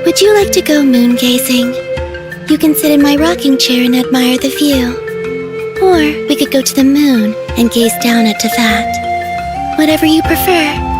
Would you like to go moon gazing? You can sit in my rocking chair and admire the view. Or we could go to the moon and gaze down at that. Whatever you prefer.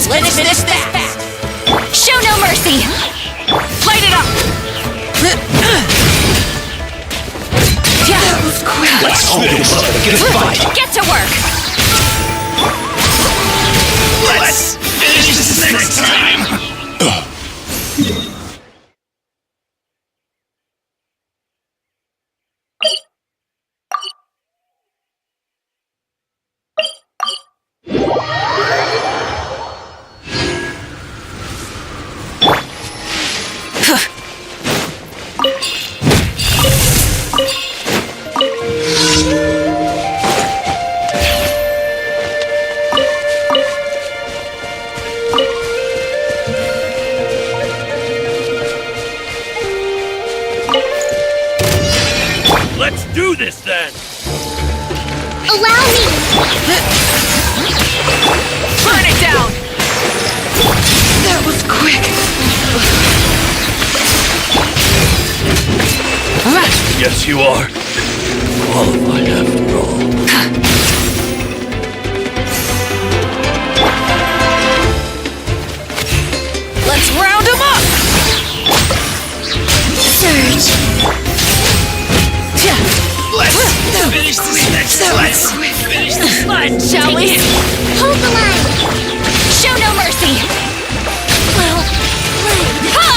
Let's finish that! Show no mercy! Light it up! That was quick! Let's fight! Get to work! Let's finish this next time! Let's do this then! Allow me! Burn it down! That was quick! Yes, you are. Qualified after all. Let's round them up! Surge. Let's finish this next time! Let's finish this Fun, shall we? Hold the line. Show no mercy! Well, Ha!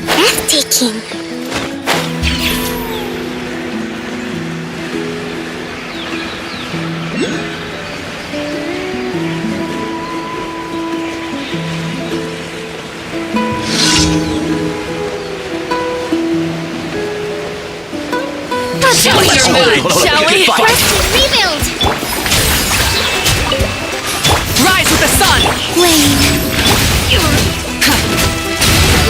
breathtaking. Show your mood, shall we? Rest and rebuild. Rise with the sun! Wane.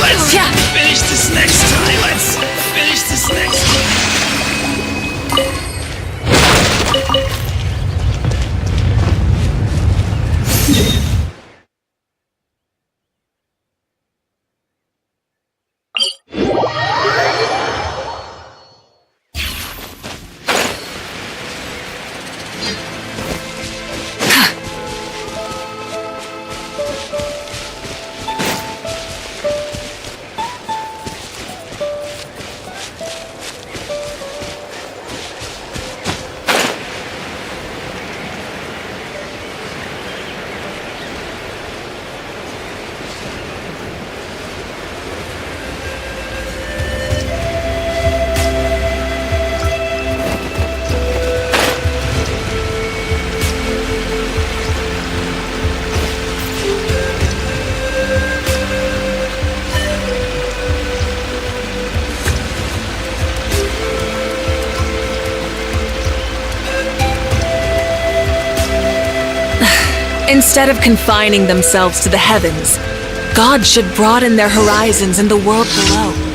Let's finish this next time! Let's finish this next time! Instead of confining themselves to the heavens, God should broaden their horizons in the world below.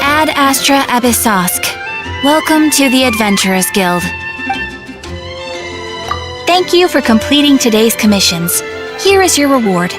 Ad Astra Abyssosk. Welcome to the Adventurers Guild. Thank you for completing today's commissions. Here is your reward.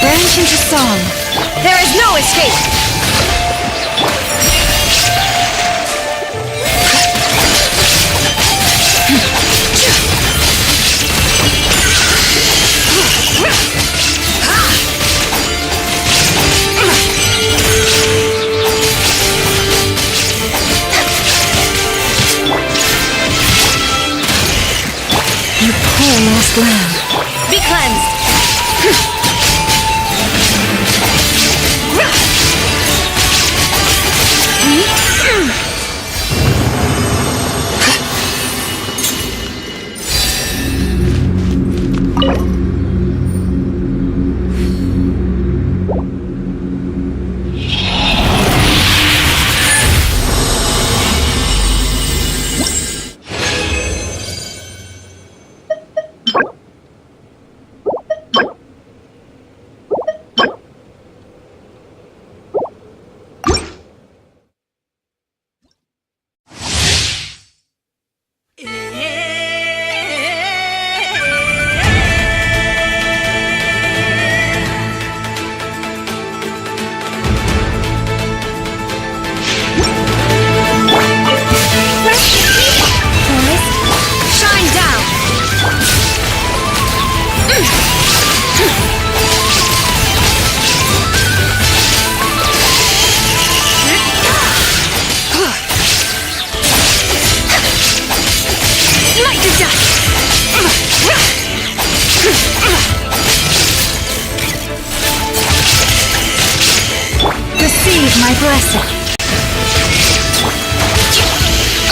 Branch into song. There is no escape! You poor lost lamb. Be cleansed! Receive my blessing.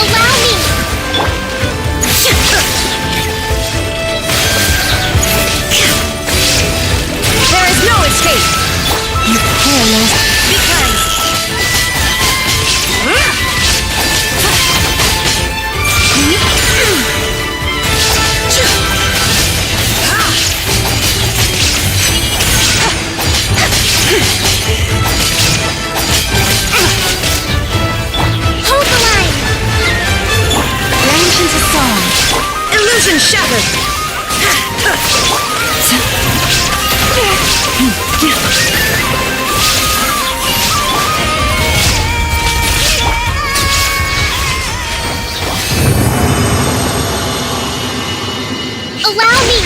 Allow me! There is no escape! You poor lost. Be cleansed! Hold the line! Branch into song. Illusion shattered! Allow me!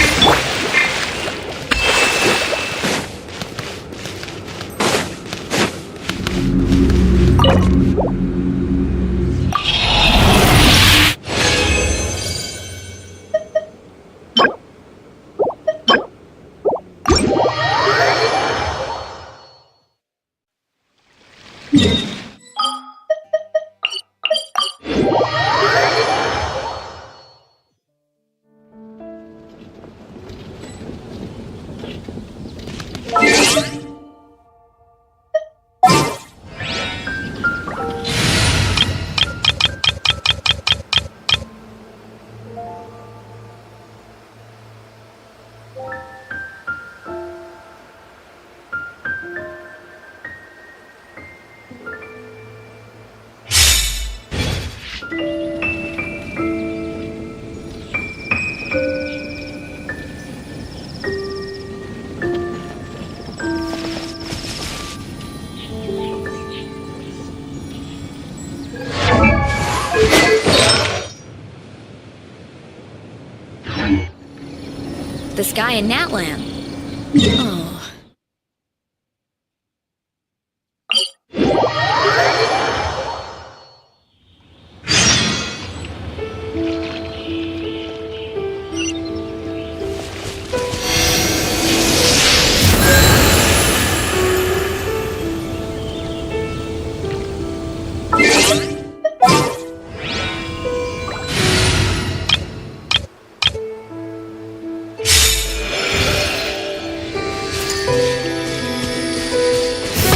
The sky in Natlan. Oh.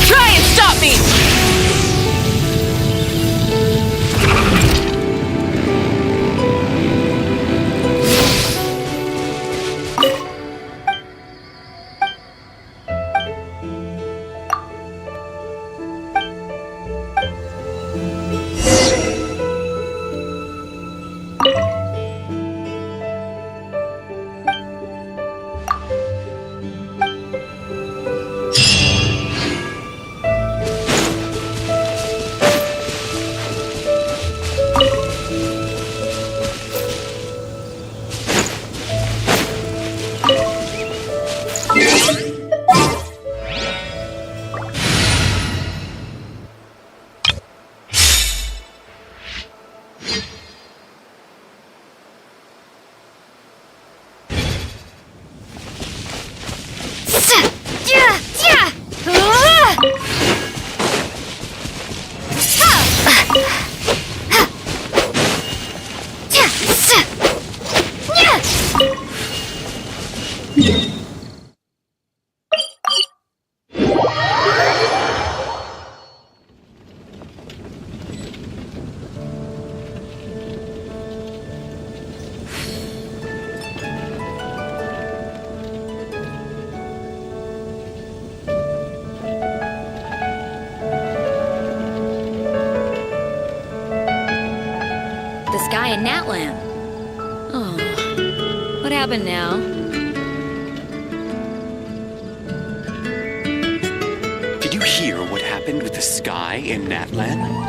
Try and stop me! The sky in Natlan. Oh. What happened now? Did you hear what happened with the sky in Natlan?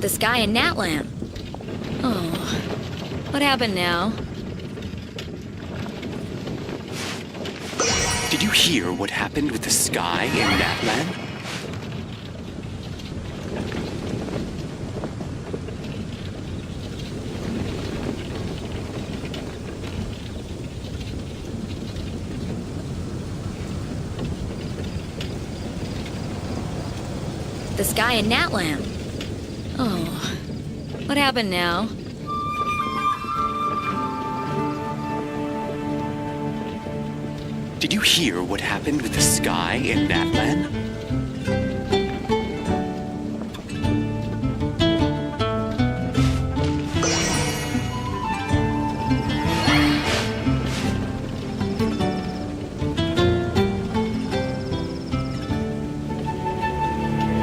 The sky in Natlan. Oh. What happened now? Did you hear what happened with the sky in Natlan? The sky in Natlan. Oh. What happened now? Did you hear what happened with the sky in Natlan?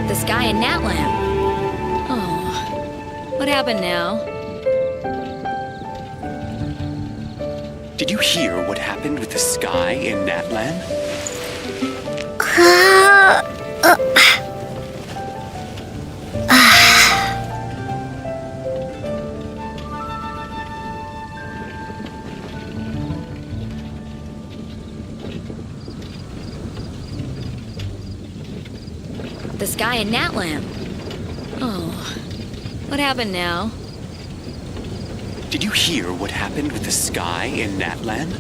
The sky in Natlan. Oh. What happened now? Did you hear what happened with the sky in Natlan? The sky in Natlan. Oh. What happened now? Did you hear what happened with the sky in Natlan?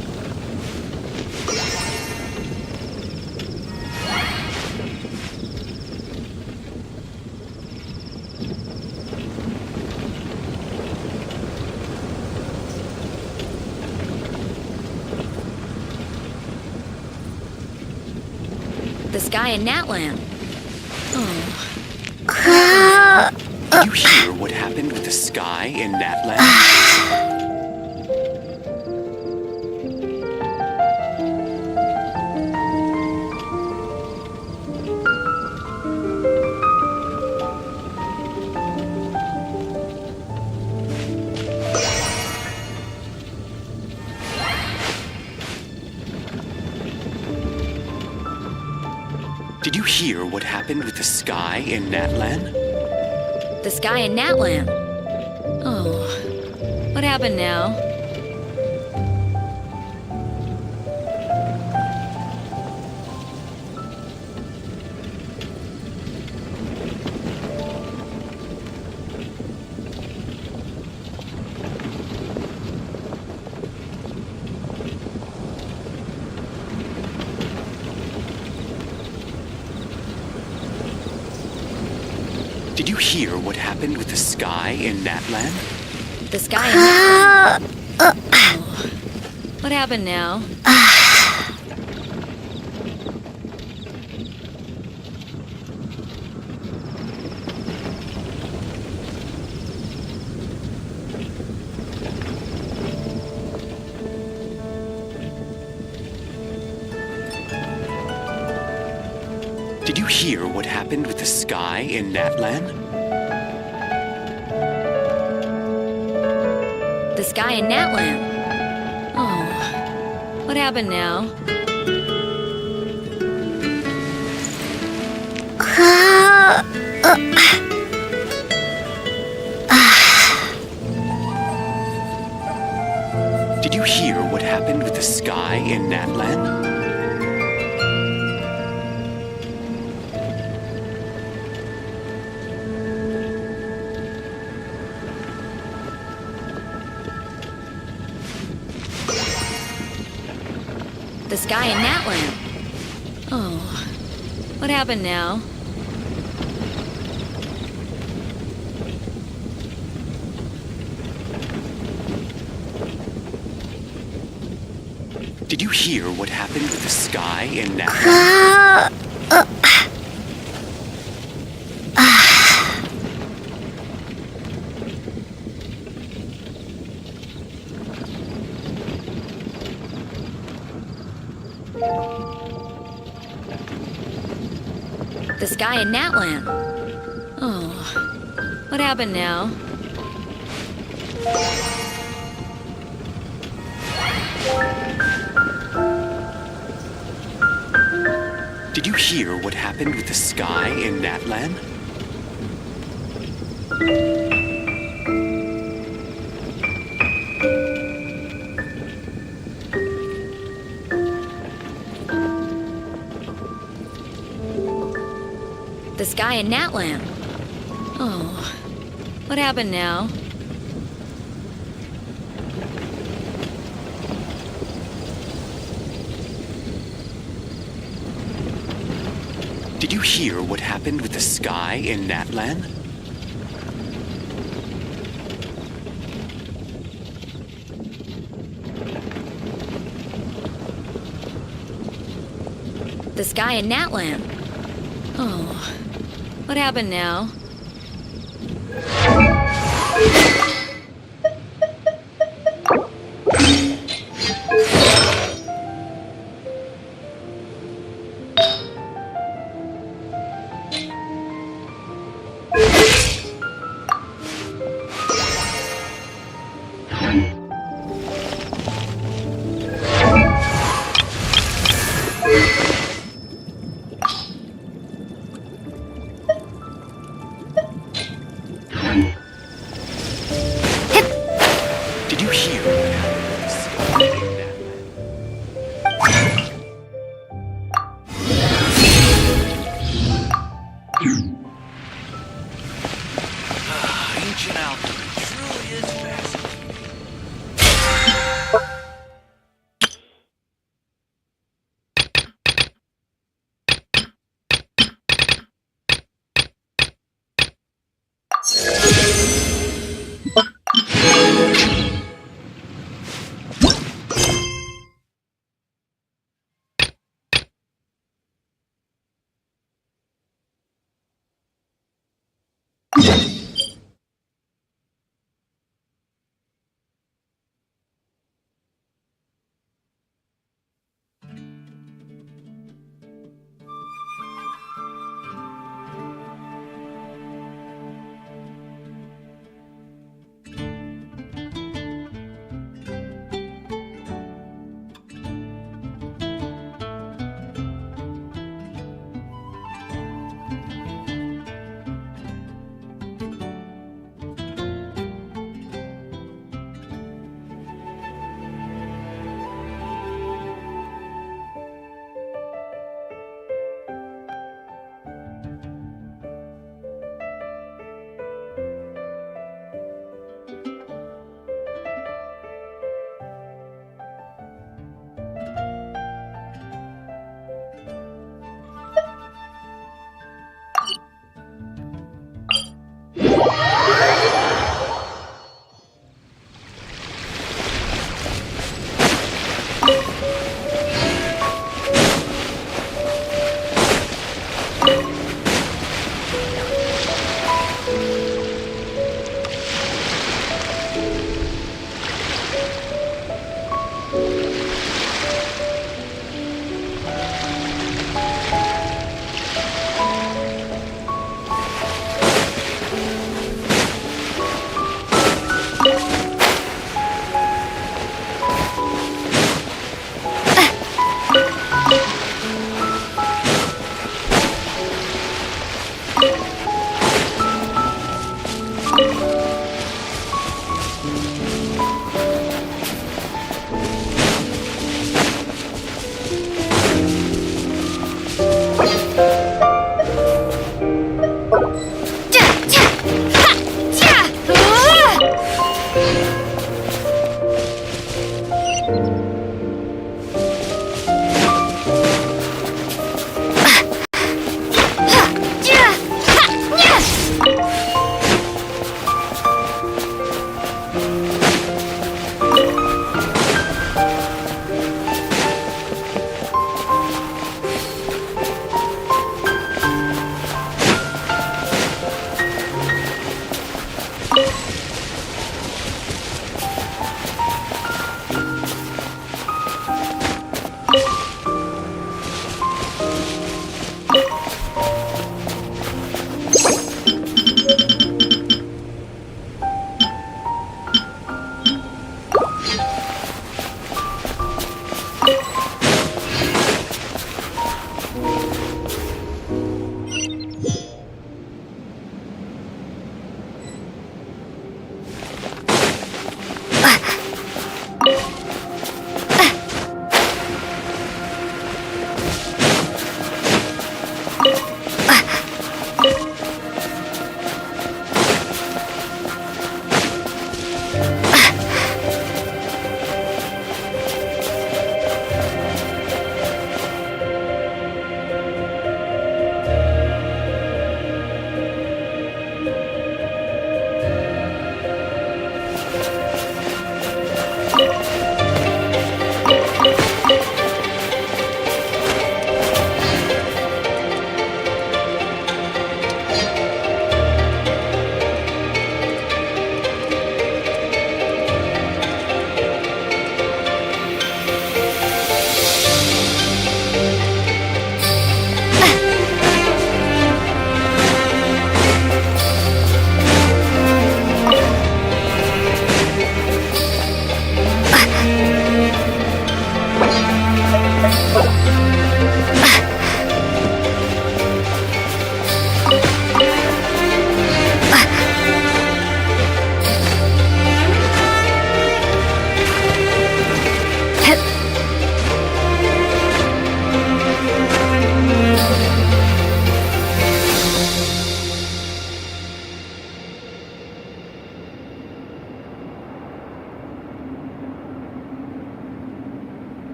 The sky in Natlan. Did you hear what happened with the sky in Natland? Did you hear what happened with the sky in Natlan? The sky in Natlan. Oh, what happened now? Did you hear what happened with the sky in Natlan? The sky in Natlan. Oh, what happened now? Did you hear what happened with the sky in Natlan? The sky in Natlan. Oh, what happened now? Did you hear what happened with the sky in Natlan? The sky in Natlan. Oh, what happened now? Did you hear what happened with the sky in Natlan? The sky in Natlan. Oh, what happened now? Did you hear what happened with the sky in Natlan? The sky in Natlan. Oh, what happened now? Did you hear what happened with the sky in Natlan? The sky in Natlan. Oh, what happened now?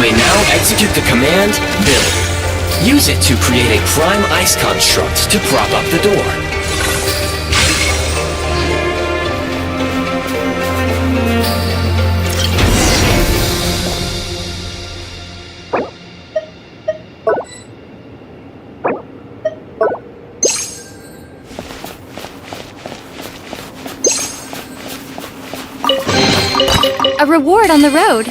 may now execute the command, Build. Use it to create a prime ice construct to prop up the door. A reward on the road.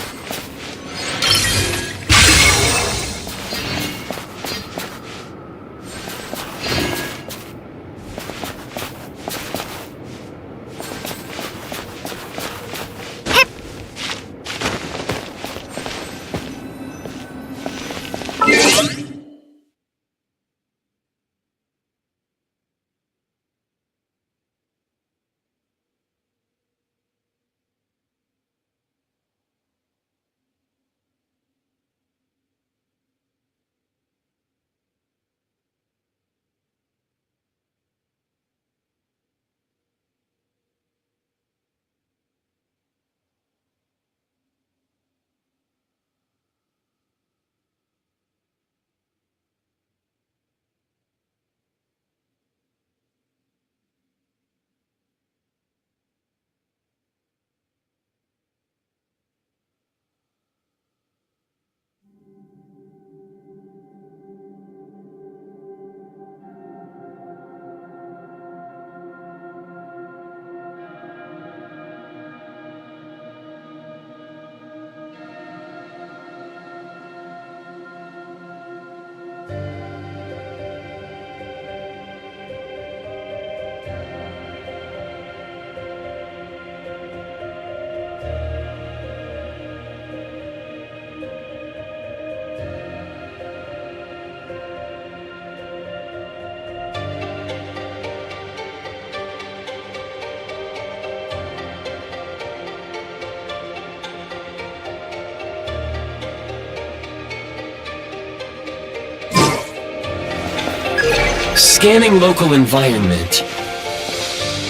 Scanning local environment.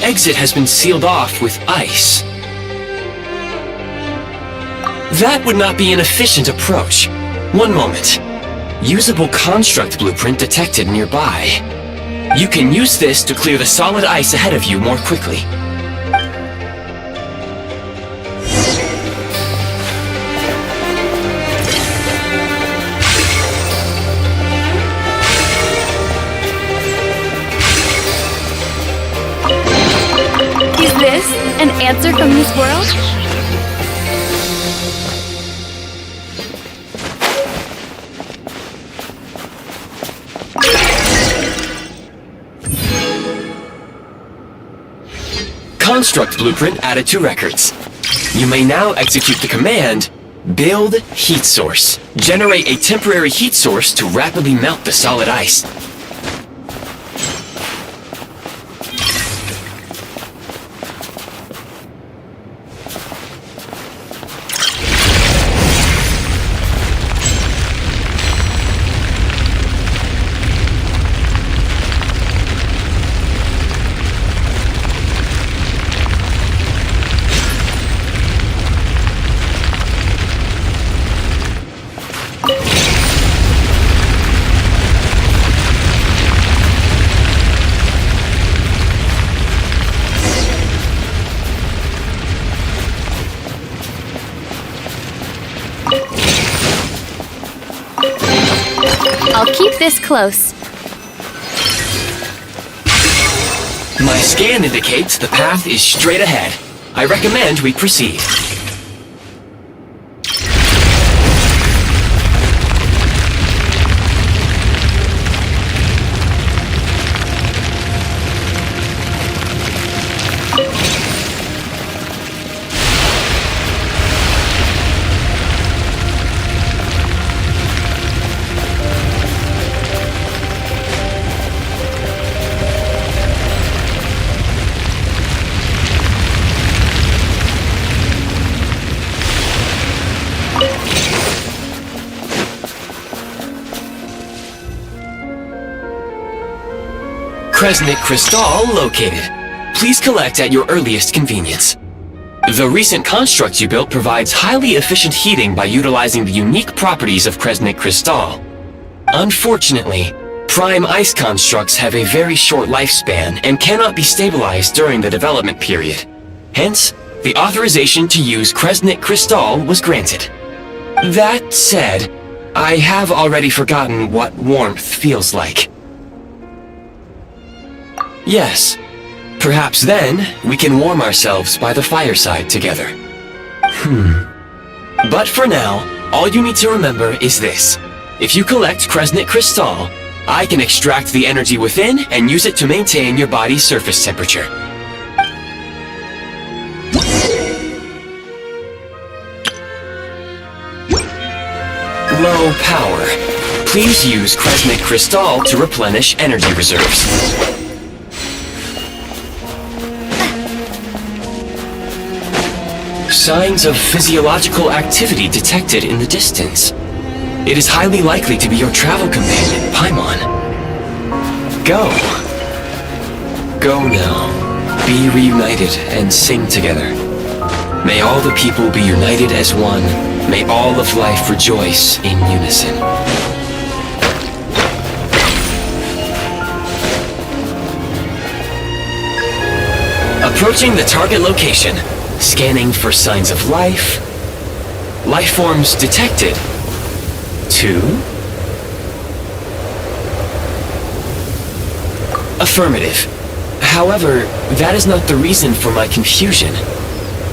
Exit has been sealed off with ice. That would not be an efficient approach. One moment. Usable construct blueprint detected nearby. You can use this to clear the solid ice ahead of you more quickly. Is this an answer from this world? Construct blueprint added to records. You may now execute the command, Build Heat Source. Generate a temporary heat source to rapidly melt the solid ice. I'll keep this close. My scan indicates the path is straight ahead. I recommend we proceed. Kresnik Crystal located. Please collect at your earliest convenience. The recent construct you built provides highly efficient heating by utilizing the unique properties of Kresnik crystal. Unfortunately, prime ice constructs have a very short lifespan and cannot be stabilized during the development period. Hence, the authorization to use Kresnik crystal was granted. That said, I have already forgotten what warmth feels like. Yes, perhaps then we can warm ourselves by the fireside together. But for now, all you need to remember is this. If you collect Kresnik crystal, I can extract the energy within and use it to maintain your body's surface temperature. Low power. Please use Kresnik crystal to replenish energy reserves. Signs of physiological activity detected in the distance. It is highly likely to be your travel companion, Paimon. Go. Go now. Be reunited and sing together. May all the people be united as one. May all of life rejoice in unison. Approaching the target location. Scanning for signs of life. Life forms detected. 2. Affirmative. However, that is not the reason for my confusion.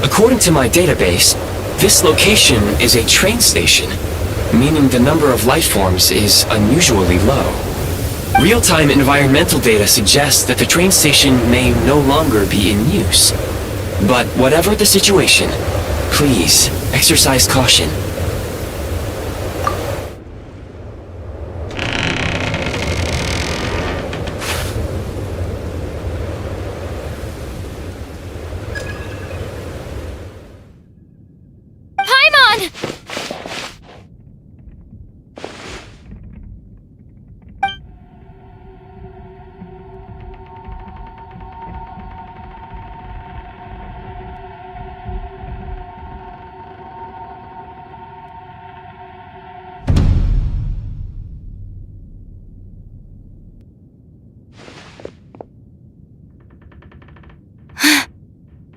According to my database, this location is a train station, meaning the number of life forms is unusually low. Real-time environmental data suggests that the train station may no longer be in use. But whatever the situation, please exercise caution. Paimon!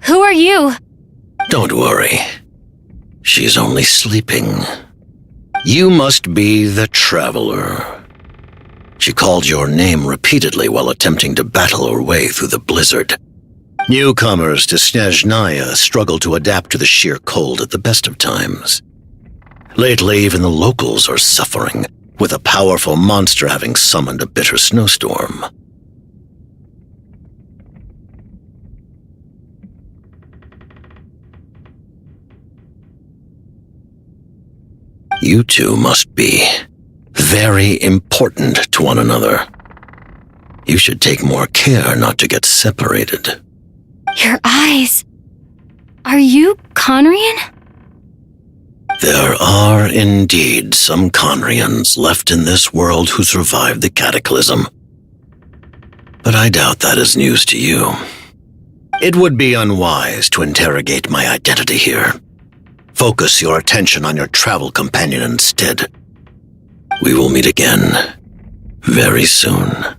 Who are you? Don't worry. She's only sleeping. You must be the Traveler. She called your name repeatedly while attempting to battle her way through the blizzard. Newcomers to Snezhnaya struggle to adapt to the sheer cold at the best of times. Lately, even the locals are suffering, with a powerful monster having summoned a bitter snowstorm. You two must be very important to one another. You should take more care not to get separated. Your eyes. Are you Conrian? There are indeed some Conrians left in this world who survived the cataclysm. But I doubt that is news to you. It would be unwise to interrogate my identity here. Focus your attention on your travel companion instead. We will meet again very soon.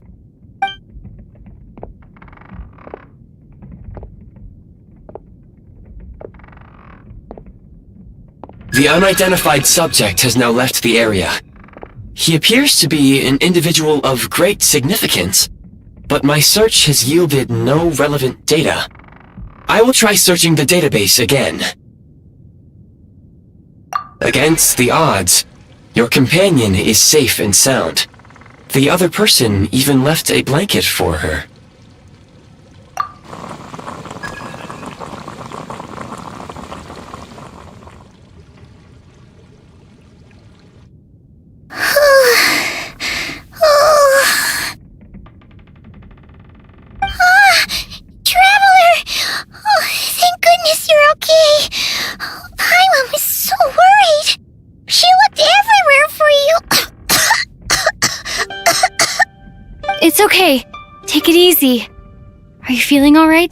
The unidentified subject has now left the area. He appears to be an individual of great significance, but my search has yielded no relevant data. I will try searching the database again. Against the odds, your companion is safe and sound. The other person even left a blanket for her. It's okay. Take it easy. Are you feeling all right?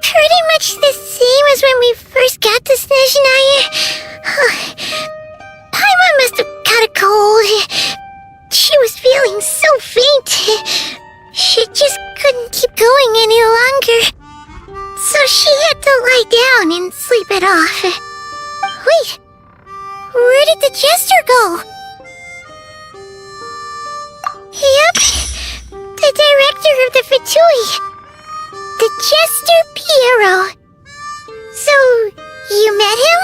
Pretty off. Wait, where did the jester go? Yep, the director of the Fatui. The Jester Piero. So, you met him?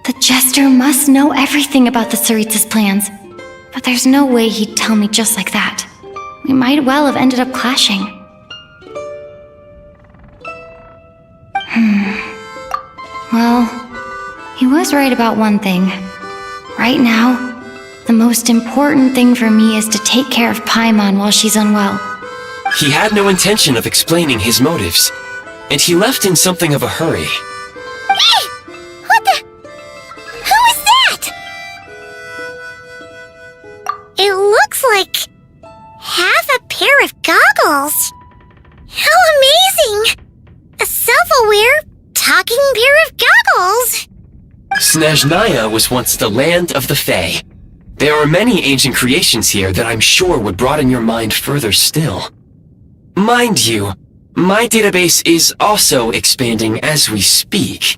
The Jester must know everything about the Tsaritsa's plans. But there's no way he'd tell me just like that. We might well have ended up clashing. Well, he was right about one thing. Right now, the most important thing for me is to take care of Paimon while she's unwell. He had no intention of explaining his motives, and he left in something of a hurry. Hey! What the? Who is that? It looks like half a pair of goggles. How amazing! A self-aware, talking pair of goggles! Snezhnaya was once the land of the Fae. There are many ancient creations here that I'm sure would broaden your mind further still. Mind you, my database is also expanding as we speak.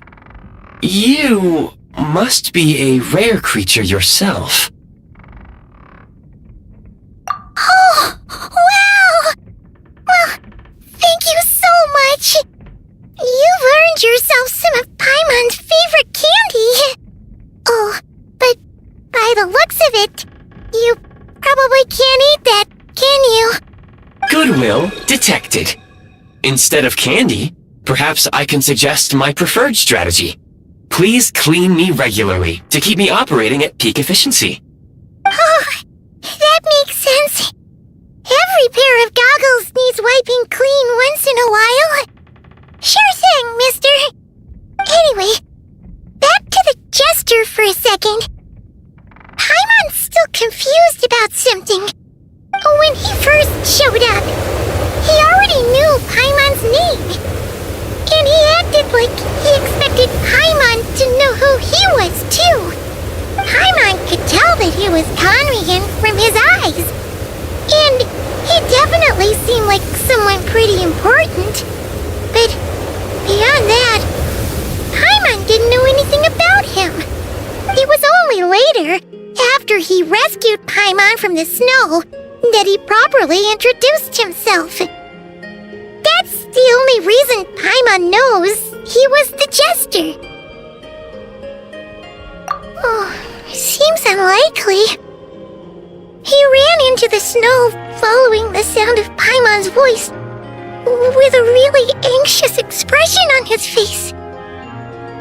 You must be a rare creature yourself. Oh, wow! Well, thank you so much! You've earned yourself some of Paimon's favorite candy! Oh, but by the looks of it, you probably can't eat that, can you? Goodwill detected. Instead of candy, perhaps I can suggest my preferred strategy. Please clean me regularly to keep me operating at peak efficiency. Oh, that makes sense. Every pair of goggles needs wiping clean once in a while. Sure thing, mister. Anyway, back to the Jester for a second. Paimon's still confused about something. When he first showed up, he already knew Paimon's name. And he acted like he expected Paimon to know who he was, too. Paimon could tell that he was Conrian from his eyes. And he definitely seemed like someone pretty important. But beyond that, Paimon didn't know anything about him. It was only later, after he rescued Paimon from the snow, that he properly introduced himself. That's the only reason Paimon knows he was the Jester. Oh, seems unlikely. He ran into the snow following the sound of Paimon's voice, with a really anxious expression on his face.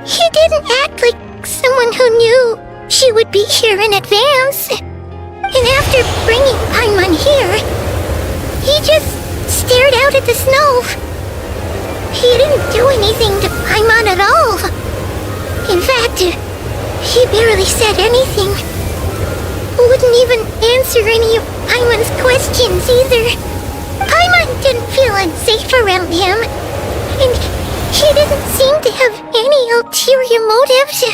He didn't act like someone who knew she would be here in advance. And after bringing Paimon here, he just stared out at the snow. He didn't do anything to Paimon at all. In fact, he barely said anything. Wouldn't even answer any of Paimon's questions either. Paimon didn't feel unsafe around him, and he didn't seem to have any ulterior motives.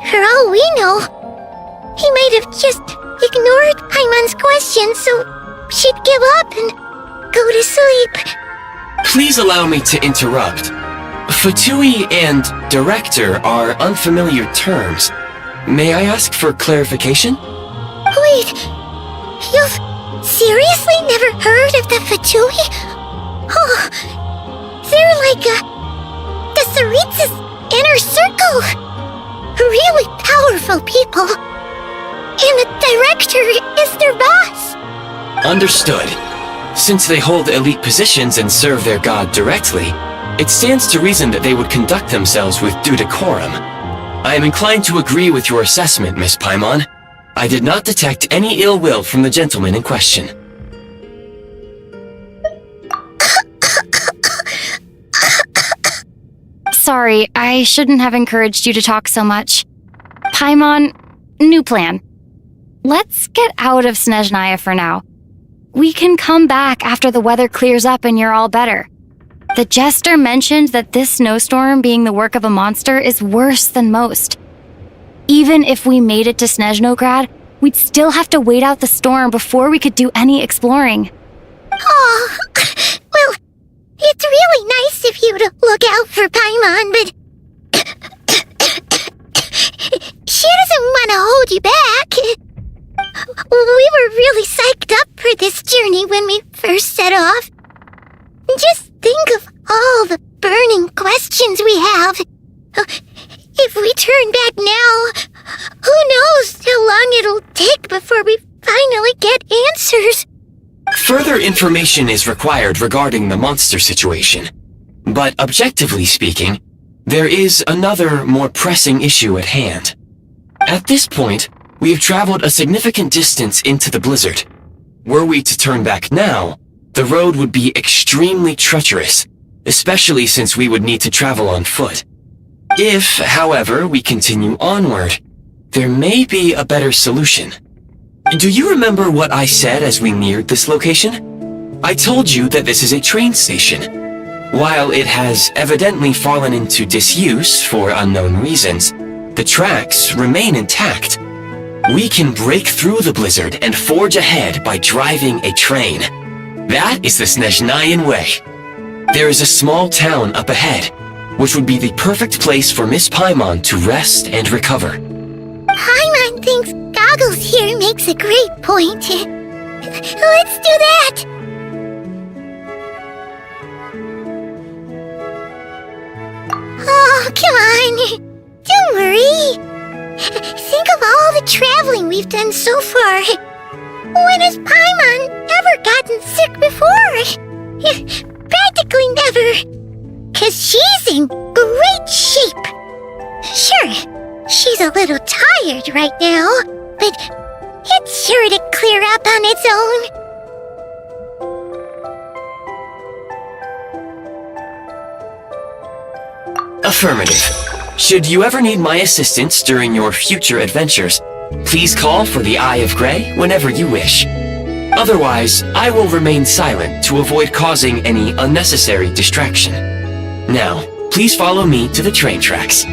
For all we know, he might have just ignored Paimon's questions so she'd give up and go to sleep. Please allow me to interrupt. Fatui and director are unfamiliar terms. May I ask for clarification? Wait, you've seriously never heard of the Fatui? Oh, they're like the Tsaritsa's inner circle. Really powerful people. And the director is their boss. Understood. Since they hold elite positions and serve their god directly, it stands to reason that they would conduct themselves with due decorum. I am inclined to agree with your assessment, Miss Paimon. I did not detect any ill will from the gentleman in question. Sorry, I shouldn't have encouraged you to talk so much. Paimon, new plan. Let's get out of Snezhnaya for now. We can come back after the weather clears up and you're all better. The jester mentioned that this snowstorm being the work of a monster is worse than most. Even if we made it to Snezhnograd, we'd still have to wait out the storm before we could do any exploring. Oh, well, it's really nice of you to look out for Paimon, but she doesn't want to hold you back. We were really psyched up for this journey when we first set off. Just think of all the burning questions we have. If we turn back now, who knows how long it'll take before we finally get answers. Further information is required regarding the monster situation. But objectively speaking, there is another, more pressing issue at hand. At this point, we have traveled a significant distance into the blizzard. Were we to turn back now, the road would be extremely treacherous, especially since we would need to travel on foot. If, however, we continue onward, there may be a better solution. Do you remember what I said as we neared this location? I told you that this is a train station. While it has evidently fallen into disuse for unknown reasons, the tracks remain intact. We can break through the blizzard and forge ahead by driving a train. That is the Snezhnayan way. There is a small town up ahead, which would be the perfect place for Miss Paimon to rest and recover. Paimon thinks Goggles here makes a great point. Let's do that! Oh, come on! Don't worry! Think of all the traveling we've done so far. When has Paimon ever gotten sick before? Practically never. 'Cause she's in great shape. Sure, she's a little tired right now, but it's sure to clear up on its own. Affirmative. Should you ever need my assistance during your future adventures, please call for the Eye of Grey whenever you wish. Otherwise, I will remain silent to avoid causing any unnecessary distraction. Now, please follow me to the train tracks.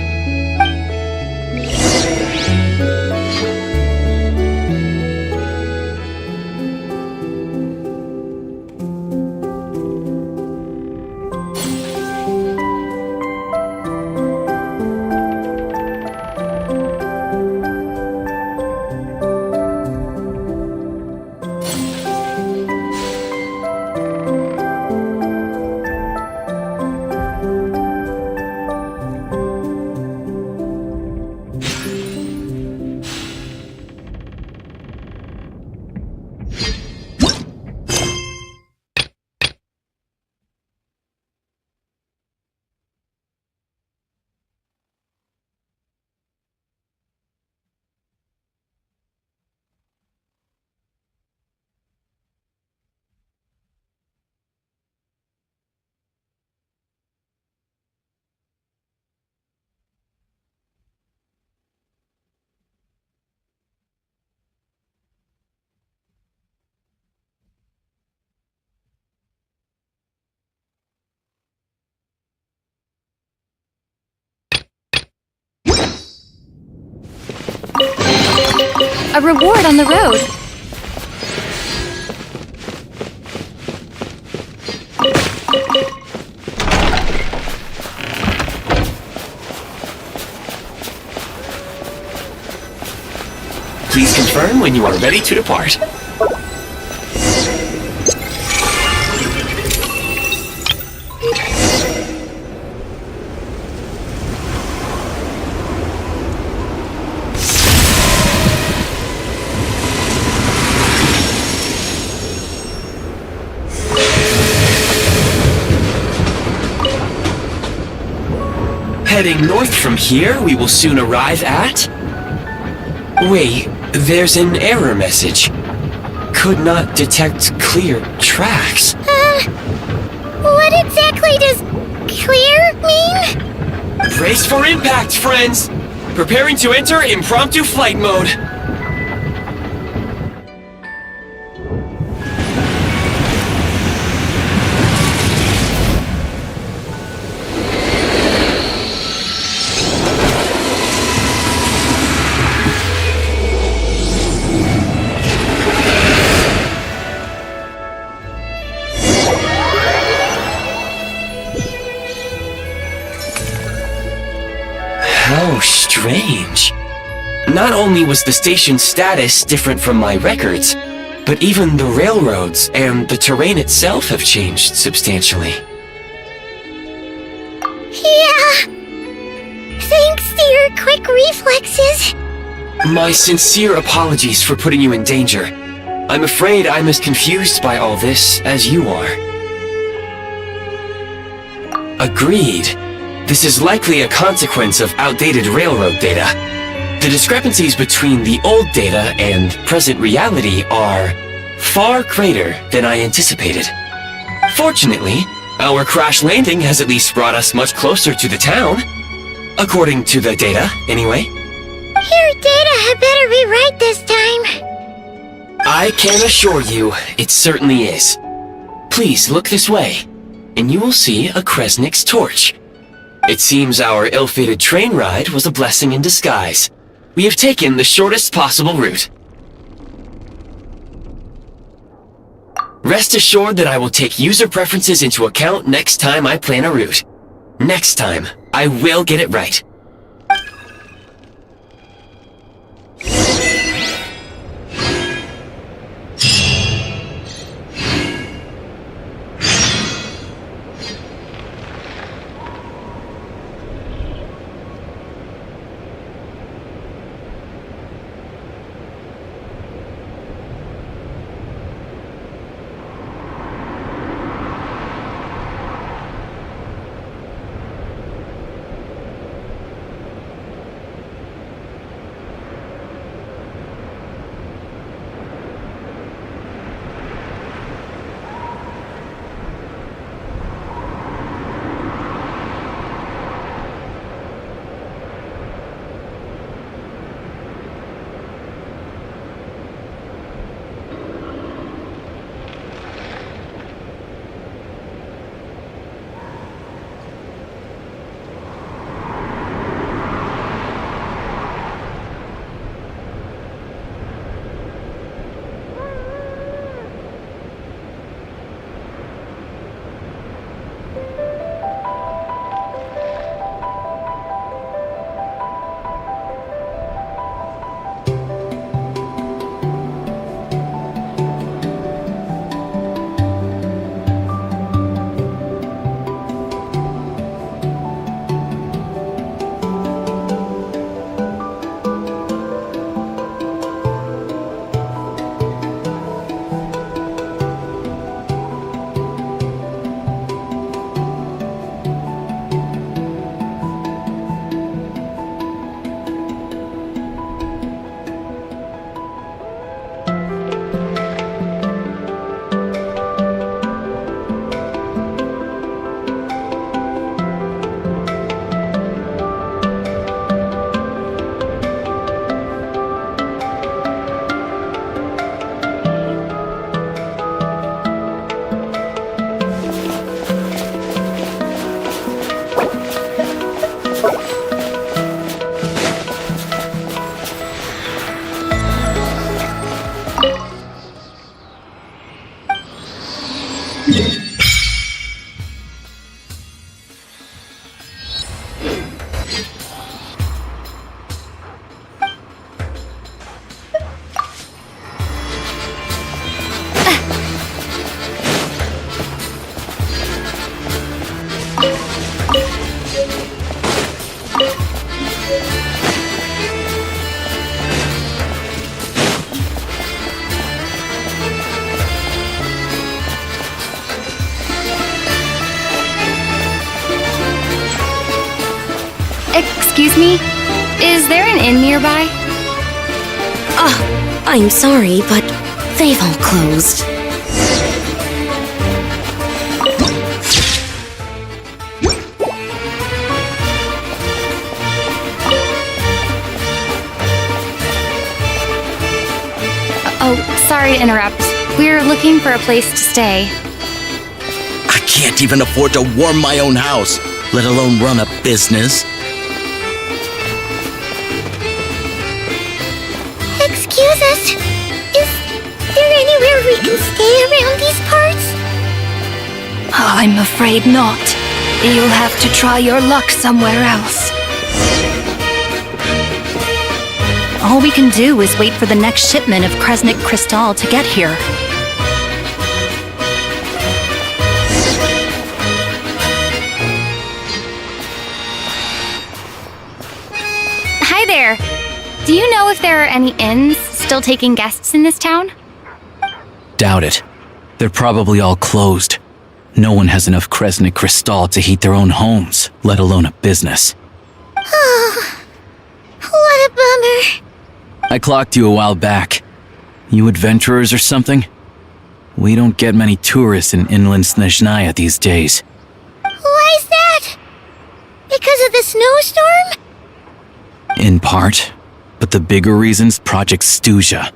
A reward on the road. Please confirm when you are ready to depart. Heading north from here, we will soon arrive at... Wait, there's an error message. Could not detect clear tracks. What exactly does clear mean? Brace for impact, friends! Preparing to enter impromptu flight mode. How strange. Not only was the station's status different from my records, but even the railroads and the terrain itself have changed substantially. Yeah. Thanks to your quick reflexes. My sincere apologies for putting you in danger. I'm afraid I'm as confused by all this as you are. Agreed. This is likely a consequence of outdated railroad data. The discrepancies between the old data and present reality are far greater than I anticipated. Fortunately, our crash landing has at least brought us much closer to the town. According to the data, anyway. Your data had better be right this time. I can assure you, it certainly is. Please look this way, and you will see a Kresnik's torch. It seems our ill-fated train ride was a blessing in disguise. We have taken the shortest possible route. Rest assured that I will take user preferences into account next time I plan a route. Next time, I will get it right. Excuse me? Is there an inn nearby? I'm sorry, but they've all closed. Oh, sorry to interrupt. We're looking for a place to stay. I can't even afford to warm my own house, let alone run a business. Excuse us. Is there anywhere we can stay around these parts? I'm afraid not. You'll have to try your luck somewhere else. All we can do is wait for the next shipment of Kresnik Crystal to get here. Hi there. Do you know if there are any inns still taking guests in this town? Doubt it. They're probably all closed. No one has enough Kresnik Crystal to heat their own homes, let alone a business. Oh, what a bummer. I clocked you a while back. You adventurers or something? We don't get many tourists in inland Snezhnaya these days. Why is that? Because of the snowstorm? In part. But the bigger reason's Project Snezhnaya.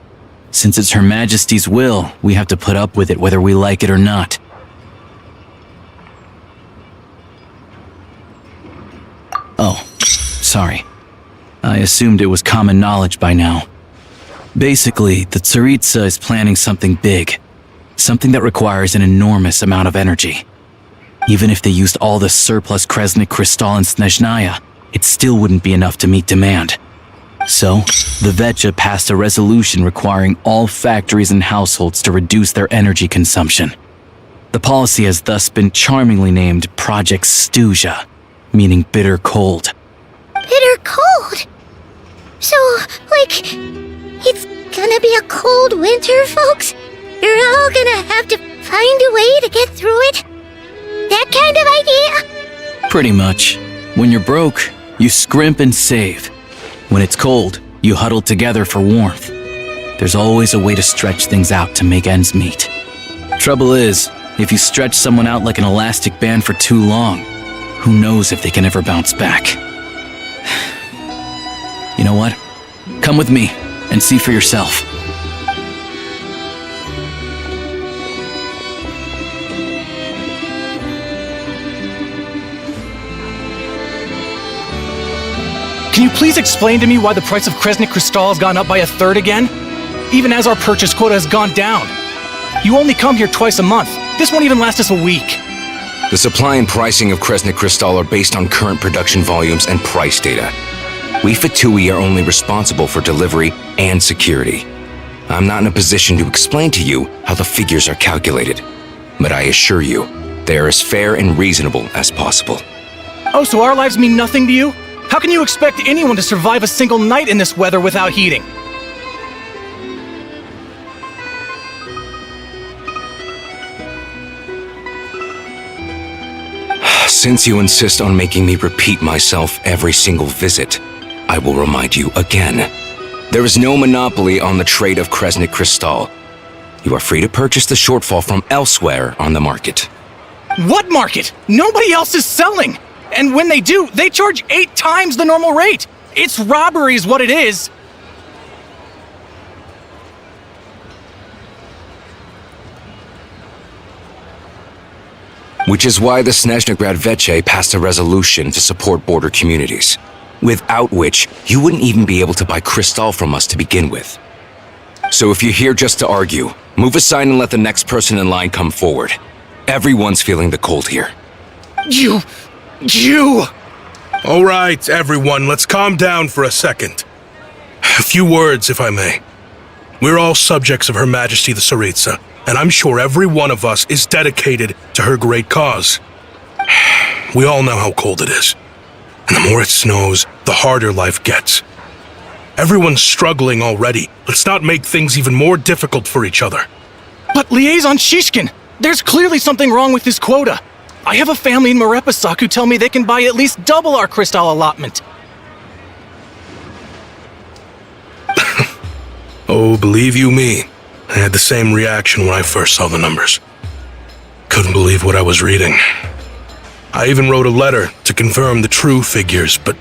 Since it's Her Majesty's will, we have to put up with it whether we like it or not. Oh, sorry. I assumed it was common knowledge by now. Basically, the Tsaritsa is planning something big. Something that requires an enormous amount of energy. Even if they used all the surplus Kresnik Crystal in Snezhnaya, it still wouldn't be enough to meet demand. So, the Vetja passed a resolution requiring all factories and households to reduce their energy consumption. The policy has thus been charmingly named Project Snezhnaya, meaning bitter cold. Bitter cold? So, like, it's gonna be a cold winter, folks? You're all gonna have to find a way to get through it? That kind of idea? Pretty much. When you're broke, you scrimp and save. When it's cold, you huddle together for warmth. There's always a way to stretch things out to make ends meet. Trouble is, if you stretch someone out like an elastic band for too long, who knows if they can ever bounce back. You know what? Come with me and see for yourself. Can you please explain to me why the price of Kresnik Crystal has gone up by 1/3 again? Even as our purchase quota has gone down. You only come here twice a month. This won't even last us a week. The supply and pricing of Kresnik Crystal are based on current production volumes and price data. We Fatui are only responsible for delivery and security. I'm not in a position to explain to you how the figures are calculated, but I assure you, they are as fair and reasonable as possible. Oh, so our lives mean nothing to you? How can you expect anyone to survive a single night in this weather without heating? Since you insist on making me repeat myself every single visit, I will remind you again. There is no monopoly on the trade of Kresnik Crystal. You are free to purchase the shortfall from elsewhere on the market. What market? Nobody else is selling! And when they do, they charge 8 times the normal rate! It's robbery is what it is! Which is why the Snezhnaya Vetche passed a resolution to support border communities, without which you wouldn't even be able to buy crystal from us to begin with. So if you're here just to argue, move aside and let the next person in line come forward. Everyone's feeling the cold here. You! All right, everyone, let's calm down for a second. A few words, if I may. We're all subjects of Her Majesty the Tsaritsa, and I'm sure every one of us is dedicated to her great cause. We all know how cold it is. And the more it snows, the harder life gets. Everyone's struggling already. Let's not make things even more difficult for each other. But Liaison Shishkin, there's clearly something wrong with this quota. I have a family in Marepasak who tell me they can buy at least double our crystal allotment. Oh, believe you me, I had the same reaction when I first saw the numbers. Couldn't believe what I was reading. I even wrote a letter to confirm the true figures, but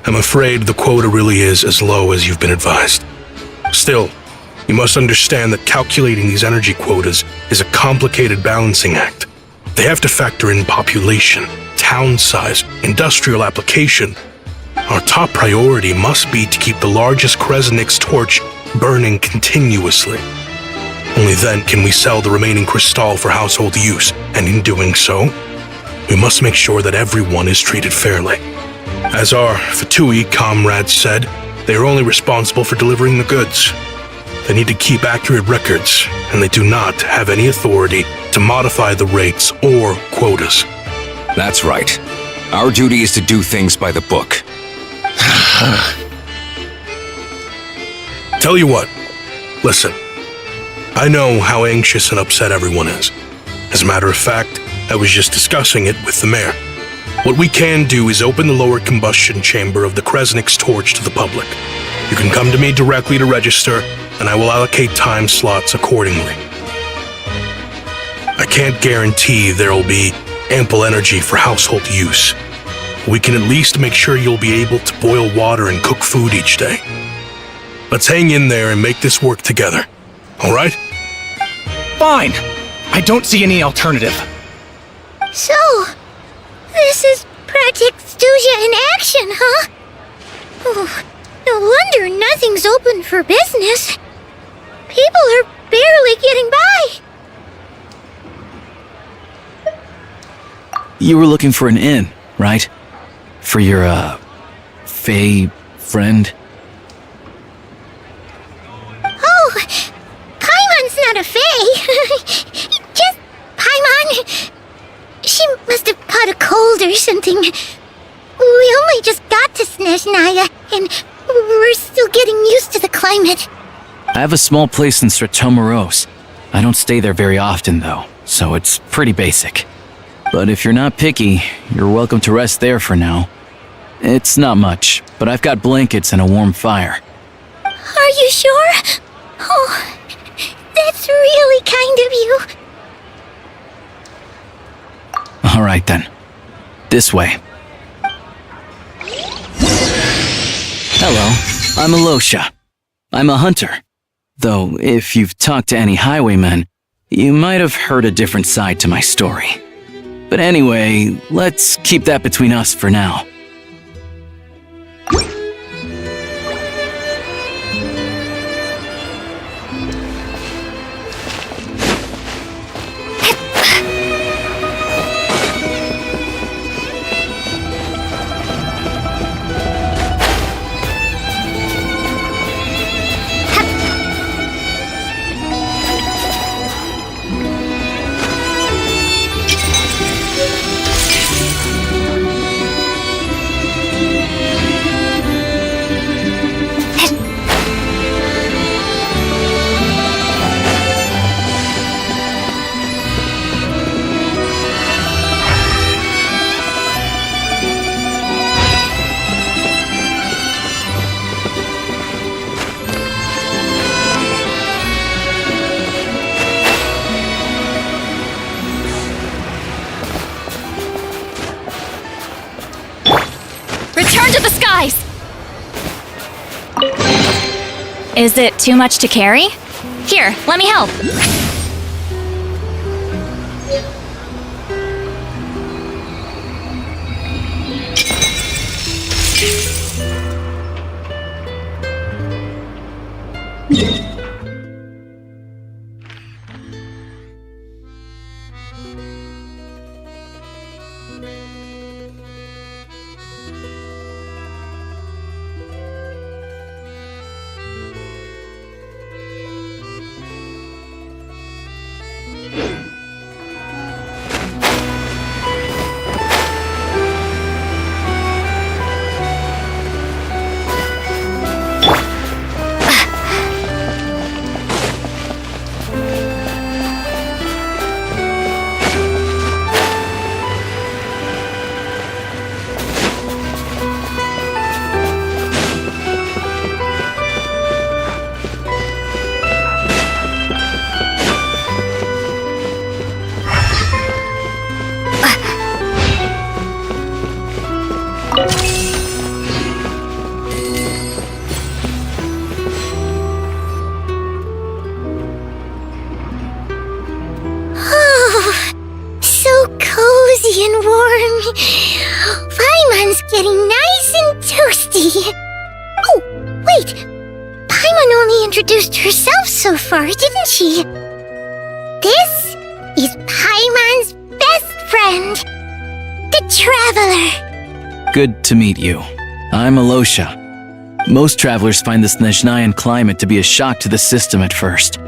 I'm afraid the quota really is as low as you've been advised. Still, you must understand that calculating these energy quotas is a complicated balancing act. They have to factor in population, town size, industrial application. Our top priority must be to keep the largest Kresnik's torch burning continuously. Only then can we sell the remaining crystal for household use, and in doing so, we must make sure that everyone is treated fairly. As our Fatui comrades said, they are only responsible for delivering the goods. They need to keep accurate records, and they do not have any authority to modify the rates or quotas. That's right. Our duty is to do things by the book. Tell you what, listen. I know how anxious and upset everyone is. As a matter of fact, I was just discussing it with the mayor. What we can do is open the lower combustion chamber of the Kresnik's torch to the public. You can come to me directly to register, and I will allocate time slots accordingly. I can't guarantee there'll be ample energy for household use. We can at least make sure you'll be able to boil water and cook food each day. Let's hang in there and make this work together. All right? Fine. I don't see any alternative. So, this is Project Stuja in action, huh? Oh, no wonder nothing's open for business. People are barely getting by. You were looking for an inn, right? For your, Fae friend? Oh, Paimon's not a Fae. Just Paimon. She must have caught a cold or something. We only just got to Snezhnaya, and we're still getting used to the climate. I have a small place in Stratomoros. I don't stay there very often, though, so it's pretty basic. But if you're not picky, you're welcome to rest there for now. It's not much, but I've got blankets and a warm fire. Are you sure? Oh, that's really kind of you. All right, then. This way. Hello, I'm Alosha. I'm a hunter. Though, if you've talked to any highwaymen, you might have heard a different side to my story. But anyway, let's keep that between us for now. Return to the skies! Is it too much to carry? Here, let me help. And warm. Paimon's getting nice and toasty. Oh, wait. Paimon only introduced herself so far, didn't she? This is Paimon's best friend, the Traveler. Good to meet you. I'm Alosha. Most travelers find the Snezhnayan climate to be a shock to the system at first.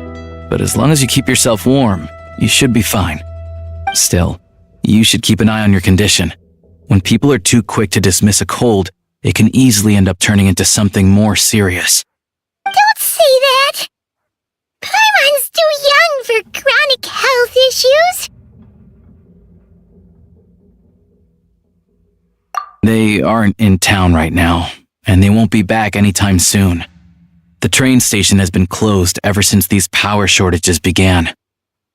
But as long as you keep yourself warm, you should be fine. Still, you should keep an eye on your condition. When people are too quick to dismiss a cold, it can easily end up turning into something more serious. Don't say that! Paimon's too young for chronic health issues. They aren't in town right now, and they won't be back anytime soon. The train station has been closed ever since these power shortages began.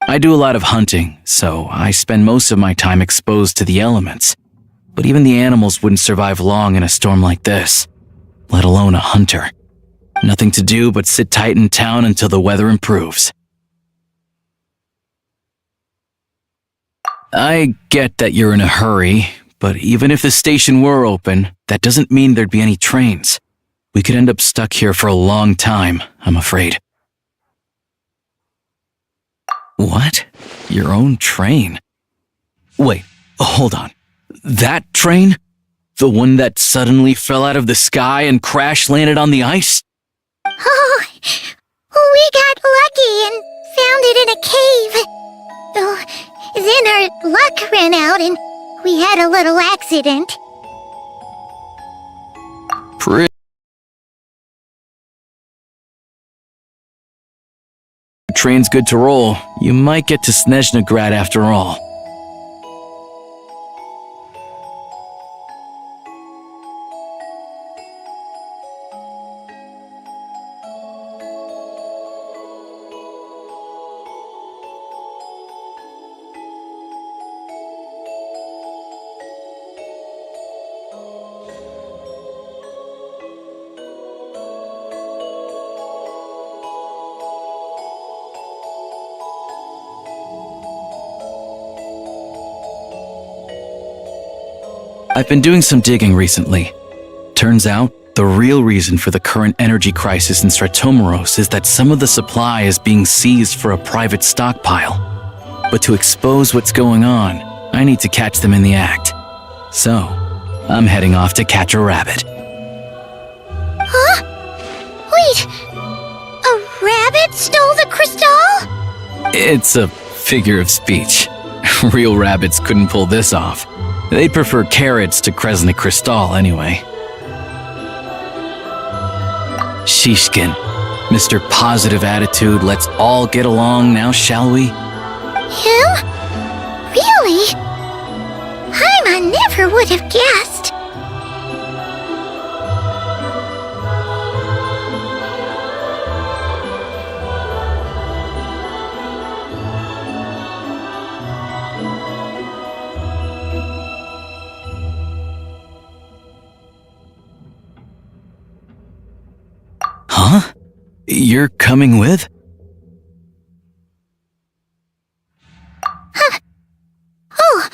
I do a lot of hunting, so I spend most of my time exposed to the elements. But even the animals wouldn't survive long in a storm like this, let alone a hunter. Nothing to do but sit tight in town until the weather improves. I get that you're in a hurry, but even if the station were open, that doesn't mean there'd be any trains. We could end up stuck here for a long time, I'm afraid. What? Your own train? Wait, hold on. That train? The one that suddenly fell out of the sky and crash-landed on the ice? Oh, we got lucky and found it in a cave. Oh, then our luck ran out and we had a little accident. Train's good to roll. You might get to Snezhnaya after all. I've been doing some digging recently. Turns out, the real reason for the current energy crisis in Stratomeros is that some of the supply is being seized for a private stockpile. But to expose what's going on, I need to catch them in the act. So, I'm heading off to catch a rabbit. Huh? Wait, a rabbit stole the crystal? It's a figure of speech. Real rabbits couldn't pull this off. They prefer carrots to Krasnik Kristall anyway. Shishkin, Mr. Positive Attitude, let's all get along now, shall we? Him? Really? Paimon never would have guessed. Huh? You're coming with? Oh,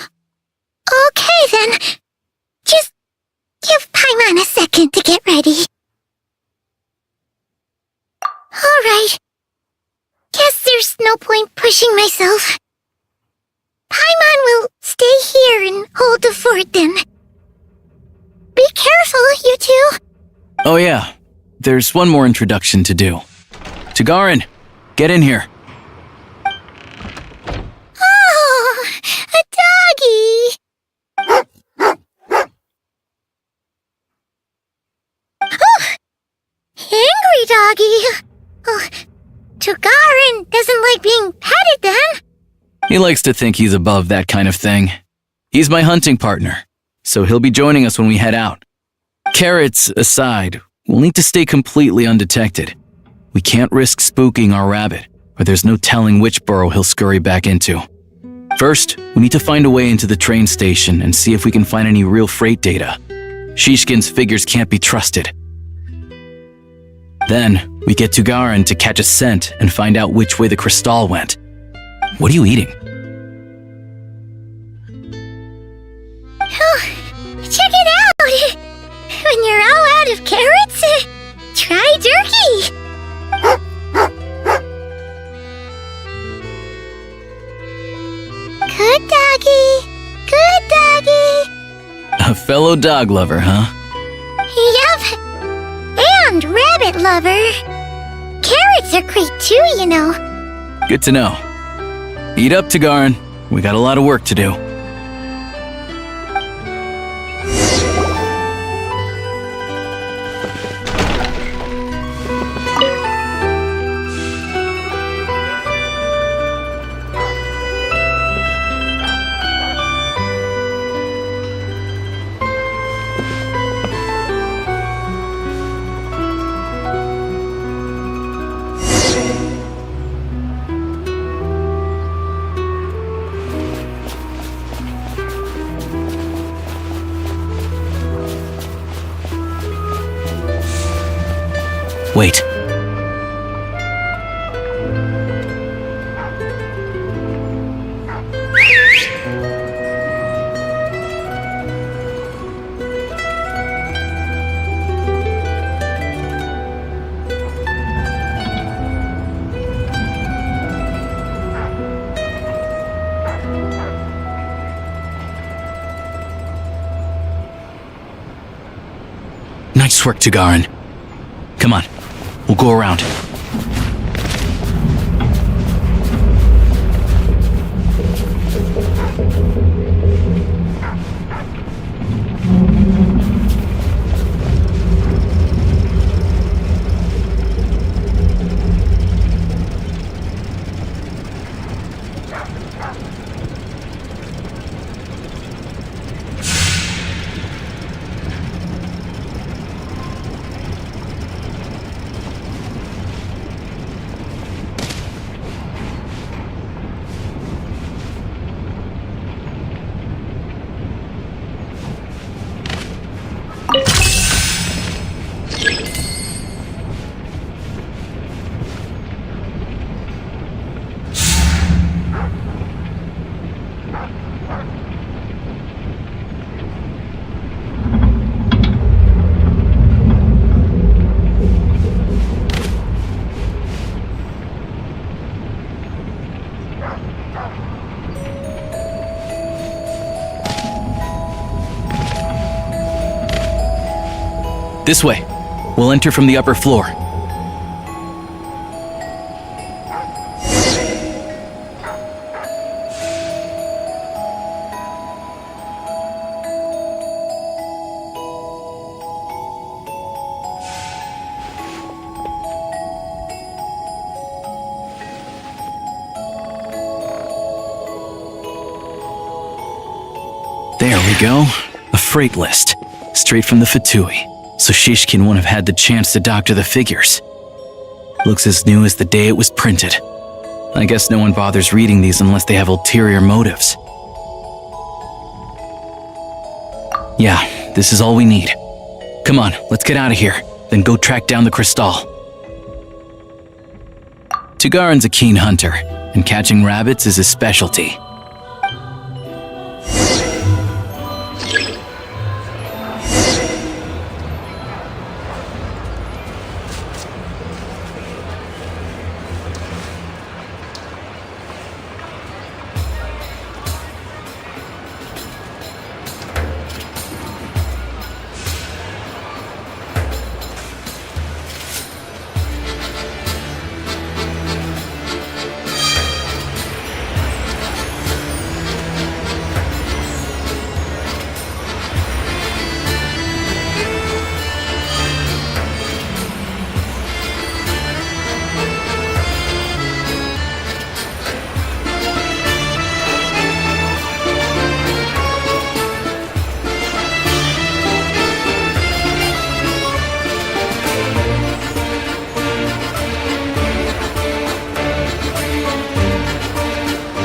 okay then. Just give Paimon a second to get ready. Alright. Guess there's no point pushing myself. Paimon will stay here and hold the fort then. Be careful, you two. Oh yeah, there's one more introduction to do. Tagarin, get in here. Oh, a doggy. Oh, angry doggy. Oh, Tagarin doesn't like being petted then. He likes to think he's above that kind of thing. He's my hunting partner, so he'll be joining us when we head out. Carrots aside, we'll need to stay completely undetected. We can't risk spooking our rabbit, or there's no telling which burrow he'll scurry back into. First, we need to find a way into the train station and see if we can find any real freight data. Shishkin's figures can't be trusted. Then, we get Tugarin to catch a scent and find out which way the crystal went. What are you eating? Oh, check it out! When you're all out of carrots, try turkey! Good doggy! Good doggy! A fellow dog lover, huh? Yup. And rabbit lover. Carrots are great too, you know. Good to know. Eat up, Tagarin. We got a lot of work to do. Wait. Nice work, Tagarin. Come on. We'll go around. This way. We'll enter from the upper floor. There we go. A freight list. Straight from the Fatui. So Shishkin won't have had the chance to doctor the figures. Looks as new as the day it was printed. I guess no one bothers reading these unless they have ulterior motives. Yeah, this is all we need. Come on, let's get out of here, then go track down the crystal. Tagarin's a keen hunter, and catching rabbits is his specialty.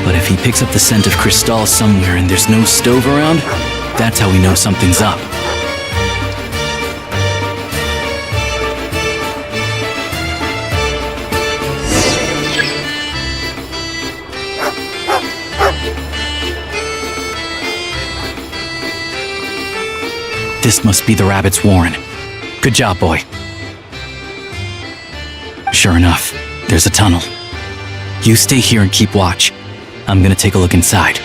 But if he picks up the scent of crystal somewhere and there's no stove around, that's how we know something's up. This must be the rabbit's warren. Good job, boy. Sure enough, there's a tunnel. You stay here and keep watch. I'm gonna take a look inside.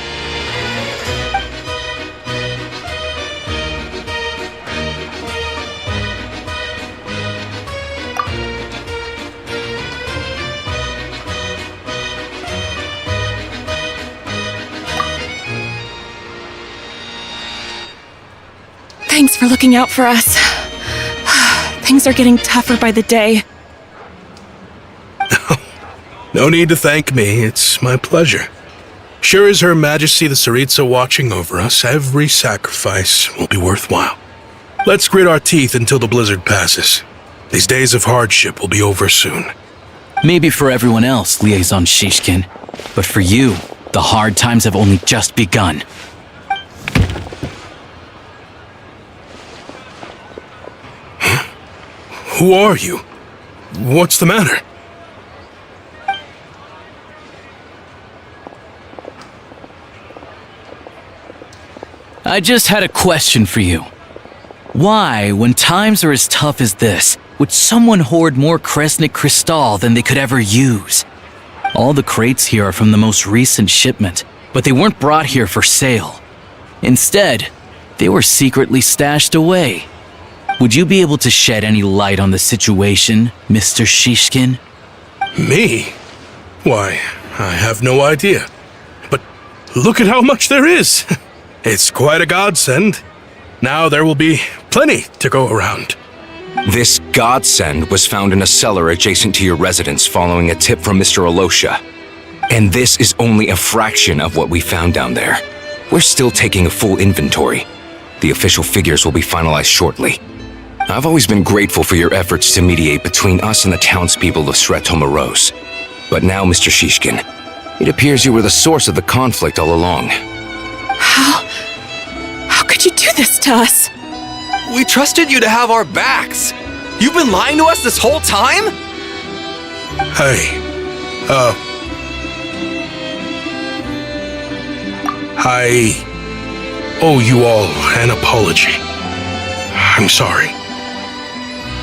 Thanks for looking out for us. Things are getting tougher by the day. No need to thank me, it's my pleasure. Sure as Her Majesty the Tsaritsa watching over us, every sacrifice will be worthwhile. Let's grit our teeth until the blizzard passes. These days of hardship will be over soon. Maybe for everyone else, Liaison Shishkin, but for you, the hard times have only just begun. Huh? Who are you? What's the matter? I just had a question for you. Why, when times are as tough as this, would someone hoard more Kresnik Kristall than they could ever use? All the crates here are from the most recent shipment, but they weren't brought here for sale. Instead, they were secretly stashed away. Would you be able to shed any light on the situation, Mr. Shishkin? Me? Why, I have no idea. But look at how much there is! It's quite a godsend. Now there will be plenty to go around. This godsend was found in a cellar adjacent to your residence following a tip from Mr. Alosha. And this is only a fraction of what we found down there. We're still taking a full inventory. The official figures will be finalized shortly. I've always been grateful for your efforts to mediate between us and the townspeople of Sretomaros. But now, Mr. Shishkin, it appears you were the source of the conflict all along. How could you do this to us? We trusted you to have our backs. You've been lying to us this whole time? Hey, I owe you all an apology. I'm sorry.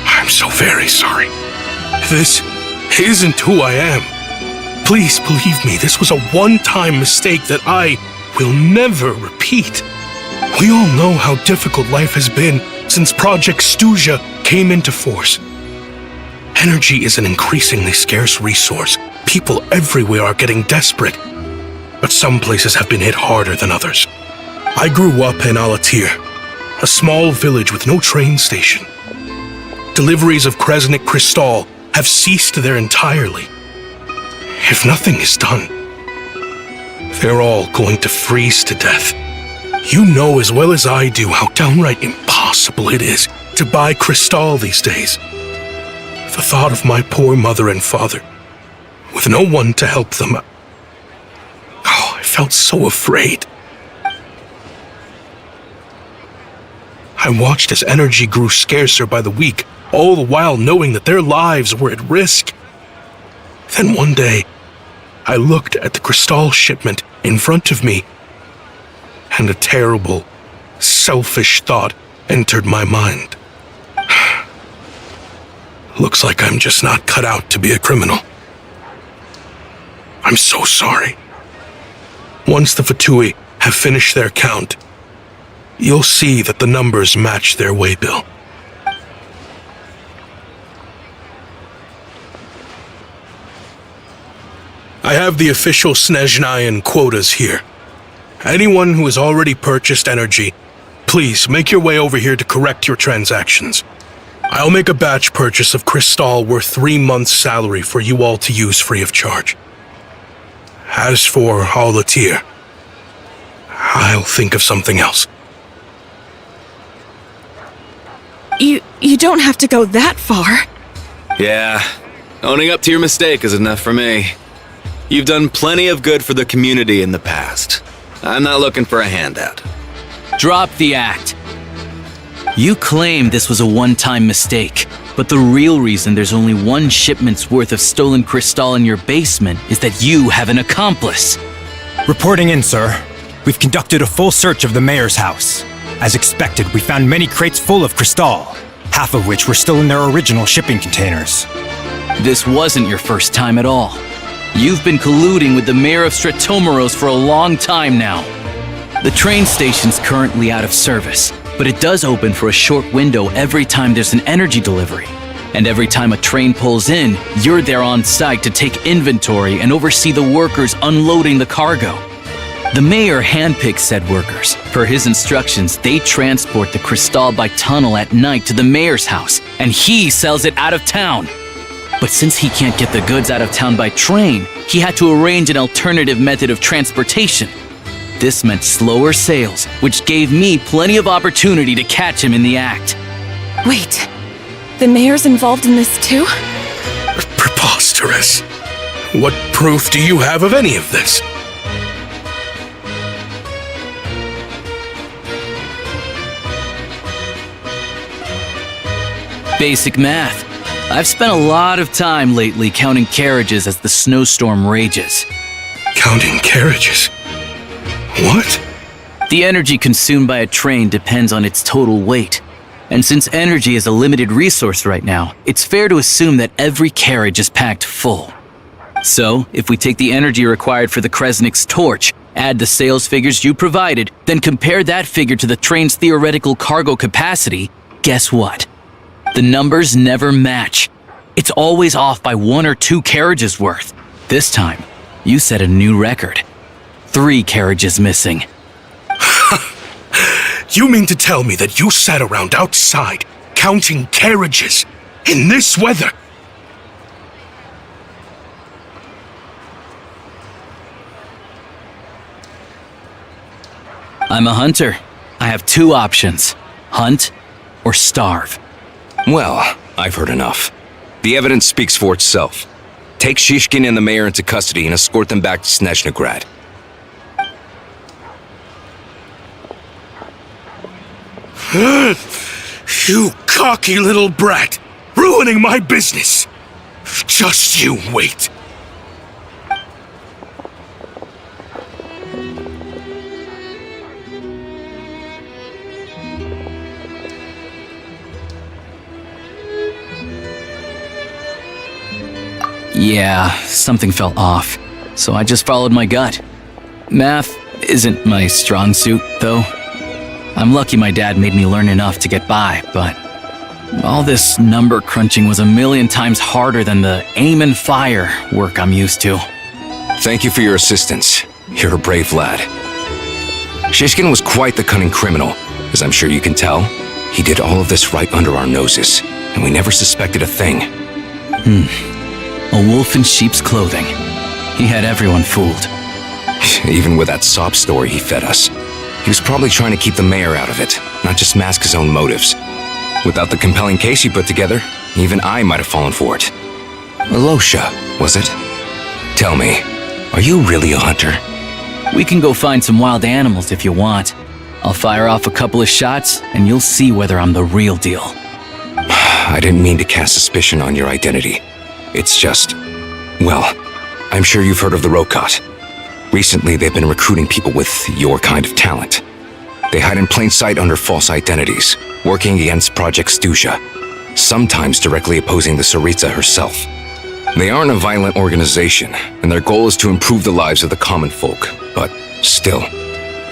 I'm so very sorry. This isn't who I am. Please believe me, this was a one-time mistake that I will never repeat. We all know how difficult life has been since Project Stuja came into force. Energy is an increasingly scarce resource. People everywhere are getting desperate, but some places have been hit harder than others. I grew up in Alatir, a small village with no train station. Deliveries of Kresnik Kristall have ceased there entirely. If nothing is done, they're all going to freeze to death. You know as well as I do how downright impossible it is to buy Kristall these days. The thought of my poor mother and father, with no one to help them, I felt so afraid. I watched as energy grew scarcer by the week, all the while knowing that their lives were at risk. Then one day, I looked at the Kristall shipment in front of me, and a terrible, selfish thought entered my mind. Looks like I'm just not cut out to be a criminal. I'm so sorry. Once the Fatui have finished their count, you'll see that the numbers match their waybill. I have the official Snezhnayan quotas here. Anyone who has already purchased energy, please make your way over here to correct your transactions. I'll make a batch purchase of Kristall worth 3 months' salary for you all to use free of charge. As for Alatir, I'll think of something else. You don't have to go that far. Yeah, owning up to your mistake is enough for me. You've done plenty of good for the community in the past. I'm not looking for a handout. Drop the act. You claim this was a one-time mistake, but the real reason there's only 1 shipment's worth of stolen Kristall in your basement is that you have an accomplice. Reporting in, sir. We've conducted a full search of the mayor's house. As expected, we found many crates full of Kristall, half of which were still in their original shipping containers. This wasn't your first time at all. You've been colluding with the mayor of Sretomaros for a long time now. The train station's currently out of service, but it does open for a short window every time there's an energy delivery. And every time a train pulls in, you're there on site to take inventory and oversee the workers unloading the cargo. The mayor handpicks said workers. Per his instructions, they transport the crystal by tunnel at night to the mayor's house, and he sells it out of town. But since he can't get the goods out of town by train, he had to arrange an alternative method of transportation. This meant slower sales, which gave me plenty of opportunity to catch him in the act. Wait, the mayor's involved in this too? Preposterous. What proof do you have of any of this? Basic math. I've spent a lot of time lately counting carriages as the snowstorm rages. Counting carriages? What? The energy consumed by a train depends on its total weight. And since energy is a limited resource right now, it's fair to assume that every carriage is packed full. So, if we take the energy required for the Kresnik's torch, add the sales figures you provided, then compare that figure to the train's theoretical cargo capacity, guess what? The numbers never match. It's always off by 1 or 2 carriages worth. This time, you set a new record. 3 carriages missing. You mean to tell me that you sat around outside counting carriages in this weather? I'm a hunter. I have 2 options: hunt or starve. Well, I've heard enough. The evidence speaks for itself. Take Shishkin and the mayor into custody and escort them back to Snezhnaya. You cocky little brat! Ruining my business! Just you wait! Yeah, something felt off, so I just followed my gut. Math isn't my strong suit, though. I'm lucky my dad made me learn enough to get by, but all this number crunching was a million times harder than the aim and fire work I'm used to. Thank you for your assistance. You're a brave lad. Shishkin was quite the cunning criminal, as I'm sure you can tell. He did all of this right under our noses, and we never suspected a thing. A wolf in sheep's clothing. He had everyone fooled. Even with that sob story he fed us. He was probably trying to keep the mayor out of it, not just mask his own motives. Without the compelling case he put together, even I might have fallen for it. Alosha, was it? Tell me, are you really a hunter? We can go find some wild animals if you want. I'll fire off a couple of shots, and you'll see whether I'm the real deal. I didn't mean to cast suspicion on your identity. It's just, well, I'm sure you've heard of the Rokot. Recently, they've been recruiting people with your kind of talent. They hide in plain sight under false identities, working against Project Stusha, sometimes directly opposing the Tsaritsa herself. They aren't a violent organization, and their goal is to improve the lives of the common folk. But still,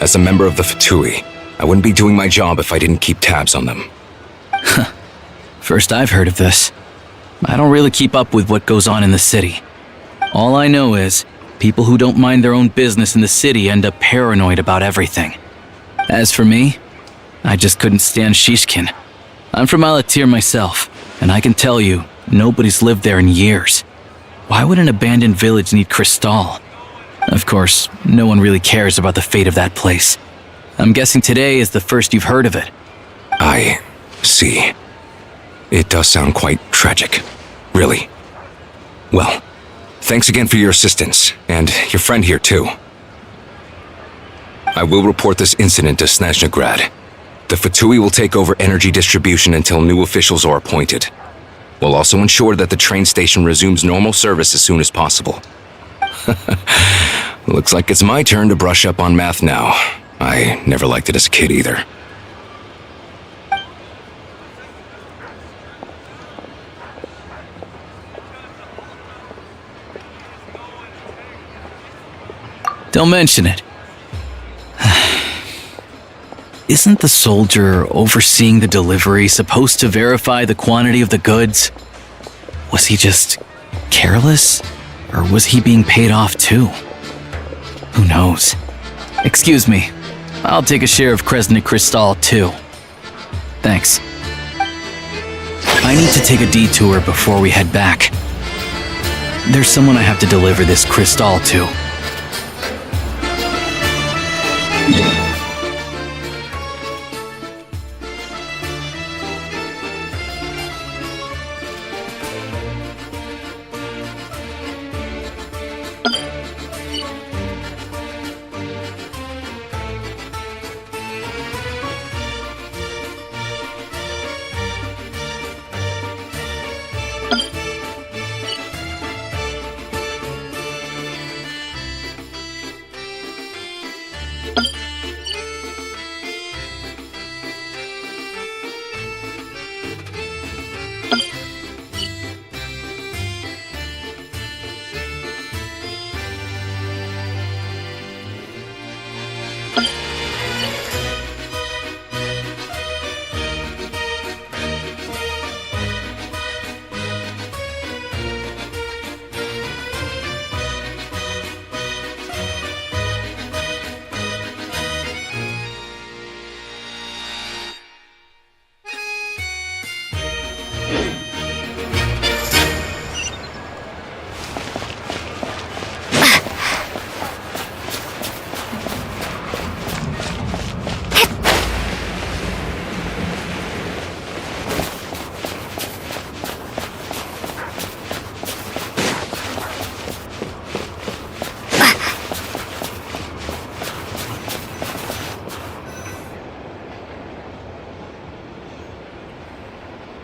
as a member of the Fatui, I wouldn't be doing my job if I didn't keep tabs on them. First I've heard of this. I don't really keep up with what goes on in the city. All I know is, people who don't mind their own business in the city end up paranoid about everything. As for me, I just couldn't stand Shishkin. I'm from Alatir myself, and I can tell you, nobody's lived there in years. Why would an abandoned village need crystal? Of course, no one really cares about the fate of that place. I'm guessing today is the first you've heard of it. I see. It does sound quite tragic. Really. Well, thanks again for your assistance, and your friend here too. I will report this incident to Snezhnaya. The Fatui will take over energy distribution until new officials are appointed. We'll also ensure that the train station resumes normal service as soon as possible. Looks like it's my turn to brush up on math now. I never liked it as a kid either. Don't mention it. Isn't the soldier overseeing the delivery supposed to verify the quantity of the goods? Was he just careless? Or was he being paid off too? Who knows? Excuse me. I'll take a share of Kresnik Crystal, too. Thanks. I need to take a detour before we head back. There's someone I have to deliver this crystal to.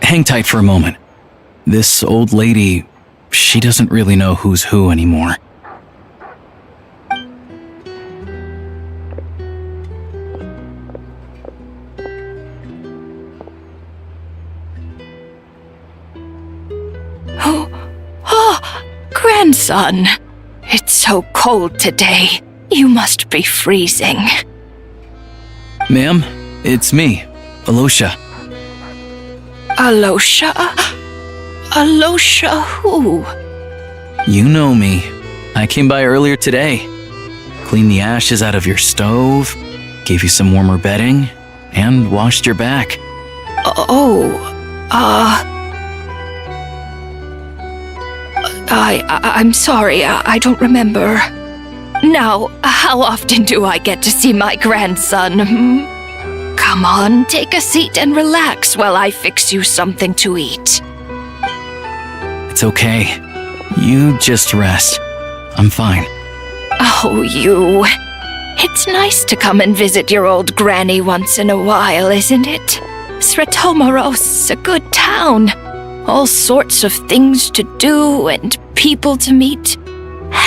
Hang tight for a moment. This old lady, she doesn't really know who's who anymore. Grandson. It's so cold today. You must be freezing. Ma'am, it's me, Alosha. Alosha? Alosha who? You know me. I came by earlier today. Cleaned the ashes out of your stove, gave you some warmer bedding, and washed your back. I'm sorry, I don't remember. Now, how often do I get to see my grandson? Come on, take a seat and relax while I fix you something to eat. It's okay. You just rest. I'm fine. Oh, you. It's nice to come and visit your old granny once in a while, isn't it? Sretomaros, a good town. All sorts of things to do and people to meet.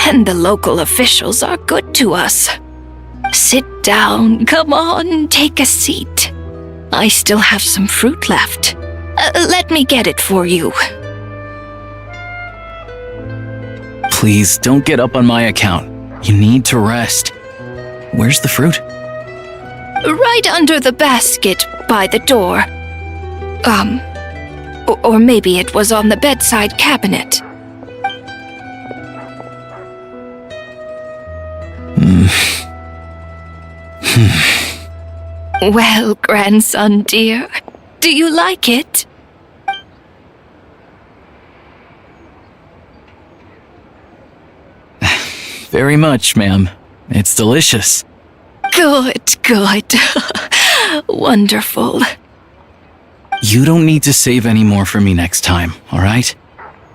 And the local officials are good to us. Sit down, come on, take a seat. I still have some fruit left. Let me get it for you. Please, don't get up on my account. You need to rest. Where's the fruit? Right under the basket by the door. Or maybe it was on the bedside cabinet. Well, grandson dear, do you like it? Very much, ma'am. It's delicious. Good. Wonderful. You don't need to save any more for me next time, all right?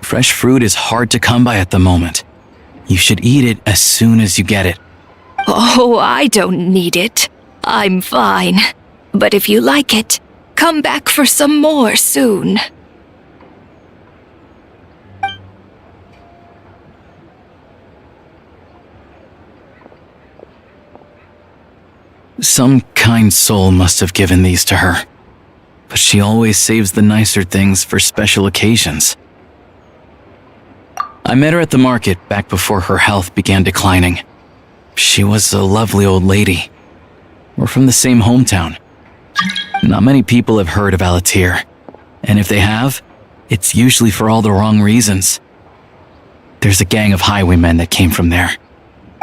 Fresh fruit is hard to come by at the moment. You should eat it as soon as you get it. Oh, I don't need it. I'm fine. But if you like it, come back for some more soon. Some kind soul must have given these to her. But she always saves the nicer things for special occasions. I met her at the market back before her health began declining. She was a lovely old lady. We're from the same hometown. Not many people have heard of Alatir, and if they have, it's usually for all the wrong reasons. There's a gang of highwaymen that came from there.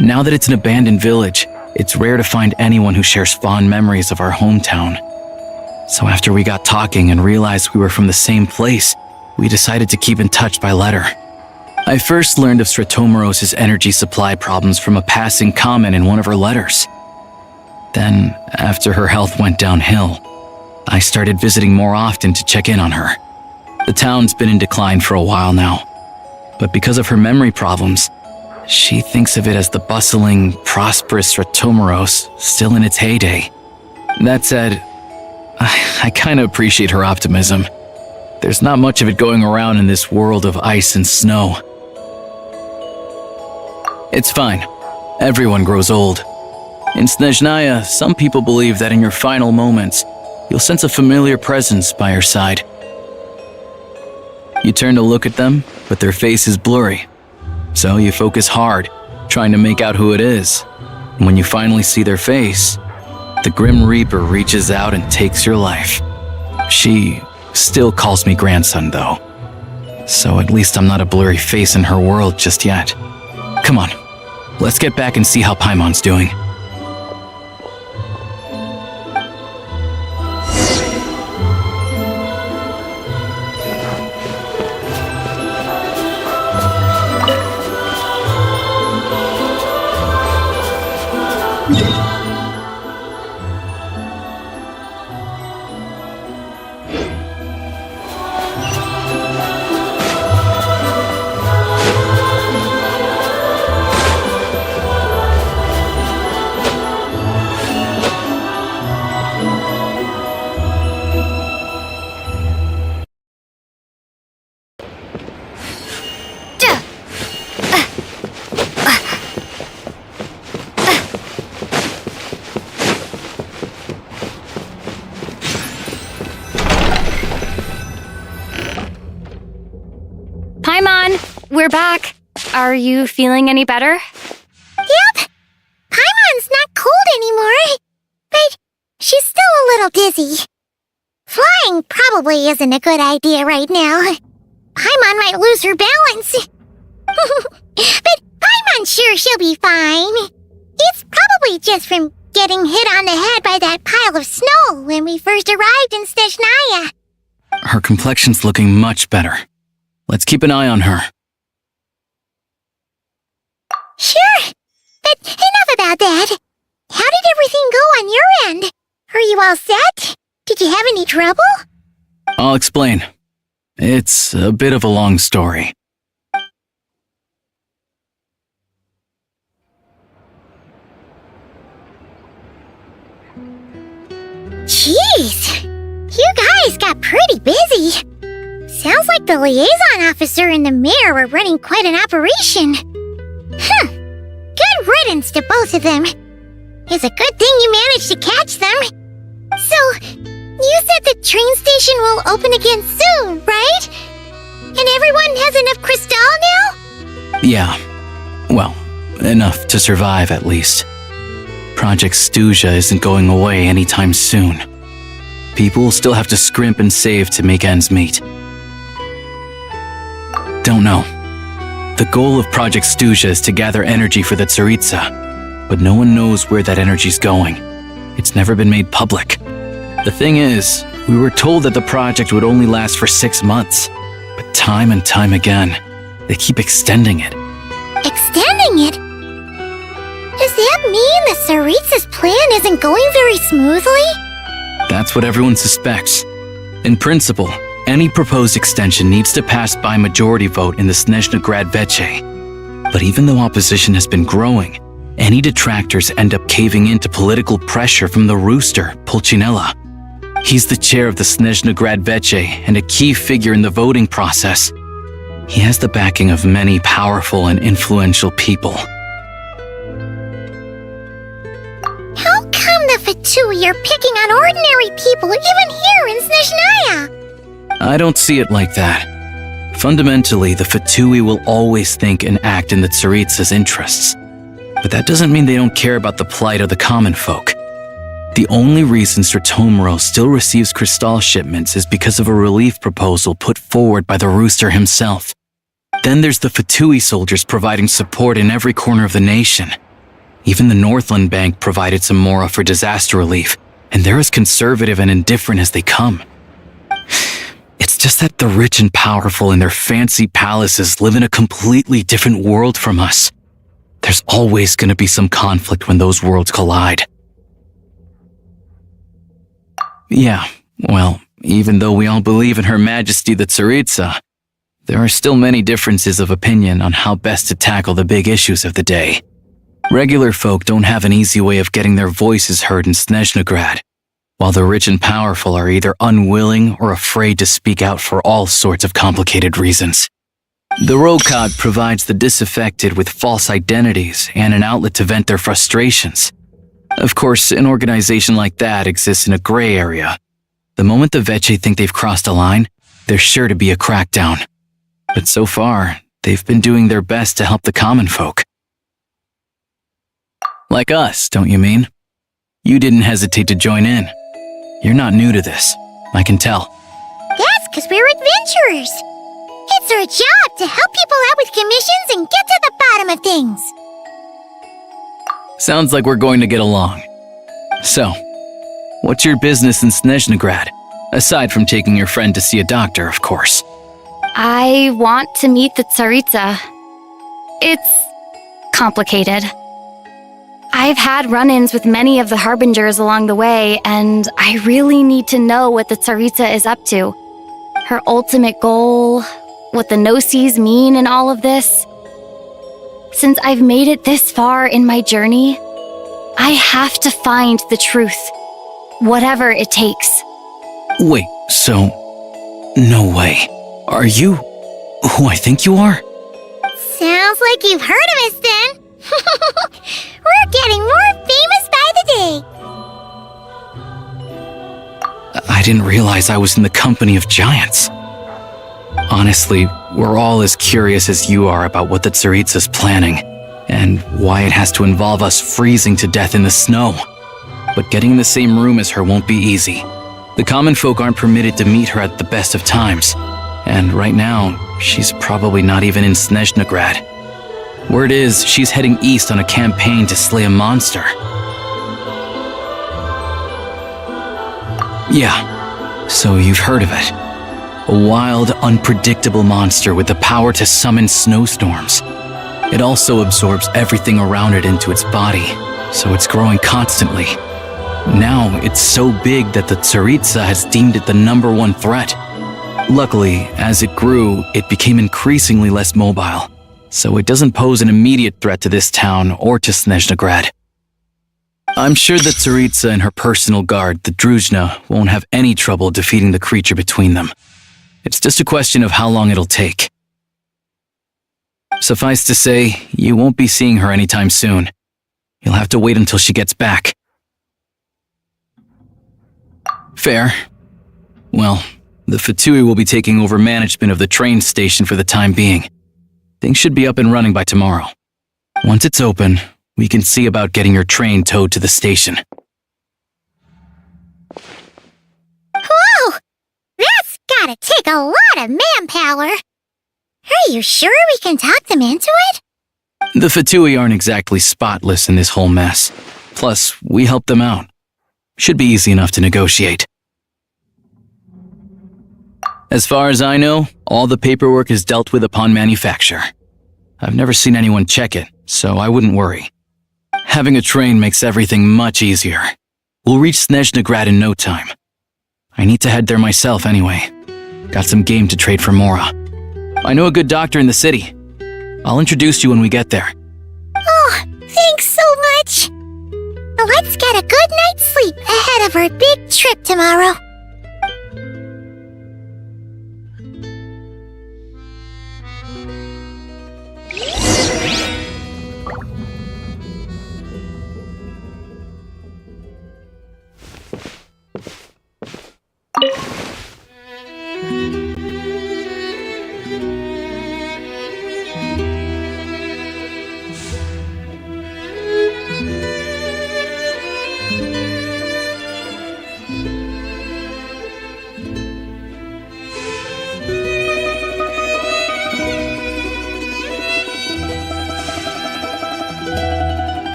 Now that it's an abandoned village, It's rare to find anyone who shares fond memories of our hometown. So after we got talking and realized we were from the same place, we decided to keep in touch by letter. I first learned of Stratomoros's energy supply problems from a passing comment in one of her letters. Then, after her health went downhill, I started visiting more often to check in on her. The town's been in decline for a while now, but because of her memory problems, she thinks of it as the bustling, prosperous Stratomoros still in its heyday. That said, I kinda appreciate her optimism. There's not much of it going around in this world of ice and snow. It's fine. Everyone grows old. In Snezhnaya, some people believe that in your final moments, you'll sense a familiar presence by your side. You turn to look at them, but their face is blurry. So you focus hard, trying to make out who it is. And when you finally see their face, the Grim Reaper reaches out and takes your life. She still calls me grandson, though. So at least I'm not a blurry face in her world just yet. Come on, let's get back and see how Paimon's doing. Paimon, we're back. Are you feeling any better? Yep. Paimon's not cold anymore, but she's still a little dizzy. Flying probably isn't a good idea right now. Paimon might lose her balance. But Paimon's sure she'll be fine. It's probably just from getting hit on the head by that pile of snow when we first arrived in Snezhnaya. Her complexion's looking much better. Let's keep an eye on her. Sure, but enough about that. How did everything go on your end? Are you all set? Did you have any trouble? I'll explain. It's a bit of a long story. Jeez, you guys got pretty busy. Sounds like the liaison officer and the mayor were running quite an operation. Huh. Good riddance to both of them. It's a good thing you managed to catch them. So, you said the train station will open again soon, right? And everyone has enough crystal now? Yeah. Well, enough to survive at least. Project Snezhnaya isn't going away anytime soon. People will still have to scrimp and save to make ends meet. Don't know. The goal of Project Snezhnaya is to gather energy for the Tsaritsa, but no one knows where that energy's going. It's never been made public. The thing is, we were told that the project would only last for 6 months, but time and time again, they keep extending it. Extending it? Does that mean the Tsaritsa's plan isn't going very smoothly? That's what everyone suspects. In principle, any proposed extension needs to pass by majority vote in the Snezhnaya Veche. But even though opposition has been growing, any detractors end up caving into political pressure from the rooster, Pulcinella. He's the chair of the Snezhnaya Veche and a key figure in the voting process. He has the backing of many powerful and influential people. How come the Fatui are picking on ordinary people even here in Snezhnaya? I don't see it like that. Fundamentally, the Fatui will always think and act in the Tsaritsa's interests. But that doesn't mean they don't care about the plight of the common folk. The only reason Stratomoros still receives crystal shipments is because of a relief proposal put forward by the rooster himself. Then there's the Fatui soldiers providing support in every corner of the nation. Even the Northland Bank provided some mora for disaster relief, and they're as conservative and indifferent as they come. It's just that the rich and powerful in their fancy palaces live in a completely different world from us. There's always going to be some conflict when those worlds collide. Yeah, well, even though we all believe in Her Majesty the Tsaritsa, there are still many differences of opinion on how best to tackle the big issues of the day. Regular folk don't have an easy way of getting their voices heard in Snezhnaya, while the rich and powerful are either unwilling or afraid to speak out for all sorts of complicated reasons. The Rokad provides the disaffected with false identities and an outlet to vent their frustrations. Of course, an organization like that exists in a gray area. The moment the Veche think they've crossed a line, there's sure to be a crackdown. But so far, they've been doing their best to help the common folk. Like us, don't you mean? You didn't hesitate to join in. You're not new to this, I can tell. That's because we're adventurers. It's our job to help people out with commissions and get to the bottom of things. Sounds like we're going to get along. So, what's your business in Snezhnaya? Aside from taking your friend to see a doctor, of course. I want to meet the Tsaritsa. It's complicated. I've had run-ins with many of the Harbingers along the way, and I really need to know what the Tsaritsa is up to. Her ultimate goal, what the Gnosis mean in all of this. Since I've made it this far in my journey, I have to find the truth, whatever it takes. Wait, so... no way. Are you who I think you are? Sounds like you've heard of us then. We're getting more famous by the day. I didn't realize I was in the company of giants. Honestly, we're all as curious as you are about what the Tsaritsa's planning, and why it has to involve us freezing to death in the snow. But getting in the same room as her won't be easy. The common folk aren't permitted to meet her at the best of times, and right now, she's probably not even in Snezhnaya. Word is, she's heading east on a campaign to slay a monster. Yeah, so you've heard of it. A wild, unpredictable monster with the power to summon snowstorms. It also absorbs everything around it into its body, so it's growing constantly. Now, it's so big that the Tsaritsa has deemed it the #1 threat. Luckily, as it grew, it became increasingly less mobile, so it doesn't pose an immediate threat to this town or to Snezhnaya. I'm sure that Tsaritsa and her personal guard, the Druzhna, won't have any trouble defeating the creature between them. It's just a question of how long it'll take. Suffice to say, you won't be seeing her anytime soon. You'll have to wait until she gets back. Fair. Well, the Fatui will be taking over management of the train station for the time being. Things should be up and running by tomorrow. Once it's open, we can see about getting your train towed to the station. Whoa! That's gotta take a lot of manpower. Are you sure we can talk them into it? The Fatui aren't exactly spotless in this whole mess. Plus, we helped them out. Should be easy enough to negotiate. As far as I know, all the paperwork is dealt with upon manufacture. I've never seen anyone check it, so I wouldn't worry. Having a train makes everything much easier. We'll reach Snezhnaya in no time. I need to head there myself anyway. Got some game to trade for Mora. I know a good doctor in the city. I'll introduce you when we get there. Oh, thanks so much. Let's get a good night's sleep ahead of our big trip tomorrow.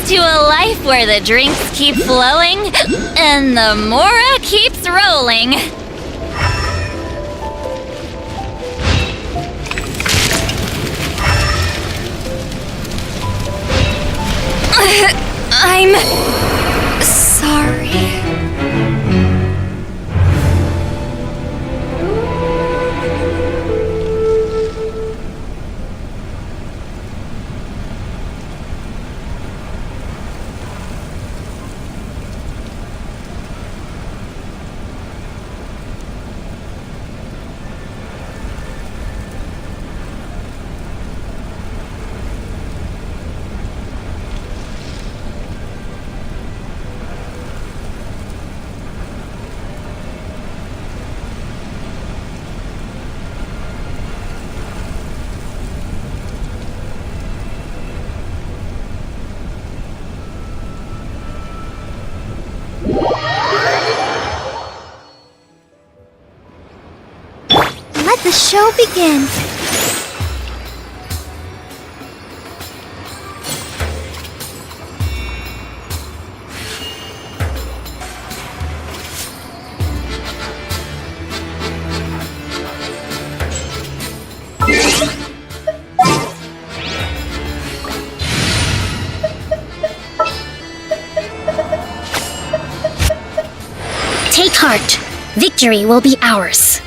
to a life where the drinks keep flowing and the Mora keeps rolling. I'm sorry. Let the show begin. Take heart. Victory will be ours.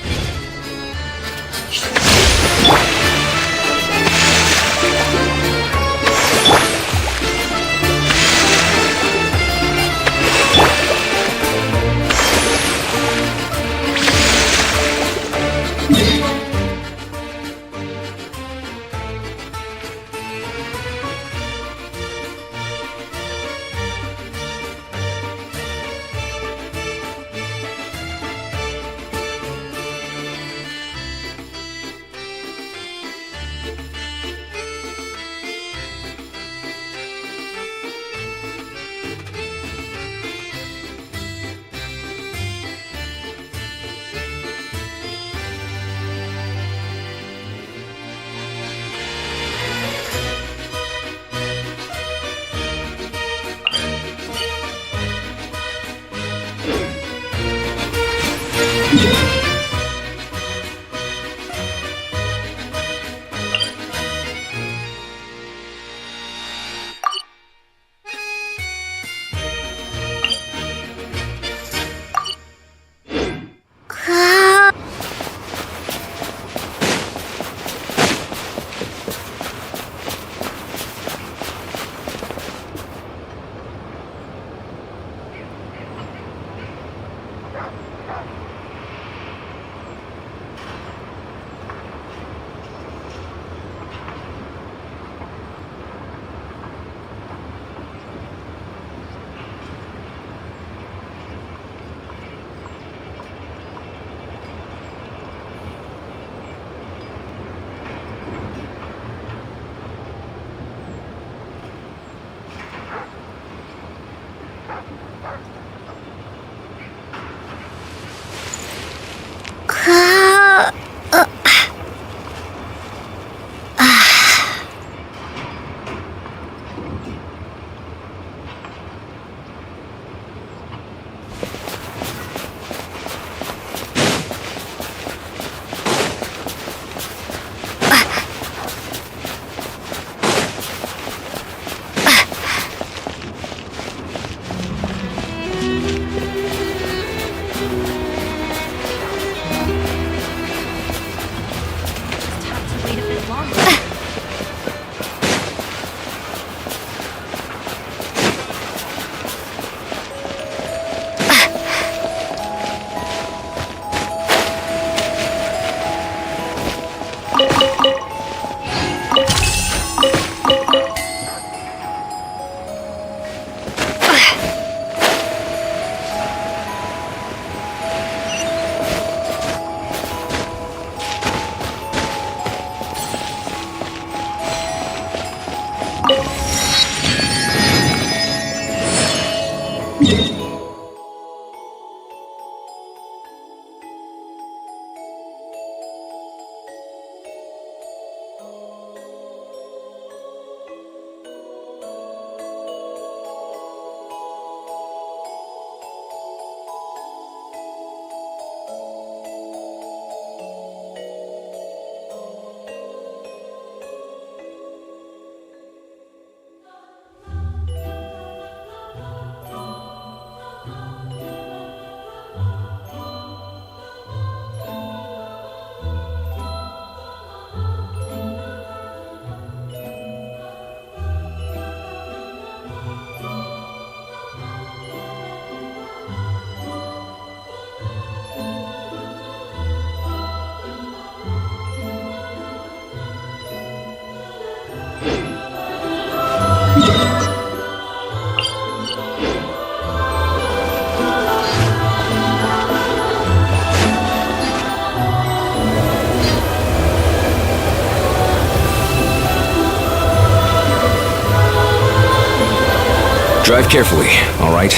Drive carefully, all right?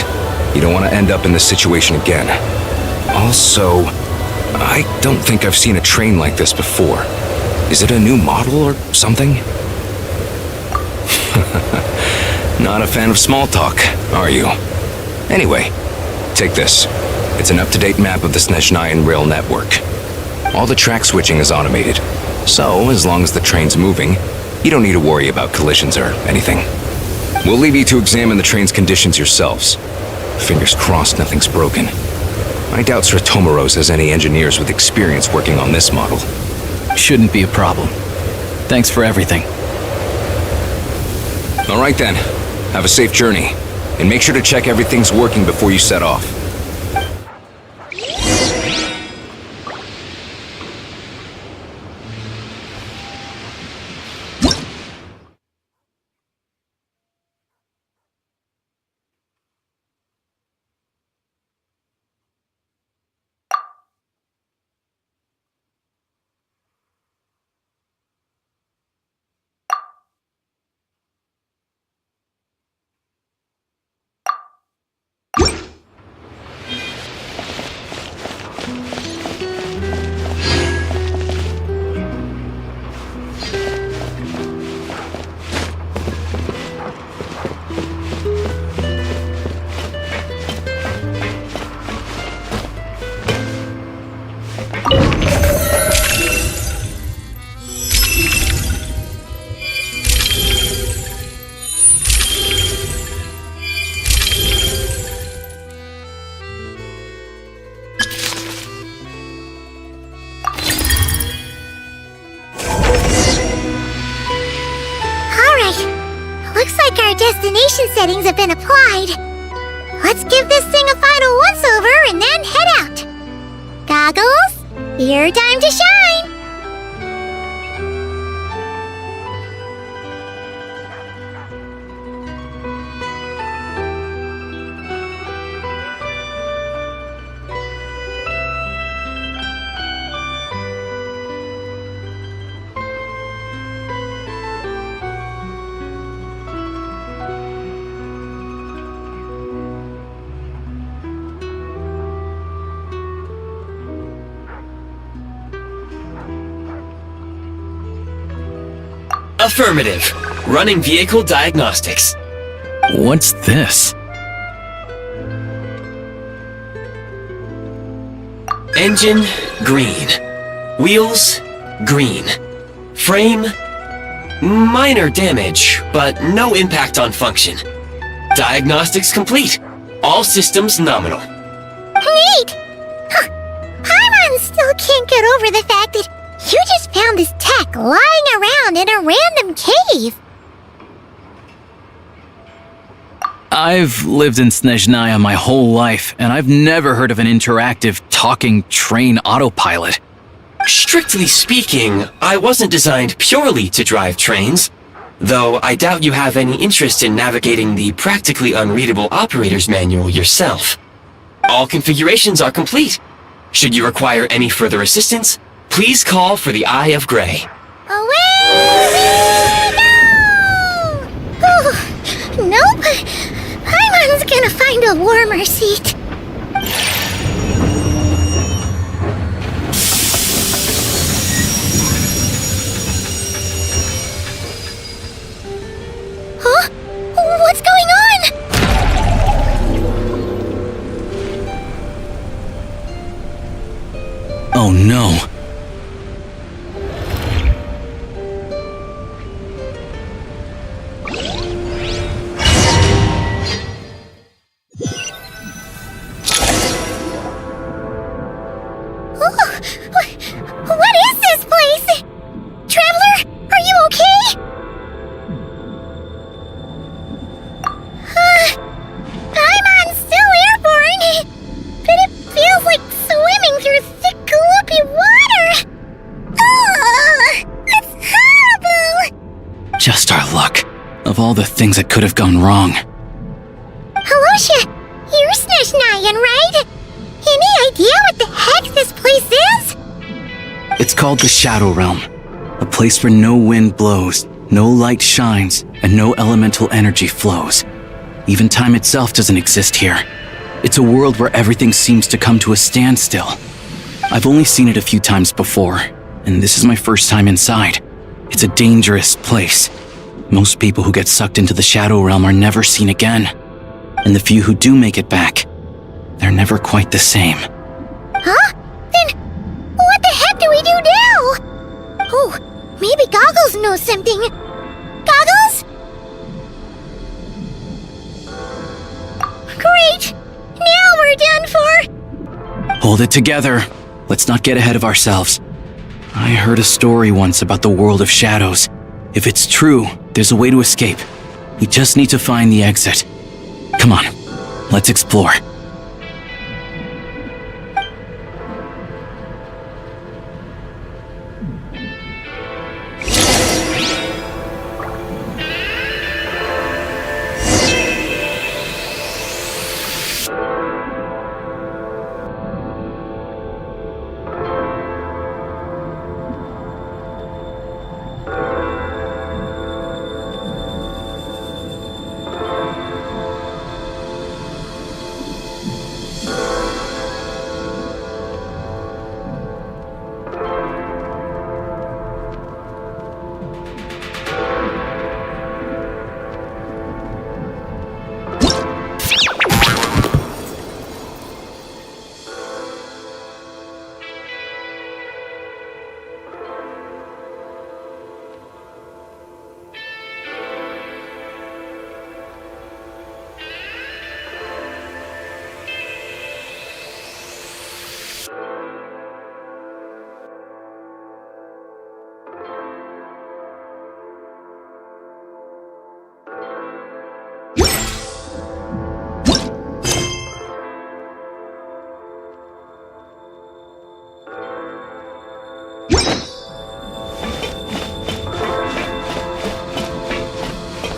You don't want to end up in this situation again. Also, I don't think I've seen a train like this before. Is it a new model or something? Not a fan of small talk, are you? Anyway, take this. It's an up-to-date map of the Snezhnaya rail network. All the track switching is automated, so as long as the train's moving, you don't need to worry about collisions or anything. We'll leave you to examine the train's conditions yourselves. Fingers crossed nothing's broken. I doubt Sratomaros has any engineers with experience working on this model. Shouldn't be a problem. Thanks for everything. All right then. Have a safe journey. And make sure to check everything's working before you set off. Destination settings have been applied. Let's give this thing a final once-over and then head out. Goggles, your time to shine! Affirmative. Running vehicle diagnostics. What's this? Engine, green. Wheels, green. Frame, minor damage, but no impact on function. Diagnostics complete. All systems nominal. Neat! Huh. Paimon still can't get over the fact that you just found this tech lying around in a random cave. I've lived in Snezhnaya my whole life, and I've never heard of an interactive, talking train autopilot. Strictly speaking, I wasn't designed purely to drive trains, though I doubt you have any interest in navigating the practically unreadable operator's manual yourself. All configurations are complete. Should you require any further assistance, please call for the Eye of Grey. Away we go! Oh, nope. Paimon's gonna find a warmer seat. Huh? What's going on? Oh no. What is this place? Traveler, are you okay? Paimon's still airborne, but it feels like swimming through thick, gloopy water. That's horrible! Just our luck. Of all the things that could have gone wrong. Halosha, you're Snezhnayan, right? Any idea what the heck this place is? It's called the Shadow Realm. A place where no wind blows, no light shines, and no elemental energy flows. Even time itself doesn't exist here. It's a world where everything seems to come to a standstill. I've only seen it a few times before, and this is my first time inside. It's a dangerous place. Most people who get sucked into the Shadow Realm are never seen again. And the few who do make it back, they're never quite the same. Huh? Then, what the heck do we do now? Oh, maybe Goggles knows something. Goggles? Great! Now we're done for! Hold it together. Let's not get ahead of ourselves. I heard a story once about the world of shadows. If it's true, there's a way to escape. We just need to find the exit. Come on, let's explore.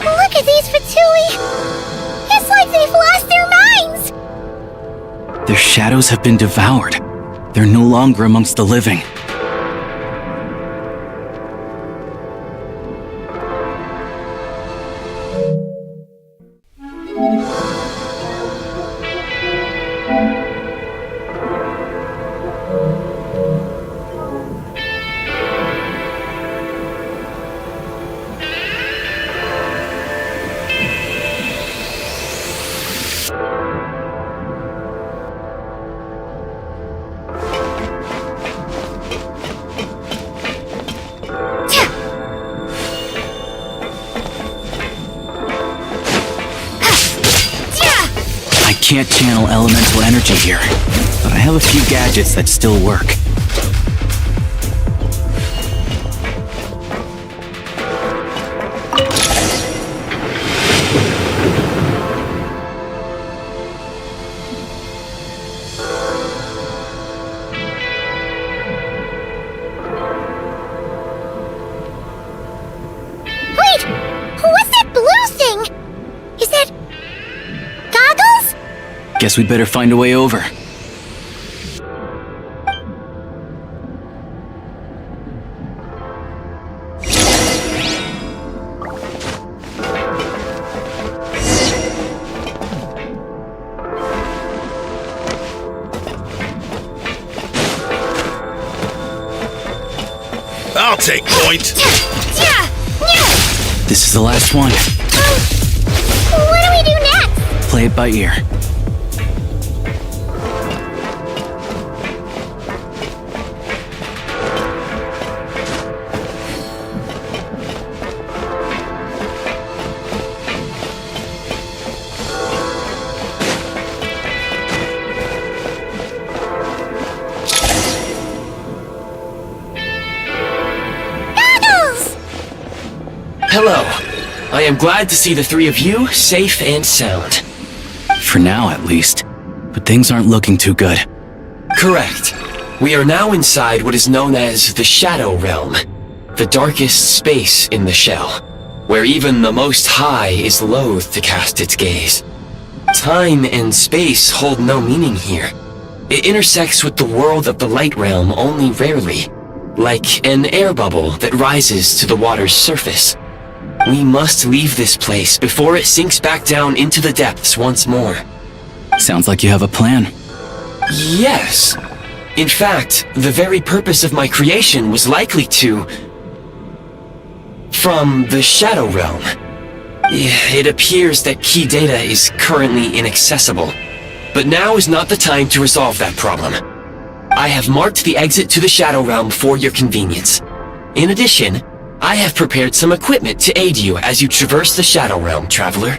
Look at these Fatui! It's like they've lost their minds! Their shadows have been devoured. They're no longer amongst the living. I can't channel elemental energy here, but I have a few gadgets that still work. Wait! What's that blue thing? Is that... Goggles? Guess we'd better find a way over. I'll take point. This is the last one. What do we do next? Play it by ear. Hello. I am glad to see the three of you safe and sound. For now, at least. But things aren't looking too good. Correct. We are now inside what is known as the Shadow Realm, the darkest space in the shell, where even the Most High is loath to cast its gaze. Time and space hold no meaning here. It intersects with the world of the Light Realm only rarely, like an air bubble that rises to the water's surface. We must leave this place before it sinks back down into the depths once more. Sounds like you have a plan. Yes. In fact, the very purpose of my creation was likely to... from the Shadow Realm. It appears that key data is currently inaccessible, but now is not the time to resolve that problem. I have marked the exit to the Shadow Realm for your convenience. In addition, I have prepared some equipment to aid you as you traverse the Shadow Realm, Traveler.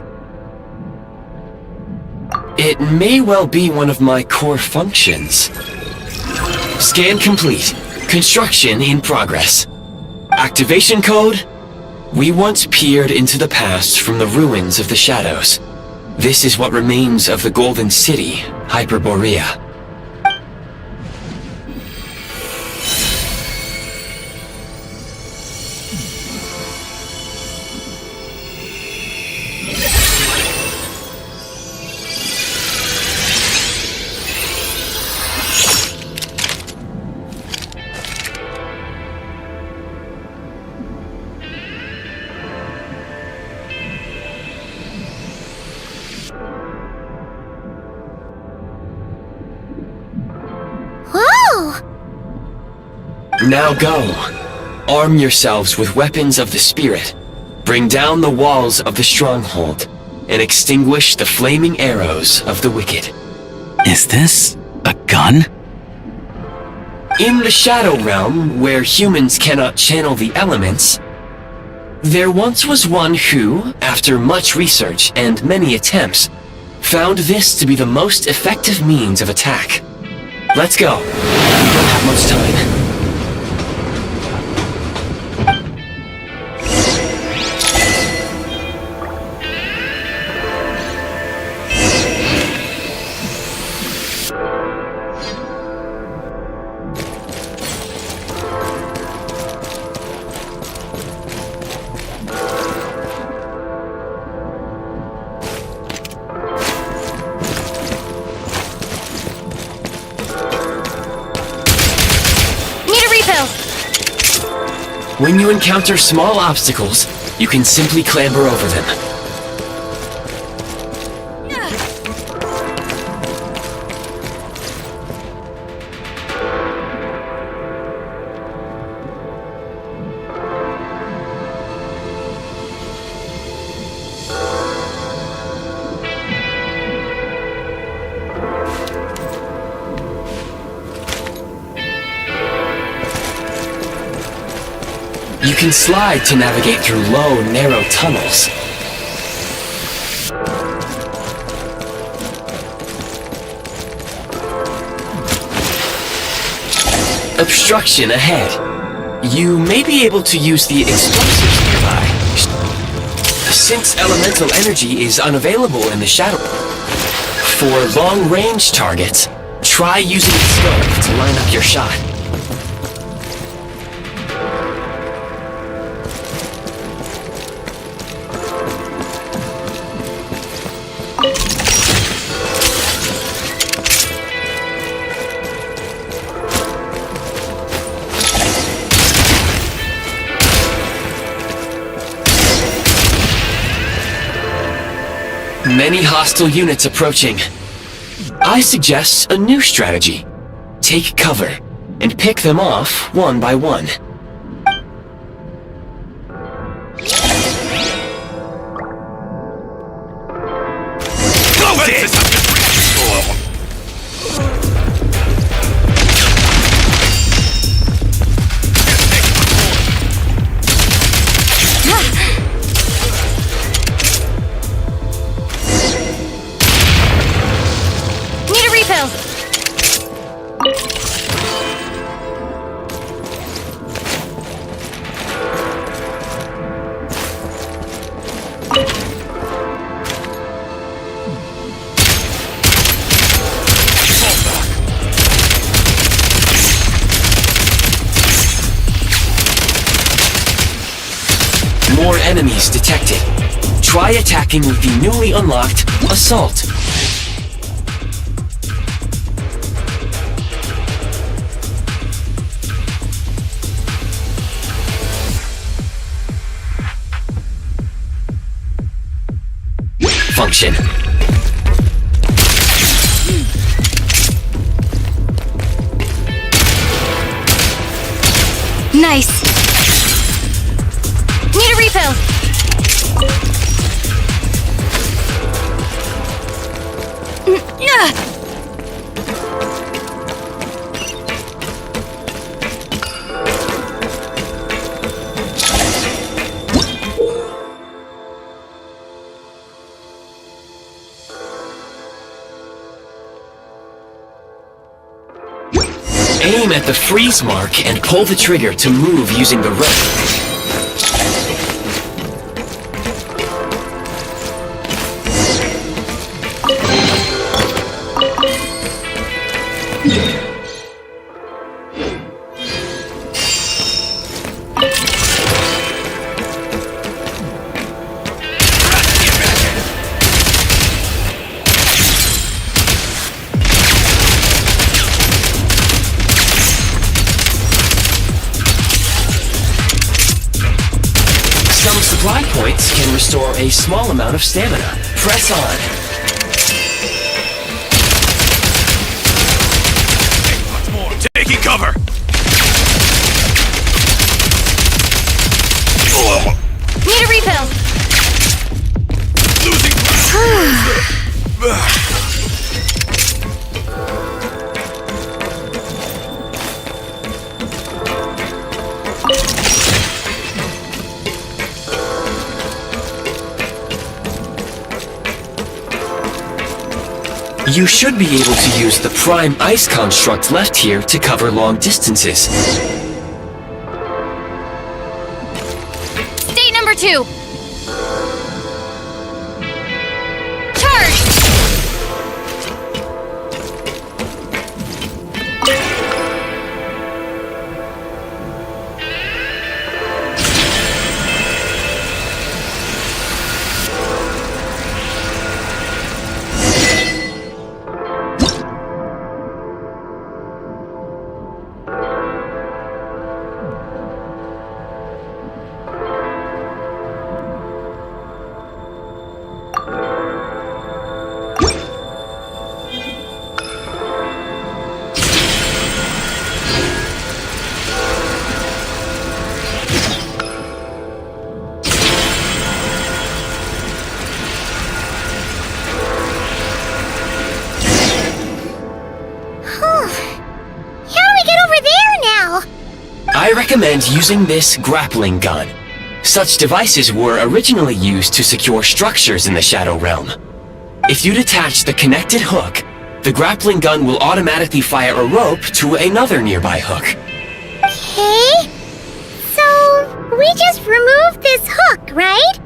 It may well be one of my core functions. Scan complete. Construction in progress. Activation code? We once peered into the past from the ruins of the shadows. This is what remains of the Golden City, Hyperborea. Now go. Arm yourselves with weapons of the spirit. Bring down the walls of the stronghold, and extinguish the flaming arrows of the wicked. Is this a gun? In the Shadow Realm, where humans cannot channel the elements, there once was one who, after much research and many attempts, found this to be the most effective means of attack. Let's go. We don't have much time. When you encounter small obstacles, you can simply clamber over them. You can slide to navigate through low, narrow tunnels. Obstruction ahead. You may be able to use the explosives nearby. Since elemental energy is unavailable in the shadow, for long-range targets, try using the scope to line up your shot. Many hostile units approaching. I suggest a new strategy. Take cover, and pick them off one by one. More enemies detected. Try attacking with the newly unlocked Assault. direction. Nice. Need a refill. Aim at the freeze mark and pull the trigger to move using the rope. Supply points can restore a small amount of stamina. Press on. Taking cover! Need a refill. You should be able to use the prime ice construct left here to cover long distances. State number 2. Charge! I recommend using this grappling gun. Such devices were originally used to secure structures in the Shadow Realm. If you detach the connected hook, the grappling gun will automatically fire a rope to another nearby hook. Okay. So, we just removed this hook, right?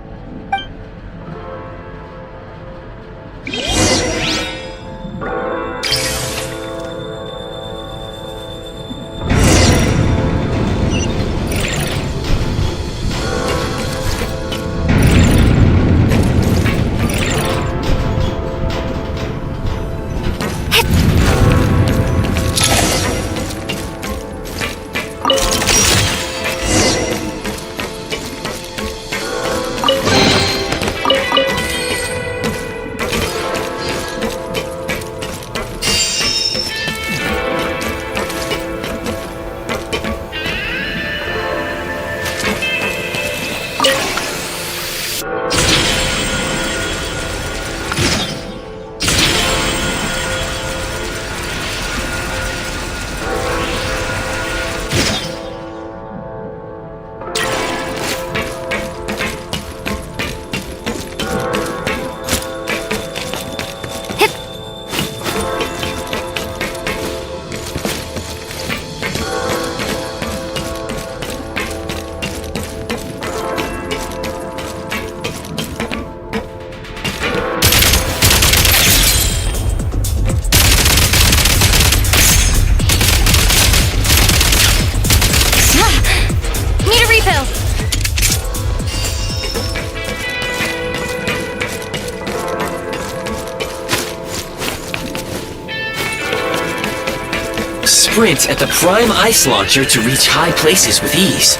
Sprint at the prime ice launcher to reach high places with ease.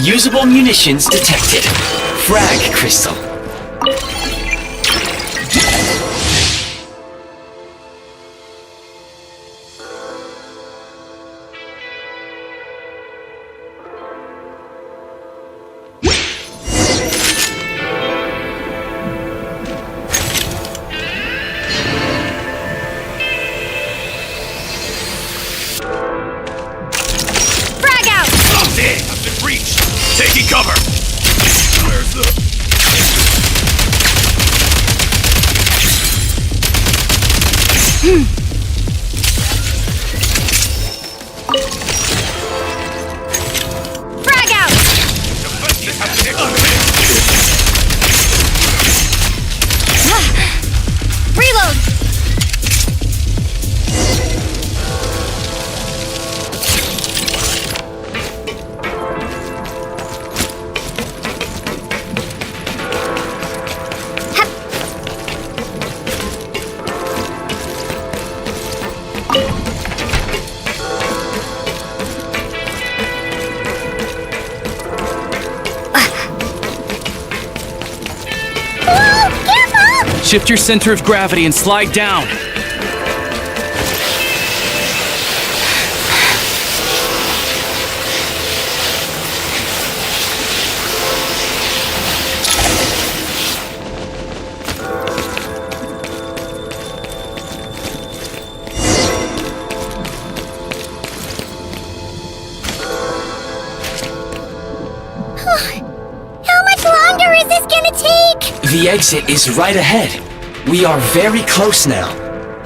Usable munitions detected. Frag crystal. Taking cover! Where's the... Frag out! Reload! Shift your center of gravity and slide down. How much longer is this gonna take? The exit is right ahead. We are very close now.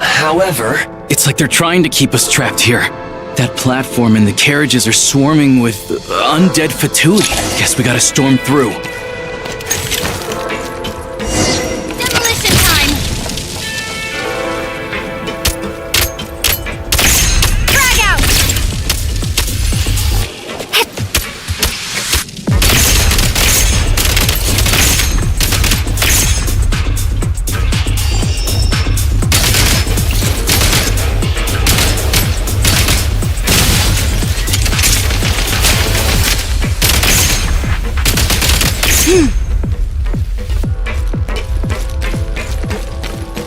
However... It's like they're trying to keep us trapped here. That platform and the carriages are swarming with undead fatuity. Guess we gotta storm through. Demolition time! Frag out!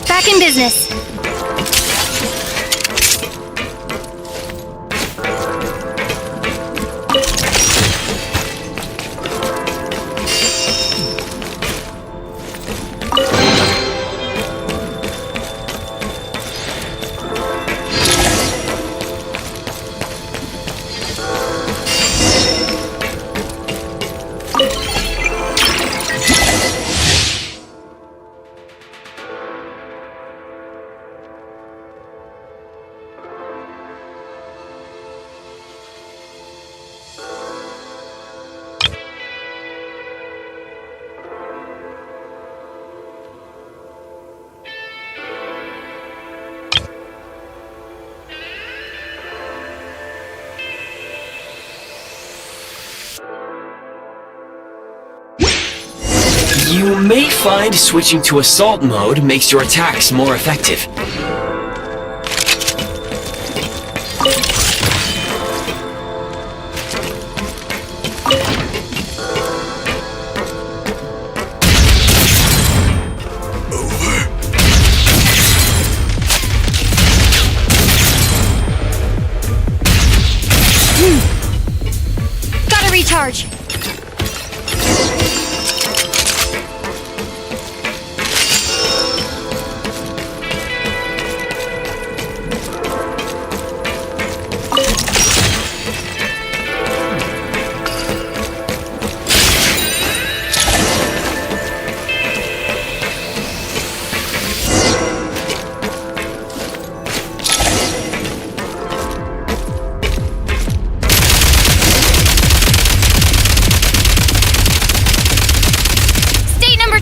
Back in business. You may find switching to assault mode makes your attacks more effective. Gotta recharge.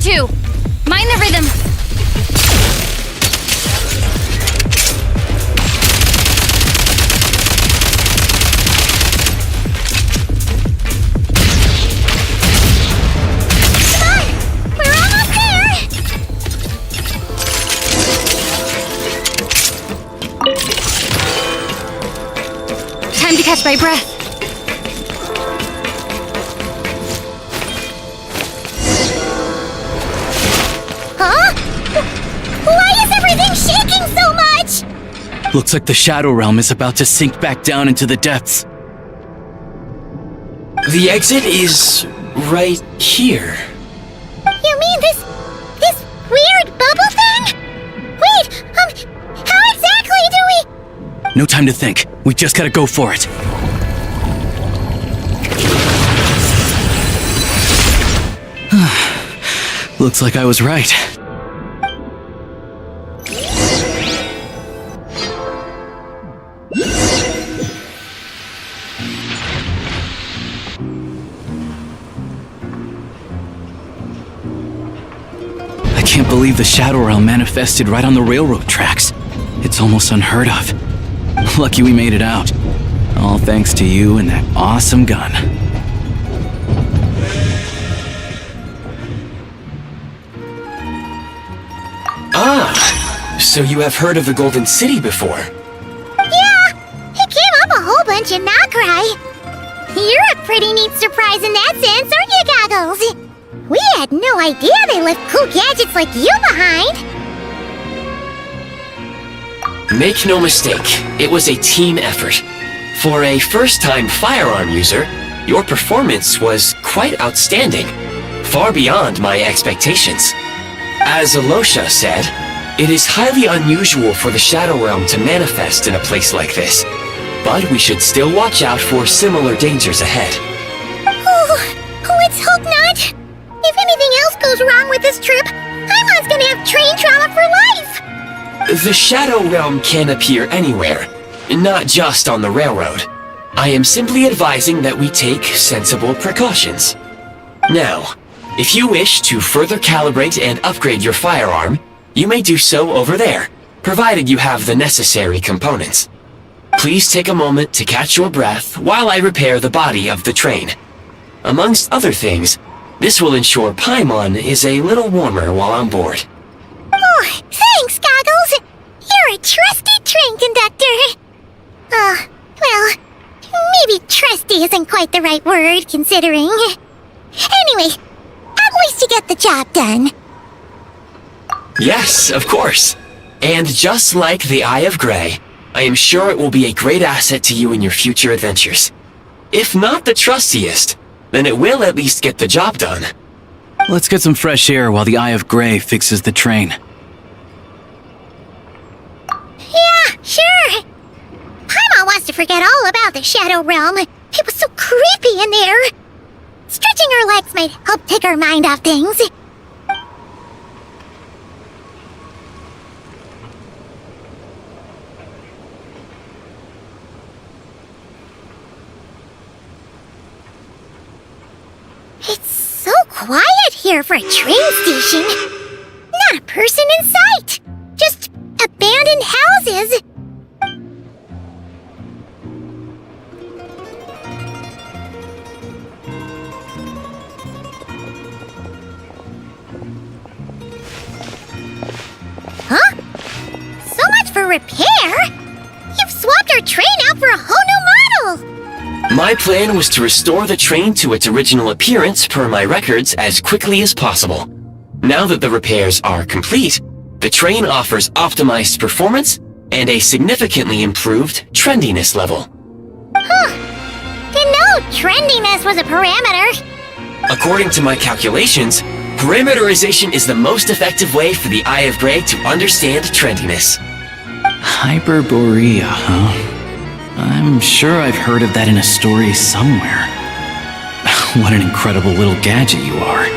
Two. Mind the rhythm. Come on! We're almost there! Time to catch my breath. Looks like the Shadow Realm is about to sink back down into the depths. The exit is right here. You mean this weird bubble thing? Wait, how exactly do we... No time to think. We just gotta go for it. Looks like I was right. I can't believe the Shadow Realm manifested right on the railroad tracks. It's almost unheard of. Lucky we made it out. All thanks to you and that awesome gun. Ah, so you have heard of the Golden City before? Yeah, it came up a whole bunch in Nokrai. You're a pretty neat surprise in that sense, aren't you, Goggles? We had no idea they left cool gadgets like you behind. Make no mistake, it was a team effort. For a first-time firearm user, your performance was quite outstanding, far beyond my expectations. As Alosha said, it is highly unusual for the Shadow Realm to manifest in a place like this, but we should still watch out for similar dangers ahead. Oh, let's hope not. If anything else goes wrong with this trip, Paimon's gonna have train trauma for life! The Shadow Realm can appear anywhere, not just on the railroad. I am simply advising that we take sensible precautions. Now, if you wish to further calibrate and upgrade your firearm, you may do so over there, provided you have the necessary components. Please take a moment to catch your breath while I repair the body of the train. Amongst other things, this will ensure Paimon is a little warmer while on board. Oh, thanks, Goggles! You're a trusty train conductor! Well, maybe trusty isn't quite the right word, considering. Anyway, at least you get the job done. Yes, of course. And just like the Eye of Grey, I am sure it will be a great asset to you in your future adventures. If not the trustiest, then it will at least get the job done. Let's get some fresh air while the Eye of Grey fixes the train. Yeah, sure. Paimon wants to forget all about the Shadow Realm. It was so creepy in there. Stretching our legs might help take our mind off things. It's so quiet here for a train station. Not a person in sight. Just abandoned houses. Huh? So much for repair? You've swapped our train out for a whole new model! My plan was to restore the train to its original appearance per my records as quickly as possible. Now that the repairs are complete, the train offers optimized performance and a significantly improved trendiness level. Huh. Didn't know trendiness was a parameter. According to my calculations, parameterization is the most effective way for the Eye of Grey to understand trendiness. Hyperborea, huh? I'm sure I've heard of that in a story somewhere. What an incredible little gadget you are.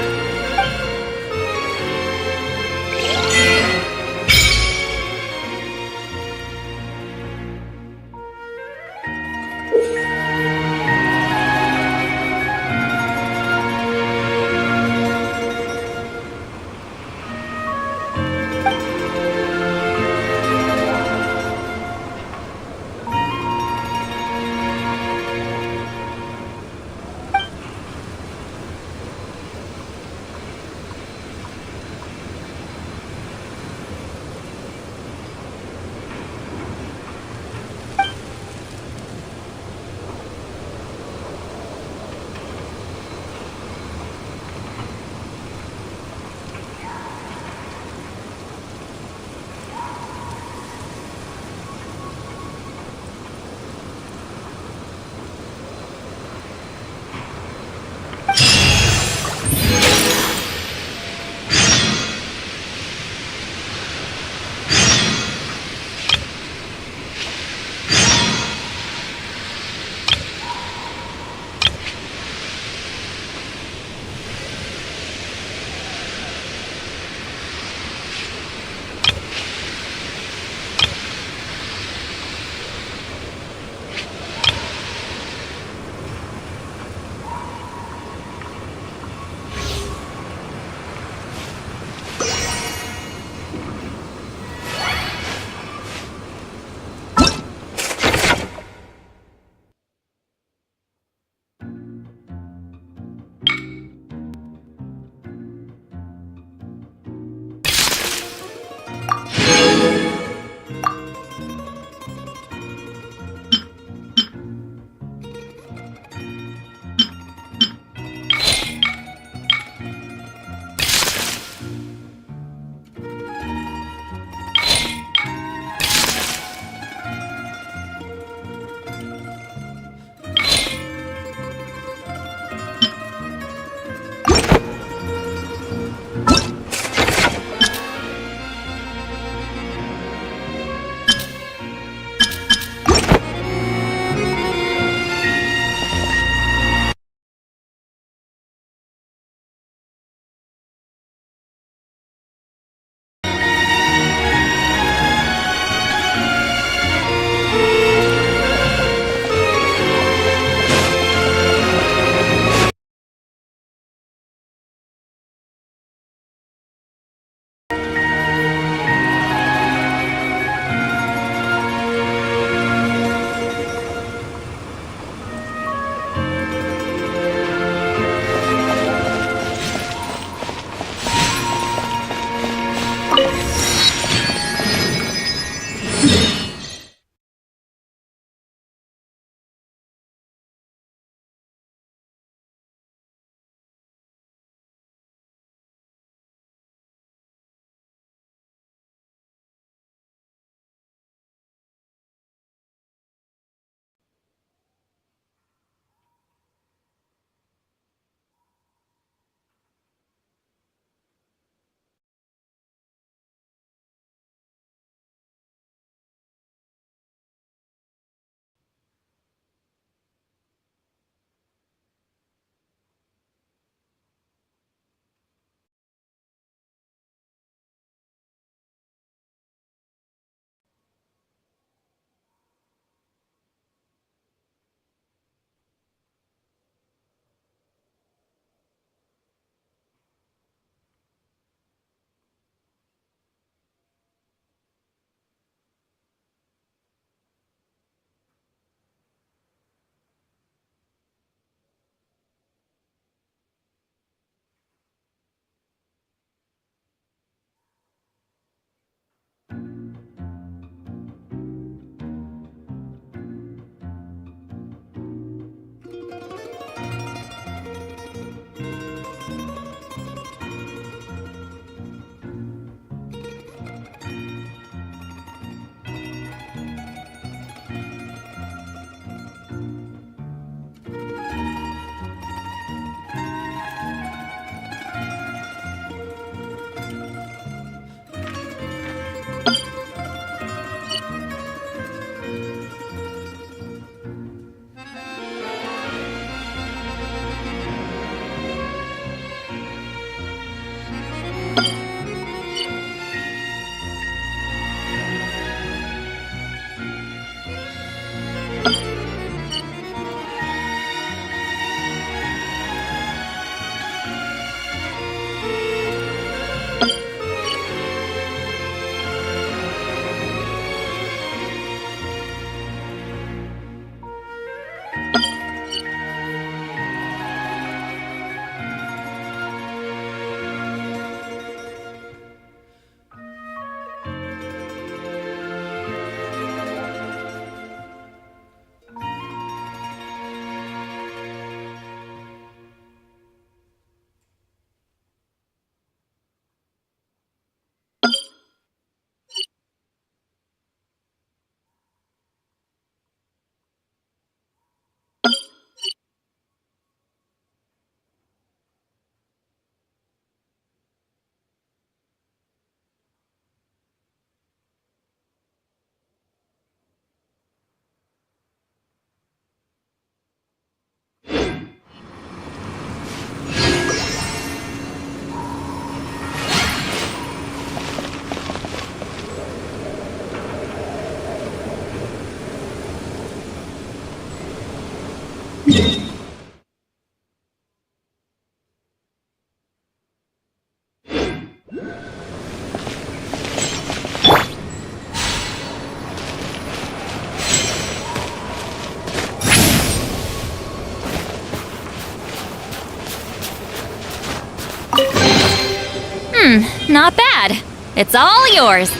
Not bad. It's all yours.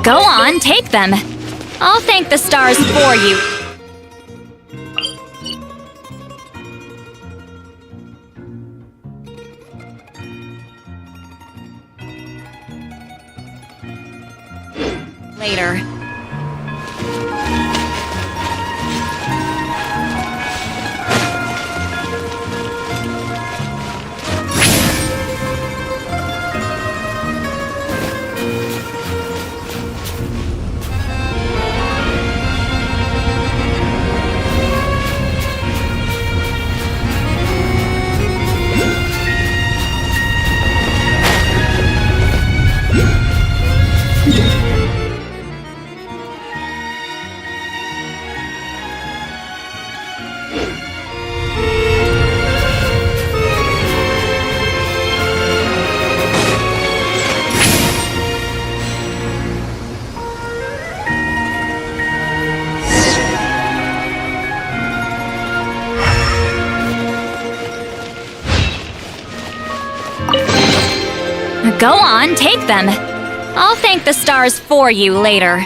Go on, take them. I'll thank the stars for you. Later. Go on, take them. I'll thank the stars for you later.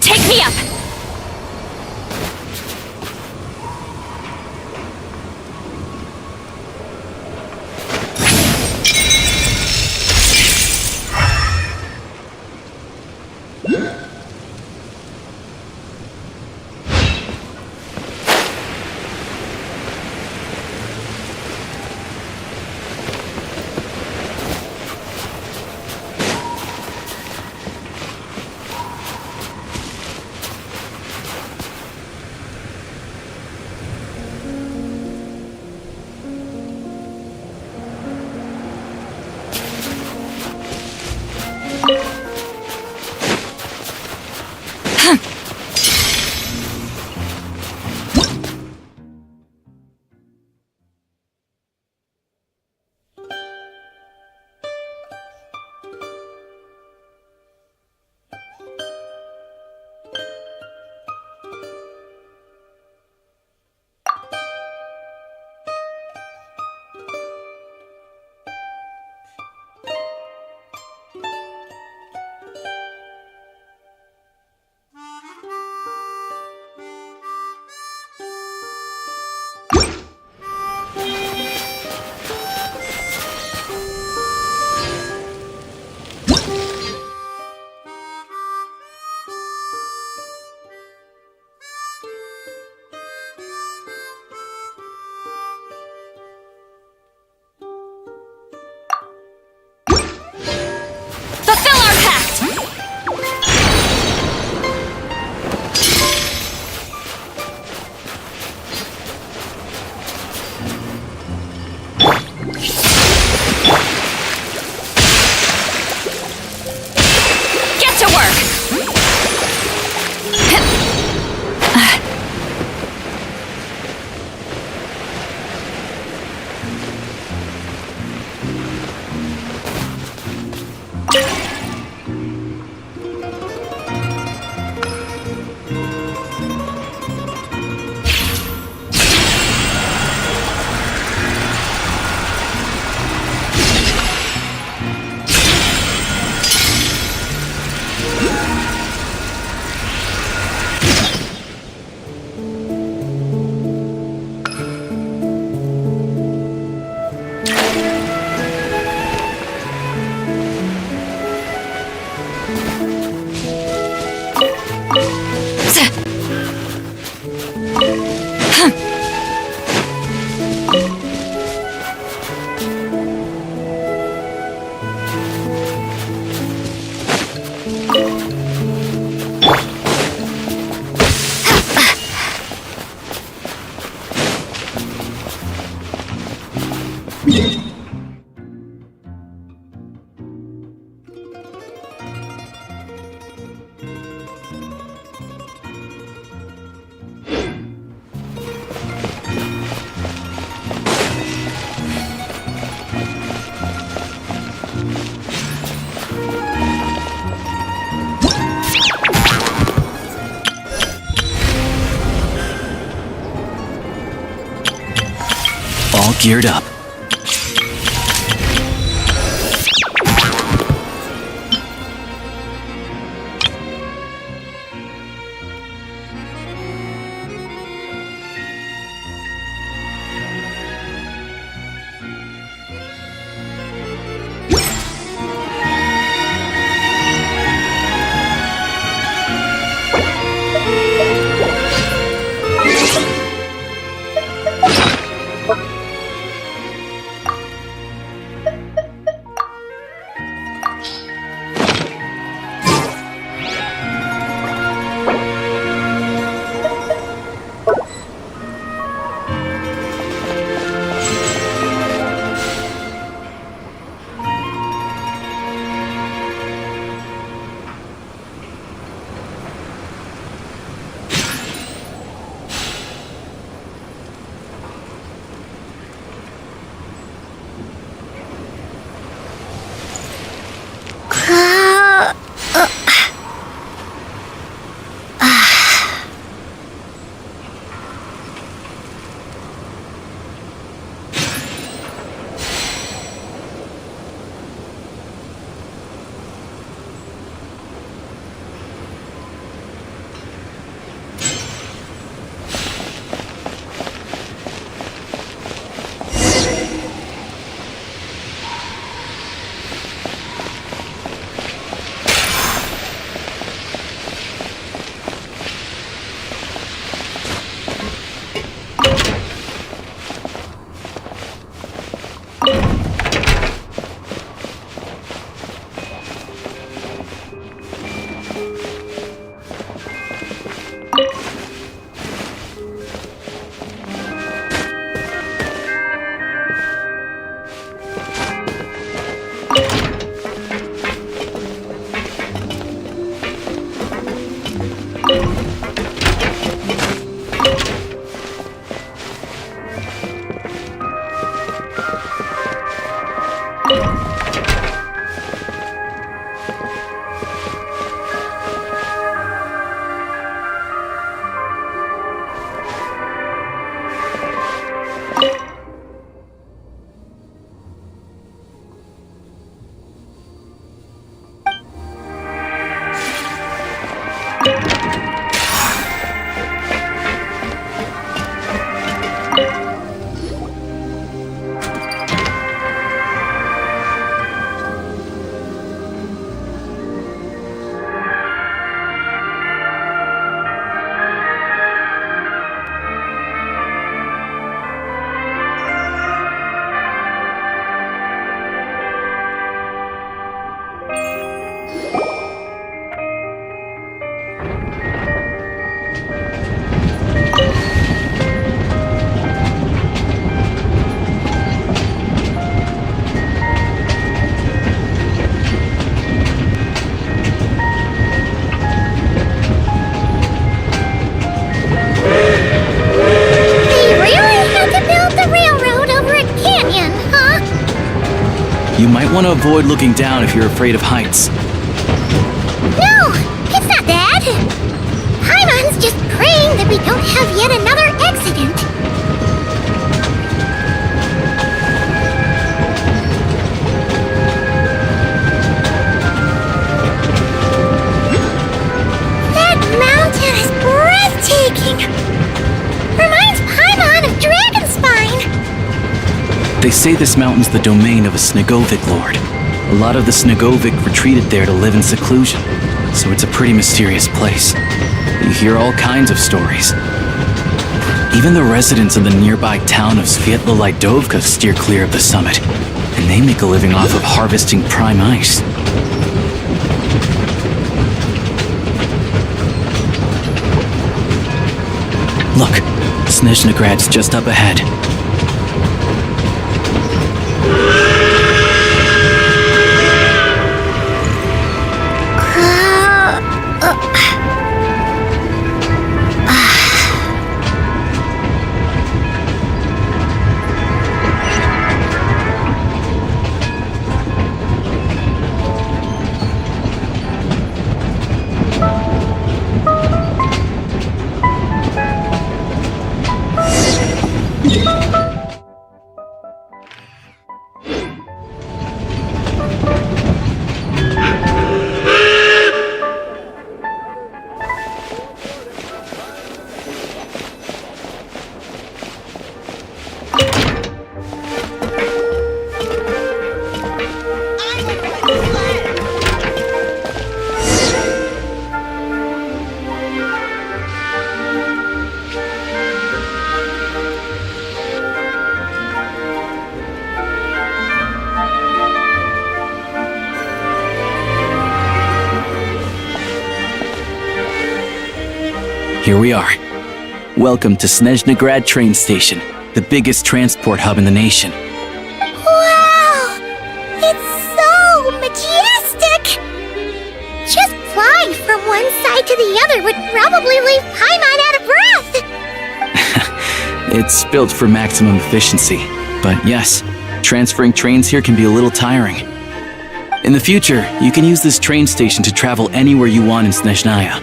Take me up! all geared up. You might want to avoid looking down if you're afraid of heights. No, it's not that. Paimon's just praying that we don't have yet another accident. That mountain is breathtaking. Reminds Paimon of Dragonspine. They say this mountain's the domain of a Snegovic lord. A lot of the Snegovic retreated there to live in seclusion, so it's a pretty mysterious place. You hear all kinds of stories. Even the residents of the nearby town of Svietla-Lidovka steer clear of the summit, and they make a living off of harvesting prime ice. Look, Snezhnagrad's just up ahead. Yeah. here we are. Welcome to Snezhnaya train station, the biggest transport hub in the nation. Wow! It's so majestic! Just flying from one side to the other would probably leave Paimon out of breath! It's built for maximum efficiency, but yes, transferring trains here can be a little tiring. In the future, you can use this train station to travel anywhere you want in Snezhnaya.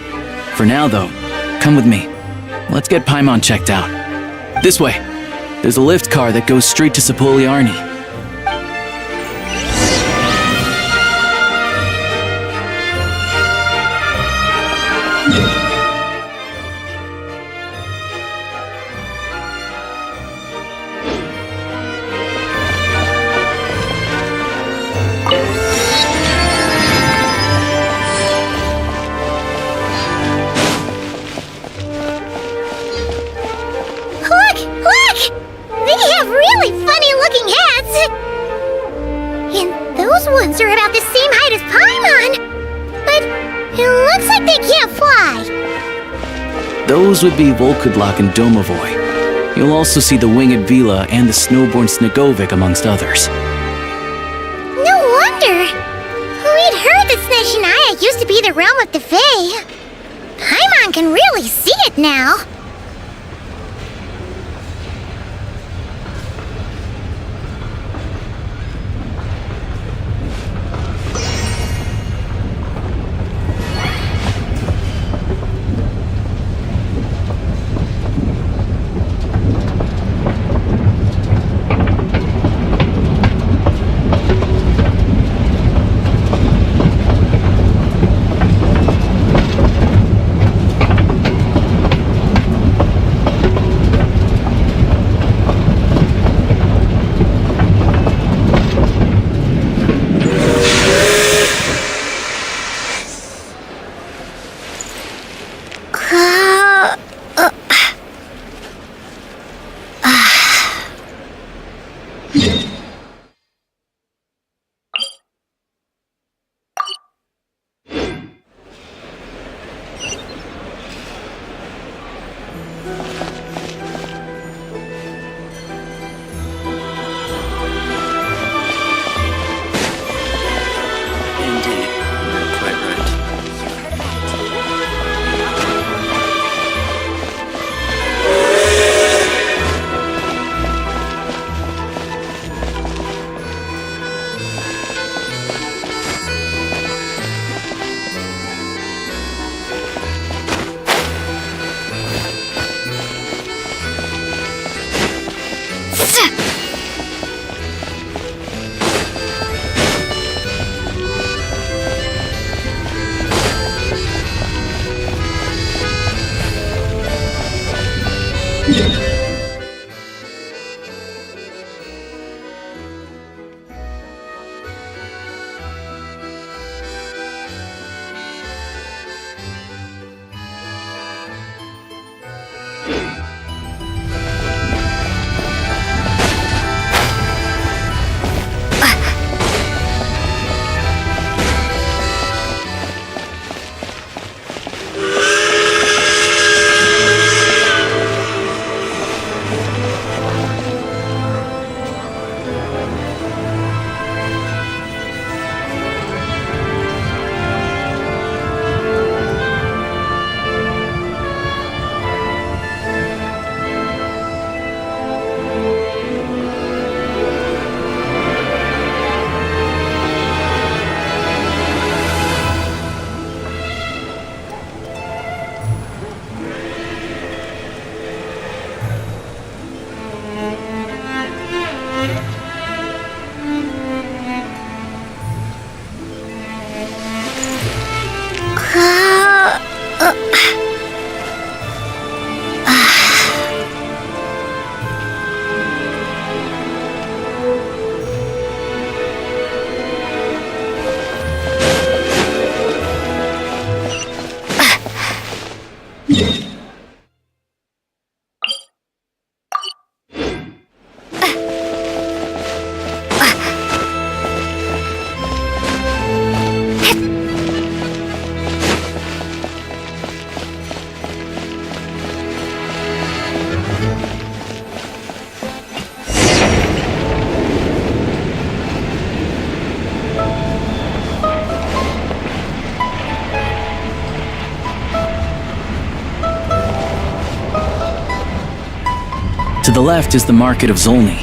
For now, though, come with me. Let's get Paimon checked out. This way. There's a lift car that goes straight to Sapoliarni. Those would be Volkudlak and Domovoy. You'll also see the winged Vila and the snowborn Snegovic amongst others. No wonder! We'd heard that Snezhnaya used to be the realm of the Fae. Paimon can really see it now. To the left is the Market of Zolny.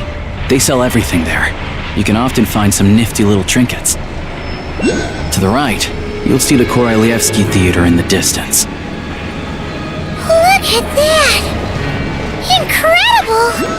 They sell everything there. You can often find some nifty little trinkets. To the right, you'll see the Korolyevsky Theater in the distance. Look at that! Incredible!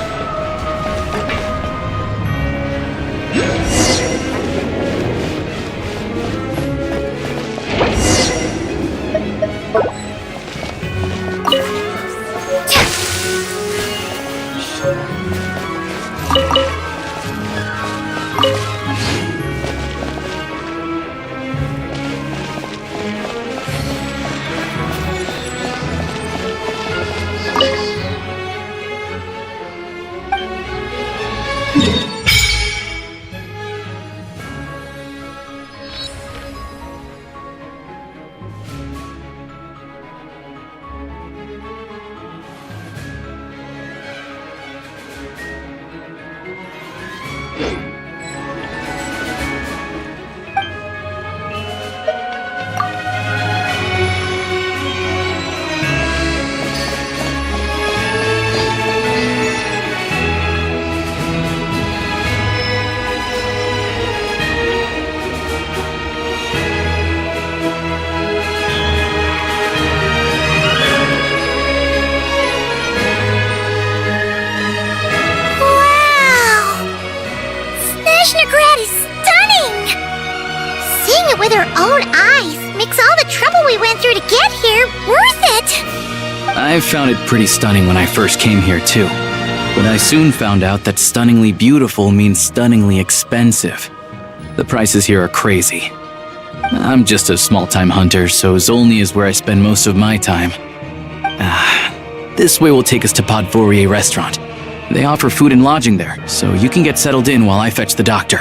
With our own eyes makes all the trouble we went through to get here worth it! I found it pretty stunning when I first came here too. But I soon found out that stunningly beautiful means stunningly expensive. The prices here are crazy. I'm just a small-time hunter, so Zolny is where I spend most of my time. This way will take us to Podvorier restaurant. They offer food and lodging there, so you can get settled in while I fetch the doctor.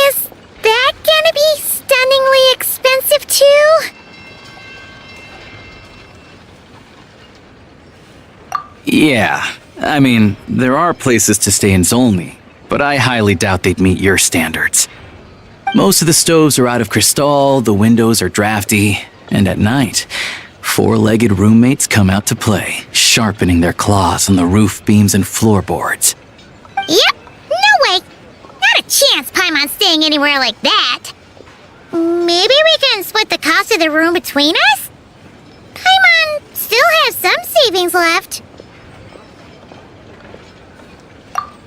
Is that gonna be stunningly expensive too? Yeah, I mean, there are places to stay in Zolny, but I highly doubt they'd meet your standards. Most of the stoves are out of crystal, the windows are drafty, and at night, four-legged roommates come out to play, sharpening their claws on the roof beams and floorboards. Yep, no way! Not a chance Paimon's staying anywhere like that. Maybe we can split the cost of the room between us? Paimon still has some savings left.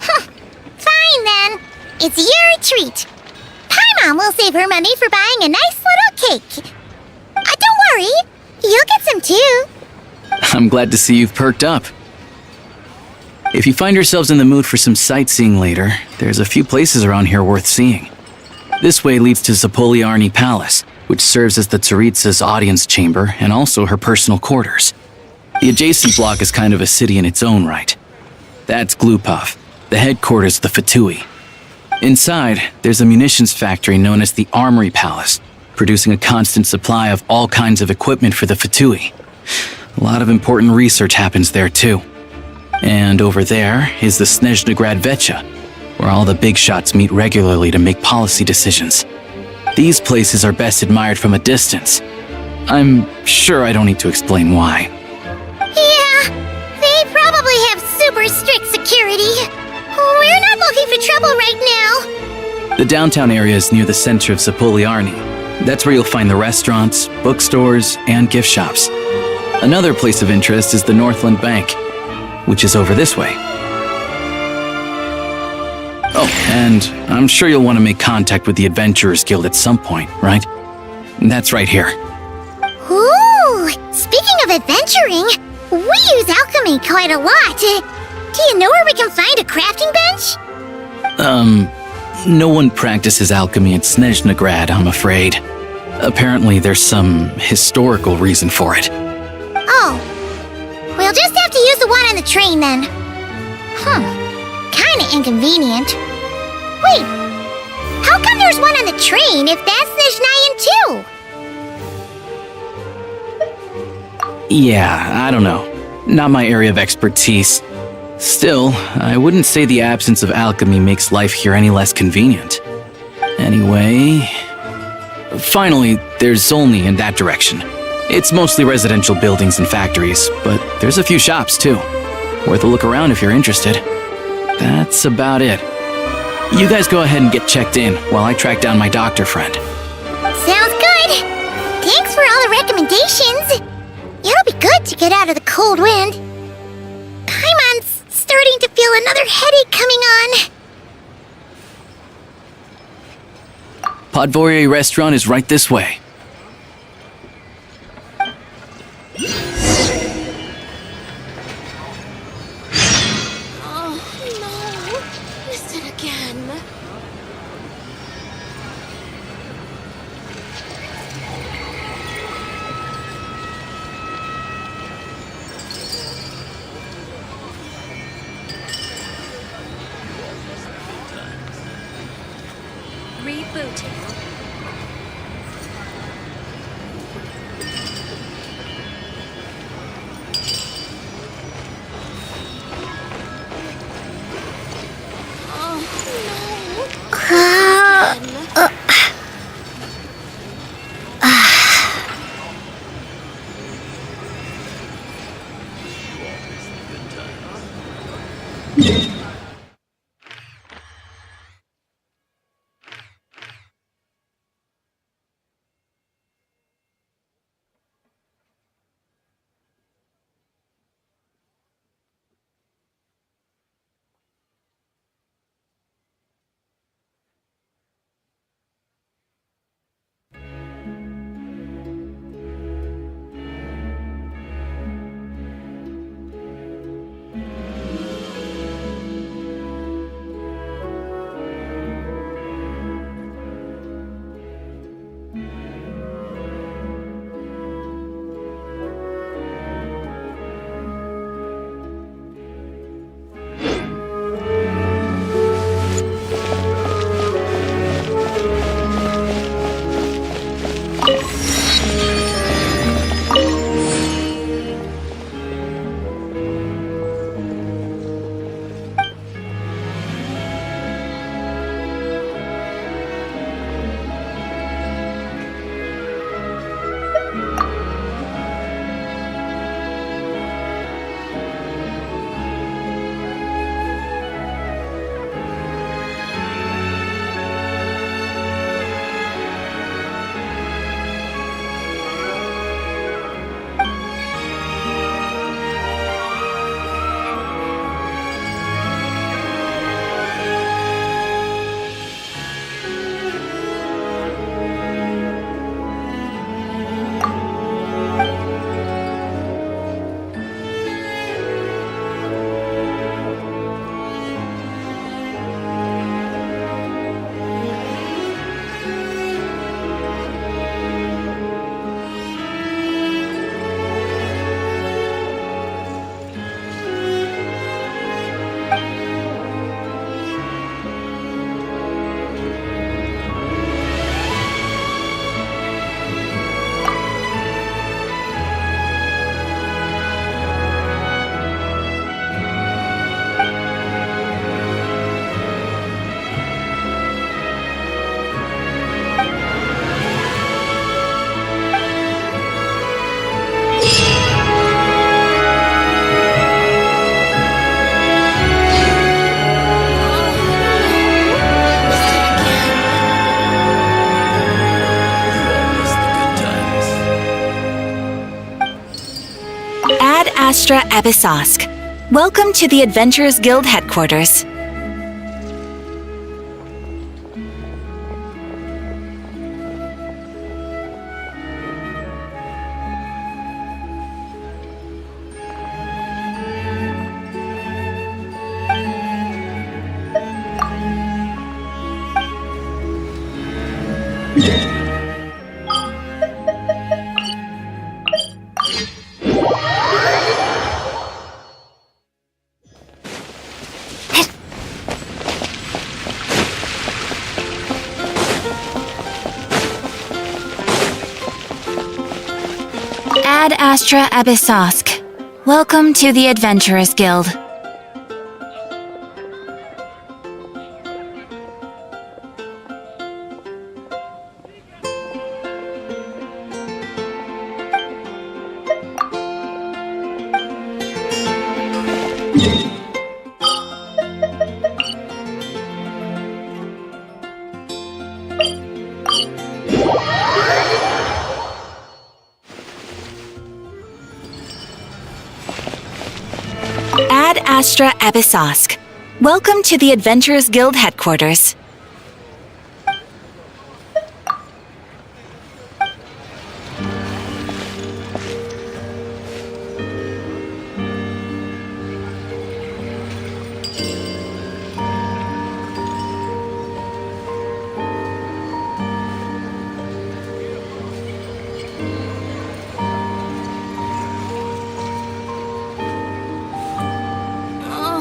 Fine then. It's your treat. Paimon will save her money for buying a nice little cake. Don't worry, you'll get some too. I'm glad to see you've perked up. If you find yourselves in the mood for some sightseeing later, there's a few places around here worth seeing. This way leads to Zapoliarny Palace, which serves as the Tsaritsa's audience chamber and also her personal quarters. The adjacent block is kind of a city in its own right. That's Glupov, the headquarters of the Fatui. Inside, there's a munitions factory known as the Armory Palace, producing a constant supply of all kinds of equipment for the Fatui. A lot of important research happens there too. And over there is the Snezhnaya Vecha, where all the big shots meet regularly to make policy decisions. These places are best admired from a distance. I'm sure I don't need to explain why. Yeah, they probably have super strict security. We're not looking for trouble right now. The downtown area is near the center of Zapoliarny. That's where you'll find the restaurants, bookstores, and gift shops. Another place of interest is the Northland Bank, which is over this way. Oh, and I'm sure you'll want to make contact with the Adventurers Guild at some point, right? That's right here. Ooh, speaking of adventuring, we use alchemy quite a lot. Do you know where we can find a crafting bench? No one practices alchemy at Snezhnaya, I'm afraid. Apparently there's some historical reason for it. Oh, we'll just have to use the one on the train then. Kinda inconvenient. Wait, how come there's one on the train if that's Snezhnayan too? Yeah, I don't know. Not my area of expertise. Still, I wouldn't say the absence of alchemy makes life here any less convenient. Anyway... Finally, there's Zolny in that direction. It's mostly residential buildings and factories, but there's a few shops too. Worth a look around if you're interested. That's about it. You guys go ahead and get checked in while I track down my doctor friend. Sounds good. Thanks for all the recommendations. It'll be good to get out of the cold wind. I'm starting to feel another headache coming on. Podvorye restaurant is right this way. Oh, no. Missed it again. Rebooting. Ad Astra Abyssosque. Welcome to the Adventurers Guild headquarters. Ad Astra Abyssosque. Welcome to the Adventurers Guild. Astra Abyssosque. Welcome to the Adventurers Guild headquarters.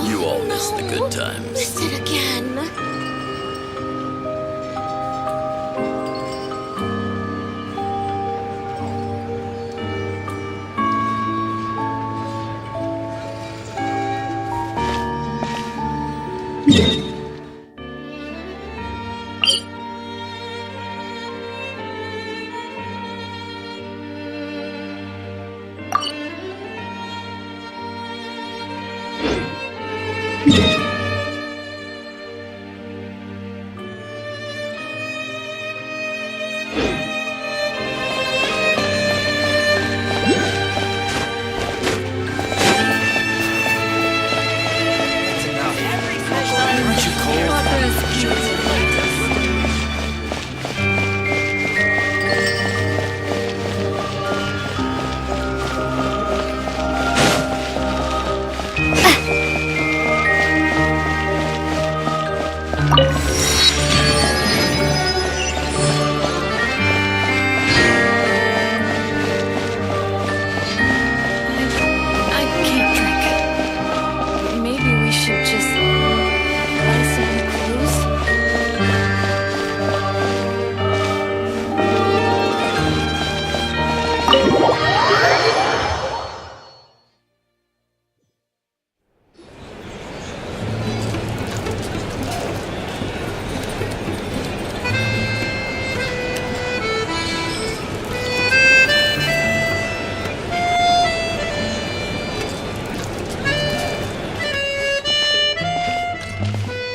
You all miss the good times. Missed it again.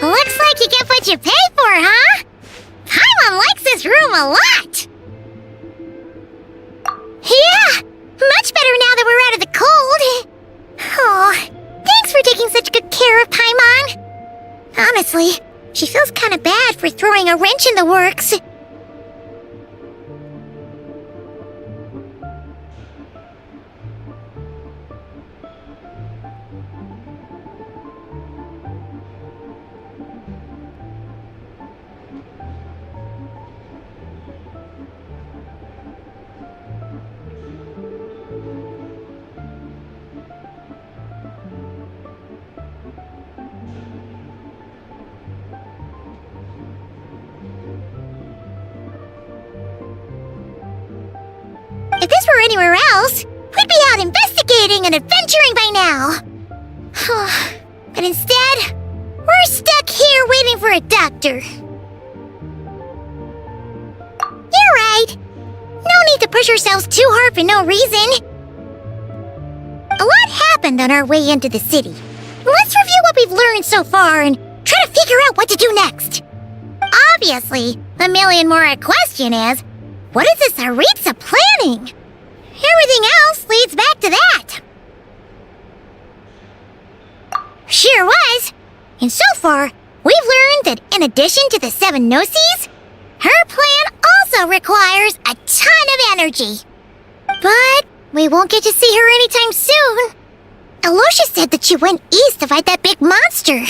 Looks like you get what you pay for, huh? Paimon likes this room a lot! Yeah! Much better now that we're out of the cold! Oh, thanks for taking such good care of Paimon! Honestly, she feels kinda bad for throwing a wrench in the works. If this were anywhere else, we'd be out investigating and adventuring by now. But instead, we're stuck here waiting for a doctor. You're right. No need to push ourselves too hard for no reason. A lot happened on our way into the city. Let's review what we've learned so far and try to figure out what to do next. Obviously, the million more question is, what is this Tsaritsa planning? Everything else leads back to that. Sure was. And so far, we've learned that in addition to the 7 Gnosis, her plan also requires a ton of energy. But we won't get to see her anytime soon. Aloysia said that she went east to fight that big monster.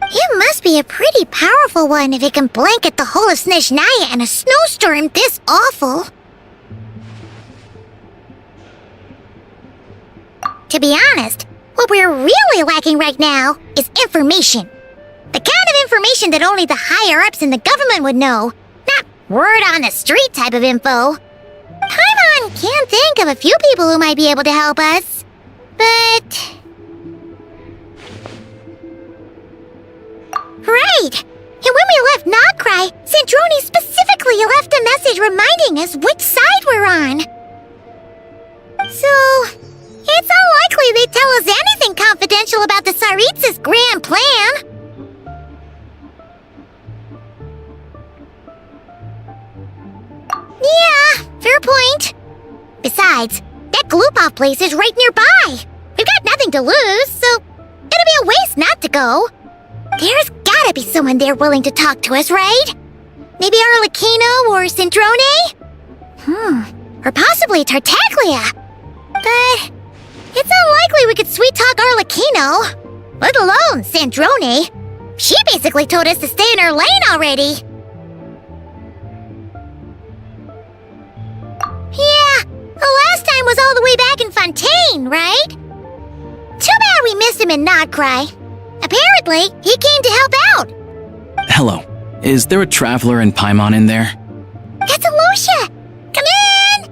It must be a pretty powerful one if it can blanket the whole of Snezhnaya in a snowstorm this awful. To be honest, what we're really lacking right now is information. The kind of information that only the higher-ups in the government would know, not word-on-the-street type of info. Paimon can think of a few people who might be able to help us, but... Right! And when we left Nogcry, Sandroni specifically left a message reminding us which side we're on. So, it's unlikely they'd tell us anything confidential about the Tsaritsa's grand plan. Yeah, fair point. Besides, that Gloop-Off place is right nearby. We've got nothing to lose, so be a waste not to go. There's gotta be someone there willing to talk to us, right? Maybe Arlecchino or Sindrone? Or possibly Tartaglia. But it's unlikely we could sweet-talk Arlecchino, let alone Sandrone. She basically told us to stay in her lane already. Yeah, the last time was all the way back in Fontaine, right? Too bad we missed him in Nodcry. Apparently, he came to help out. Hello. Is there a traveler in Paimon in there? That's Alosha! Come in!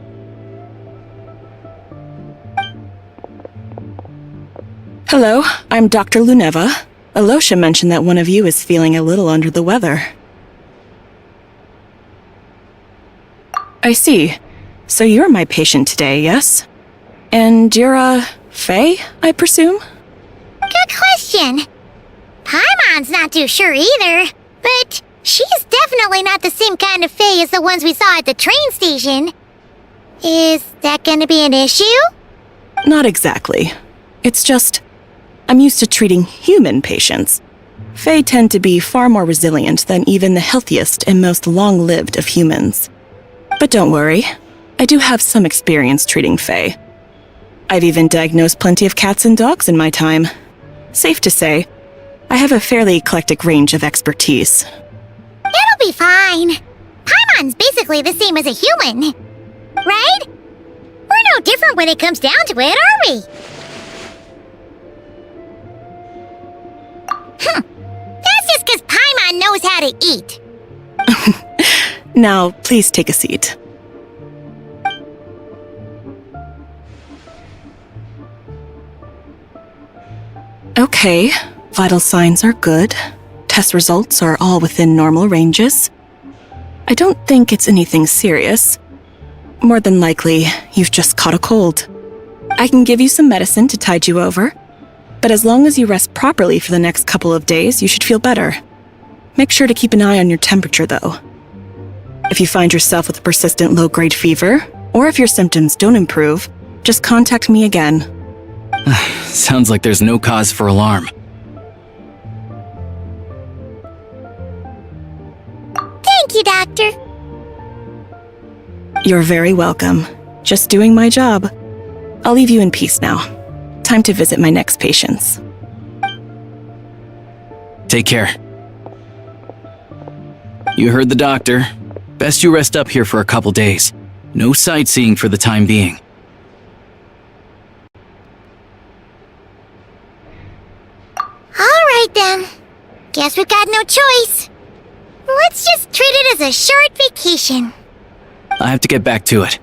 Hello, I'm Dr. Luneva. Alosha mentioned that one of you is feeling a little under the weather. I see. So you're my patient today, yes? And you're, Faye, I presume? Good question. Paimon's not too sure either, but she's definitely not the same kind of Fae as the ones we saw at the train station. Is that gonna be an issue? Not exactly. It's just, I'm used to treating human patients. Fae tend to be far more resilient than even the healthiest and most long-lived of humans. But don't worry, I do have some experience treating Fae. I've even diagnosed plenty of cats and dogs in my time. Safe to say, I have a fairly eclectic range of expertise. It'll be fine. Paimon's basically the same as a human. Right? We're no different when it comes down to it, are we? That's just because Paimon knows how to eat. Now, please take a seat. Okay, vital signs are good. Test results are all within normal ranges. I don't think it's anything serious. More than likely, you've just caught a cold. I can give you some medicine to tide you over, but as long as you rest properly for the next couple of days, you should feel better. Make sure to keep an eye on your temperature, though. If you find yourself with a persistent low-grade fever, or if your symptoms don't improve, just contact me again. Sounds like there's no cause for alarm. Thank you, Doctor. You're very welcome. Just doing my job. I'll leave you in peace now. Time to visit my next patients. Take care. You heard the doctor. Best you rest up here for a couple days. No sightseeing for the time being. Alright then. Guess we've got no choice. Let's just treat it as a short vacation. I have to get back to it.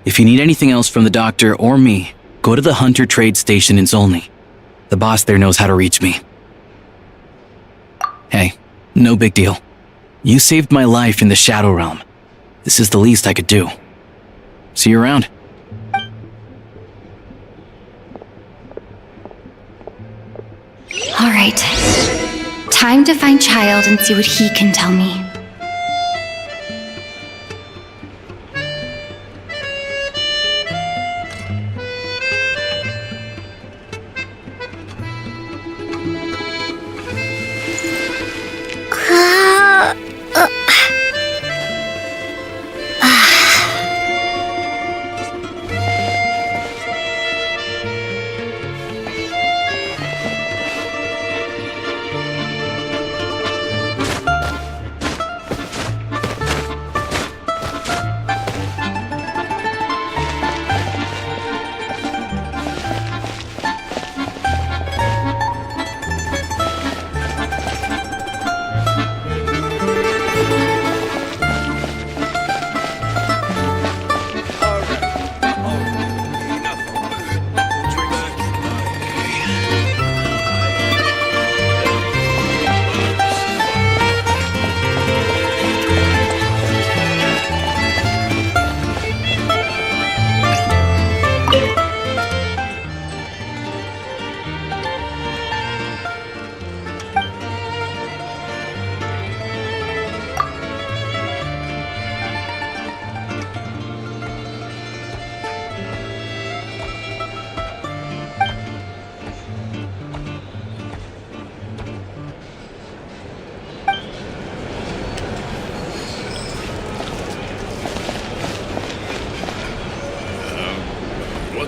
If you need anything else from the doctor or me, go to the Hunter Trade Station in Zolny. The boss there knows how to reach me. Hey, no big deal. You saved my life in the Shadow Realm. This is the least I could do. See you around. All right. Time to find Child and see what he can tell me.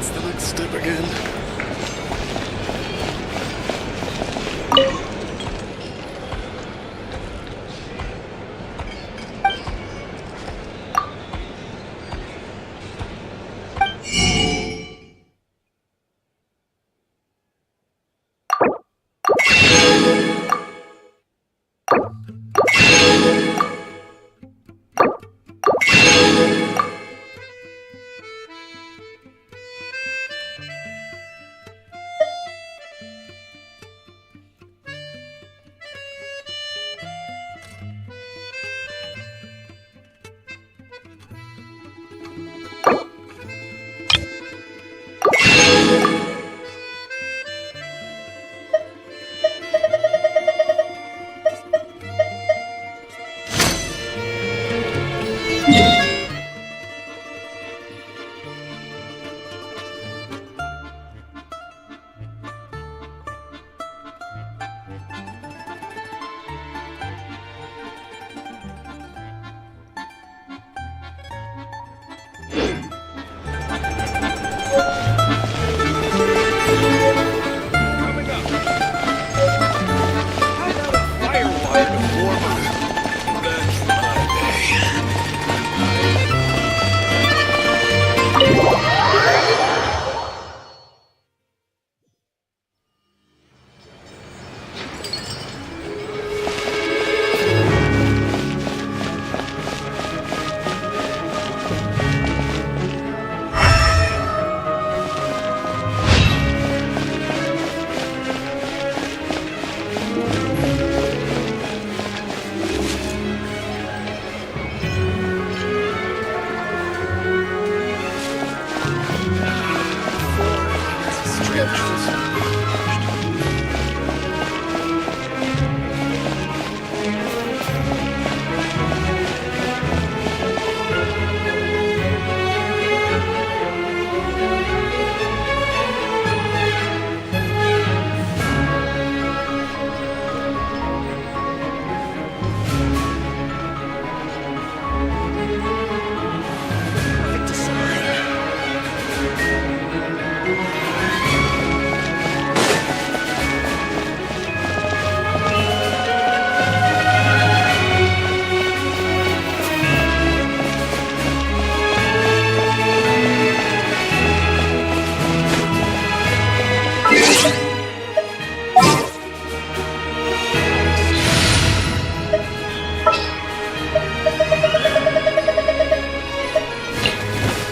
What's the next step again?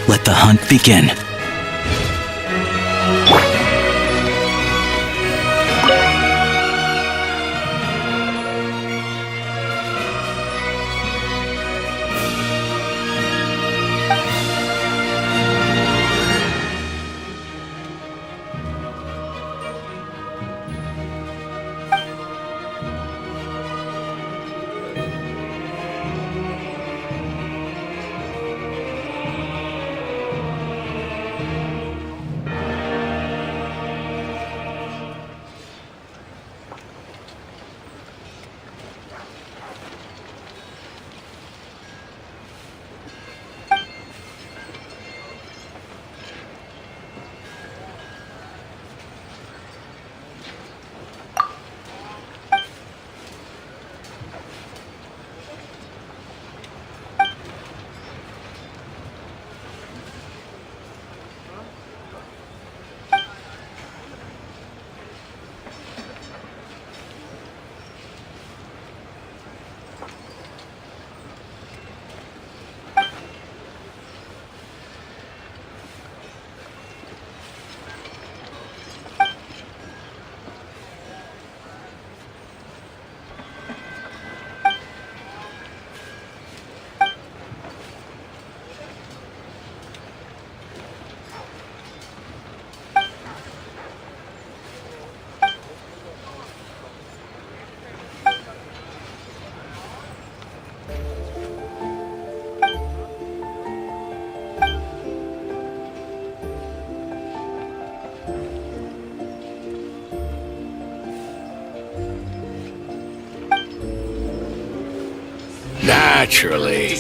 Let the hunt begin. Naturally.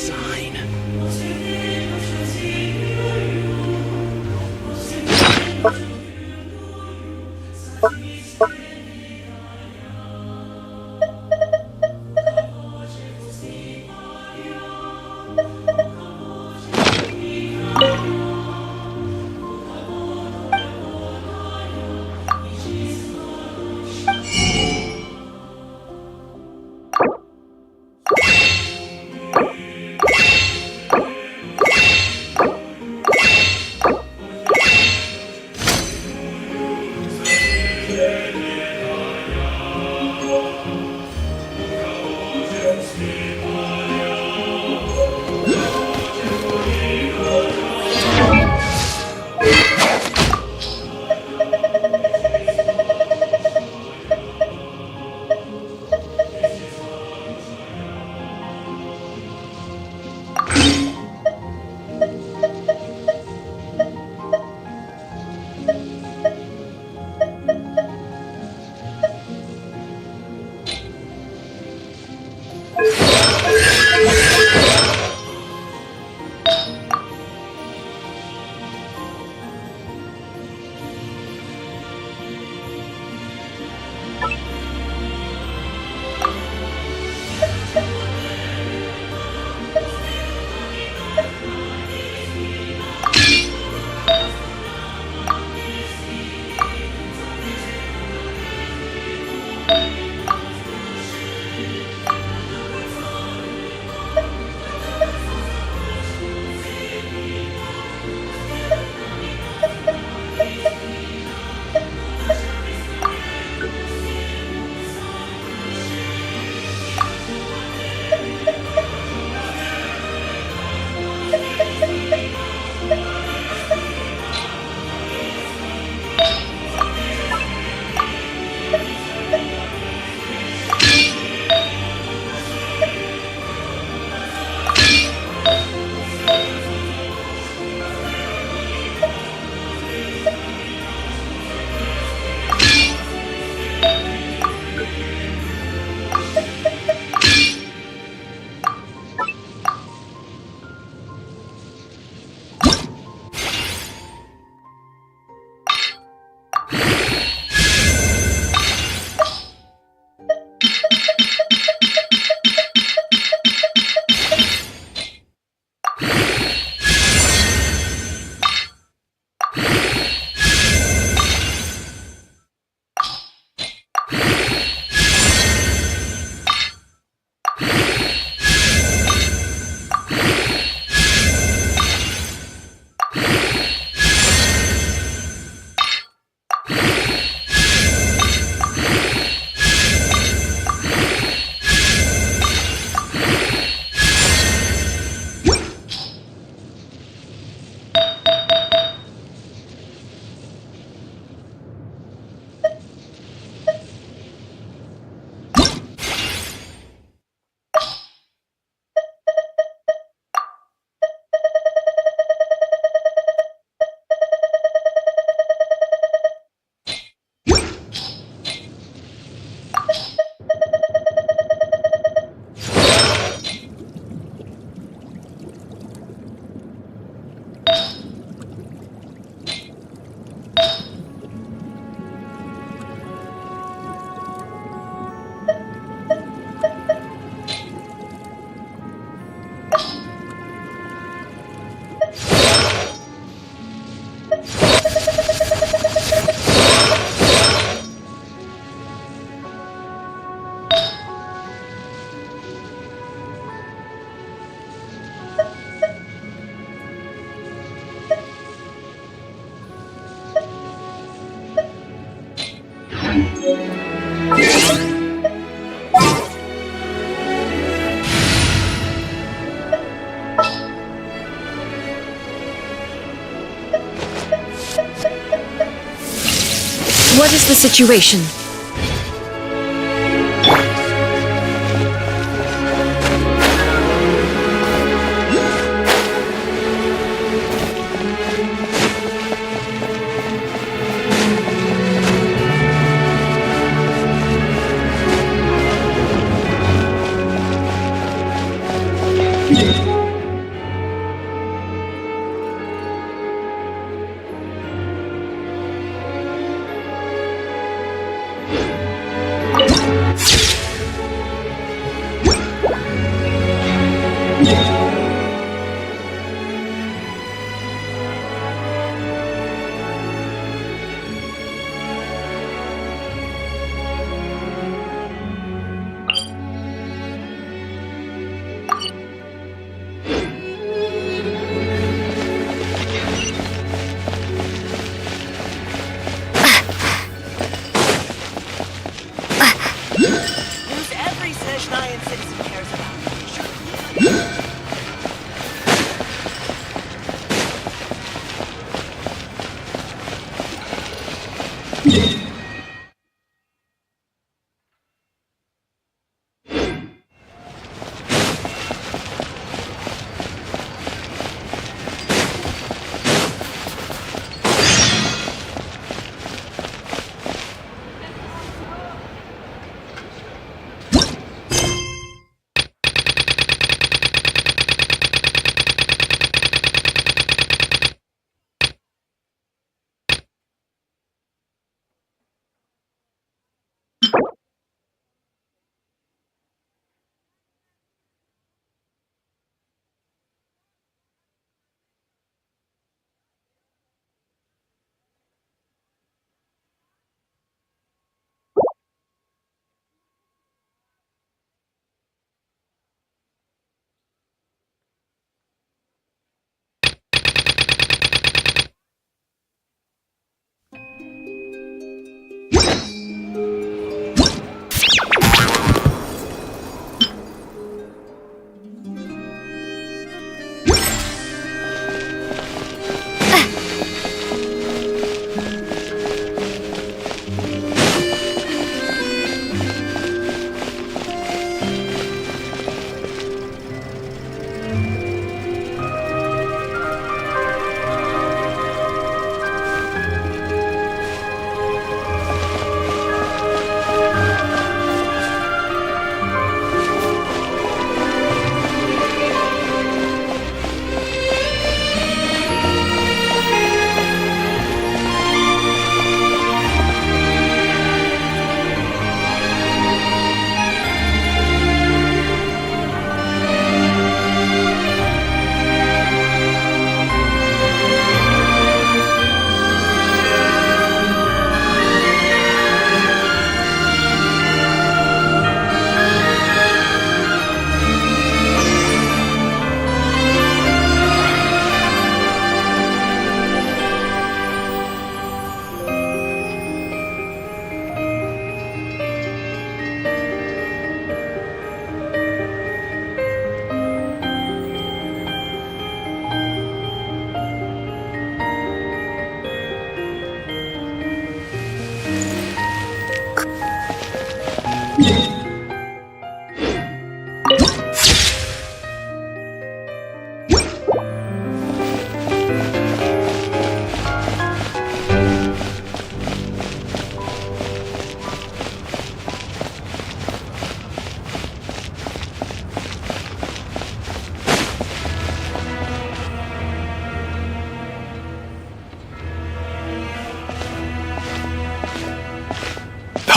What is the situation? News every Snezhnayan citizen cares about.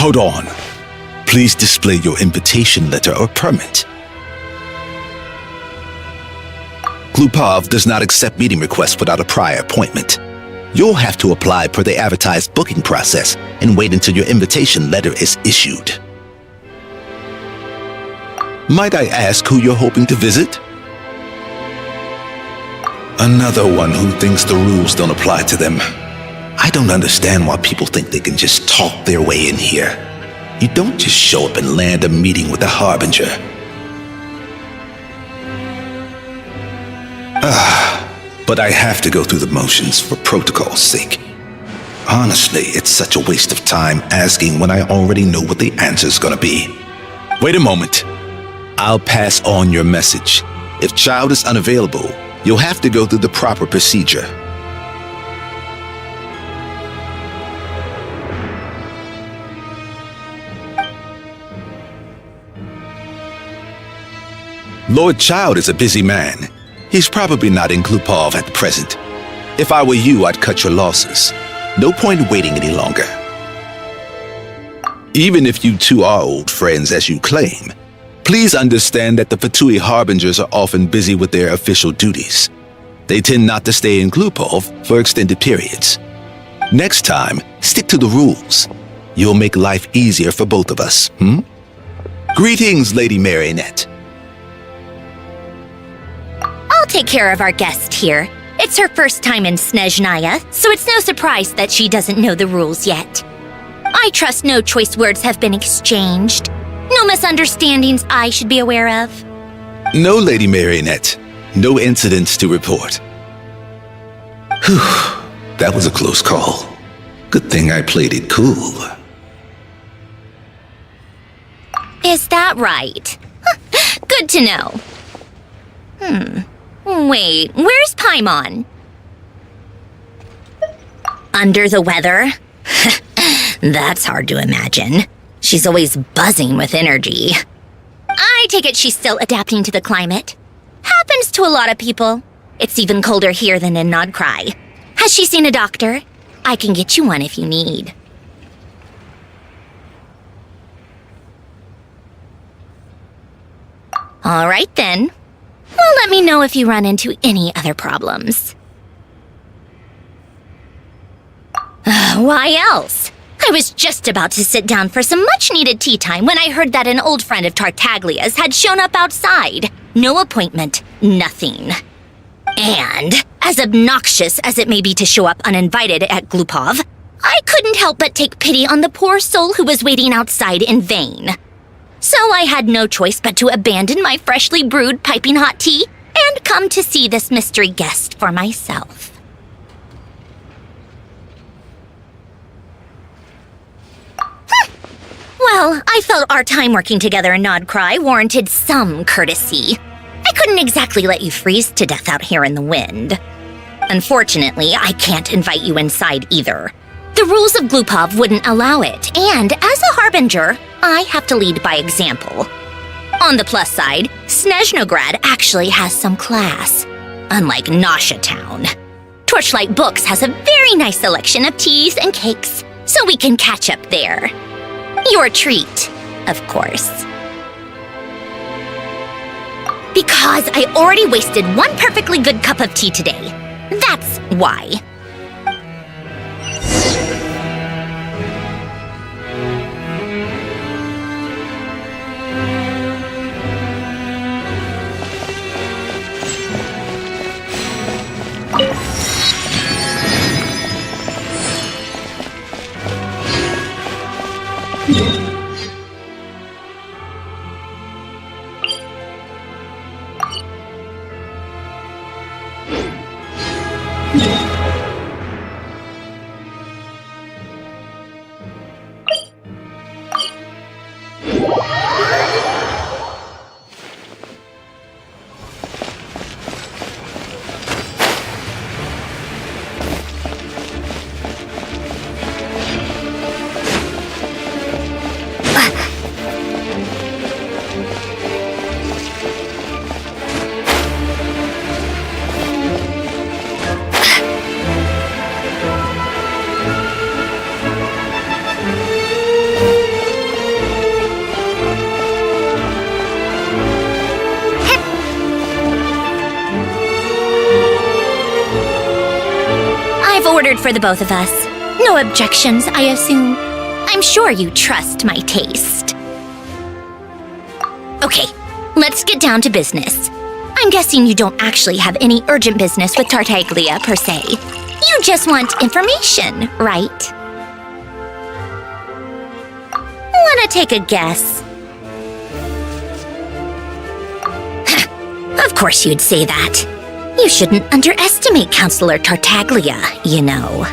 Hold on. Please display your invitation letter or permit. Glupov does not accept meeting requests without a prior appointment. You'll have to apply per the advertised booking process and wait until your invitation letter is issued. Might I ask who you're hoping to visit? Another one who thinks the rules don't apply to them. I don't understand why people think they can just talk their way in here. You don't just show up and land a meeting with a Harbinger. But I have to go through the motions for protocol's sake. Honestly, it's such a waste of time asking when I already know what the answer's gonna be. Wait a moment. I'll pass on your message. If Child is unavailable, you'll have to go through the proper procedure. Lord Child is a busy man. He's probably not in Glupov at the present. If I were you, I'd cut your losses. No point waiting any longer. Even if you two are old friends as you claim, please understand that the Fatui Harbingers are often busy with their official duties. They tend not to stay in Glupov for extended periods. Next time, stick to the rules. You'll make life easier for both of us, Greetings, Lady Marionette. I'll take care of our guest here. It's her first time in Snezhnaya, so it's no surprise that she doesn't know the rules yet. I trust no choice words have been exchanged. No misunderstandings I should be aware of. No, Lady Marionette. No incidents to report. Whew, that was a close call. Good thing I played it cool. Is that right? Good to know. Wait, where's Paimon? Under the weather? That's hard to imagine. She's always buzzing with energy. I take it she's still adapting to the climate. Happens to a lot of people. It's even colder here than in Nodcry. Has she seen a doctor? I can get you one if you need. All right then. Well, let me know if you run into any other problems. Why else? I was just about to sit down for some much-needed tea time when I heard that an old friend of Tartaglia's had shown up outside. No appointment, nothing. And, as obnoxious as it may be to show up uninvited at Glupov, I couldn't help but take pity on the poor soul who was waiting outside in vain. So I had no choice but to abandon my freshly brewed piping hot tea and come to see this mystery guest for myself. Well, I felt our time working together in Nodcry warranted some courtesy. I couldn't exactly let you freeze to death out here in the wind. Unfortunately, I can't invite you inside either. The rules of Glupov wouldn't allow it, and as a Harbinger, I have to lead by example. On the plus side, Snezhnograd actually has some class, unlike Nasha Town. Torchlight Books has a very nice selection of teas and cakes, so we can catch up there. Your treat, of course. Because I already wasted one perfectly good cup of tea today. That's why. Ordered for the both of us. No objections, I assume. I'm sure you trust my taste. Okay, let's get down to business. I'm guessing you don't actually have any urgent business with Tartaglia, per se. You just want information, right? Wanna take a guess? Of course you'd say that. You shouldn't underestimate Counselor Tartaglia, you know.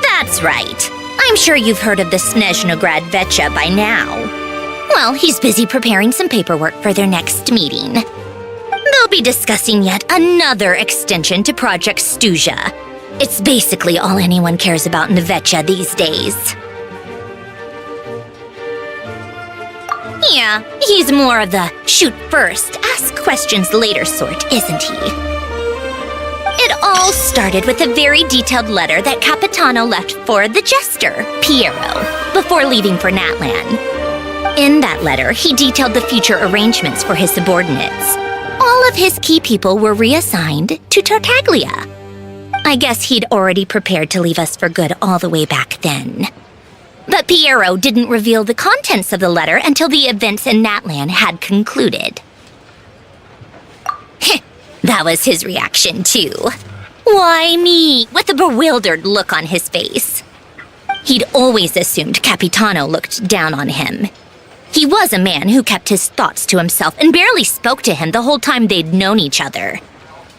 That's right. I'm sure you've heard of the Snezhnaya Vetcha by now. Well, he's busy preparing some paperwork for their next meeting. They'll be discussing yet another extension to Project Snezhnaya. It's basically all anyone cares about in the Vetcha these days. Yeah, he's more of the shoot first, ask questions later sort, isn't he? It all started with a very detailed letter that Capitano left for the jester, Piero, before leaving for Natlan. In that letter, he detailed the future arrangements for his subordinates. All of his key people were reassigned to Tartaglia. I guess he'd already prepared to leave us for good all the way back then. But Piero didn't reveal the contents of the letter until the events in Natlan had concluded. That was his reaction, too. Why me? With a bewildered look on his face. He'd always assumed Capitano looked down on him. He was a man who kept his thoughts to himself and barely spoke to him the whole time they'd known each other.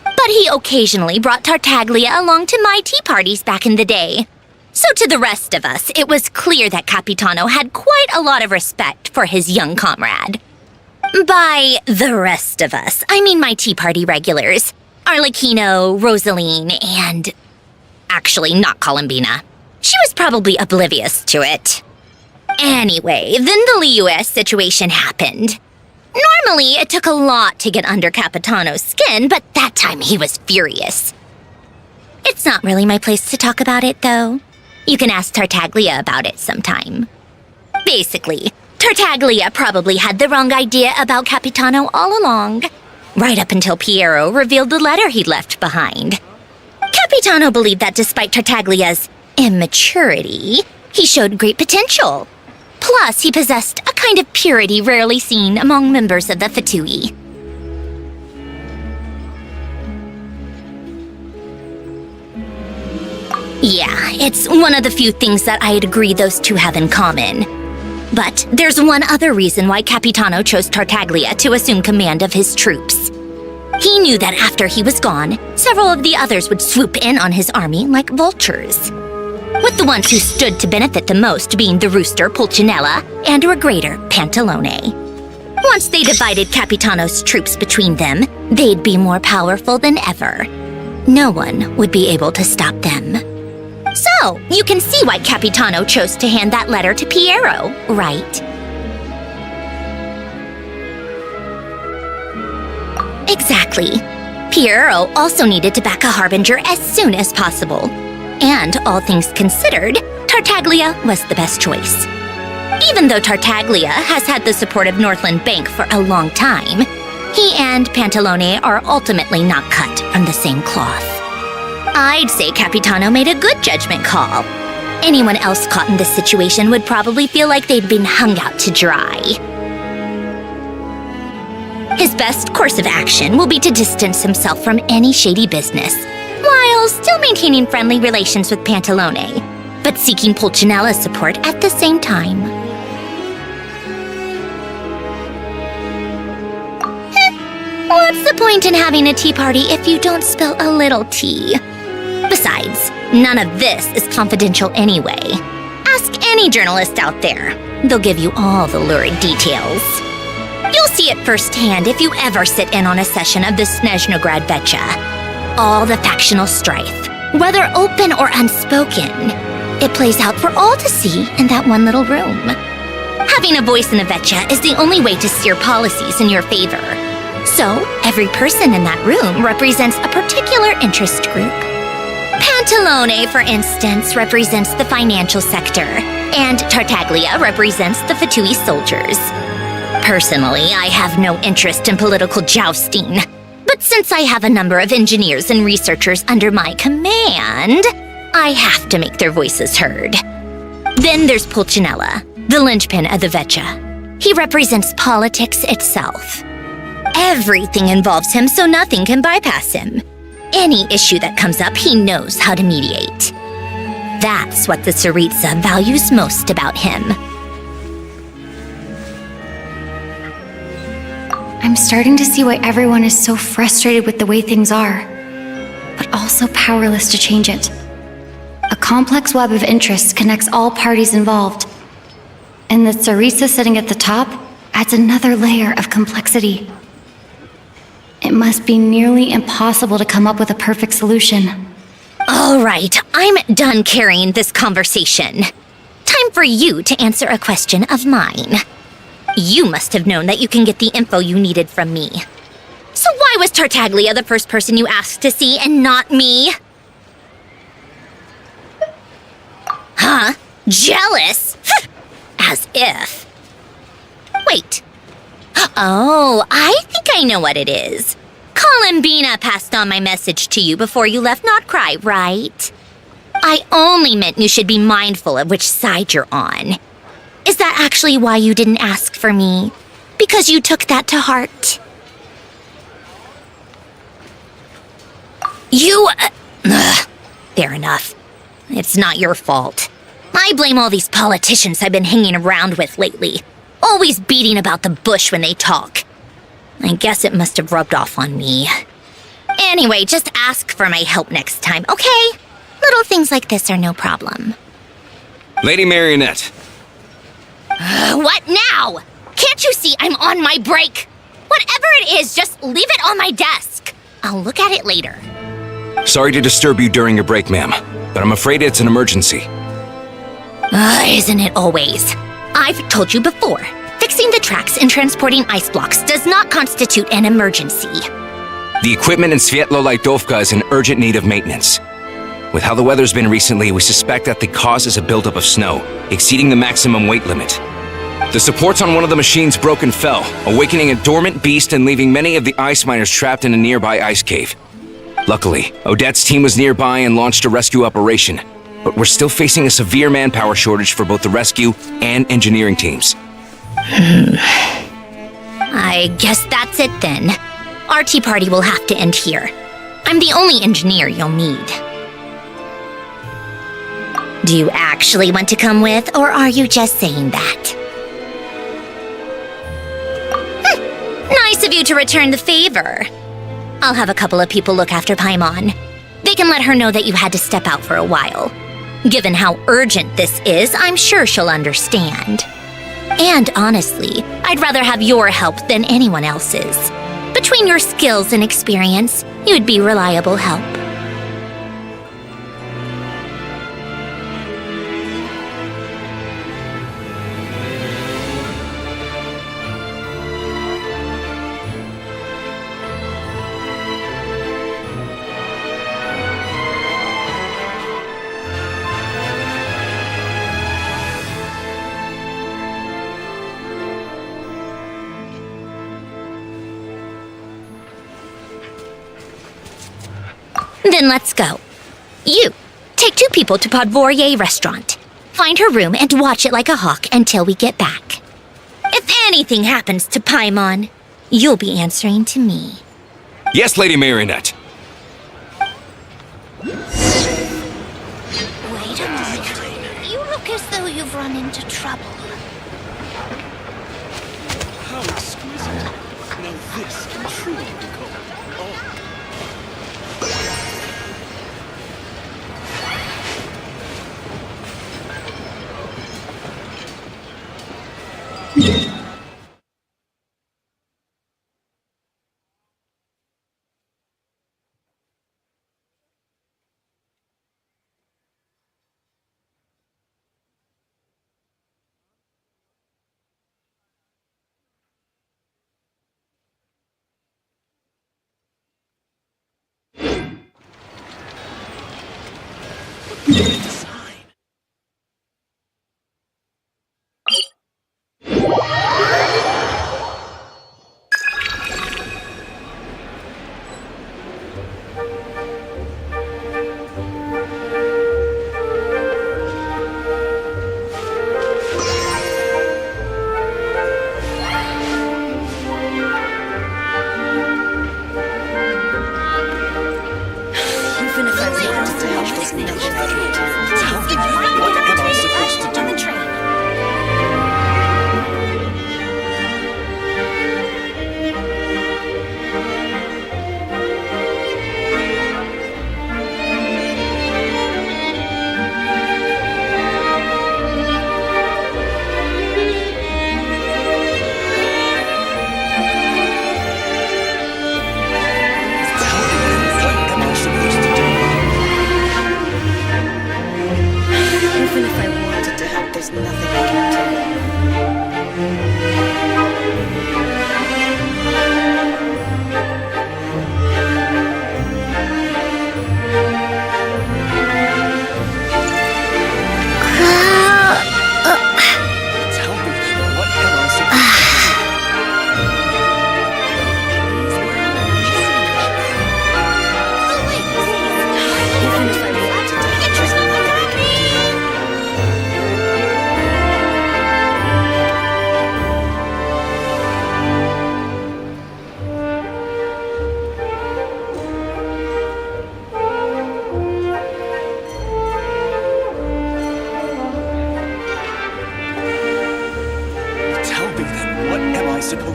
But he occasionally brought Tartaglia along to my tea parties back in the day. So to the rest of us, it was clear that Capitano had quite a lot of respect for his young comrade. By the rest of us, I mean my tea party regulars. Arlecchino, Rosaline, and... actually, not Columbina. She was probably oblivious to it. Anyway, then the Liu-S situation happened. Normally, it took a lot to get under Capitano's skin, but that time he was furious. It's not really my place to talk about it, though. You can ask Tartaglia about it sometime. Basically, Tartaglia probably had the wrong idea about Capitano all along, right up until Piero revealed the letter he'd left behind. Capitano believed that despite Tartaglia's immaturity, he showed great potential. Plus, he possessed a kind of purity rarely seen among members of the Fatui. Yeah, it's one of the few things that I'd agree those two have in common. But there's one other reason why Capitano chose Tartaglia to assume command of his troops. He knew that after he was gone, several of the others would swoop in on his army like vultures. With the ones who stood to benefit the most being the rooster Pulcinella and Regrator Pantalone. Once they divided Capitano's troops between them, they'd be more powerful than ever. No one would be able to stop them. So, you can see why Capitano chose to hand that letter to Piero, right? Exactly. Piero also needed to back a harbinger as soon as possible. And, all things considered, Tartaglia was the best choice. Even though Tartaglia has had the support of Northland Bank for a long time, he and Pantalone are ultimately not cut from the same cloth. I'd say Capitano made a good judgment call. Anyone else caught in this situation would probably feel like they'd been hung out to dry. His best course of action will be to distance himself from any shady business, while still maintaining friendly relations with Pantalone, but seeking Pulcinella's support at the same time. What's the point in having a tea party if you don't spill a little tea? Besides, none of this is confidential anyway. Ask any journalist out there. They'll give you all the lurid details. You'll see it firsthand if you ever sit in on a session of the Snezhnaya Vetcha. All the factional strife, whether open or unspoken, it plays out for all to see in that one little room. Having a voice in the Vetcha is the only way to steer policies in your favor. So, every person in that room represents a particular interest group. Pantalone, for instance, represents the financial sector, and Tartaglia represents the Fatui soldiers. Personally, I have no interest in political jousting, but since I have a number of engineers and researchers under my command, I have to make their voices heard. Then there's Pulcinella, the linchpin of the Vetcha. He represents politics itself. Everything involves him, so nothing can bypass him. Any issue that comes up, he knows how to mediate. That's what the Tsaritsa values most about him. I'm starting to see why everyone is so frustrated with the way things are, but also powerless to change it. A complex web of interests connects all parties involved, and the Tsaritsa sitting at the top adds another layer of complexity. It must be nearly impossible to come up with a perfect solution. All right, I'm done carrying this conversation. Time for you to answer a question of mine. You must have known that you can get the info you needed from me. So why was Tartaglia the first person you asked to see and not me? Huh? Jealous? As if. Wait. Oh, I think I know what it is. Columbina passed on my message to you before you left Notcry, right? I only meant you should be mindful of which side you're on. Is that actually why you didn't ask for me? Because you took that to heart? Fair enough. It's not your fault. I blame all these politicians I've been hanging around with lately. Always beating about the bush when they talk. I guess it must have rubbed off on me. Anyway, just ask for my help next time, okay? Little things like this are no problem. Lady Marionette. What now? Can't you see I'm on my break? Whatever it is, just leave it on my desk. I'll look at it later. Sorry to disturb you during your break, ma'am, but I'm afraid it's an emergency. Isn't it always? I've told you before, fixing the tracks and transporting ice blocks does not constitute an emergency. The equipment in Svietlo-Lightovka is in urgent need of maintenance. With how the weather's been recently, we suspect that the cause is a buildup of snow, exceeding the maximum weight limit. The supports on one of the machines broke and fell, awakening a dormant beast and leaving many of the ice miners trapped in a nearby ice cave. Luckily, Odette's team was nearby and launched a rescue operation, but we're still facing a severe manpower shortage for both the rescue and engineering teams. I guess that's it then. Our tea party will have to end here. I'm the only engineer you'll need. Do you actually want to come with, or are you just saying that? Nice of you to return the favor. I'll have a couple of people look after Paimon. They can let her know that you had to step out for a while. Given how urgent this is, I'm sure she'll understand. And honestly, I'd rather have your help than anyone else's. Between your skills and experience, you'd be reliable help. Then let's go. You, take 2 people to Podvorye restaurant. Find her room and watch it like a hawk until we get back. If anything happens to Paimon, you'll be answering to me. Yes, Lady Marionette. Wait a moment. You look as though you've run into trouble. How exquisite. Now this can truly be called art. Design.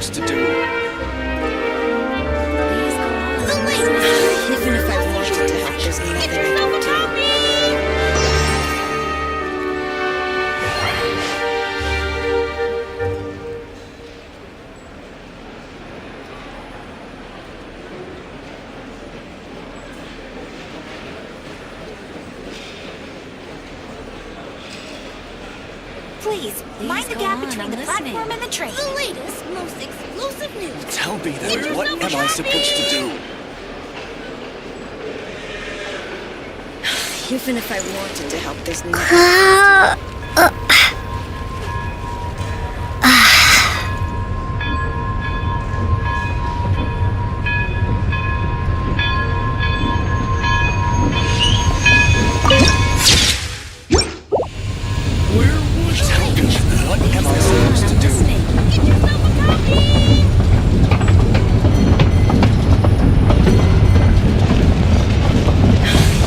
supposed to do? Even if I wanted to help, there's nothing I can do. Please, mind the gap between the platform and the train. The latest, most exclusive news. Tell me then, what am I supposed to do? Even if I wanted to help, there's nothing. What am I supposed to do? Get yourself a copy!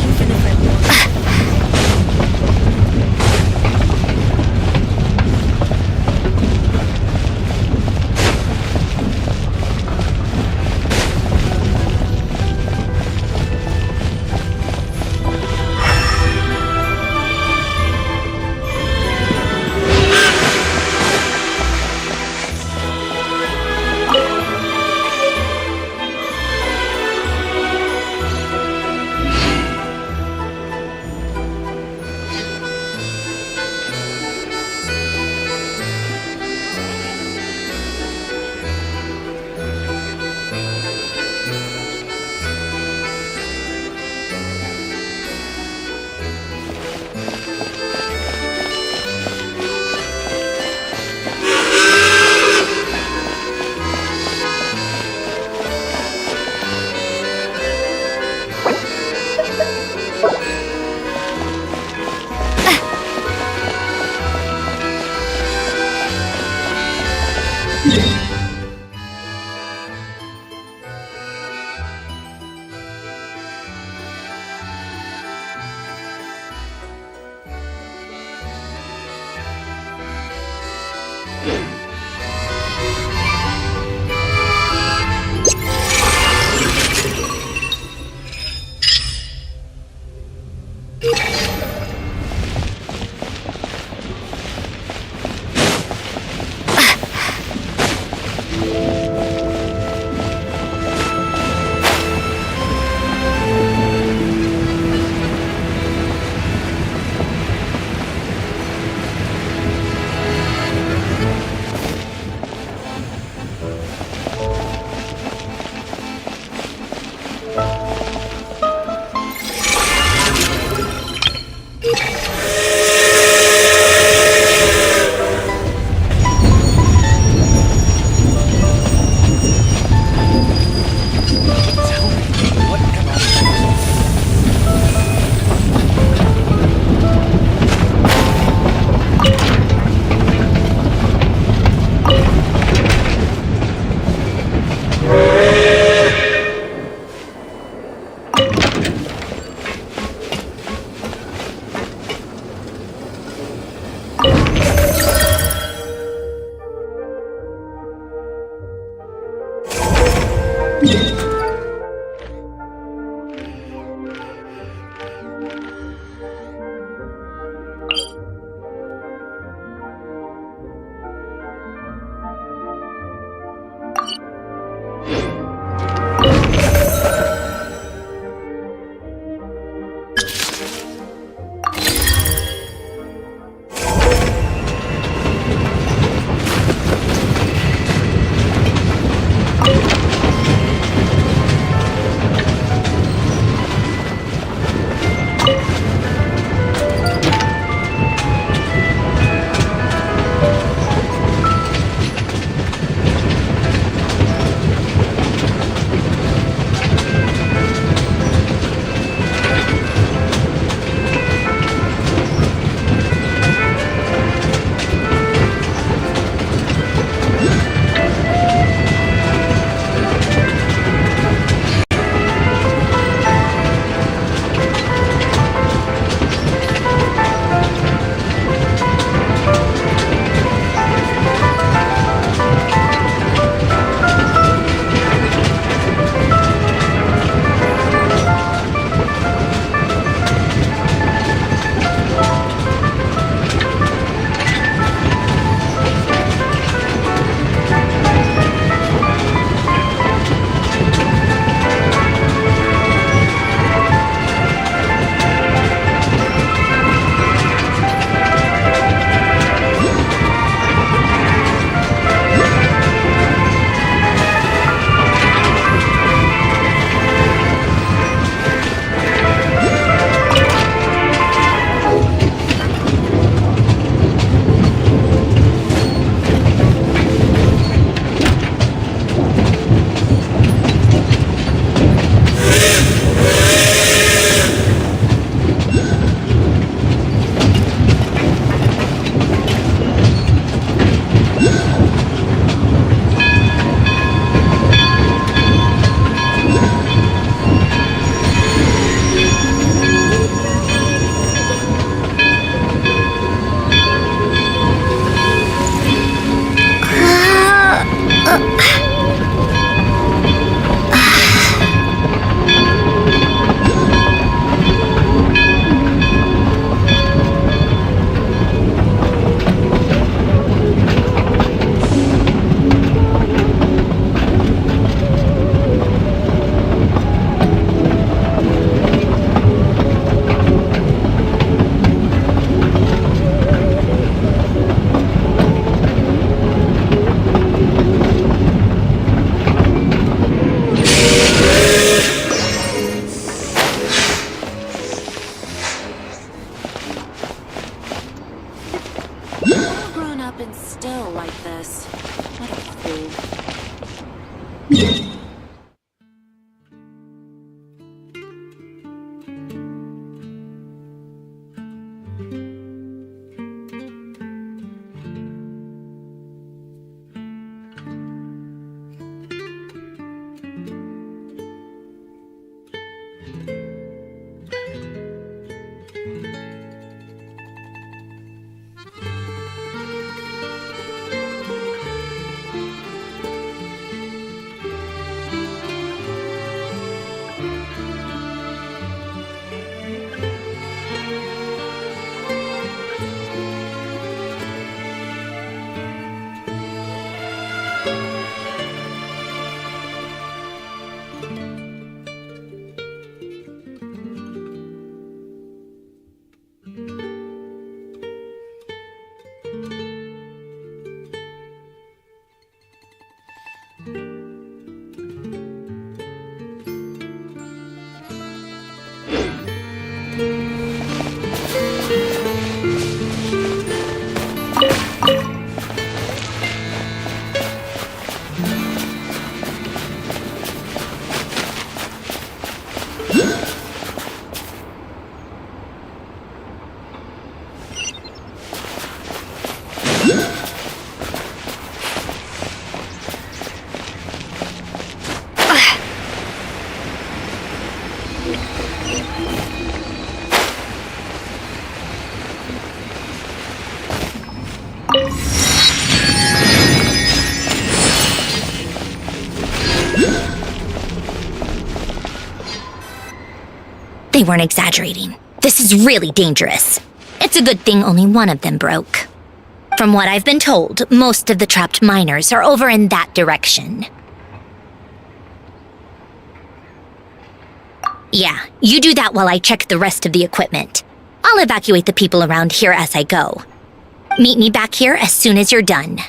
Even if I wanted. been still like this. What a fool. They weren't exaggerating. This is really dangerous. It's a good thing only one of them broke. From what I've been told, most of the trapped miners are over in that direction. Yeah, you do that while I check the rest of the equipment. I'll evacuate the people around here as I go. Meet me back here as soon as you're done.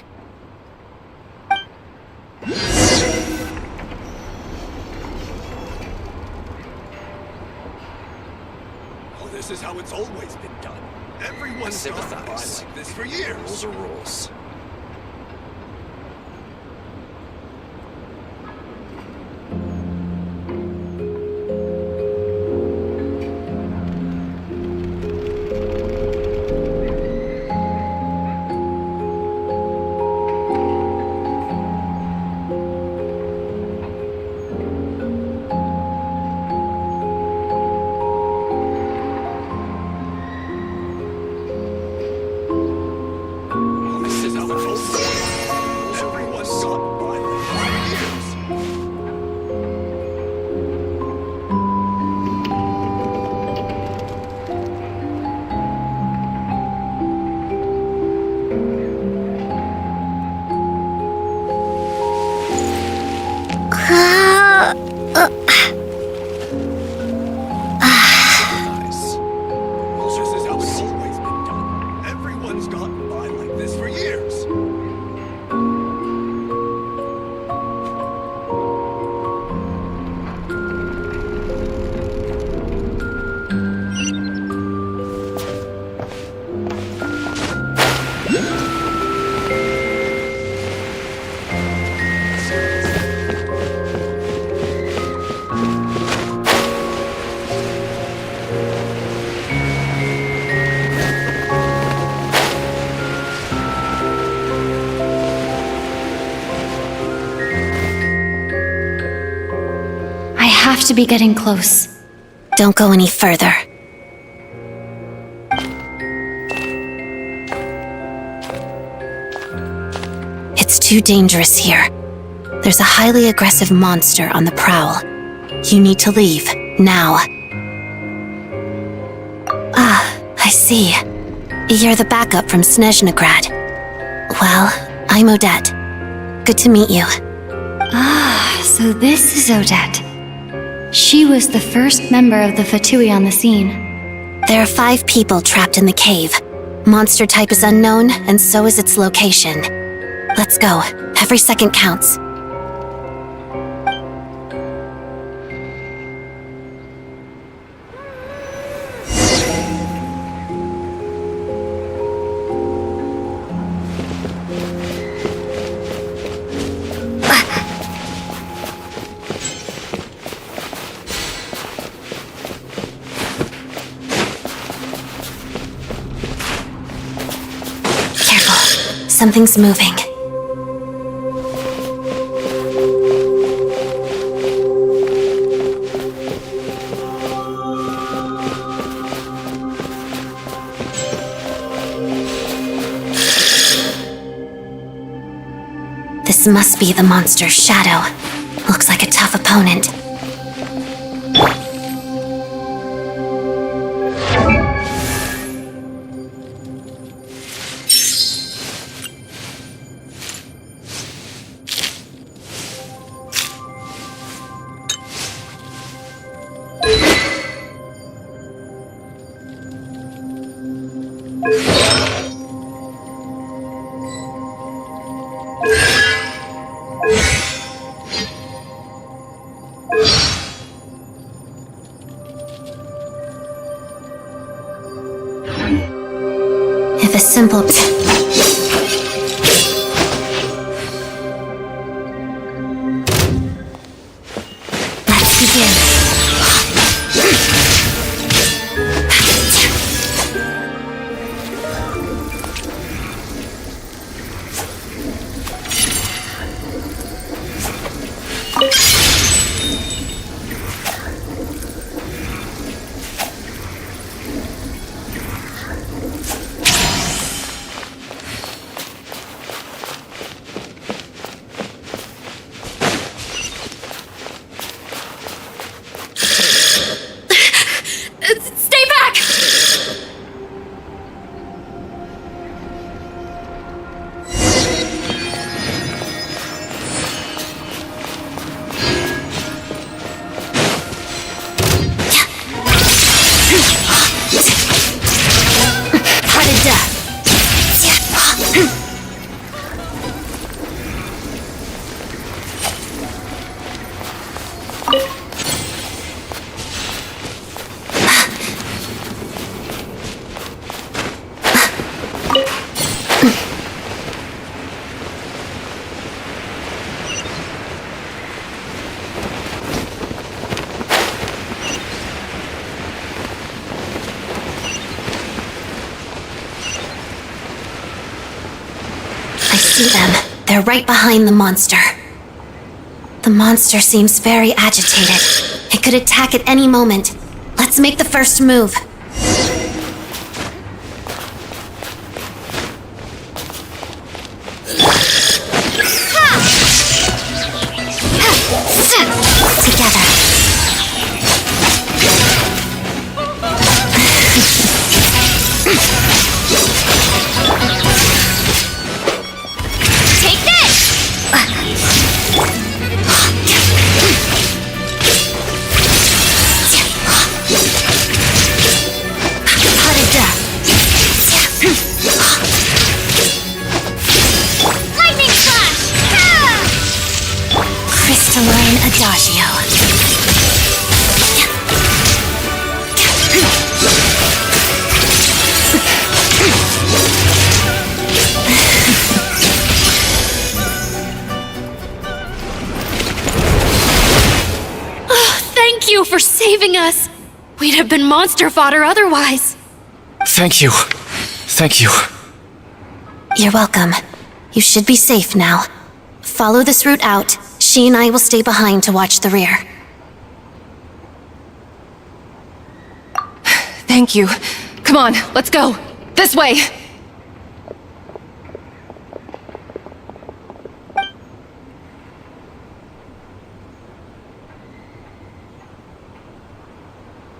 This is how it's always been done. Everyone's gone by like this for years. Rules are rules. Have to be getting close. Don't go any further. It's too dangerous here. There's a highly aggressive monster on the prowl. You need to leave, now. Ah, I see. You're the backup from Snezhnaya. Well, I'm Odette. Good to meet you. Ah, so this is Odette. She was the first member of the Fatui on the scene. There are 5 people trapped in the cave. Monster type is unknown, and so is its location. Let's go. Every second counts. something's moving. This must be the monster's shadow. Looks like a tough opponent. If a simple... Let's begin. Stay back! I see them. They're right behind the monster. The monster seems very agitated. It could attack at any moment. Let's make the first move. Together. Take this! Lightning flash! Crystalline Adagio. Thank you for saving us. We'd have been monster fodder otherwise. Thank you. Thank you. You're welcome. You should be safe now. Follow this route out. She and I will stay behind to watch the rear. Thank you. Come on, let's go. This way!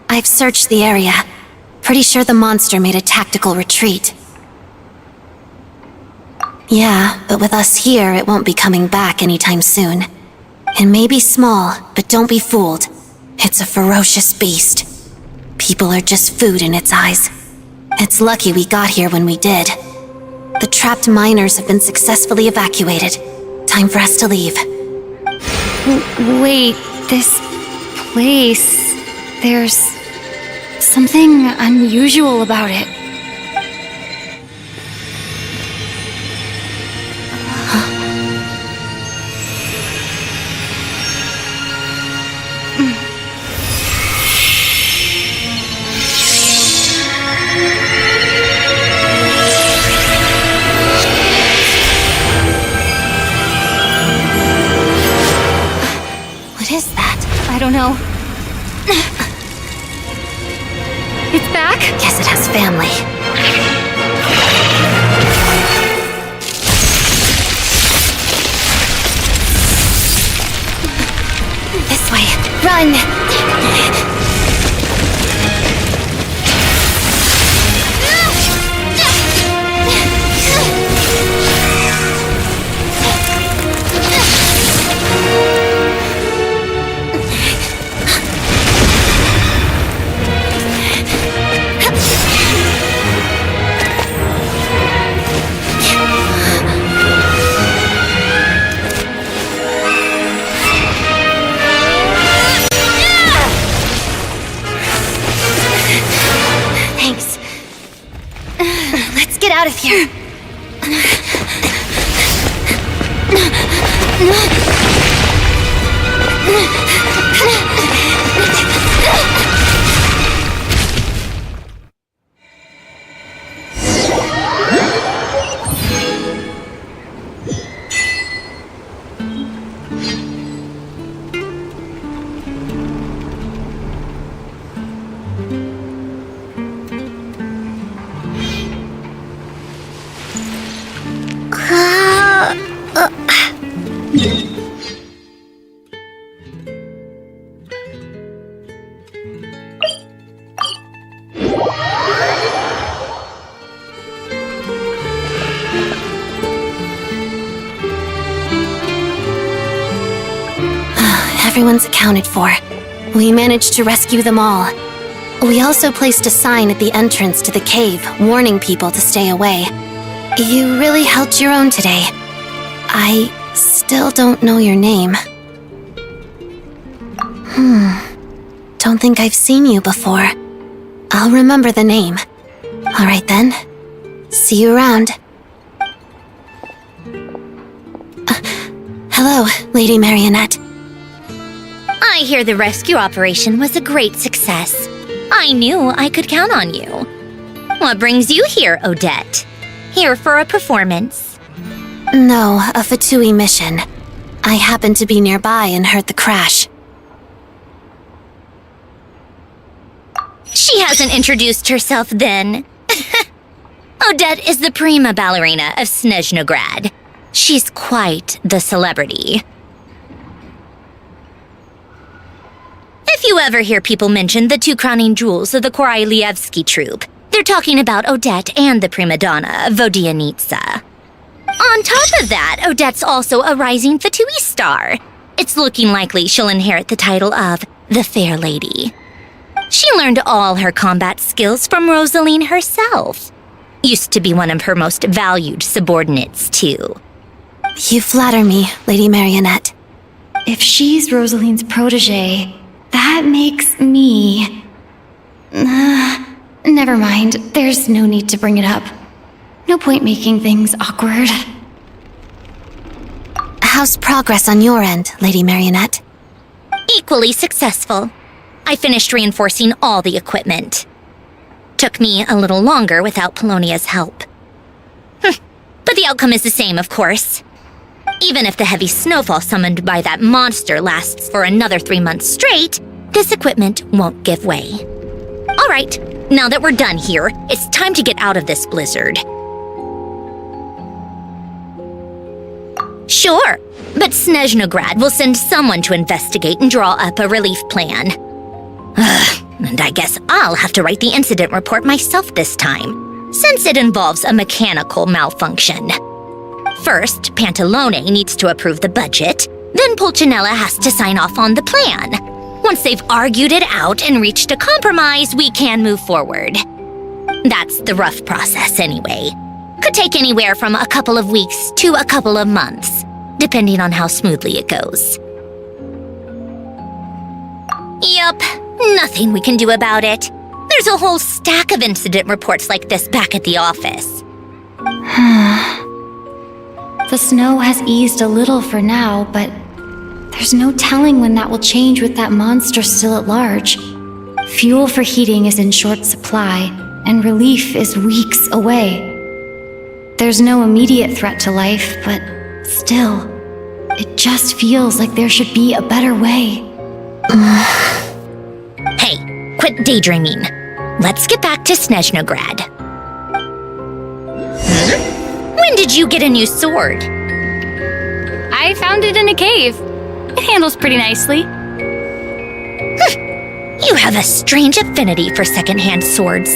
I've searched the area. Pretty sure the monster made a tactical retreat. Yeah, but with us here, it won't be coming back anytime soon. It may be small, but don't be fooled. It's a ferocious beast. People are just food in its eyes. It's lucky we got here when we did. The trapped miners have been successfully evacuated. Time for us to leave. Wait, this place... There's something unusual about it. no. It's back? Guess it has family. This way. Run! Thanks. Let's get out of here. Everyone's accounted for. We managed to rescue them all. We also placed a sign at the entrance to the cave, warning people to stay away. You really held your own today. I still don't know your name. Don't think I've seen you before. I'll remember the name. All right then. See you around. Hello, Lady Marionette. I hear the rescue operation was a great success. I knew I could count on you. What brings you here, Odette? Here for a performance? No, a Fatui mission. I happened to be nearby and heard the crash. She hasn't introduced herself then. Odette is the prima ballerina of Snezhnograd. She's quite the celebrity. If you ever hear people mention the two crowning jewels of the Korailievsky troupe, they're talking about Odette and the prima donna, Vodianitsa. On top of that, Odette's also a rising Fatui star. It's looking likely she'll inherit the title of the Fair Lady. She learned all her combat skills from Rosaline herself. Used to be one of her most valued subordinates, too. You flatter me, Lady Marionette. If she's Rosaline's protege, that makes me... never mind. There's no need to bring it up. No point making things awkward. How's progress on your end, Lady Marionette? Equally successful. I finished reinforcing all the equipment. Took me a little longer without Polonia's help. But the outcome is the same, of course. Even if the heavy snowfall summoned by that monster lasts for another 3 months straight, this equipment won't give way. All right, now that we're done here, it's time to get out of this blizzard. Sure, but Snezhnograd will send someone to investigate and draw up a relief plan. And I guess I'll have to write the incident report myself this time, since it involves a mechanical malfunction. First, Pantalone needs to approve the budget, then Pulcinella has to sign off on the plan. Once they've argued it out and reached a compromise, we can move forward. That's the rough process anyway. Could take anywhere from a couple of weeks to a couple of months, depending on how smoothly it goes. Yup, nothing we can do about it. There's a whole stack of incident reports like this back at the office. The snow has eased a little for now, but there's no telling when that will change with that monster still at large. Fuel for heating is in short supply, and relief is weeks away. There's no immediate threat to life, but still, it just feels like there should be a better way. Hey, quit daydreaming. Let's get back to Snezhnograd. When did you get a new sword? I found it in a cave. It handles pretty nicely. You have a strange affinity for secondhand swords.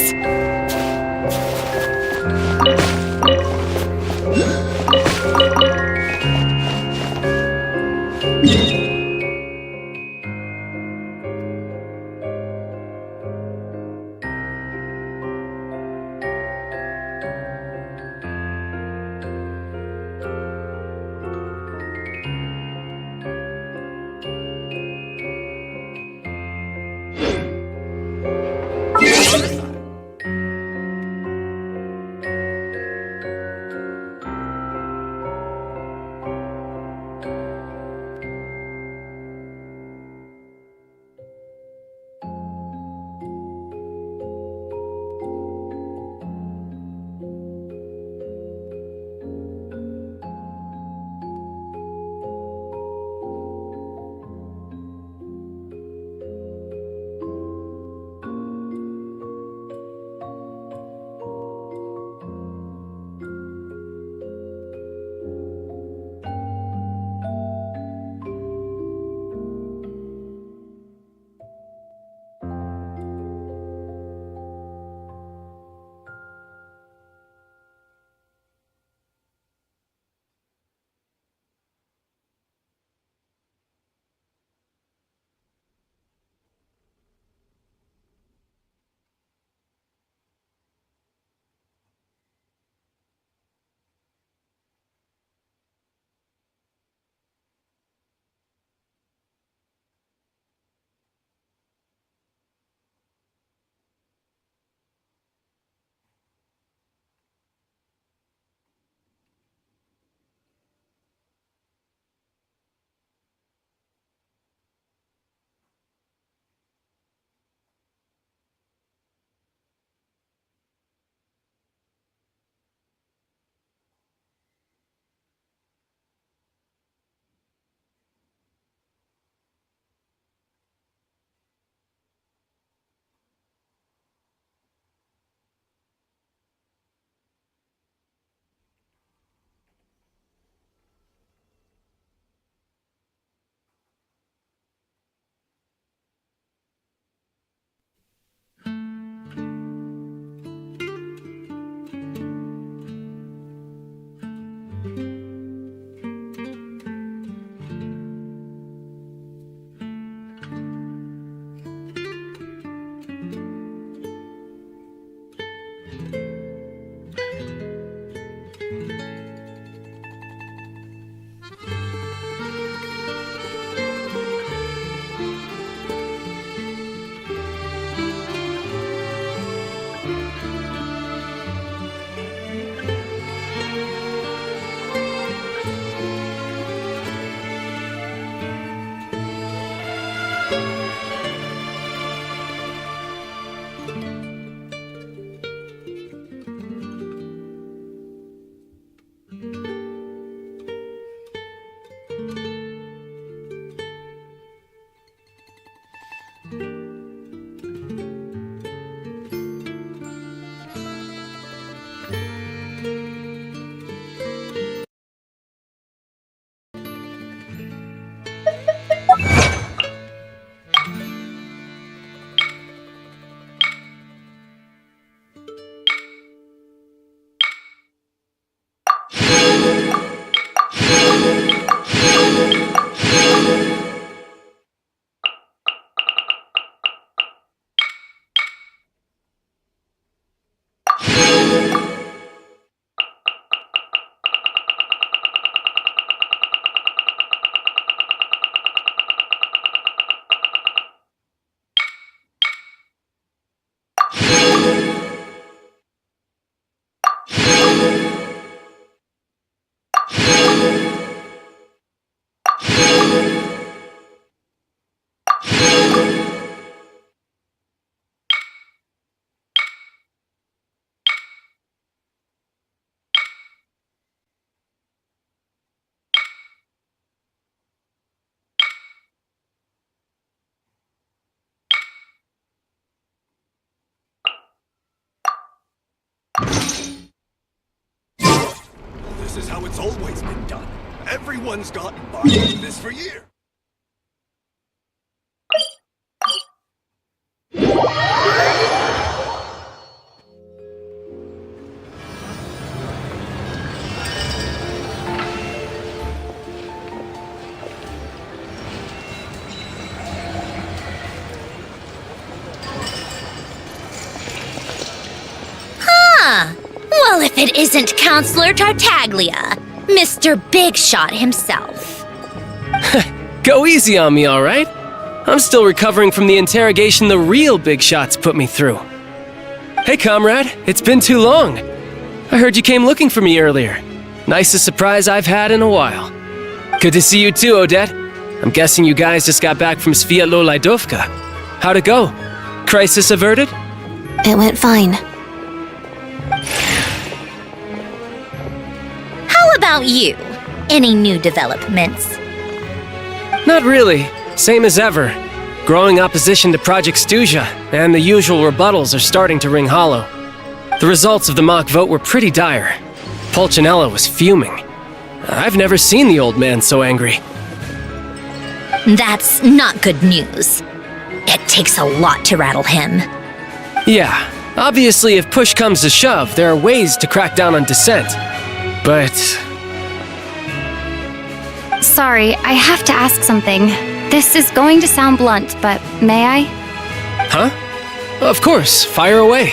This is how it's always been done. Everyone's gotten by like this for years. Huh. Well, if it isn't Counselor Tartaglia, Mr. Big Shot himself. Go easy on me, all right? I'm still recovering from the interrogation the real Big Shots put me through. Hey, comrade, it's been too long. I heard you came looking for me earlier. Nicest surprise I've had in a while. Good to see you too, Odette. I'm guessing you guys just got back from Sviatlo-Lajdovka. How'd it go? Crisis averted? It went fine. How about you? Any new developments? Not really. Same as ever. Growing opposition to Project Stuzha, and the usual rebuttals are starting to ring hollow. The results of the mock vote were pretty dire. Pulcinella was fuming. I've never seen the old man so angry. That's not good news. It takes a lot to rattle him. Yeah, obviously if push comes to shove, there are ways to crack down on dissent. But... Sorry, I have to ask something. This is going to sound blunt, but may I? Huh? Of course, fire away.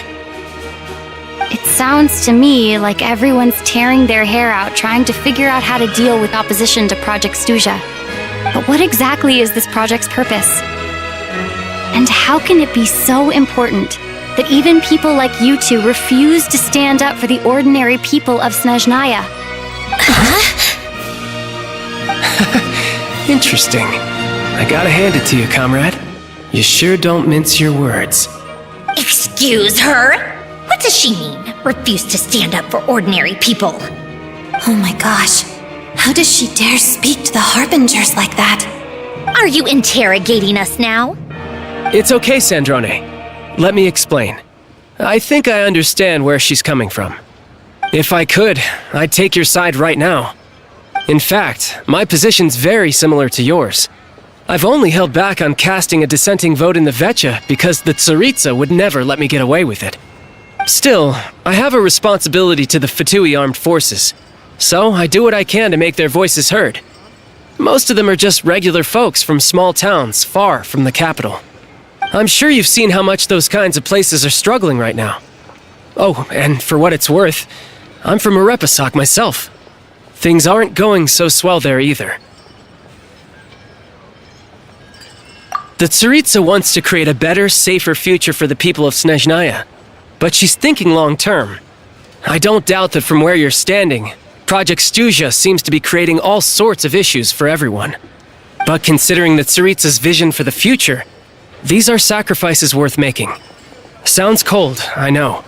It sounds to me like everyone's tearing their hair out trying to figure out how to deal with opposition to Project Stuzha. But what exactly is this project's purpose? And how can it be so important that even people like you two refuse to stand up for the ordinary people of Snezhnaya? Interesting. I gotta hand it to you, comrade. You sure don't mince your words. Excuse her? What does she mean, refuse to stand up for ordinary people? Oh my gosh. How does she dare speak to the Harbingers like that? Are you interrogating us now? It's okay, Sandrone. Let me explain. I think I understand where she's coming from. If I could, I'd take your side right now. In fact, my position's very similar to yours. I've only held back on casting a dissenting vote in the Vecha because the Tsaritsa would never let me get away with it. Still, I have a responsibility to the Fatui armed forces, so I do what I can to make their voices heard. Most of them are just regular folks from small towns far from the capital. I'm sure you've seen how much those kinds of places are struggling right now. Oh, and for what it's worth, I'm from Arepasak myself. Things aren't going so swell there either. The Tsaritsa wants to create a better, safer future for the people of Snezhnaya, but she's thinking long-term. I don't doubt that from where you're standing, Project Stuzha seems to be creating all sorts of issues for everyone. But considering the Tsaritsa's vision for the future, these are sacrifices worth making. Sounds cold, I know,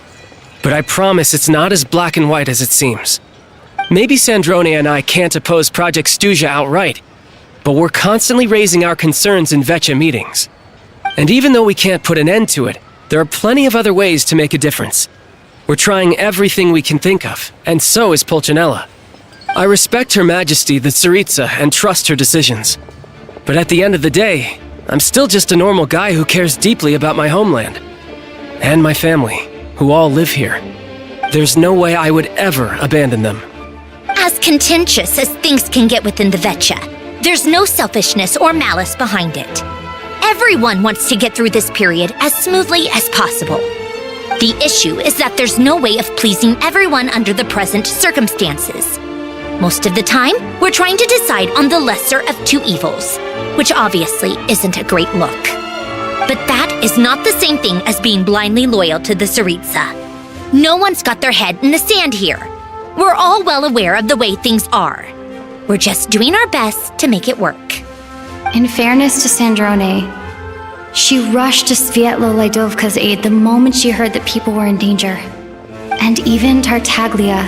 but I promise it's not as black and white as it seems. Maybe Sandrone and I can't oppose Project Stuzha outright, but we're constantly raising our concerns in Vecha meetings. And even though we can't put an end to it, there are plenty of other ways to make a difference. We're trying everything we can think of, and so is Pulcinella. I respect Her Majesty the Tsaritsa and trust her decisions. But at the end of the day, I'm still just a normal guy who cares deeply about my homeland. And my family, who all live here. There's no way I would ever abandon them. As contentious as things can get within the Vecha, there's no selfishness or malice behind it. Everyone wants to get through this period as smoothly as possible. The issue is that there's no way of pleasing everyone under the present circumstances. Most of the time, we're trying to decide on the lesser of two evils, which obviously isn't a great look. But that is not the same thing as being blindly loyal to the Tsaritsa. No one's got their head in the sand here. We're all well aware of the way things are. We're just doing our best to make it work. In fairness to Sandrone, she rushed to Sviatlo-Lajdovka's aid the moment she heard that people were in danger. And even Tartaglia,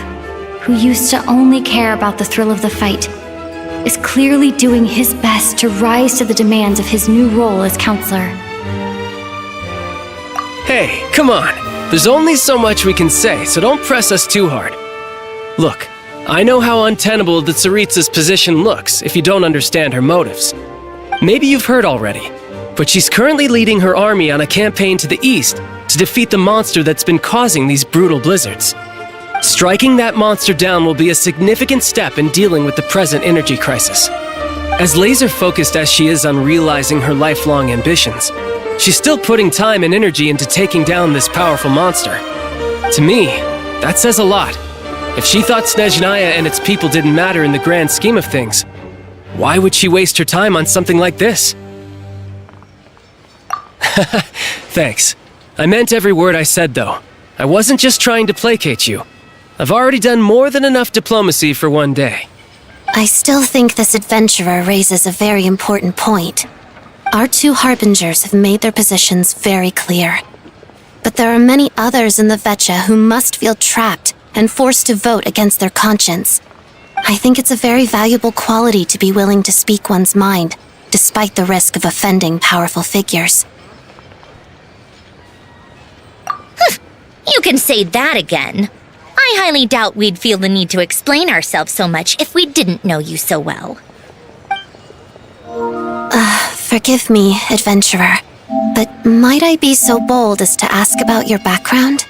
who used to only care about the thrill of the fight, is clearly doing his best to rise to the demands of his new role as counselor. Hey, come on. There's only so much we can say, so don't press us too hard. Look, I know how untenable the Tsaritsa's position looks if you don't understand her motives. Maybe you've heard already, but she's currently leading her army on a campaign to the east to defeat the monster that's been causing these brutal blizzards. Striking that monster down will be a significant step in dealing with the present energy crisis. As laser-focused as she is on realizing her lifelong ambitions, she's still putting time and energy into taking down this powerful monster. To me, that says a lot. If she thought Snezhnaya and its people didn't matter in the grand scheme of things, why would she waste her time on something like this? Thanks. I meant every word I said, though. I wasn't just trying to placate you. I've already done more than enough diplomacy for one day. I still think this adventurer raises a very important point. Our two harbingers have made their positions very clear. But there are many others in the Vecha who must feel trapped and forced to vote against their conscience. I think it's a very valuable quality to be willing to speak one's mind, despite the risk of offending powerful figures. You can say that again. I highly doubt we'd feel the need to explain ourselves so much if we didn't know you so well. Forgive me, adventurer, but might I be so bold as to ask about your background?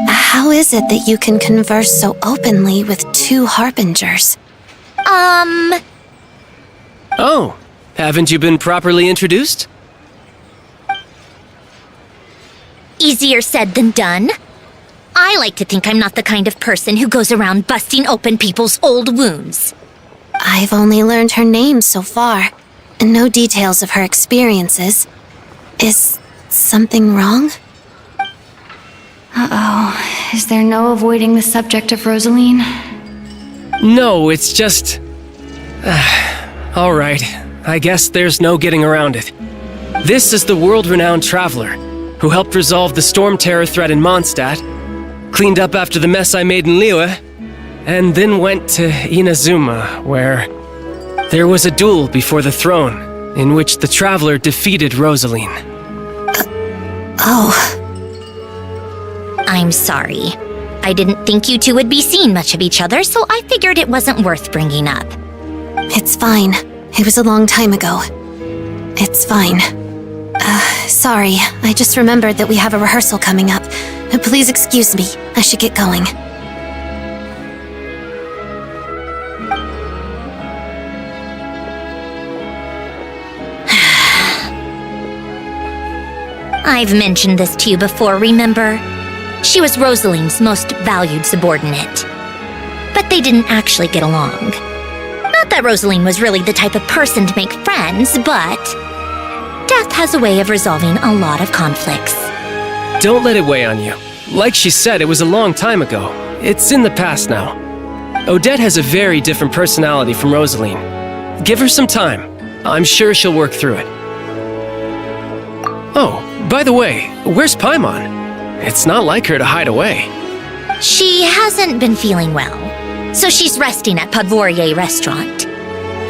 How is it that you can converse so openly with two harbingers? Oh, haven't you been properly introduced? Easier said than done. I like to think I'm not the kind of person who goes around busting open people's old wounds. I've only learned her name so far, and no details of her experiences. Is something wrong? Uh-oh. Is there no avoiding the subject of Rosaline? No, it's just... all right. I guess there's no getting around it. This is the world-renowned traveler who helped resolve the storm terror threat in Mondstadt, cleaned up after the mess I made in Liyue, and then went to Inazuma, where there was a duel before the throne in which the traveler defeated Rosaline. I'm sorry. I didn't think you two would be seeing much of each other, so I figured it wasn't worth bringing up. It's fine. It was a long time ago. It's fine. Sorry, I just remembered that we have a rehearsal coming up. Please excuse me. I should get going. I've mentioned this to you before, remember? She was Rosaline's most valued subordinate. But they didn't actually get along. Not that Rosaline was really the type of person to make friends, but death has a way of resolving a lot of conflicts. Don't let it weigh on you. Like she said, it was a long time ago. It's in the past now. Odette has a very different personality from Rosaline. Give her some time. I'm sure she'll work through it. Oh, by the way, where's Paimon? It's not like her to hide away. She hasn't been feeling well, so she's resting at Podvorier Restaurant.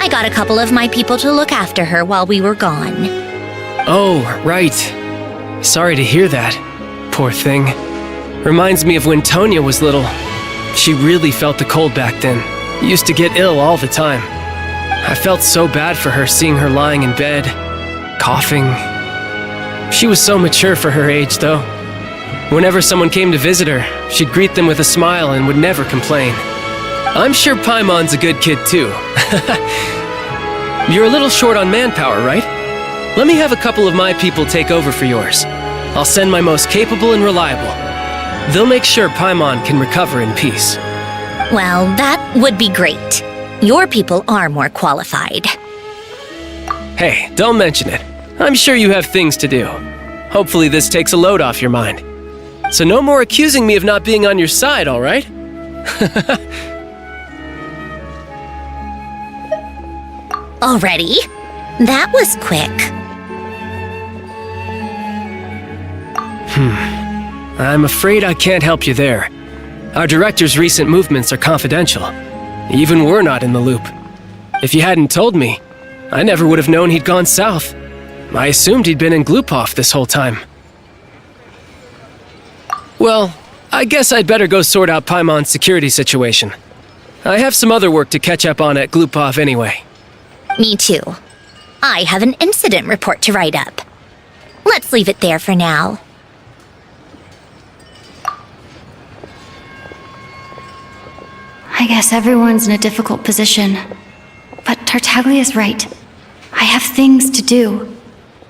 I got a couple of my people to look after her while we were gone. Oh, right. Sorry to hear that. Poor thing. Reminds me of when Tonya was little. She really felt the cold back then. Used to get ill all the time. I felt so bad for her seeing her lying in bed, coughing. She was so mature for her age, though. Whenever someone came to visit her, she'd greet them with a smile and would never complain. I'm sure Paimon's a good kid, too. You're a little short on manpower, right? Let me have a couple of my people take over for yours. I'll send my most capable and reliable. They'll make sure Paimon can recover in peace. Well, that would be great. Your people are more qualified. Hey, don't mention it. I'm sure you have things to do. Hopefully this takes a load off your mind. So no more accusing me of not being on your side, all right? Already? That was quick. I'm afraid I can't help you there. Our director's recent movements are confidential. Even we're not in the loop. If you hadn't told me, I never would have known he'd gone south. I assumed he'd been in Glupov this whole time. Well, I guess I'd better go sort out Paimon's security situation. I have some other work to catch up on at Glupov anyway. Me too. I have an incident report to write up. Let's leave it there for now. I guess everyone's in a difficult position. But Tartaglia's right. I have things to do.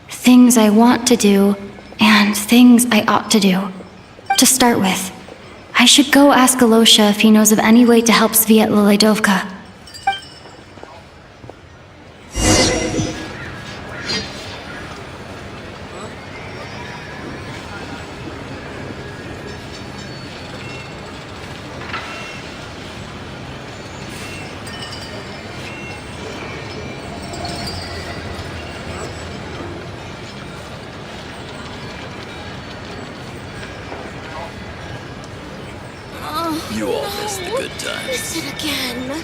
Things I want to do, and things I ought to do. To start with, I should go ask Alosha if he knows of any way to help Sviatliledovka. You all missed the good times. Miss it again.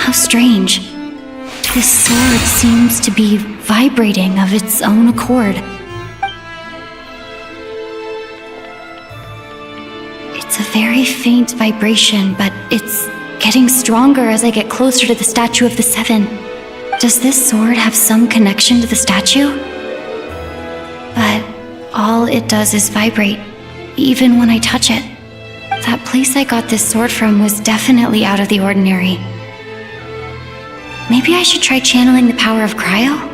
How strange. This sword seems to be vibrating of its own accord. It's a very faint vibration, but it's getting stronger as I get closer to the statue of the Seven. Does this sword have some connection to the statue? But all it does is vibrate, even when I touch it. That place I got this sword from was definitely out of the ordinary. Maybe I should try channeling the power of cryo?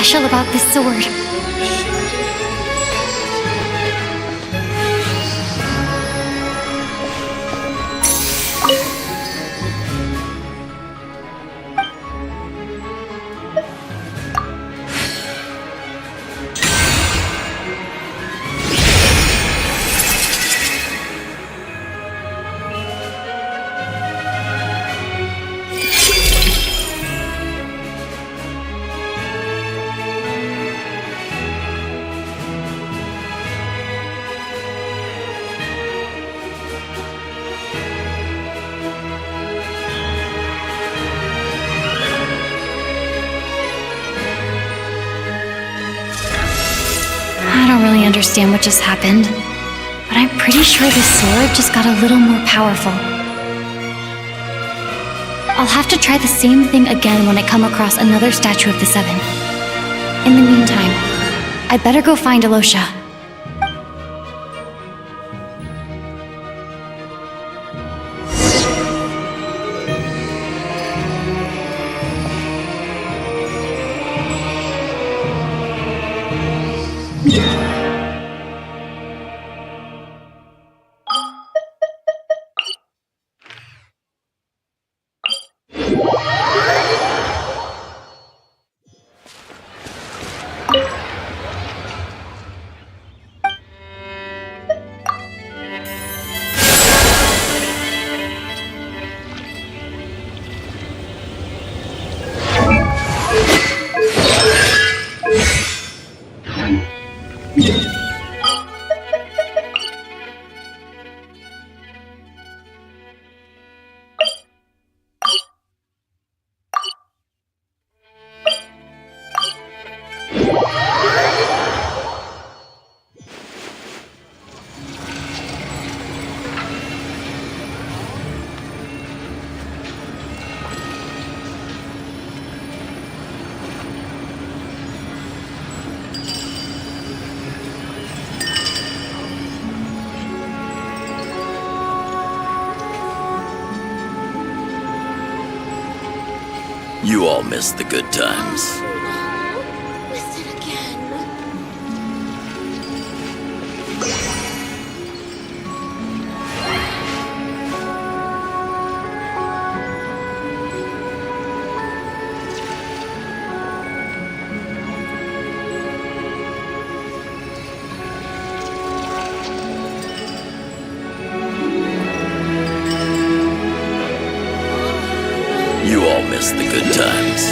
special about this sword? I don't really understand what just happened, but I'm pretty sure this sword just got a little more powerful. I'll have to try the same thing again when I come across another statue of the Seven. In the meantime, I better go find Alosha. You all missed the good times. You all missed the good times.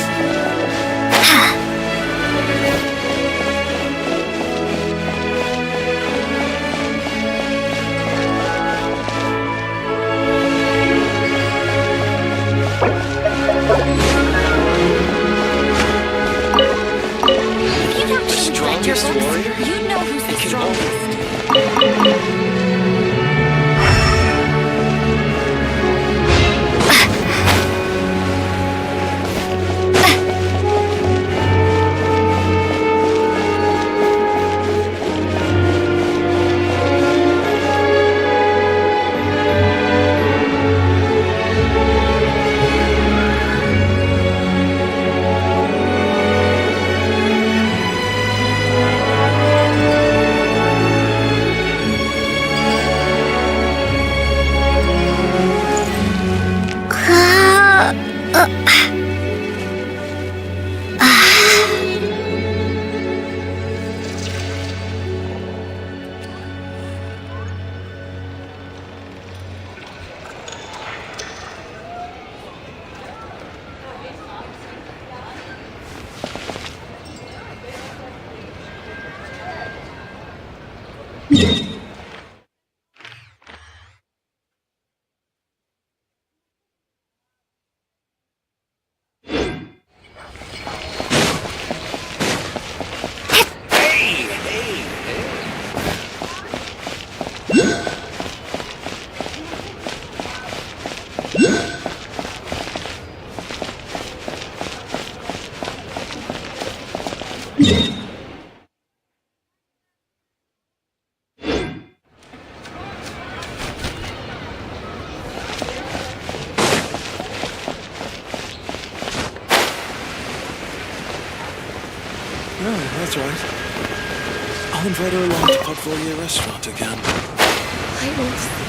If you don't strengthen your books, you know who's the strongest. That's right. I'll invite her along to Podvolia restaurant again. I won't see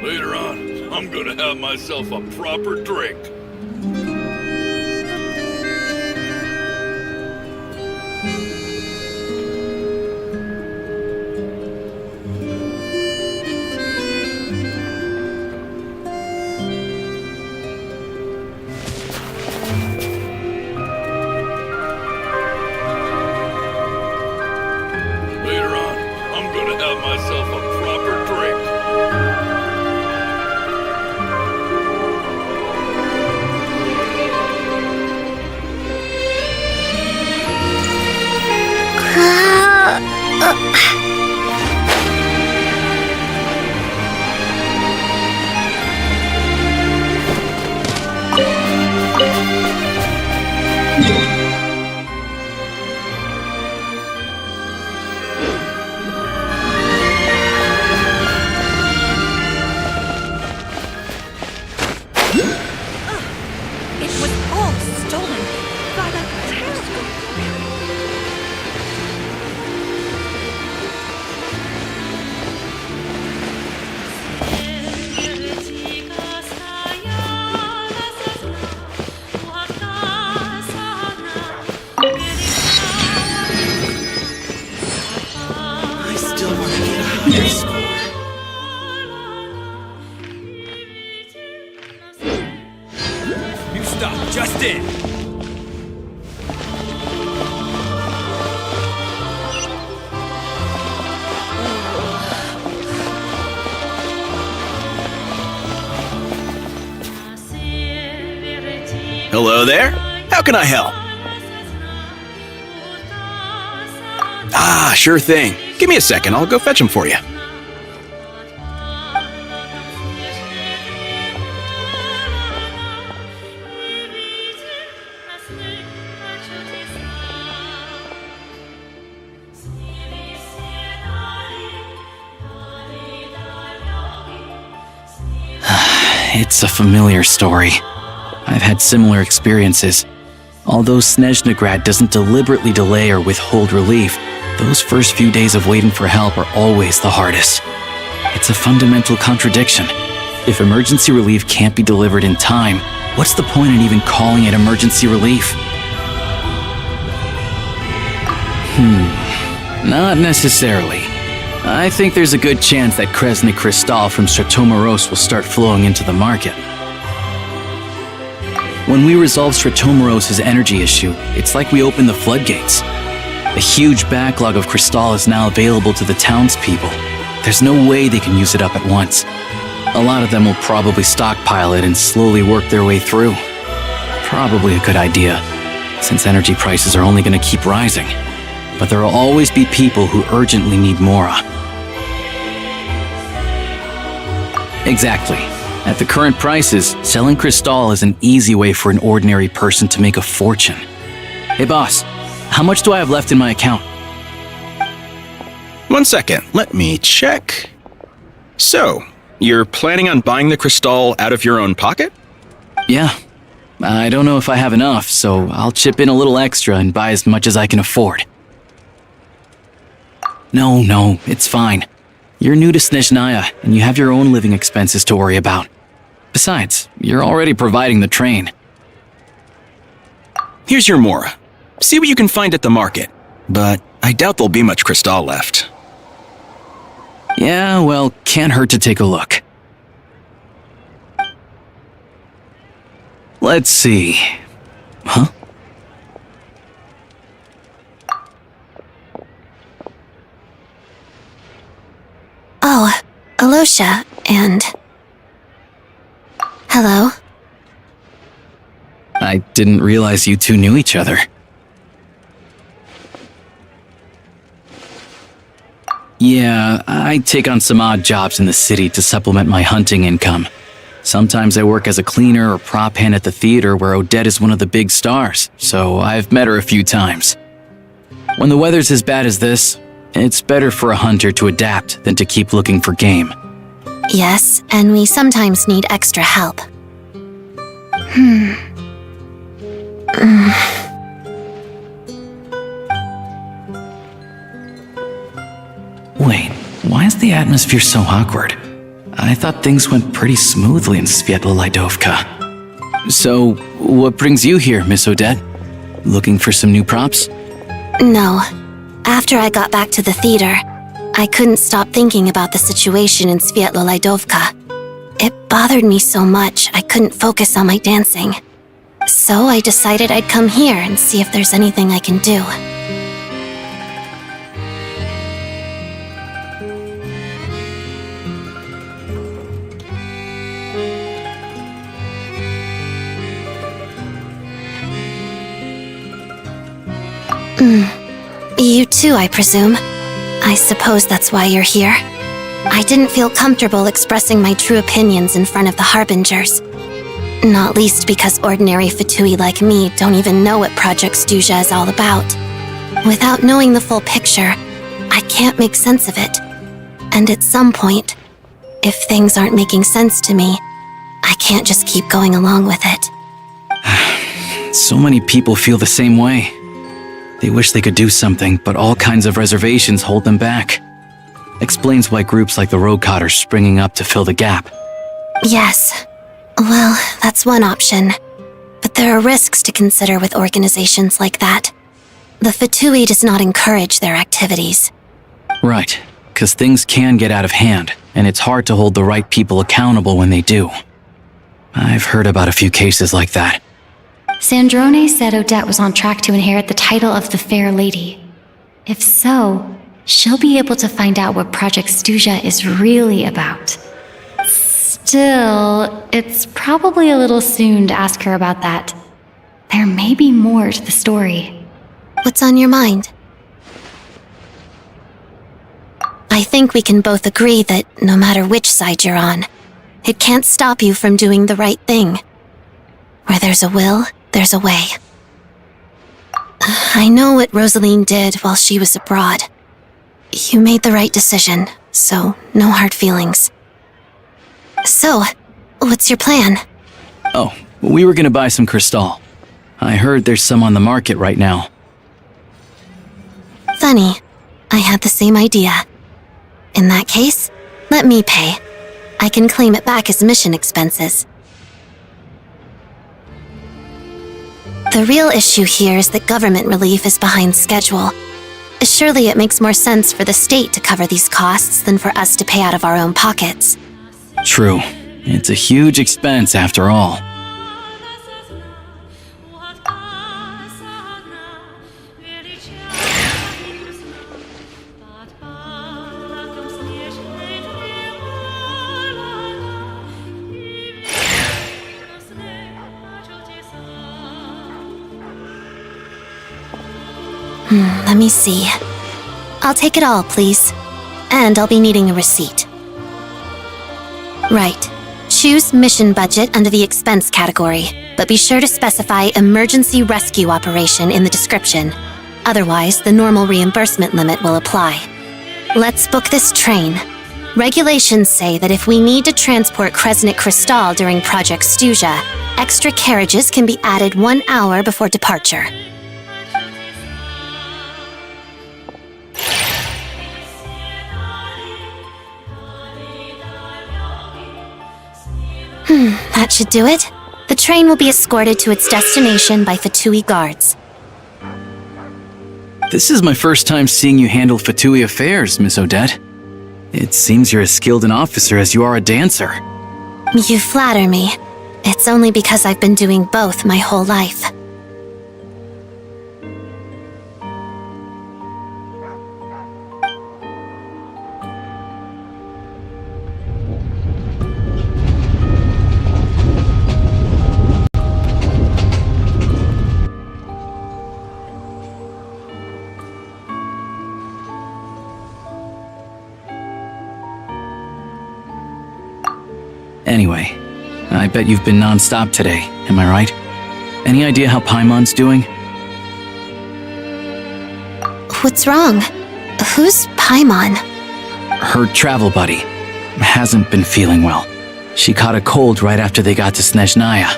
Later on, I'm gonna have myself a proper drink. Later on, I'm gonna have myself a proper drink. It was all stolen by that terrible. I still want to get a higher score. New stock just in. Hello there? How can I help? Ah, sure thing. Give me a second, I'll go fetch them for you. It's a familiar story. I've had similar experiences. Although Snezhnagrad doesn't deliberately delay or withhold relief, those first few days of waiting for help are always the hardest. It's a fundamental contradiction. If emergency relief can't be delivered in time, what's the point in even calling it emergency relief? Not necessarily. I think there's a good chance that Kresnik Kristall from Stratomoros will start flowing into the market. When we resolve Stratomoros' energy issue, it's like we open the floodgates. A huge backlog of Kristall is now available to the townspeople. There's no way they can use it up at once. A lot of them will probably stockpile it and slowly work their way through. Probably a good idea, since energy prices are only going to keep rising. But there will always be people who urgently need Mora. Exactly. At the current prices, selling Kristall is an easy way for an ordinary person to make a fortune. Hey boss, how much do I have left in my account? 1 second, let me check. So, you're planning on buying the Kristall out of your own pocket? Yeah. I don't know if I have enough, so I'll chip in a little extra and buy as much as I can afford. No, it's fine. You're new to Snezhnaya, and you have your own living expenses to worry about. Besides, you're already providing the train. Here's your Mora. See what you can find at the market, but I doubt there'll be much Kristall left. Yeah, well, can't hurt to take a look. Let's see. Huh? Oh, Alosha, and... Hello? I didn't realize you two knew each other. Yeah, I take on some odd jobs in the city to supplement my hunting income. Sometimes I work as a cleaner or prop hand at the theater where Odette is one of the big stars, so I've met her a few times. When the weather's as bad as this, it's better for a hunter to adapt than to keep looking for game. Yes, and we sometimes need extra help. Wait, why is the atmosphere so awkward? I thought things went pretty smoothly in Svietlolaidovka. So, what brings you here, Miss Odette? Looking for some new props? No. After I got back to the theater, I couldn't stop thinking about the situation in Svietlolaidovka. It bothered me so much I couldn't focus on my dancing. So I decided I'd come here and see if there's anything I can do. You too, I presume. I suppose that's why you're here. I didn't feel comfortable expressing my true opinions in front of the Harbingers. Not least because ordinary Fatui like me don't even know what Project Stuzha is all about. Without knowing the full picture, I can't make sense of it. And at some point, if things aren't making sense to me, I can't just keep going along with it. So many people feel the same way. They wish they could do something, but all kinds of reservations hold them back. Explains why groups like the Roadcott are springing up to fill the gap. Yes. Well, that's one option. But there are risks to consider with organizations like that. The Fatui does not encourage their activities. Right, because things can get out of hand, and it's hard to hold the right people accountable when they do. I've heard about a few cases like that. Sandrone said Odette was on track to inherit the title of the Fair Lady. If so, she'll be able to find out what Project Stuzha is really about. Still, it's probably a little soon to ask her about that. There may be more to the story. What's on your mind? I think we can both agree that no matter which side you're on, it can't stop you from doing the right thing. Where there's a will, there's a way. I know what Rosaline did while she was abroad. You made the right decision, so no hard feelings. So, what's your plan? Oh, we were gonna buy some Crystal. I heard there's some on the market right now. Funny, I had the same idea. In that case, let me pay. I can claim it back as mission expenses. The real issue here is that government relief is behind schedule. Surely it makes more sense for the state to cover these costs than for us to pay out of our own pockets. True. It's a huge expense after all. Let me see. I'll take it all, please. And I'll be needing a receipt. Right. Choose mission budget under the expense category, but be sure to specify emergency rescue operation in the description. Otherwise, the normal reimbursement limit will apply. Let's book this train. Regulations say that if we need to transport Kresnik Crystal during Project Stuzha, extra carriages can be added 1 hour before departure. That should do it. The train will be escorted to its destination by Fatui guards. This is my first time seeing you handle Fatui affairs, Miss Odette. It seems you're as skilled an officer as you are a dancer. You flatter me. It's only because I've been doing both my whole life. Anyway, I bet you've been non-stop today, am I right? Any idea how Paimon's doing? What's wrong? Who's Paimon? Her travel buddy hasn't been feeling well. She caught a cold right after they got to Snezhnaya.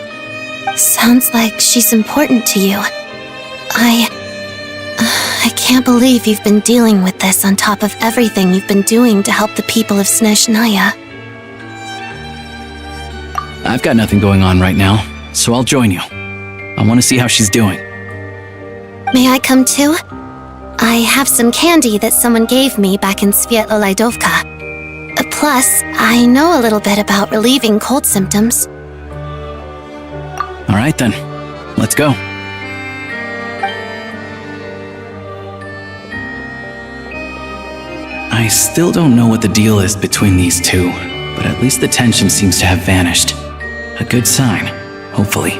Sounds like she's important to you. I can't believe you've been dealing with this on top of everything you've been doing to help the people of Snezhnaya. I've got nothing going on right now, so I'll join you. I want to see how she's doing. May I come too? I have some candy that someone gave me back in Svietlolaidovka. Plus, I know a little bit about relieving cold symptoms. All right then, let's go. I still don't know what the deal is between these two, but at least the tension seems to have vanished. A good sign, hopefully.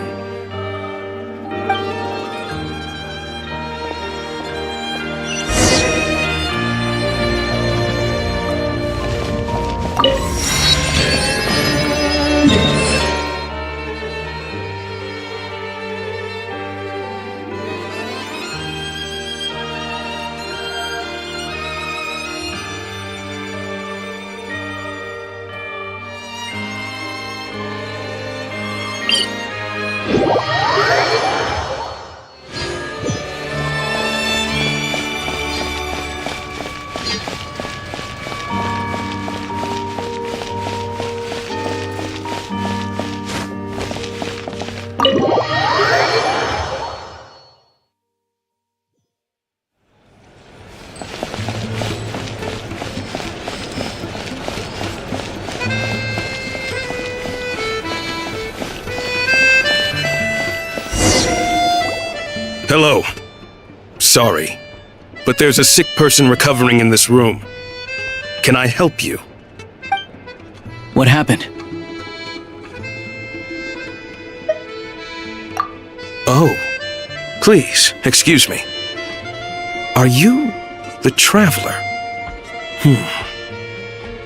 Hello. Sorry, but there's a sick person recovering in this room. Can I help you? What happened? Oh, please, excuse me. Are you the Traveler?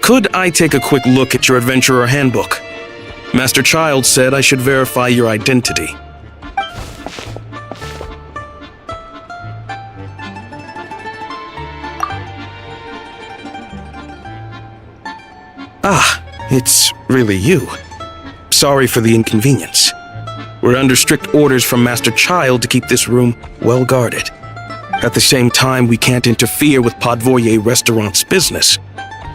Could I take a quick look at your Adventurer Handbook? Master Child said I should verify your identity. Ah, it's really you. Sorry for the inconvenience. We're under strict orders from Master Child to keep this room well guarded. At the same time, we can't interfere with Podvoye Restaurant's business.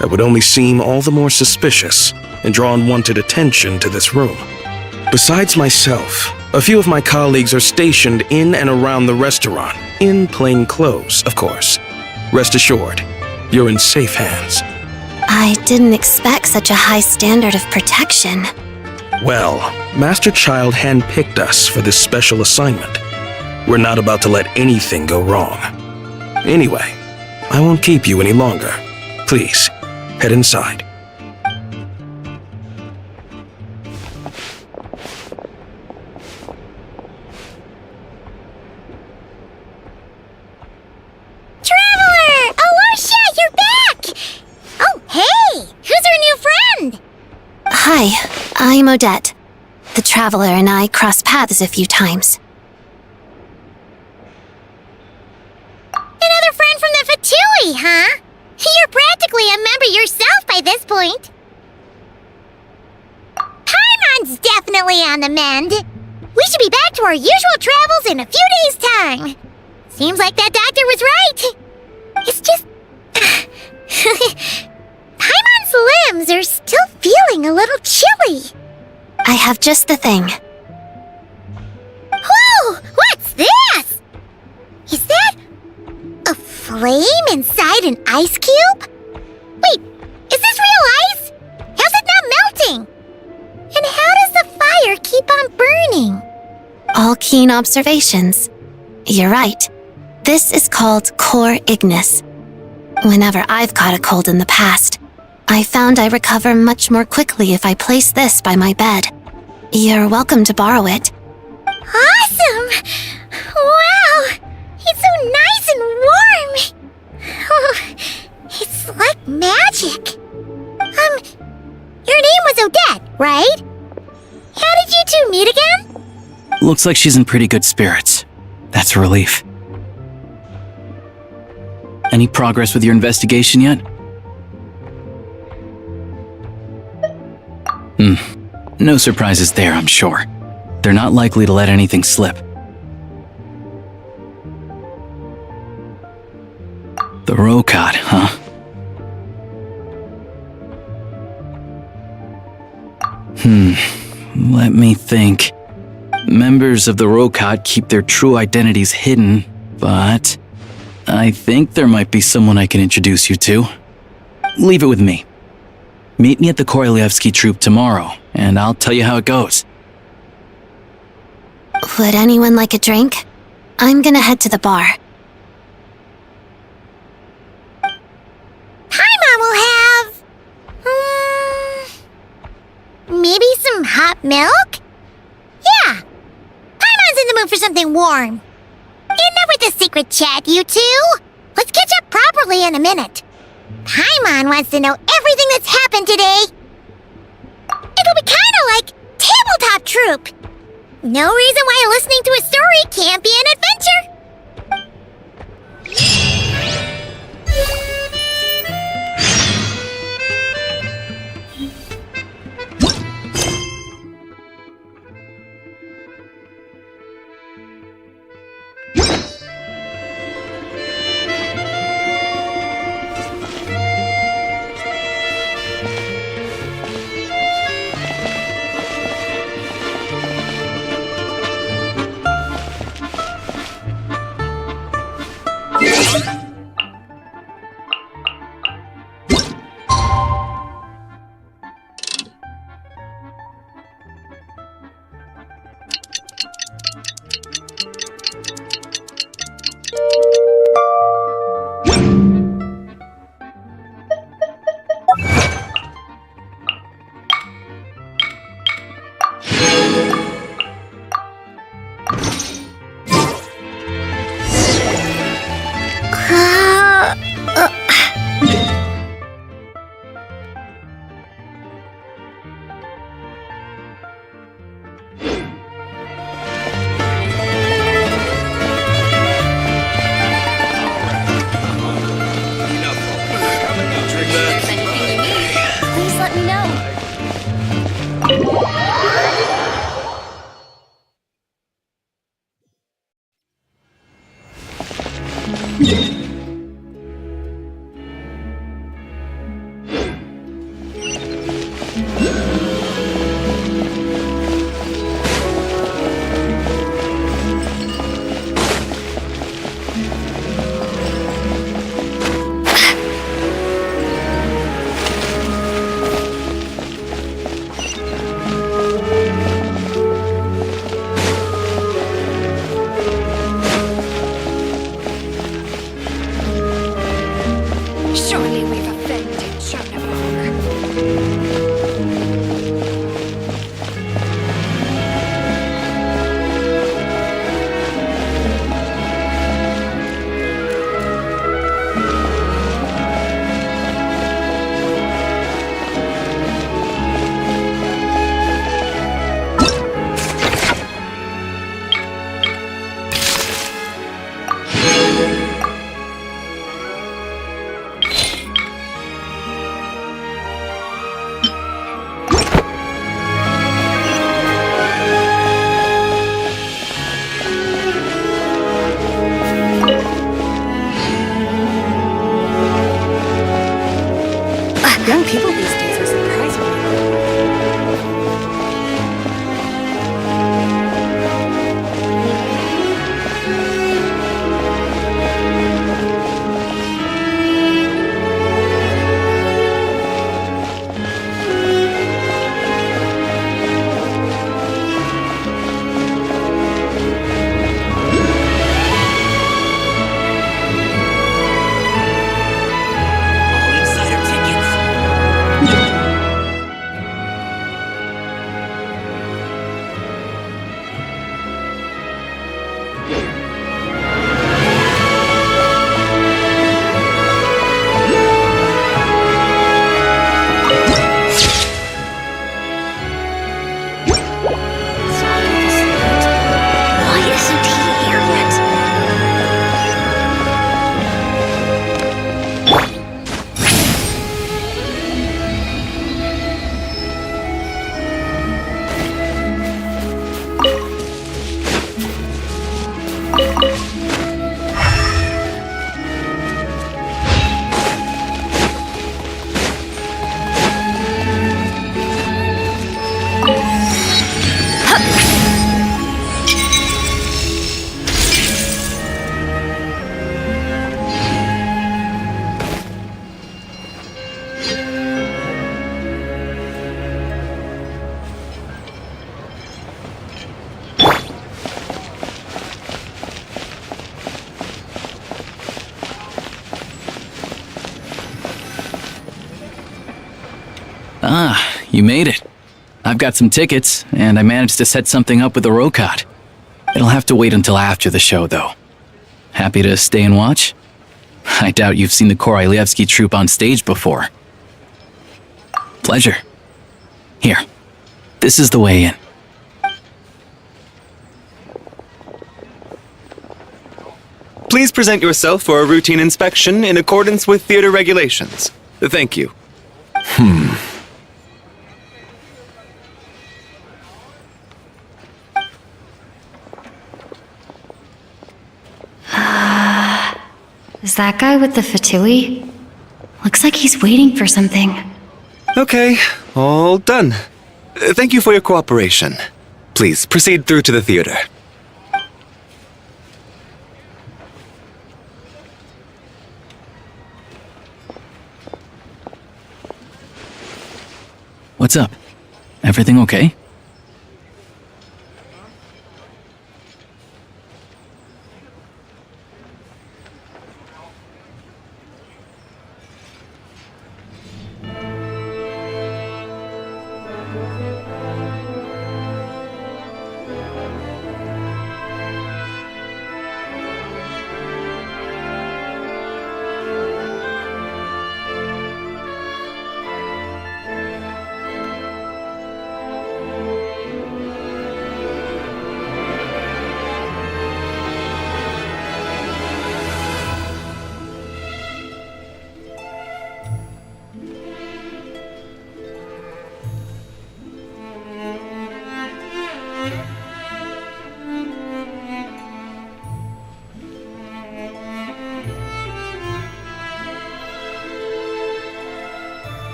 That would only seem all the more suspicious and draw unwanted attention to this room. Besides myself, a few of my colleagues are stationed in and around the restaurant, in plain clothes, of course. Rest assured, you're in safe hands. I didn't expect such a high standard of protection. Well, Master Child handpicked us for this special assignment. We're not about to let anything go wrong. Anyway, I won't keep you any longer. Please, head inside. Traveler! Alosha, you're back! Oh, hey! Who's our new friend? Hi, I'm Odette. The Traveler and I crossed paths a few times. Another friend from the Fatui, huh? You're practically a member yourself by this point. Paimon's definitely on the mend. We should be back to our usual travels in a few days' time. Seems like that doctor was right. It's just... Paimon's limbs are still feeling a little chilly. I have just the thing. Whoa! What's this? Is that a flame inside an ice cube? Wait, is this real ice? How's it not melting? And how does the fire keep on burning? All keen observations. You're right. This is called core ignis. Whenever I've caught a cold in the past, I found I recover much more quickly if I place this by my bed. You're welcome to borrow it. Awesome! Wow! It's so nice and warm! Oh, it's like magic. Your name was Odette, right? you two meet again? Looks like she's in pretty good spirits. That's a relief. Any progress with your investigation yet? No surprises there, I'm sure. They're not likely to let anything slip. The Rokot, huh? Let me think. Members of the Rokot keep their true identities hidden, but I think there might be someone I can introduce you to. Leave it with me. Meet me at the Korolyevsky troop tomorrow, and I'll tell you how it goes. Would anyone like a drink? I'm gonna head to the bar. Paimon will have... maybe some hot milk? Yeah. Paimon's in the mood for something warm. Enough with the secret chat, you two. Let's catch up properly in a minute. Paimon wants to know everything that's happened today. It'll be kinda like Tabletop Troop. No reason why listening to a story can't be an adventure. made it. I've got some tickets, and I managed to set something up with the Rokot. It'll have to wait until after the show, though. Happy to stay and watch? I doubt you've seen the Korolyevsky troupe on stage before. Pleasure. Here, this is the way in. Please present yourself for a routine inspection in accordance with theater regulations. Thank you. Is that guy with the fatui? Looks like he's waiting for something. Okay, all done. Thank you for your cooperation. Please proceed through to the theater. What's up? Everything okay?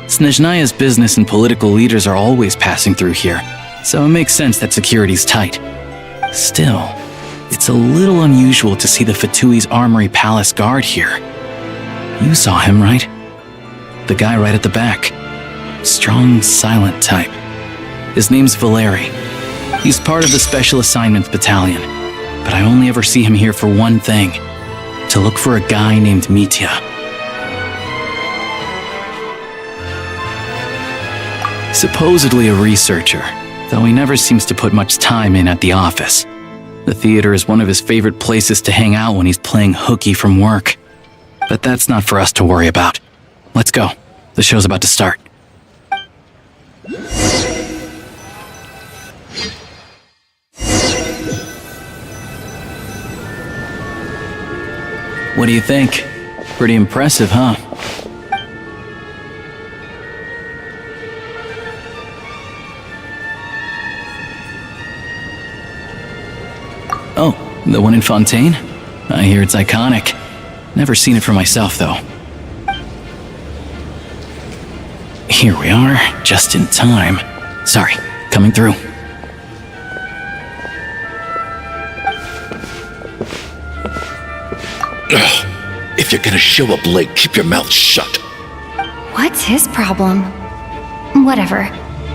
Snezhnaya's business and political leaders are always passing through here, so it makes sense that security's tight. Still, it's a little unusual to see the Fatui's Armory Palace guard here. You saw him, right? The guy right at the back. Strong, silent type. His name's Valeri. He's part of the Special Assignments Battalion, but I only ever see him here for one thing: to look for a guy named Mitya. Supposedly a researcher, though he never seems to put much time in at the office. The theater is one of his favorite places to hang out when he's playing hooky from work. But that's not for us to worry about. Let's go. The show's about to start. What do you think? Pretty impressive, huh? Oh, the one in Fontaine? I hear it's iconic. Never seen it for myself, though. Here we are, just in time. Sorry, coming through. Ugh. If you're gonna show up late, keep your mouth shut. What's his problem? Whatever.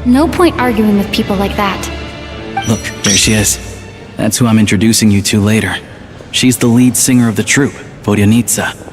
No point arguing with people like that. Look, there she is. That's who I'm introducing you to later. She's the lead singer of the troupe, Vodyanitsa.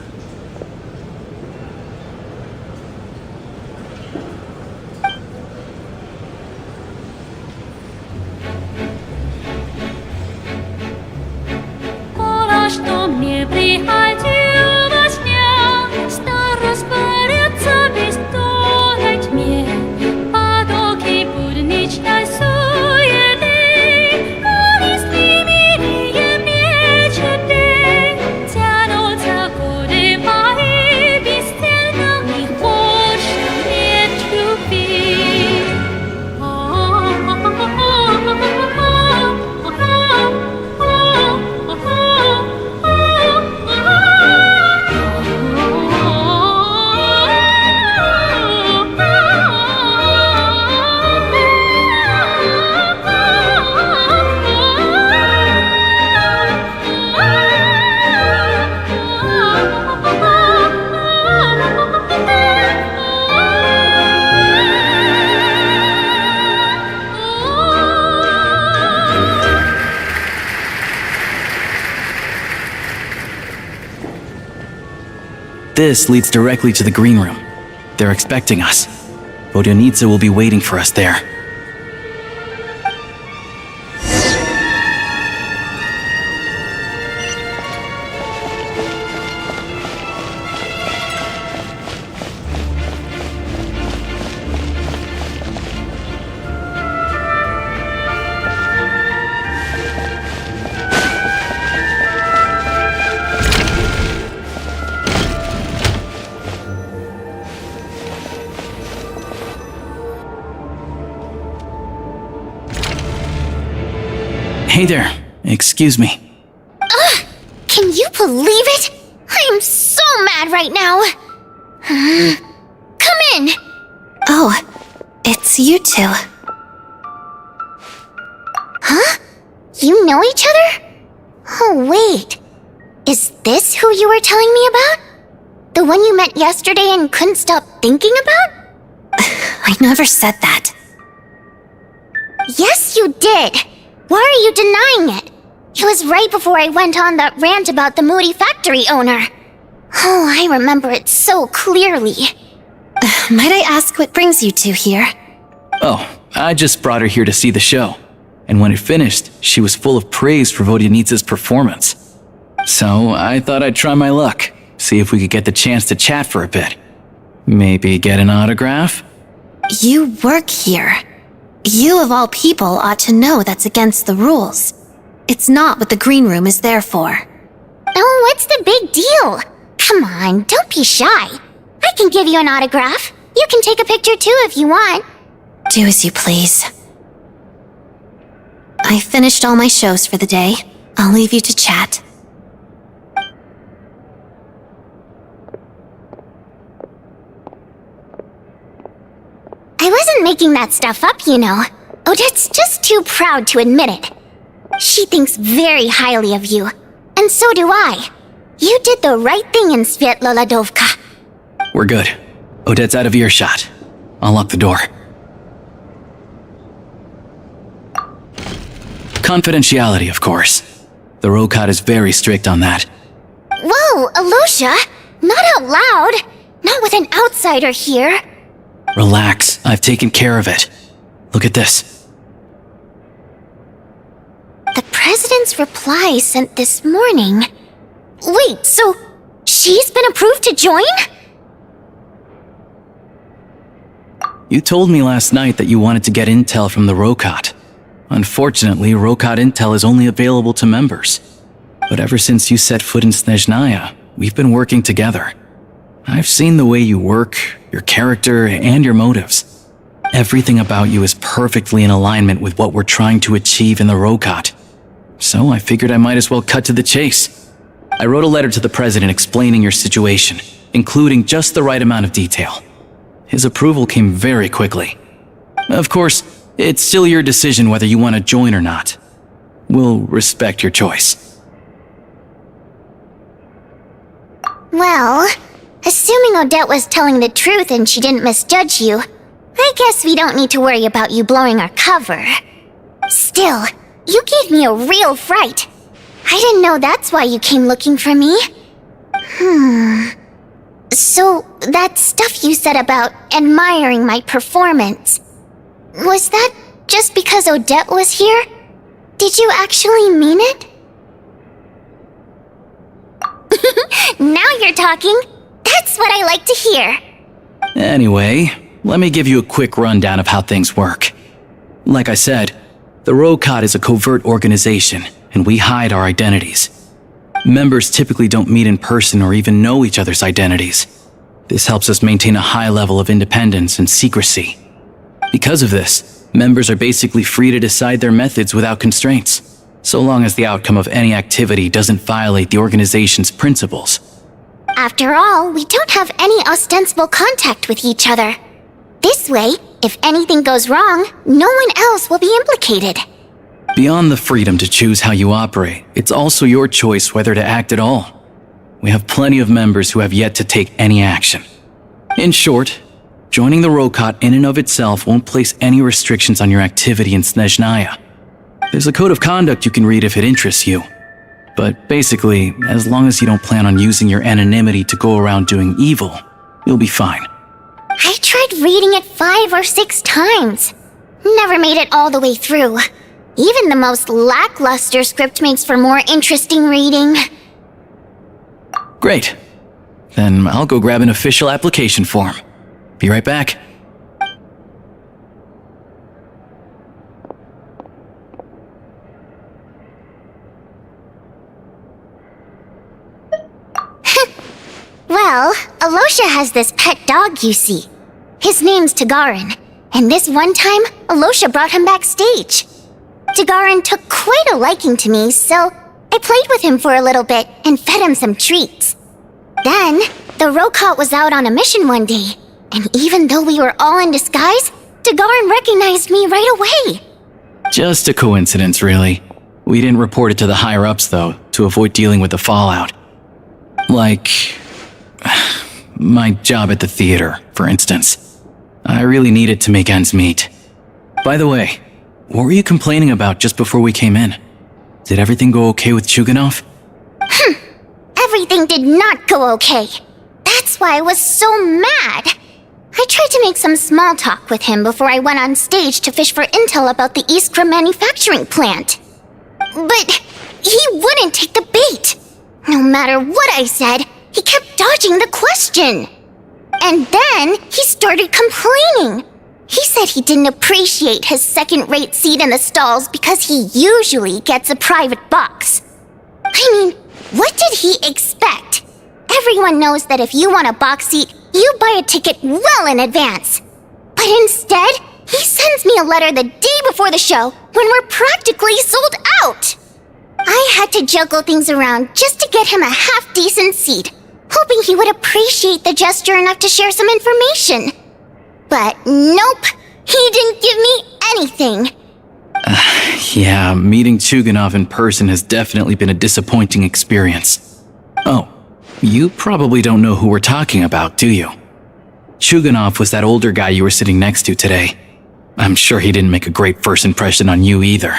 This leads directly to the green room. They're expecting us. Vodyanitsa will be waiting for us there. Hey there. Excuse me. Ugh! Can you believe it? I'm so mad right now. Come in. Oh, it's you two. Huh? You know each other? Oh, wait. Is this who you were telling me about? The one you met yesterday and couldn't stop thinking about? I never said that. Yes, you did. Why are you denying it? It was right before I went on that rant about the moody factory owner. Oh, I remember it so clearly. Might I ask what brings you two here? Oh, I just brought her here to see the show. And when it finished, she was full of praise for Vodyanitsa's performance. So I thought I'd try my luck, see if we could get the chance to chat for a bit. Maybe get an autograph? You work here. You of all people ought to know that's against the rules. It's not what the green room is there for. Oh, what's the big deal? Come on, don't be shy. I can give you an autograph. You can take a picture too if you want. Do as you please. I finished all my shows for the day. I'll leave you to chat. I wasn't making that stuff up, you know. Odette's just too proud to admit it. She thinks very highly of you, and so do I. You did the right thing in Svietloladovka. We're good. Odette's out of earshot. I'll lock the door. Confidentiality, of course. The Rokat is very strict on that. Whoa, Alosha! Not out loud! Not with an outsider here! Relax, I've taken care of it. Look at this. The president's reply sent this morning. Wait, so she's been approved to join? You told me last night that you wanted to get intel from the Rokat. Unfortunately, Rokat intel is only available to members. But ever since you set foot in Snezhnaya, we've been working together. I've seen the way you work, your character, and your motives. Everything about you is perfectly in alignment with what we're trying to achieve in the Rokat. So I figured I might as well cut to the chase. I wrote a letter to the president explaining your situation, including just the right amount of detail. His approval came very quickly. Of course, it's still your decision whether you want to join or not. We'll respect your choice. Well, assuming Odette was telling the truth and she didn't misjudge you, I guess we don't need to worry about you blowing our cover. Still, you gave me a real fright. I didn't know that's why you came looking for me. So, that stuff you said about admiring my performance, was that just because Odette was here? Did you actually mean it? Now you're talking. That's what I like to hear. Anyway, let me give you a quick rundown of how things work. Like I said, the Rokat is a covert organization, and we hide our identities. Members typically don't meet in person or even know each other's identities. This helps us maintain a high level of independence and secrecy. Because of this, members are basically free to decide their methods without constraints, so long as the outcome of any activity doesn't violate the organization's principles. After all, we don't have any ostensible contact with each other. This way, if anything goes wrong, no one else will be implicated. Beyond the freedom to choose how you operate, it's also your choice whether to act at all. We have plenty of members who have yet to take any action. In short, joining the Rokat in and of itself won't place any restrictions on your activity in Snezhnaya. There's a code of conduct you can read if it interests you. But basically, as long as you don't plan on using your anonymity to go around doing evil, you'll be fine. I tried reading it 5 or 6 times. Never made it all the way through. Even the most lackluster script makes for more interesting reading. Great. Then I'll go grab an official application form. Be right back. Well, Alosha has this pet dog, you see. His name's Tagarin, and this one time, Alosha brought him backstage. Tagarin took quite a liking to me, so I played with him for a little bit and fed him some treats. Then, the Rokot was out on a mission one day, and even though we were all in disguise, Tagarin recognized me right away. Just a coincidence, really. We didn't report it to the higher-ups, though, to avoid dealing with the fallout. Like my job at the theater, for instance. I really needed to make ends meet. By the way, what were you complaining about just before we came in? Did everything go okay with Chuganov? Everything did not go okay. That's why I was so mad. I tried to make some small talk with him before I went on stage to fish for intel about the Iskra manufacturing plant. But he wouldn't take the bait. No matter what I said, he kept dodging the question. And then he started complaining. He said he didn't appreciate his second-rate seat in the stalls because he usually gets a private box. I mean, what did he expect? Everyone knows that if you want a box seat, you buy a ticket well in advance. But instead, he sends me a letter the day before the show when we're practically sold out. I had to juggle things around just to get him a half-decent seat, hoping he would appreciate the gesture enough to share some information. But nope, he didn't give me anything. Yeah, meeting Chuganov in person has definitely been a disappointing experience. Oh, you probably don't know who we're talking about, do you? Chuganov was that older guy you were sitting next to today. I'm sure he didn't make a great first impression on you either.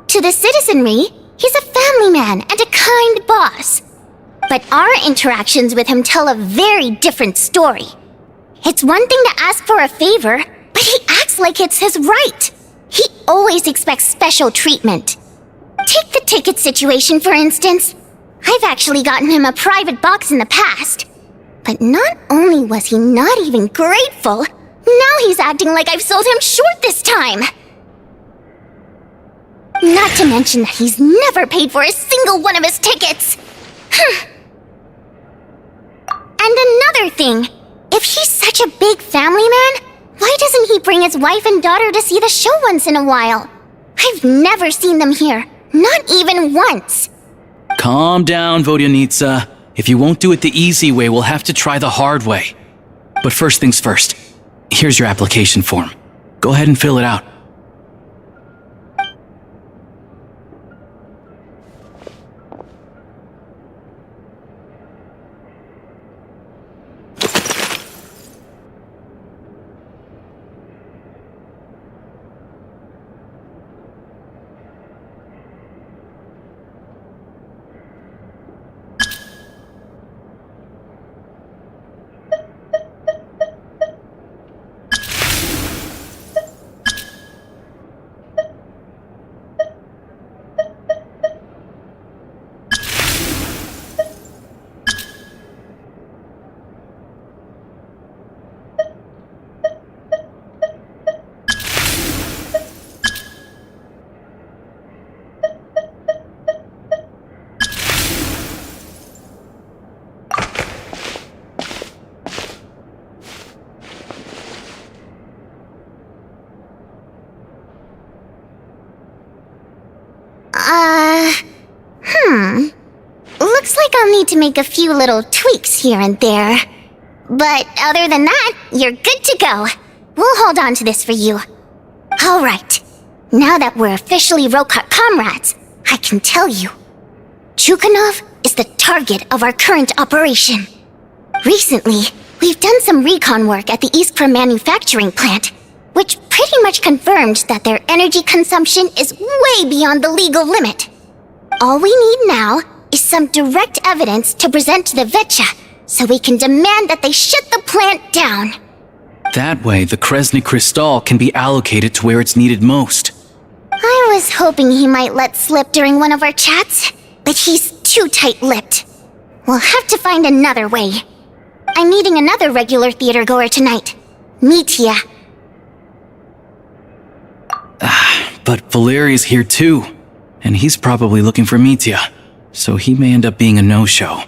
To the citizenry, he's a family man and a kind boss. But our interactions with him tell a very different story. It's one thing to ask for a favor, but he acts like it's his right. He always expects special treatment. Take the ticket situation, for instance. I've actually gotten him a private box in the past. But not only was he not even grateful, now he's acting like I've sold him short this time. Not to mention that he's never paid for a single one of his tickets. And another thing, if he's such a big family man, why doesn't he bring his wife and daughter to see the show once in a while? I've never seen them here, not even once. Calm down, Vodyanitsa. If you won't do it the easy way, we'll have to try the hard way. But first things first, here's your application form. Go ahead and fill it out. Looks like I'll need to make a few little tweaks here and there. But other than that, you're good to go. We'll hold on to this for you. Alright, now that we're officially Rokot comrades, I can tell you. Chuganov is the target of our current operation. Recently, we've done some recon work at the Iskra manufacturing plant, which pretty much confirmed that their energy consumption is way beyond the legal limit. All we need now is some direct evidence to present to the Vetcha, so we can demand that they shut the plant down. That way, the Kresnik Crystal can be allocated to where it's needed most. I was hoping he might let slip during one of our chats, but he's too tight-lipped. We'll have to find another way. I'm meeting another regular theater goer tonight, Mitya. But Valeri's here too, and he's probably looking for Mitya, so he may end up being a no-show.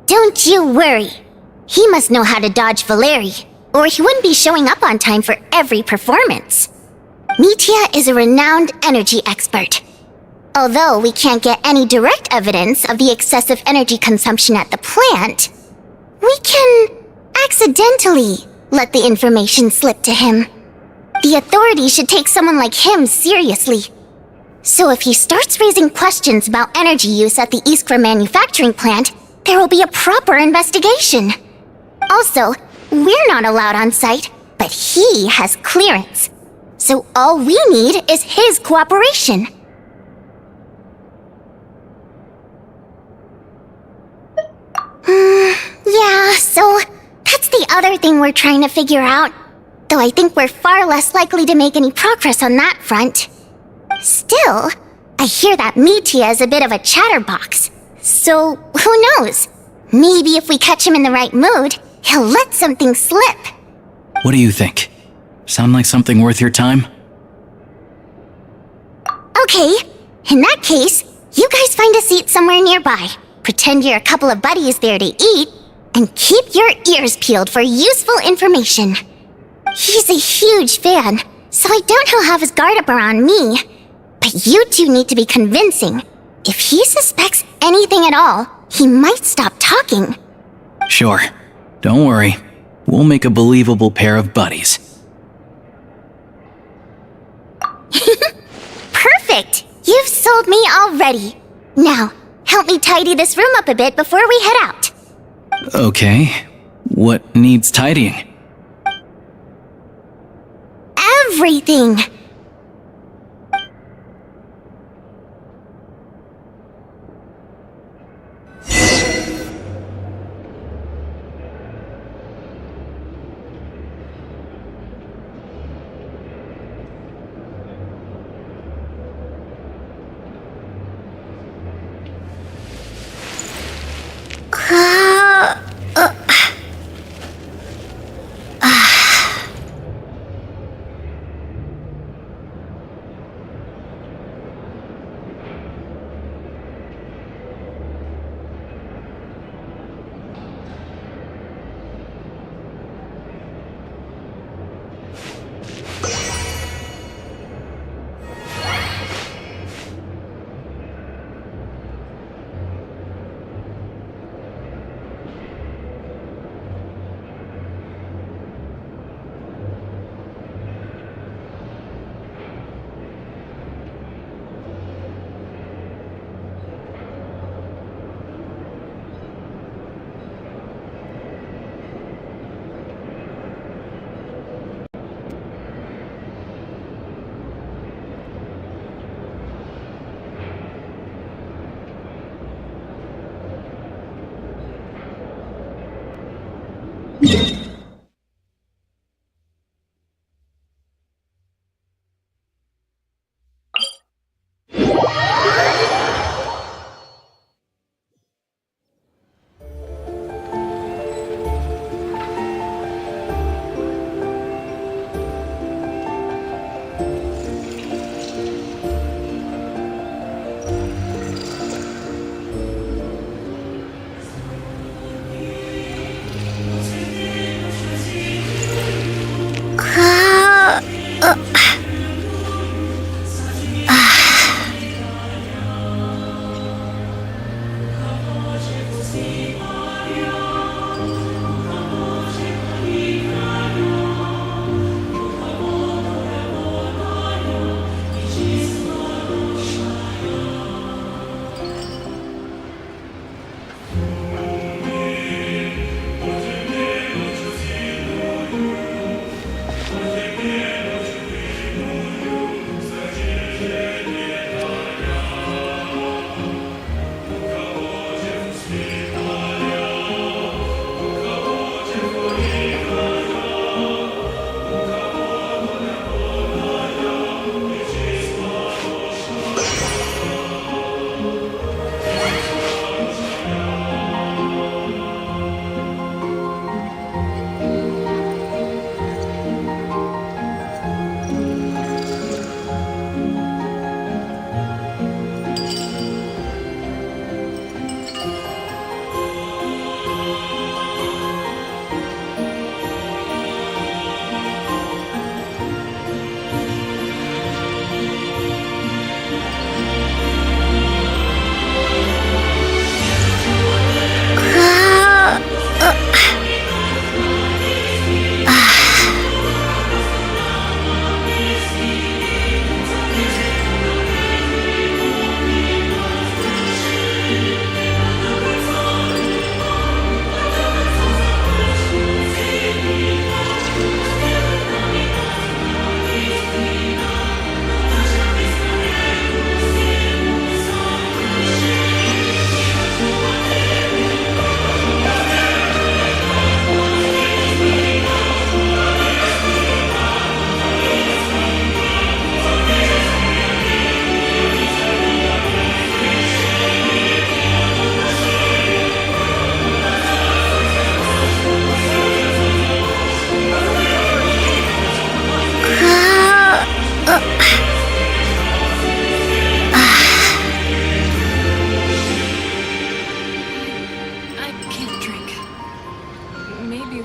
Don't you worry. He must know how to dodge Valeri, or he wouldn't be showing up on time for every performance. Mitya is a renowned energy expert. Although we can't get any direct evidence of the excessive energy consumption at the plant, we can accidentally let the information slip to him. The authorities should take someone like him seriously. So if he starts raising questions about energy use at the Iskra manufacturing plant, there will be a proper investigation. Also, we're not allowed on site, but he has clearance. So all we need is his cooperation. Yeah, so that's the other thing we're trying to figure out. Though I think we're far less likely to make any progress on that front. Still, I hear that Mitya is a bit of a chatterbox. So, who knows? Maybe if we catch him in the right mood, he'll let something slip. What do you think? Sound like something worth your time? Okay, in that case, you guys find a seat somewhere nearby. Pretend you're a couple of buddies there to eat, and keep your ears peeled for useful information. He's a huge fan, so I doubt he'll have his guard up around me. But you two need to be convincing. If he suspects anything at all, he might stop talking. Sure. Don't worry. We'll make a believable pair of buddies. Perfect! You've sold me already. Now, help me tidy this room up a bit before we head out. Okay. What needs tidying? Everything!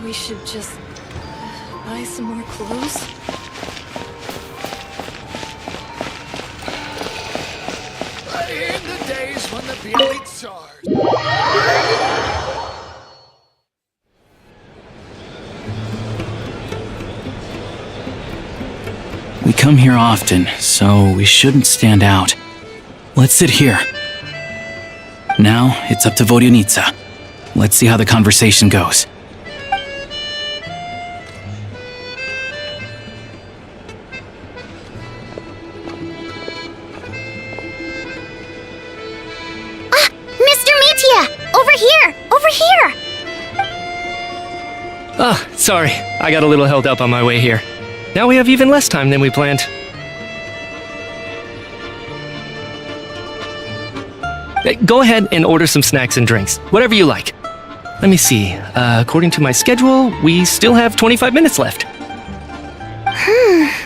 we should just buy some more clothes? In the days when the Beatles stars. We come here often, so we shouldn't stand out. Let's sit here. Now, it's up to Vodyanica. Let's see how the conversation goes. Mr. Mitya! Over here! Over here! Ah, sorry. I got a little held up on my way here. Now we have even less time than we planned. Go ahead and order some snacks and drinks, whatever you like. Let me see. According to my schedule, we still have 25 minutes left.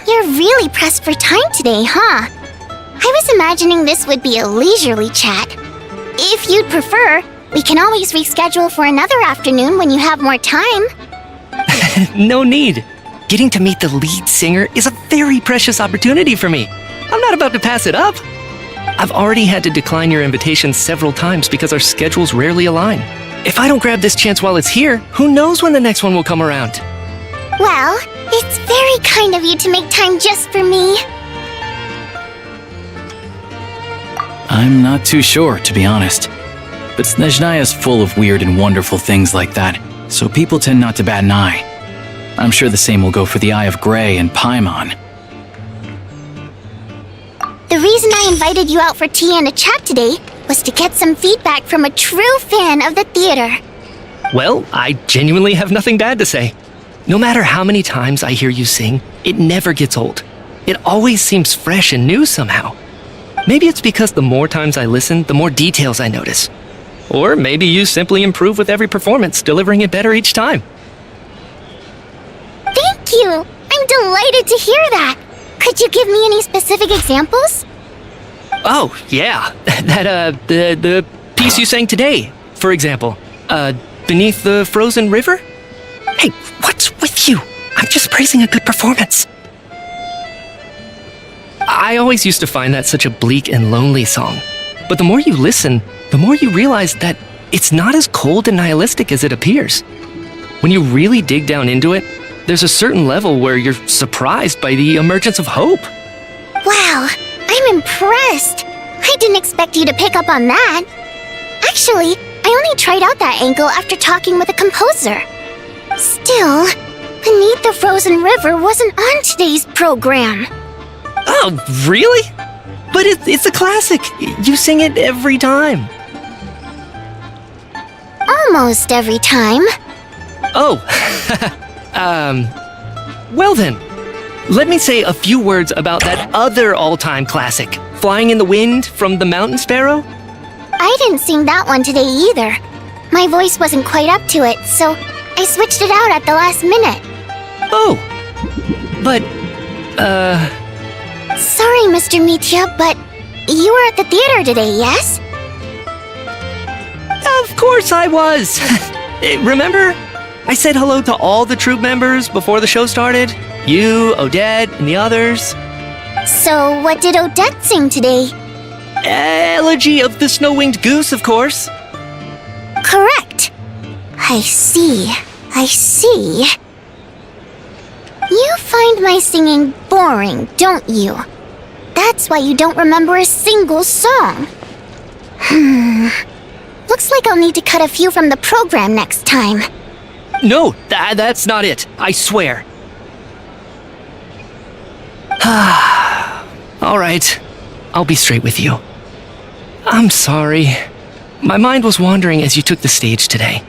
You're really pressed for time today, huh? I was imagining this would be a leisurely chat. If you'd prefer, we can always reschedule for another afternoon when you have more time. No need. Getting to meet the lead singer is a very precious opportunity for me. I'm not about to pass it up. I've already had to decline your invitation several times because our schedules rarely align. If I don't grab this chance while it's here, who knows when the next one will come around? Well, it's very kind of you to make time just for me. I'm not too sure, to be honest. But Snezhnaya is full of weird and wonderful things like that, so people tend not to bat an eye. I'm sure the same will go for the Eye of Grey and Paimon. The reason I invited you out for tea and a chat today was to get some feedback from a true fan of the theater. Well, I genuinely have nothing bad to say. No matter how many times I hear you sing, it never gets old. It always seems fresh and new somehow. Maybe it's because the more times I listen, the more details I notice. Or maybe you simply improve with every performance, delivering it better each time. Thank you! I'm delighted to hear that! Could you give me any specific examples? Oh, yeah. The piece you sang today, for example. Beneath the Frozen River? Hey, what's with you? I'm just praising a good performance. I always used to find that such a bleak and lonely song. But the more you listen, the more you realize that it's not as cold and nihilistic as it appears. When you really dig down into it, there's a certain level where you're surprised by the emergence of hope. Wow, I'm impressed. I didn't expect you to pick up on that. Actually, I only tried out that angle after talking with a composer. Still, Beneath the Frozen River wasn't on today's program. Oh, really? But it's a classic. You sing it every time. Almost every time. Oh, well then, let me say a few words about that other all-time classic, Flying in the Wind from the Mountain Sparrow. I didn't sing that one today either. My voice wasn't quite up to it, so I switched it out at the last minute. Oh, but, Sorry, Mr. Mitya, but you were at the theater today, yes? Of course I was. Remember? I said hello to all the troupe members before the show started. You, Odette, and the others. So, what did Odette sing today? Elegy of the Snow-Winged Goose, of course. Correct. I see. You find my singing boring, don't you? That's why you don't remember a single song. Looks like I'll need to cut a few from the program next time. No, that's not it. I swear. All right. I'll be straight with you. I'm sorry. My mind was wandering as you took the stage today.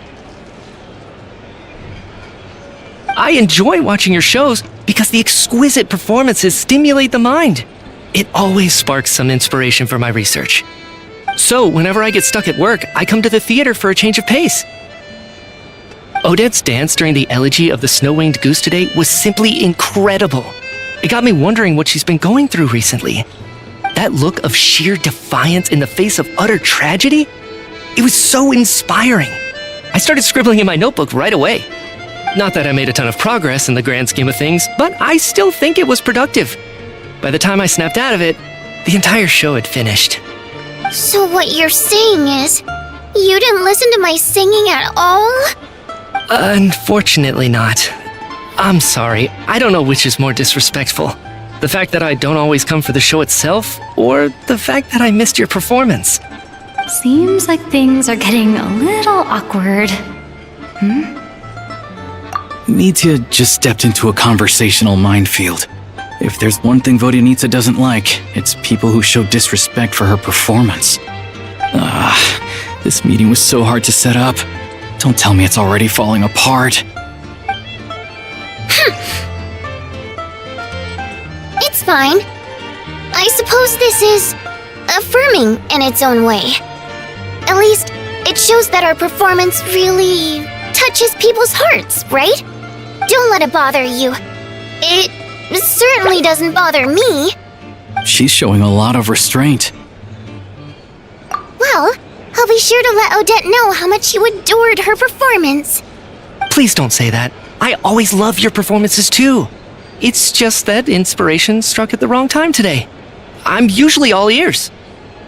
I enjoy watching your shows because the exquisite performances stimulate the mind. It always sparks some inspiration for my research. So, whenever I get stuck at work, I come to the theater for a change of pace. Odette's dance during the Elegy of the Snow-Winged Goose today was simply incredible. It got me wondering what she's been going through recently. That look of sheer defiance in the face of utter tragedy? It was so inspiring. I started scribbling in my notebook right away. Not that I made a ton of progress in the grand scheme of things, but I still think it was productive. By the time I snapped out of it, the entire show had finished. So what you're saying is, you didn't listen to my singing at all? Unfortunately not. I'm sorry, I don't know which is more disrespectful. The fact that I don't always come for the show itself, or the fact that I missed your performance. Seems like things are getting a little awkward. Mitya just stepped into a conversational minefield. If there's one thing Vodyanitsa doesn't like, it's people who show disrespect for her performance. This meeting was so hard to set up. Don't tell me it's already falling apart. It's fine. I suppose this is affirming in its own way. At least, it shows that our performance really touches people's hearts, right? Don't let it bother you. It certainly doesn't bother me. She's showing a lot of restraint. Well, I'll be sure to let Odette know how much you adored her performance. Please don't say that. I always love your performances too. It's just that inspiration struck at the wrong time today. I'm usually all ears.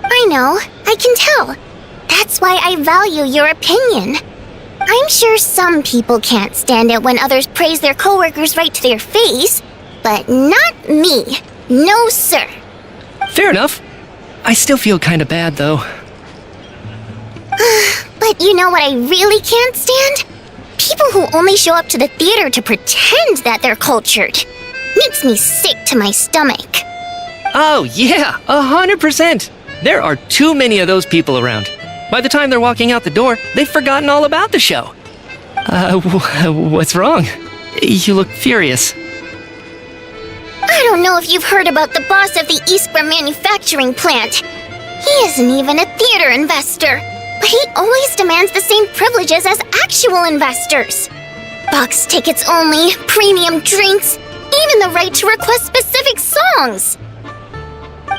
I know, I can tell. That's why I value your opinion. I'm sure some people can't stand it when others praise their coworkers right to their face, but not me. No, sir. Fair enough. I still feel kinda bad, though. But you know what I really can't stand? People who only show up to the theater to pretend that they're cultured. Makes me sick to my stomach. Oh, yeah, 100%. There are too many of those people around. By the time they're walking out the door, they've forgotten all about the show. What's wrong? You look furious. I don't know if you've heard about the boss of the Iskra manufacturing plant. He isn't even a theater investor, but he always demands the same privileges as actual investors. Box tickets only, premium drinks, even the right to request specific songs.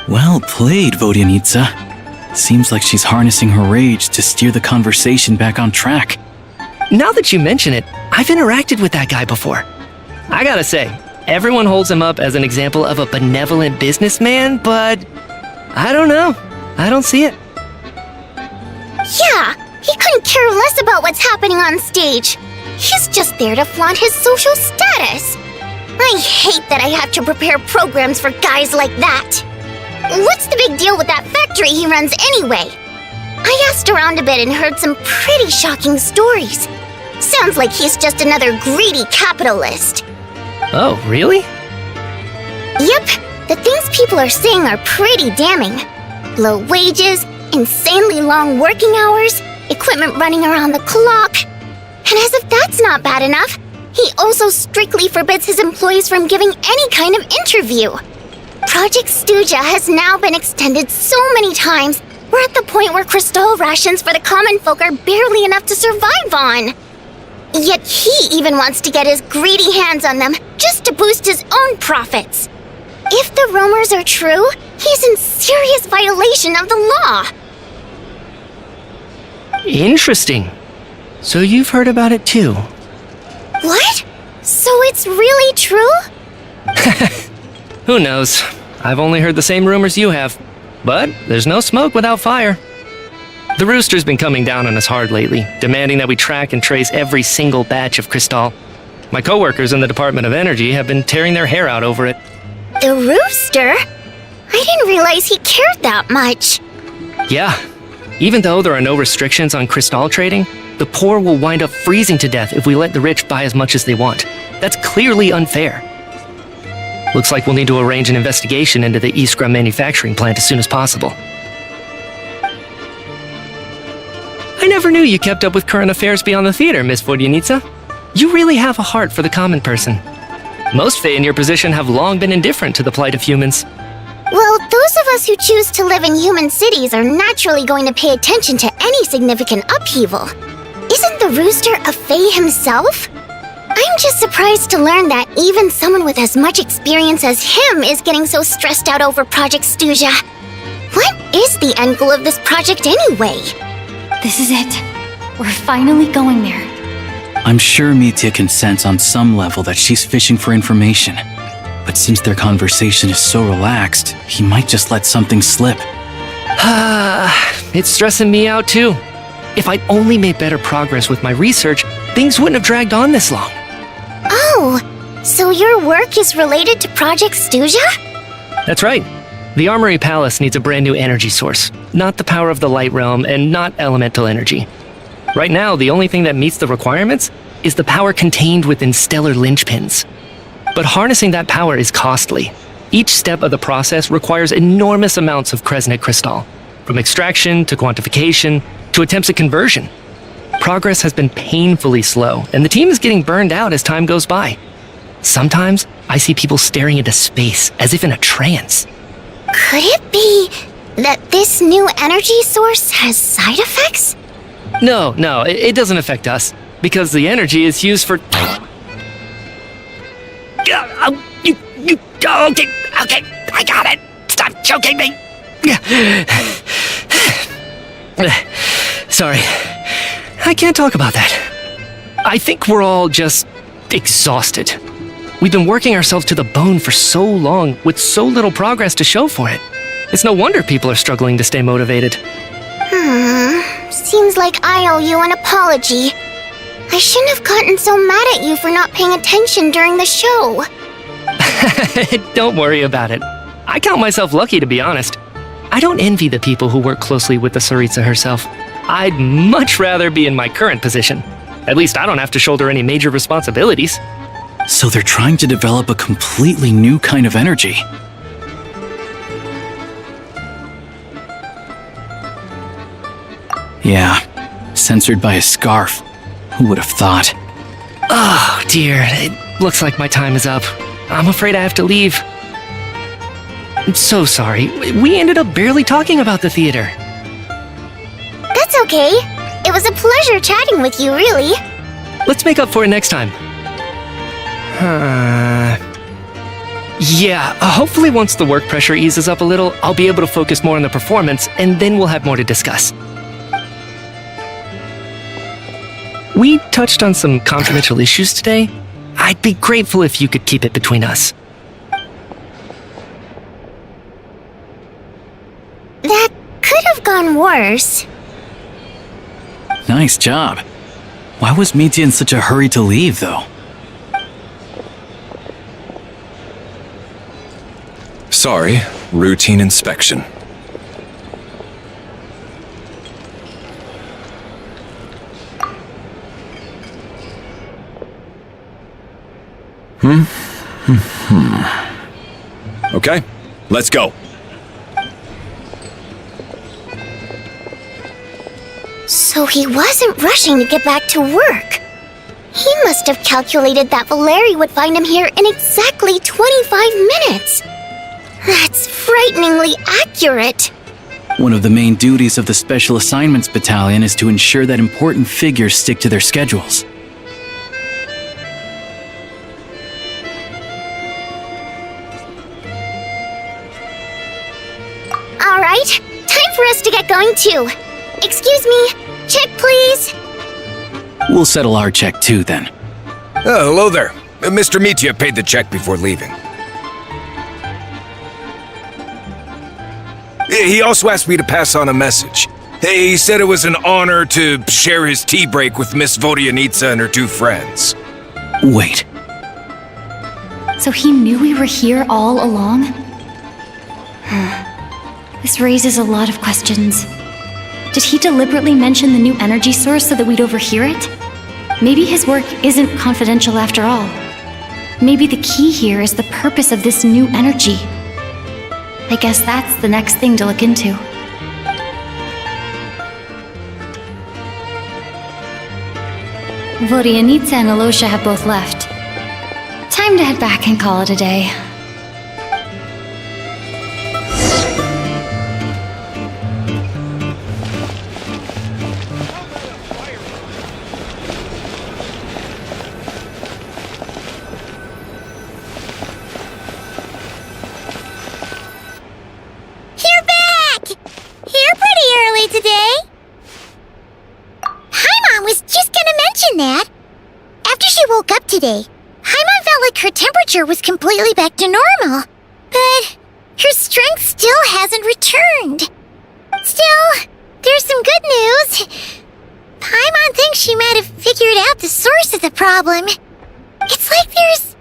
Well played, Vodyanitsa. Seems like she's harnessing her rage to steer the conversation back on track. Now that you mention it, I've interacted with that guy before. I gotta say, everyone holds him up as an example of a benevolent businessman, but I don't know. I don't see it. Yeah, he couldn't care less about what's happening on stage. He's just there to flaunt his social status. I hate that I have to prepare programs for guys like that. What's the big deal with that factory he runs anyway? I asked around a bit and heard some pretty shocking stories. Sounds like he's just another greedy capitalist. Oh, really? Yep, the things people are saying are pretty damning. Low wages, insanely long working hours, equipment running around the clock. And as if that's not bad enough, he also strictly forbids his employees from giving any kind of interview. Project Stuja has now been extended so many times, we're at the point where crystal rations for the common folk are barely enough to survive on. Yet he even wants to get his greedy hands on them just to boost his own profits. If the rumors are true, he's in serious violation of the law. Interesting. So you've heard about it too? What? So it's really true? Who knows? I've only heard the same rumors you have. But there's no smoke without fire. The Rooster's been coming down on us hard lately, demanding that we track and trace every single batch of Crystal. My coworkers in the Department of Energy have been tearing their hair out over it. The Rooster? I didn't realize he cared that much. Yeah. Even though there are no restrictions on Crystal trading, the poor will wind up freezing to death if we let the rich buy as much as they want. That's clearly unfair. Looks like we'll need to arrange an investigation into the Iskra manufacturing plant as soon as possible. I never knew you kept up with current affairs beyond the theater, Miss Vodyanitsa. You really have a heart for the common person. Most Fae in your position have long been indifferent to the plight of humans. Well, those of us who choose to live in human cities are naturally going to pay attention to any significant upheaval. Isn't the Rooster a Fae himself? I'm just surprised to learn that even someone with as much experience as him is getting so stressed out over Project Stuja. What is the end goal of this project anyway? This is it. We're finally going there. I'm sure Mitya can sense on some level that she's fishing for information. But since their conversation is so relaxed, he might just let something slip. It's stressing me out too. If I'd only made better progress with my research, things wouldn't have dragged on this long. Oh, so your work is related to Project Stuzha? That's right. The Armory Palace needs a brand new energy source. Not the power of the Light Realm and not elemental energy. Right now, the only thing that meets the requirements is the power contained within stellar linchpins. But harnessing that power is costly. Each step of the process requires enormous amounts of Kresnik crystal, from extraction to quantification to attempts at conversion. Progress has been painfully slow, and the team is getting burned out as time goes by. Sometimes, I see people staring into space as if in a trance. Could it be that this new energy source has side effects? No, it doesn't affect us, because the energy is used for... Okay, I got it. Stop choking me. Sorry, I can't talk about that. I think we're all just exhausted. We've been working ourselves to the bone for so long with so little progress to show for it. It's no wonder people are struggling to stay motivated. Seems like I owe you an apology. I shouldn't have gotten so mad at you for not paying attention during the show. Don't worry about it. I count myself lucky, to be honest. I don't envy the people who work closely with the Tsaritsa herself. I'd much rather be in my current position. At least I don't have to shoulder any major responsibilities. So they're trying to develop a completely new kind of energy. Yeah, censored by a scarf. Who would have thought? Oh dear, it looks like my time is up. I'm afraid I have to leave. I'm so sorry. We ended up barely talking about the theater. That's okay. It was a pleasure chatting with you, really. Let's make up for it next time. Yeah, hopefully once the work pressure eases up a little, I'll be able to focus more on the performance, and then we'll have more to discuss. We touched on some confidential issues today. I'd be grateful if you could keep it between us. That could have gone worse. Nice job. Why was Mitya in such a hurry to leave, though? Sorry, routine inspection. Okay, let's go. So he wasn't rushing to get back to work. He must have calculated that Valeri would find him here in exactly 25 minutes. That's frighteningly accurate. One of the main duties of the Special Assignments Battalion is to ensure that important figures stick to their schedules. All right, time for us to get going too. Excuse me, check please. We'll settle our check too, then. Oh, hello there. Mr. Mitya paid the check before leaving. He also asked me to pass on a message. He said it was an honor to share his tea break with Miss Vodyanitsa and her two friends. Wait. So he knew we were here all along? This raises a lot of questions. Did he deliberately mention the new energy source so that we'd overhear it? Maybe his work isn't confidential after all. Maybe the key here is the purpose of this new energy. I guess that's the next thing to look into. Vodyanitsa and Alosha have both left. Time to head back and call it a day. You're back! Here pretty early today. Paimon was just gonna mention that. she woke up today, Paimon felt like her temperature was completely back to normal. But her strength still hasn't returned. Still, there's some good news. Paimon thinks she might have figured out the source of the problem. It's like there's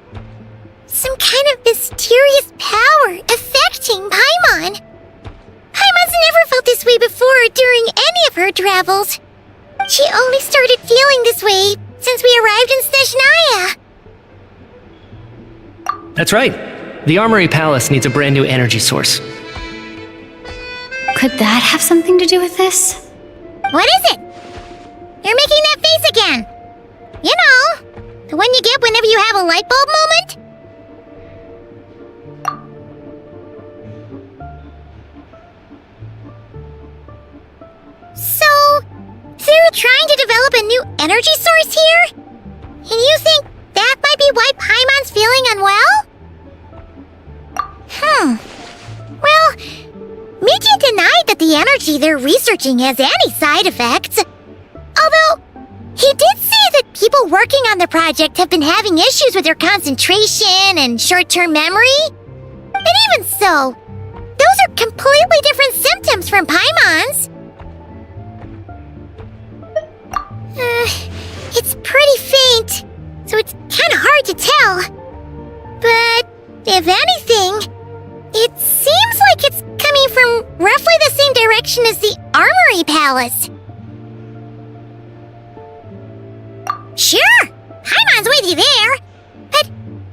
some kind of mysterious power affecting Paimon. Paimon's never felt this way before during any of her travels. She only started feeling this way since we arrived in Snezhnaya. That's right. The Armory Palace needs a brand new energy source. Could that have something to do with this? What is it? You're making that face again. You know, the one you get whenever you have a light bulb moment? So, they're trying to develop a new energy source here? And you think that might be why Paimon's feeling unwell? Well, Miki denied that the energy they're researching has any side effects. Although, he did say that people working on the project have been having issues with their concentration and short-term memory. But even so, those are completely different symptoms from Paimon's. It's pretty faint, so it's kind of hard to tell. But if anything, it seems like it's coming from roughly the same direction as the Armory Palace. Sure, Paimon's with you there. But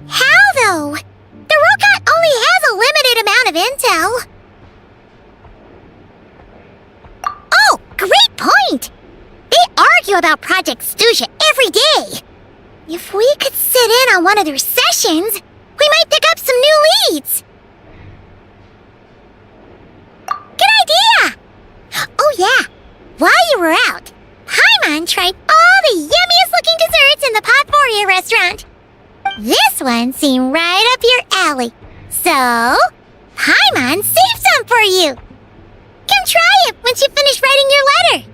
how, though? The robot only has a limited amount of intel. Oh, great point! They argue about Project Snezhnaya every day. If we could sit in on one of their sessions, we might pick up some new leads. Good idea! Oh yeah, while you were out, Paimon tried all the yummiest looking desserts in the Potpourri restaurant. This one seemed right up your alley. So, Paimon saved some for you. Come try it once you finish writing your letter.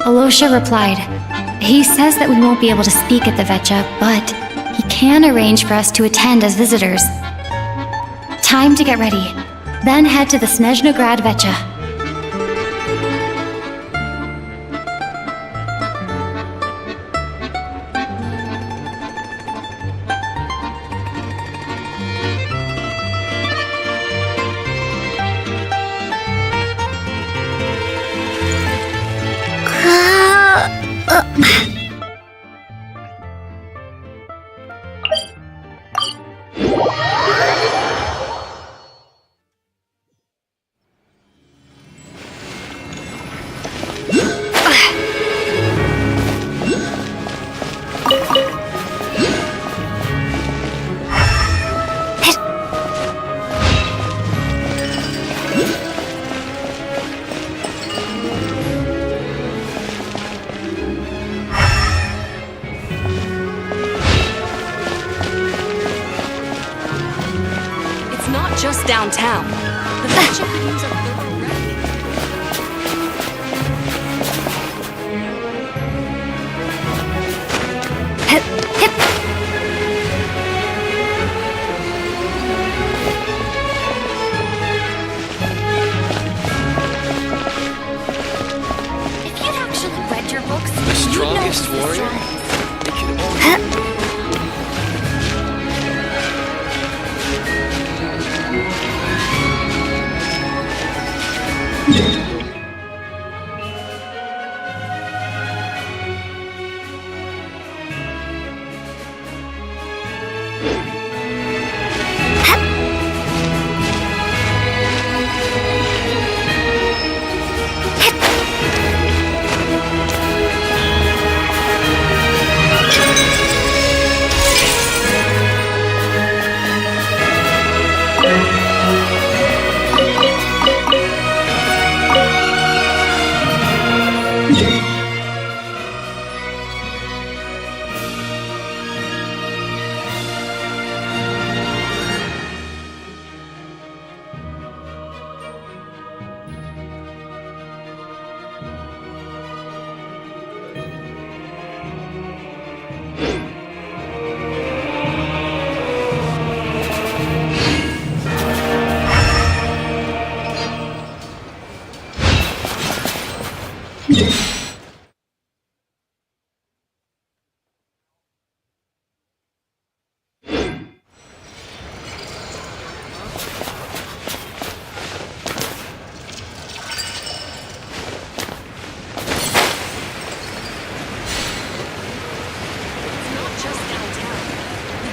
Alosha replied. He says that we won't be able to speak at the Vetcha, but he can arrange for us to attend as visitors. Time to get ready. Then head to the Snezhnaya Vetcha. Just downtown. The Vetcha could use a thorough reckoning. If you'd actually read your books, The strongest warrior? It can only...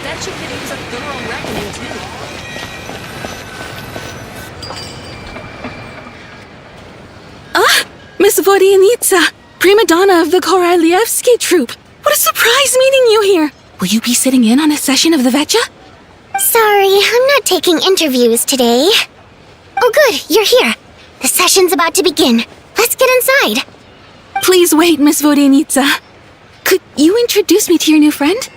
Vetcha could use a thorough reckoning, too. Ah! Miss Vodyanitsa, prima donna of the Korolievsky troupe. What a surprise meeting you here. Will you be sitting in on a session of the Vetcha? Sorry, I'm not taking interviews today. Oh good, you're here. The session's about to begin. Let's get inside. Please wait, Miss Vodyanitsa. Could you introduce me to your new friend?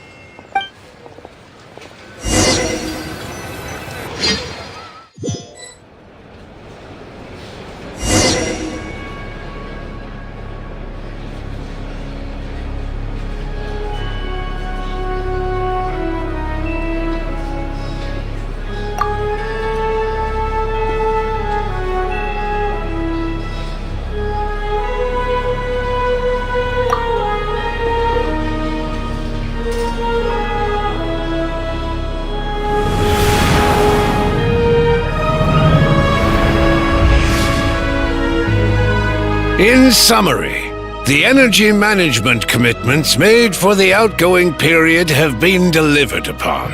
In summary, the energy management commitments made for the outgoing period have been delivered upon.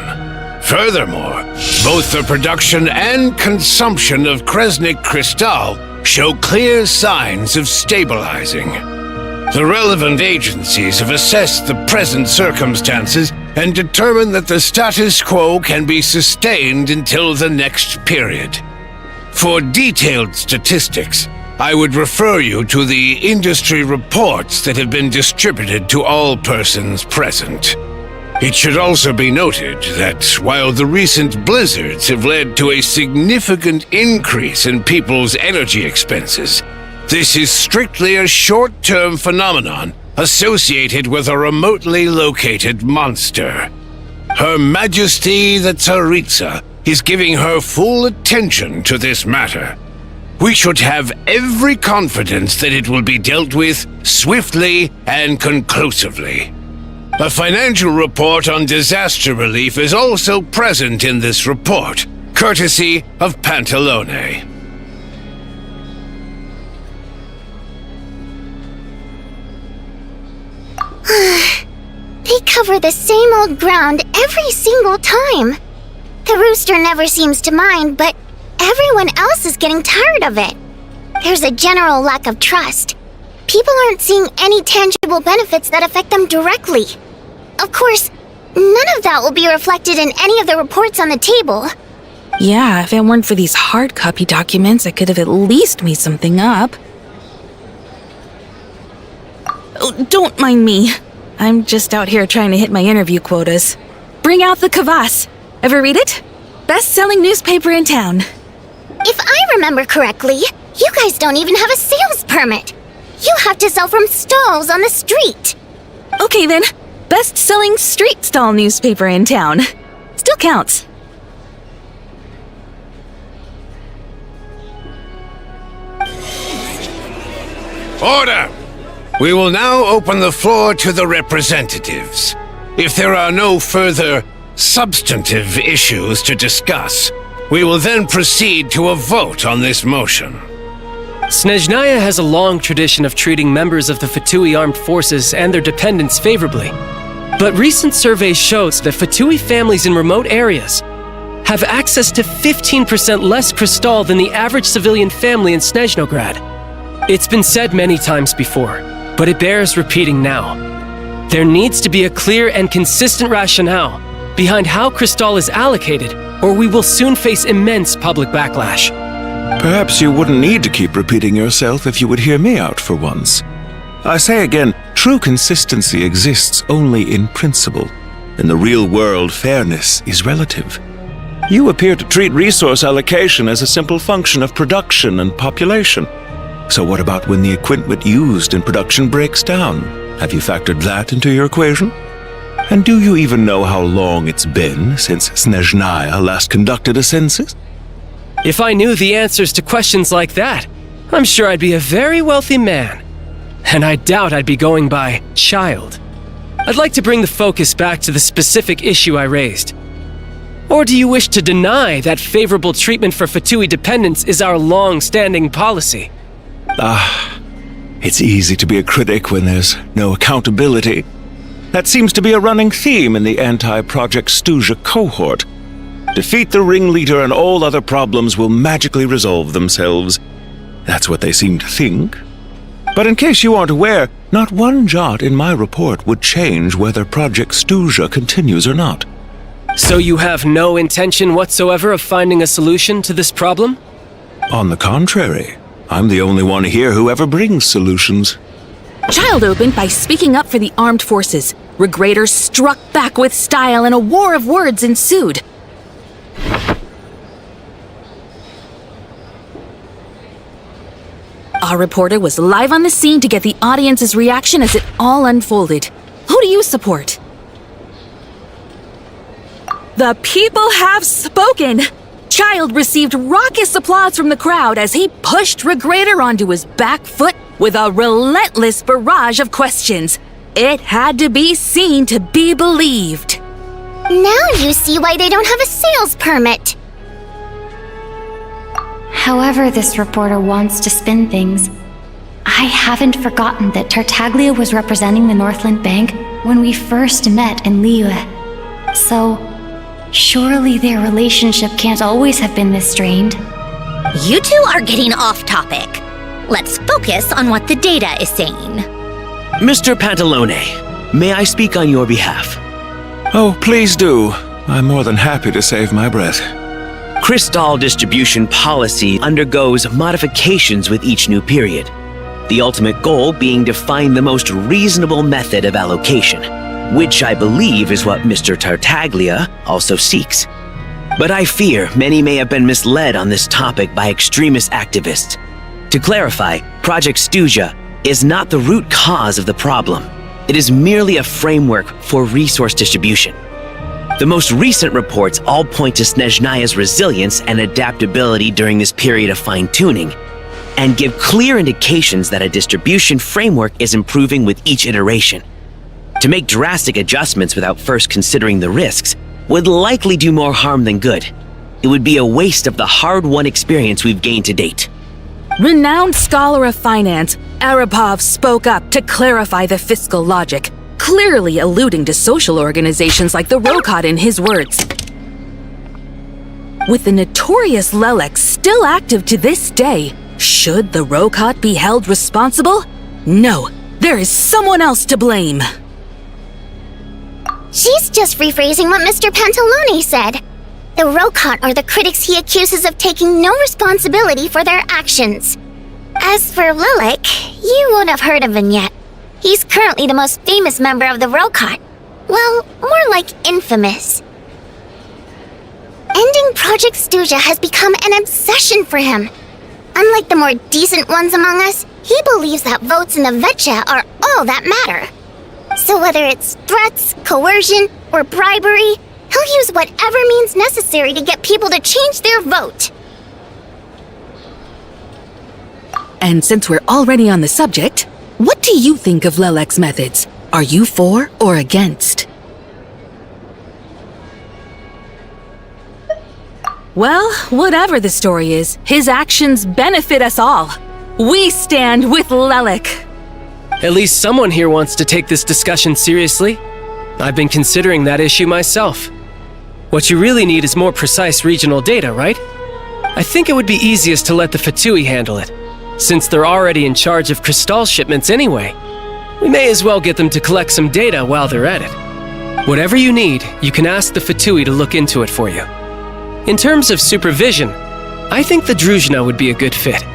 Furthermore, both the production and consumption of Kresnik Crystal show clear signs of stabilizing. The relevant agencies have assessed the present circumstances and determined that the status quo can be sustained until the next period. For detailed statistics, I would refer you to the industry reports that have been distributed to all persons present. It should also be noted that while the recent blizzards have led to a significant increase in people's energy expenses, this is strictly a short-term phenomenon associated with a remotely located monster. Her Majesty the Tsaritsa is giving her full attention to this matter. We should have every confidence that it will be dealt with swiftly and conclusively. A financial report on disaster relief is also present in this report, courtesy of Pantalone. They cover the same old ground every single time. The rooster never seems to mind, but everyone else is getting tired of it. There's a general lack of trust. People aren't seeing any tangible benefits that affect them directly. Of course, none of that will be reflected in any of the reports on the table. Yeah, if it weren't for these hard copy documents, I could have at least made something up. Oh, don't mind me. I'm just out here trying to hit my interview quotas. Bring out the kvass. Ever read it? Best-selling newspaper in town. If I remember correctly, you guys don't even have a sales permit. You have to sell from stalls on the street. Okay then, best-selling street stall newspaper in town. Still counts. Order! We will now open the floor to the representatives. If there are no further substantive issues to discuss, we will then proceed to a vote on this motion. Snezhnaya has a long tradition of treating members of the Fatui armed forces and their dependents favorably. But recent surveys shows that Fatui families in remote areas have access to 15% less crystal than the average civilian family in Snezhnograd. It's been said many times before, but it bears repeating now. There needs to be a clear and consistent rationale behind how crystal is allocated, or we will soon face immense public backlash. Perhaps you wouldn't need to keep repeating yourself if you would hear me out for once. I say again, true consistency exists only in principle. In the real world, fairness is relative. You appear to treat resource allocation as a simple function of production and population. So what about when the equipment used in production breaks down? Have you factored that into your equation? And do you even know how long it's been since Snezhnaya last conducted a census? If I knew the answers to questions like that, I'm sure I'd be a very wealthy man. And I doubt I'd be going by child. I'd like to bring the focus back to the specific issue I raised. Or do you wish to deny that favorable treatment for Fatui dependents is our long-standing policy? It's easy to be a critic when there's no accountability. That seems to be a running theme in the anti-Project Stuzha cohort. Defeat the ringleader and all other problems will magically resolve themselves. That's what they seem to think. But in case you aren't aware, not one jot in my report would change whether Project Stuzha continues or not. So you have no intention whatsoever of finding a solution to this problem? On the contrary, I'm the only one here who ever brings solutions. Child opened by speaking up for the armed forces. Regrator struck back with style and a war of words ensued. Our reporter was live on the scene to get the audience's reaction as it all unfolded. Who do you support? The people have spoken! Child received raucous applause from the crowd as he pushed Regrator onto his back foot with a relentless barrage of questions. It had to be seen to be believed. Now you see why they don't have a sales permit. However this reporter wants to spin things, I haven't forgotten that Tartaglia was representing the Northland Bank when we first met in Liyue. So, surely their relationship can't always have been this strained. You two are getting off topic. Let's focus on what the data is saying. Mr. Pantalone, may I speak on your behalf? Oh, please do. I'm more than happy to save my breath. Crystal distribution policy undergoes modifications with each new period. The ultimate goal being to find the most reasonable method of allocation, which I believe is what Mr. Tartaglia also seeks. But I fear many may have been misled on this topic by extremist activists. To clarify, Project Stuja is not the root cause of the problem. It is merely a framework for resource distribution. The most recent reports all point to Snezhnaya's resilience and adaptability during this period of fine-tuning, and give clear indications that a distribution framework is improving with each iteration. To make drastic adjustments without first considering the risks would likely do more harm than good. It would be a waste of the hard-won experience we've gained to date. Renowned scholar of finance, Arapov spoke up to clarify the fiscal logic, clearly alluding to social organizations like the Rokot in his words. With the notorious Lelek still active to this day, should the Rokot be held responsible? No, there is someone else to blame. She's just rephrasing what Mr. Pantalone said. The Rokot are the critics he accuses of taking no responsibility for their actions. As for Lilik, you won't have heard of him yet. He's currently the most famous member of the Rokot. Well, more like infamous. Ending Project Stuja has become an obsession for him. Unlike the more decent ones among us, he believes that votes in the Vetcha are all that matter. So whether it's threats, coercion, or bribery, he'll use whatever means necessary to get people to change their vote. And since we're already on the subject, what do you think of Lelek's methods? Are you for or against? Well, whatever the story is, his actions benefit us all. We stand with Lelek. At least someone here wants to take this discussion seriously. I've been considering that issue myself. What you really need is more precise regional data, right? I think it would be easiest to let the Fatui handle it, since they're already in charge of Crystal shipments anyway. We may as well get them to collect some data while they're at it. Whatever you need, you can ask the Fatui to look into it for you. In terms of supervision, I think the Druzhna would be a good fit.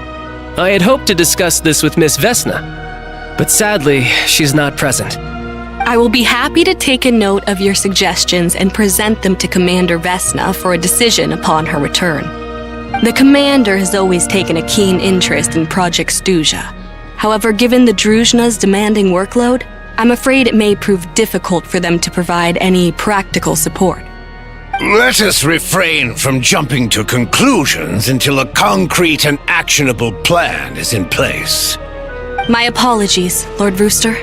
I had hoped to discuss this with Miss Vesna, but sadly, she's not present. I will be happy to take a note of your suggestions and present them to Commander Vesna for a decision upon her return. The Commander has always taken a keen interest in Project Stuja. However, given the Druzhna's demanding workload, I'm afraid it may prove difficult for them to provide any practical support. Let us refrain from jumping to conclusions until a concrete and actionable plan is in place. My apologies, Lord Rooster.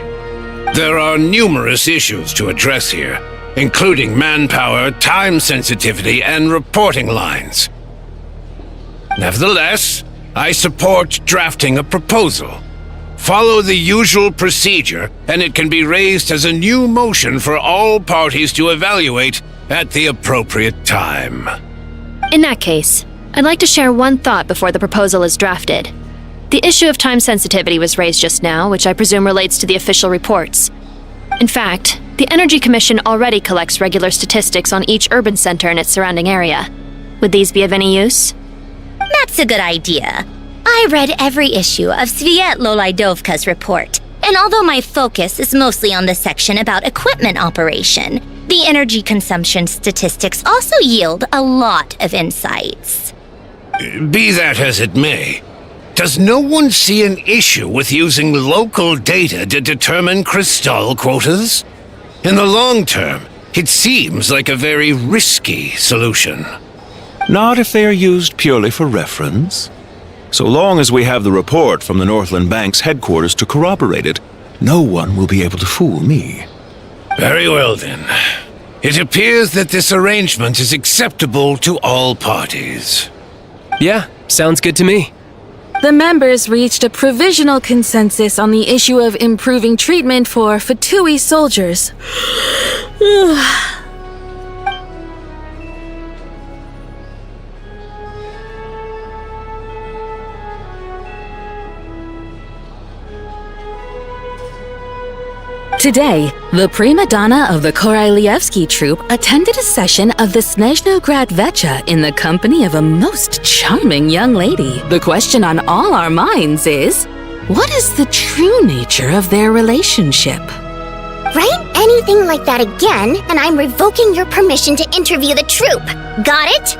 There are numerous issues to address here, including manpower, time sensitivity, and reporting lines. Nevertheless, I support drafting a proposal. Follow the usual procedure, and it can be raised as a new motion for all parties to evaluate at the appropriate time. In that case, I'd like to share one thought before the proposal is drafted. The issue of time sensitivity was raised just now, which I presume relates to the official reports. In fact, the Energy Commission already collects regular statistics on each urban center and its surrounding area. Would these be of any use? That's a good idea. I read every issue of Sviet Lolaidovka's report, and although my focus is mostly on the section about equipment operation, the energy consumption statistics also yield a lot of insights. Be that as it may, does no one see an issue with using local data to determine Crystal quotas? In the long term, it seems like a very risky solution. Not if they are used purely for reference. So long as we have the report from the Northland Bank's headquarters to corroborate it, no one will be able to fool me. Very well then. It appears that this arrangement is acceptable to all parties. Yeah, sounds good to me. The members reached a provisional consensus on the issue of improving treatment for Fatui soldiers. Today, the prima donna of the Korailievsky troupe attended a session of the Snezhnograd Vecha in the company of a most charming young lady. The question on all our minds is, what is the true nature of their relationship? Write anything like that again, and I'm revoking your permission to interview the troupe. Got it?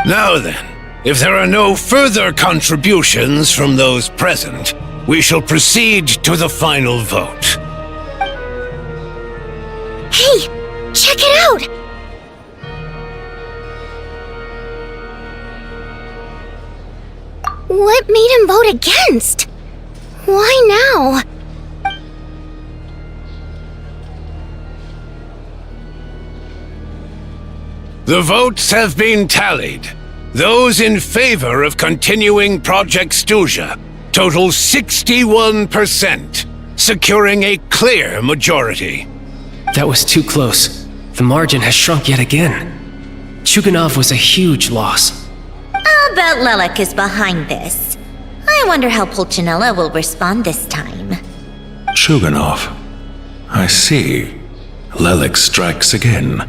Now then, if there are no further contributions from those present, we shall proceed to the final vote. Hey, check it out! What made him vote against? Why now? The votes have been tallied. Those in favor of continuing Project Stuzha total 61%, securing a clear majority. That was too close. The margin has shrunk yet again. Chuganov was a huge loss. I'll bet Lelek is behind this. I wonder how Pulcinella will respond this time. Chuganov. I see. Lelek strikes again.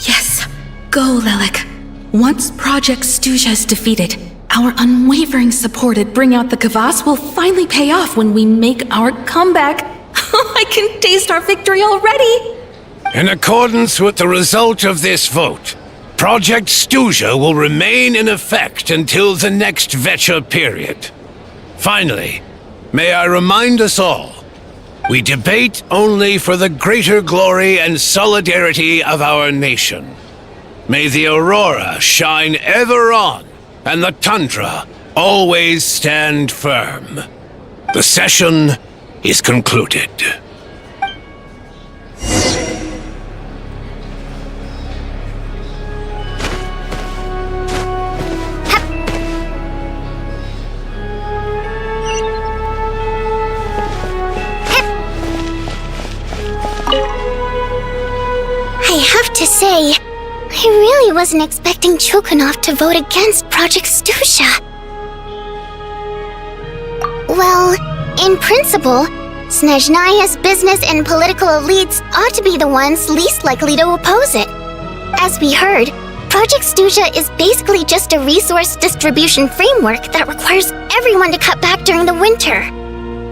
Yes, go, Lelek. Once Project Stuzha is defeated, our unwavering support at Bring Out the Kvass will finally pay off when we make our comeback. I can taste our victory already! In accordance with the result of this vote, Project Stuzha will remain in effect until the next Vecha period. Finally, may I remind us all, we debate only for the greater glory and solidarity of our nation. May the aurora shine ever on, and the tundra always stand firm. The session is concluded. I have to say, I really wasn't expecting Chuganov to vote against Project Stuzha. Well, in principle, Snezhnaya's business and political elites ought to be the ones least likely to oppose it. As we heard, Project Stuzha is basically just a resource distribution framework that requires everyone to cut back during the winter.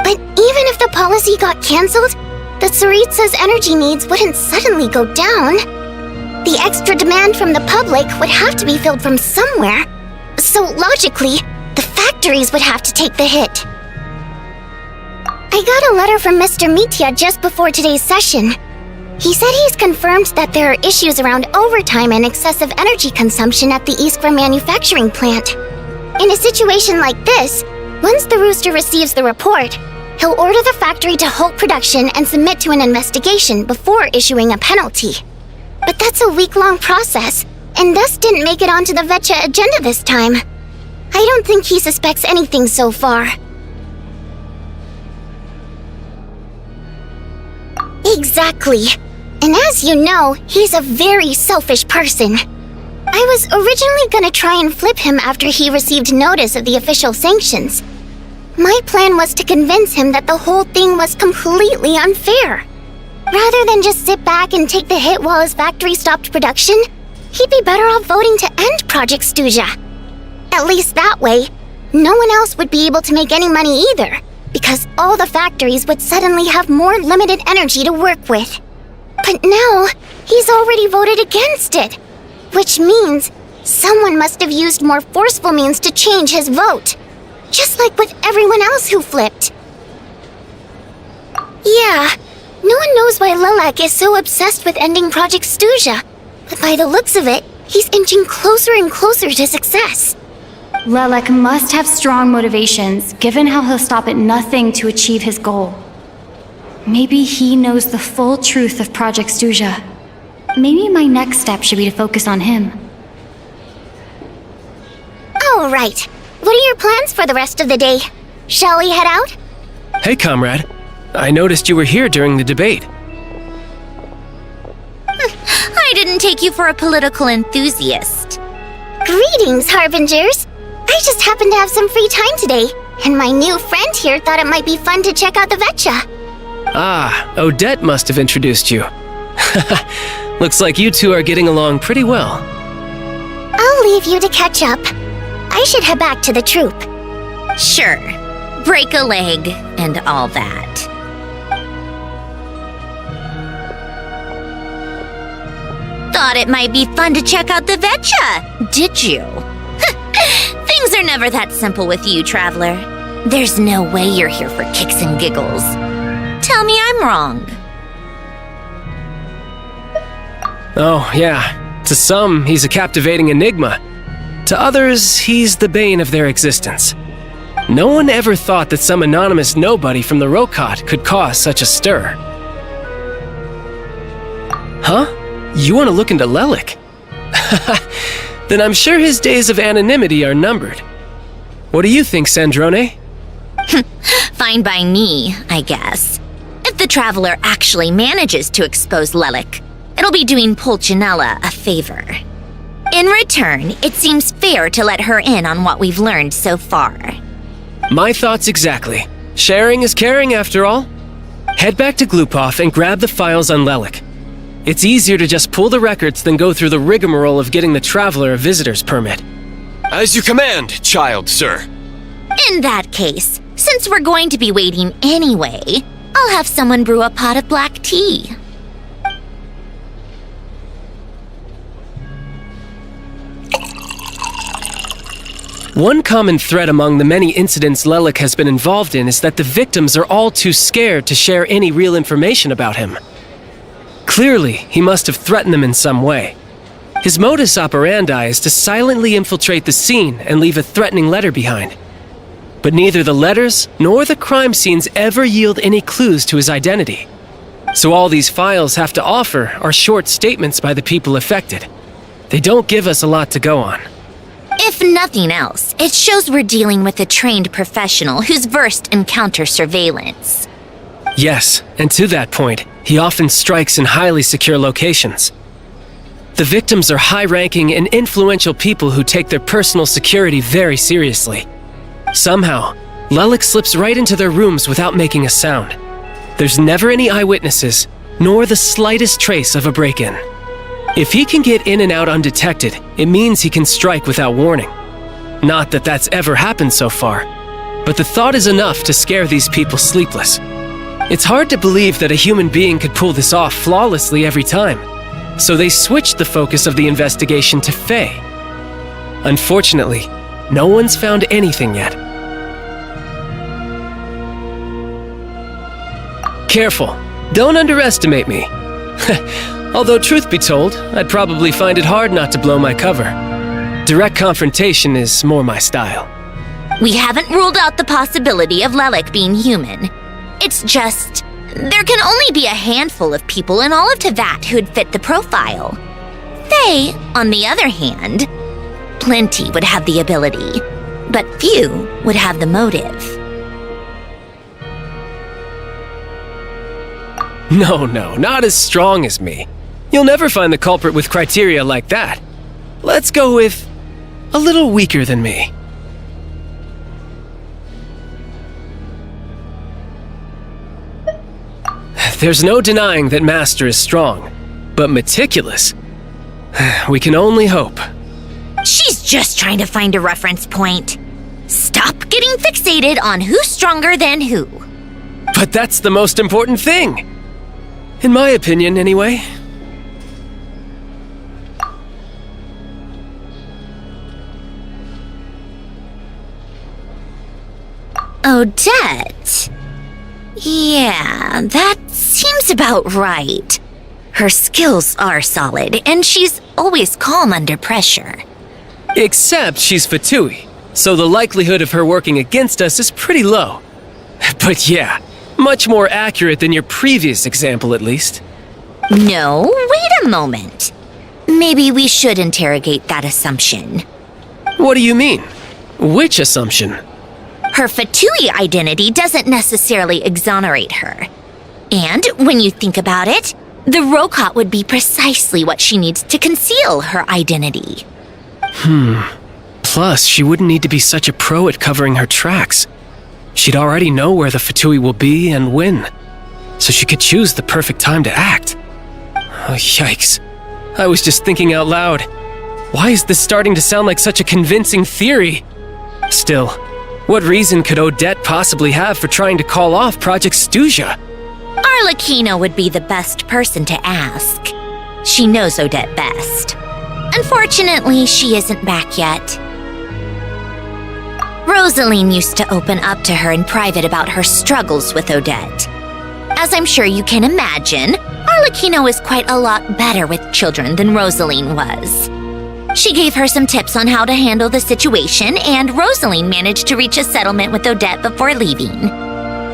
But even if the policy got cancelled, the Tsaritsa's energy needs wouldn't suddenly go down. The extra demand from the public would have to be filled from somewhere, so logically, the factories would have to take the hit. I got a letter from Mr. Mitya just before today's session. He said he's confirmed that there are issues around overtime and excessive energy consumption at the Iskra manufacturing plant. In a situation like this, once the Rooster receives the report, he'll order the factory to halt production and submit to an investigation before issuing a penalty. But that's a week-long process, and thus didn't make it onto the Vecha agenda this time. I don't think he suspects anything so far. Exactly. And as you know, he's a very selfish person. I was originally gonna try and flip him after he received notice of the official sanctions. My plan was to convince him that the whole thing was completely unfair. Rather than just sit back and take the hit while his factory stopped production, he'd be better off voting to end Project Stuzha. At least that way, no one else would be able to make any money either, because all the factories would suddenly have more limited energy to work with. But now, he's already voted against it, which means someone must have used more forceful means to change his vote, just like with everyone else who flipped. Yeah, no one knows why Lelek is so obsessed with ending Project Stuzha, but by the looks of it, he's inching closer and closer to success. Lelek must have strong motivations, given how he'll stop at nothing to achieve his goal. Maybe he knows the full truth of Project Stuzha. Maybe my next step should be to focus on him. Oh, right. What are your plans for the rest of the day? Shall we head out? Hey, comrade. I noticed you were here during the debate. I didn't take you for a political enthusiast. Greetings, Harbingers. I just happened to have some free time today, and my new friend here thought it might be fun to check out the Vetcha. Ah, Odette must have introduced you. Looks like you two are getting along pretty well. I'll leave you to catch up. I should head back to the troop. Sure. Break a leg and all that. Thought it might be fun to check out the Vetcha, did you? Things are never that simple with you, Traveler. There's no way you're here for kicks and giggles. Tell me I'm wrong. Oh, yeah. To some, he's a captivating enigma. To others, he's the bane of their existence. No one ever thought that some anonymous nobody from the Rokot could cause such a stir. Huh? You want to look into Lelik? Then I'm sure his days of anonymity are numbered. What do you think, Sandrone? Fine by me, I guess. If the Traveler actually manages to expose Lelik, it'll be doing Pulcinella a favor. In return, it seems fair to let her in on what we've learned so far. My thoughts exactly. Sharing is caring, after all. Head back to Glupov and grab the files on Lelik. It's easier to just pull the records than go through the rigmarole of getting the Traveler a visitor's permit. As you command, child, sir. In that case, since we're going to be waiting anyway, I'll have someone brew a pot of black tea. One common thread among the many incidents Lelik has been involved in is that the victims are all too scared to share any real information about him. Clearly, he must have threatened them in some way. His modus operandi is to silently infiltrate the scene and leave a threatening letter behind. But neither the letters nor the crime scenes ever yield any clues to his identity. So all these files have to offer are short statements by the people affected. They don't give us a lot to go on. If nothing else, it shows we're dealing with a trained professional who's versed in counter-surveillance. Yes, and to that point, he often strikes in highly secure locations. The victims are high-ranking and influential people who take their personal security very seriously. Somehow, Lelik slips right into their rooms without making a sound. There's never any eyewitnesses, nor the slightest trace of a break-in. If he can get in and out undetected, it means he can strike without warning. Not that that's ever happened so far, but the thought is enough to scare these people sleepless. It's hard to believe that a human being could pull this off flawlessly every time, so they switched the focus of the investigation to Faye. Unfortunately, no one's found anything yet. Careful, don't underestimate me. Although truth be told, I'd probably find it hard not to blow my cover. Direct confrontation is more my style. We haven't ruled out the possibility of Lelik being human. It's just, there can only be a handful of people in all of Teyvat who'd fit the profile. Faye, on the other hand, plenty would have the ability, but few would have the motive. No, not as strong as me. You'll never find the culprit with criteria like that. Let's go with a little weaker than me. There's no denying that Master is strong, but meticulous. We can only hope. She's just trying to find a reference point. Stop getting fixated on who's stronger than who. But that's the most important thing. In my opinion, anyway. Odette? Yeah, that seems about right. Her skills are solid, and she's always calm under pressure. Except she's Fatui, so the likelihood of her working against us is pretty low. But yeah, much more accurate than your previous example, at least. No, wait a moment. Maybe we should interrogate that assumption. What do you mean? Which assumption? Her Fatui identity doesn't necessarily exonerate her. And when you think about it, the Rokot would be precisely what she needs to conceal her identity. Plus, she wouldn't need to be such a pro at covering her tracks. She'd already know where the Fatui will be and when, so she could choose the perfect time to act. Oh, yikes. I was just thinking out loud. Why is this starting to sound like such a convincing theory? Still, what reason could Odette possibly have for trying to call off Project Snezhnaya? Arlecchino would be the best person to ask. She knows Odette best. Unfortunately, she isn't back yet. Rosaline used to open up to her in private about her struggles with Odette. As I'm sure you can imagine, Arlecchino is quite a lot better with children than Rosaline was. She gave her some tips on how to handle the situation, and Rosaline managed to reach a settlement with Odette before leaving.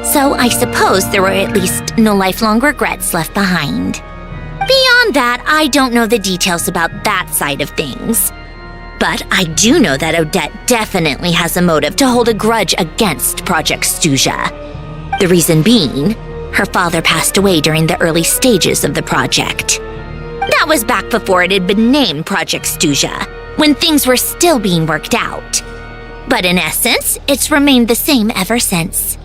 So I suppose there were at least no lifelong regrets left behind. Beyond that, I don't know the details about that side of things. But I do know that Odette definitely has a motive to hold a grudge against Project Snezhnaya. The reason being, her father passed away during the early stages of the project. That was back before it had been named Project Snezhnaya, when things were still being worked out. But in essence, it's remained the same ever since.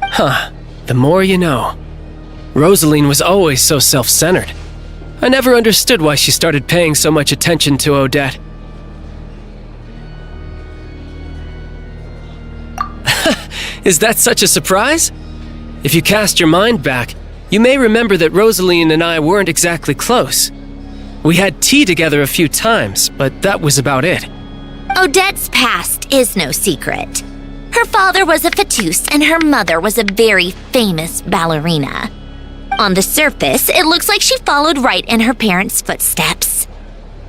Huh, the more you know. Rosaline was always so self-centered. I never understood why she started paying so much attention to Odette. Is that such a surprise? If you cast your mind back, you may remember that Rosaline and I weren't exactly close. We had tea together a few times, but that was about it. Odette's past is no secret. Her father was a fatus and her mother was a very famous ballerina. On the surface, it looks like she followed right in her parents' footsteps.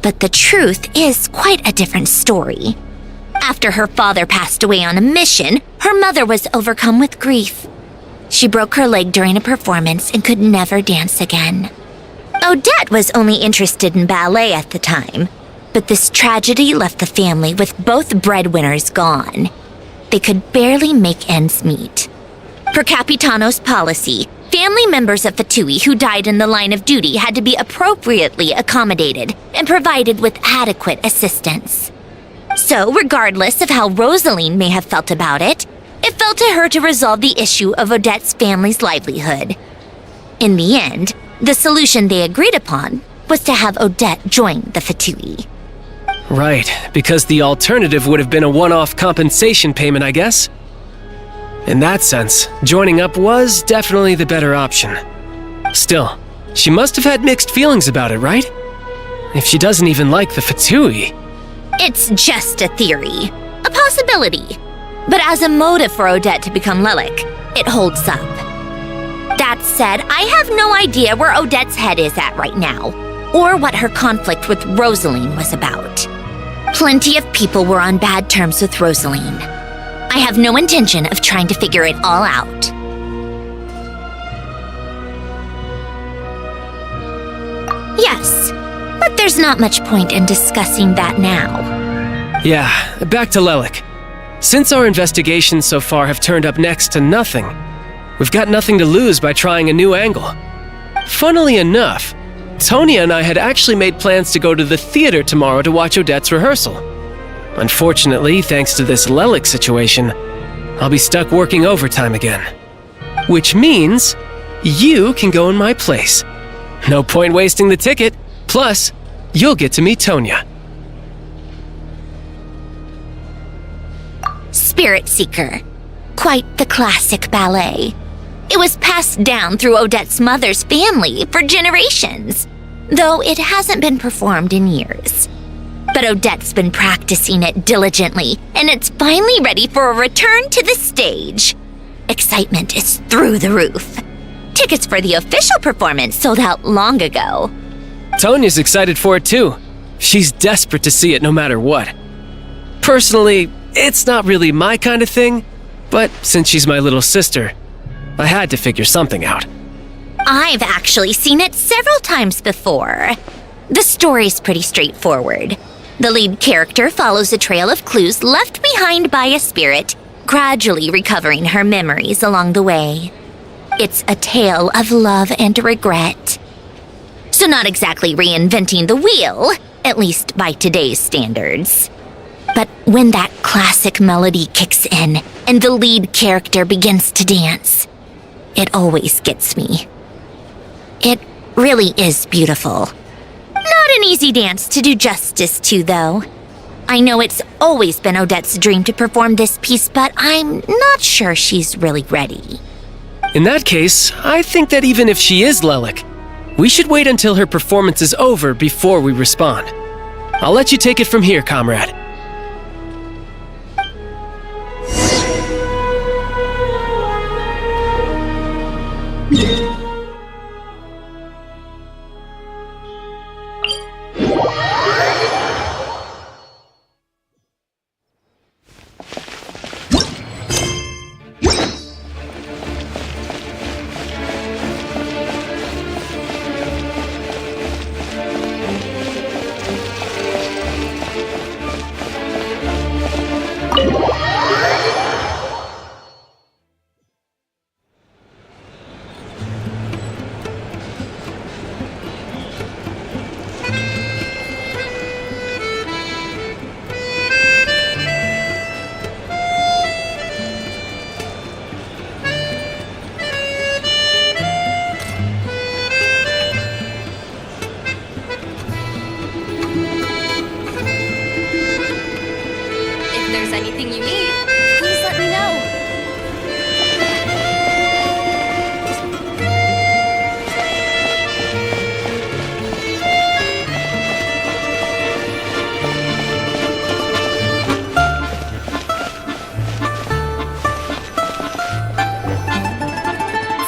But the truth is quite a different story. After her father passed away on a mission, her mother was overcome with grief. She broke her leg during a performance and could never dance again. Odette was only interested in ballet at the time, but this tragedy left the family with both breadwinners gone. They could barely make ends meet. Per Capitano's policy, family members of Fatui who died in the line of duty had to be appropriately accommodated and provided with adequate assistance. So, regardless of how Rosaline may have felt about it, it fell to her to resolve the issue of Odette's family's livelihood. In the end, the solution they agreed upon was to have Odette join the Fatui. Right, because the alternative would have been a one-off compensation payment, I guess. In that sense, joining up was definitely the better option. Still, she must have had mixed feelings about it, right? If she doesn't even like the Fatui. It's just a theory, a possibility. But as a motive for Odette to become Lelik, it holds up. That said, I have no idea where Odette's head is at right now, or what her conflict with Rosaline was about. Plenty of people were on bad terms with Rosaline. I have no intention of trying to figure it all out. Yes, but there's not much point in discussing that now. Yeah, back to Lelik. Since our investigations so far have turned up next to nothing, we've got nothing to lose by trying a new angle. Funnily enough, Tonya and I had actually made plans to go to the theater tomorrow to watch Odette's rehearsal. Unfortunately, thanks to this Lelik situation, I'll be stuck working overtime again. Which means you can go in my place. No point wasting the ticket. Plus, you'll get to meet Tonya. Spirit Seeker. Quite the classic ballet. It was passed down through Odette's mother's family for generations, though it hasn't been performed in years. But Odette's been practicing it diligently, and it's finally ready for a return to the stage. Excitement is through the roof. Tickets for the official performance sold out long ago. Tonya's excited for it too. She's desperate to see it no matter what. Personally, it's not really my kind of thing, but since she's my little sister, I had to figure something out. I've actually seen it several times before. The story's pretty straightforward. The lead character follows a trail of clues left behind by a spirit, gradually recovering her memories along the way. It's a tale of love and regret. So not exactly reinventing the wheel, at least by today's standards. But when that classic melody kicks in and the lead character begins to dance, it always gets me. It really is beautiful. Not an easy dance to do justice to, though. I know it's always been Odette's dream to perform this piece, but I'm not sure she's really ready. In that case, I think that even if she is Lelik, we should wait until her performance is over before we respond. I'll let you take it from here, comrade. Anything you need, please let me know.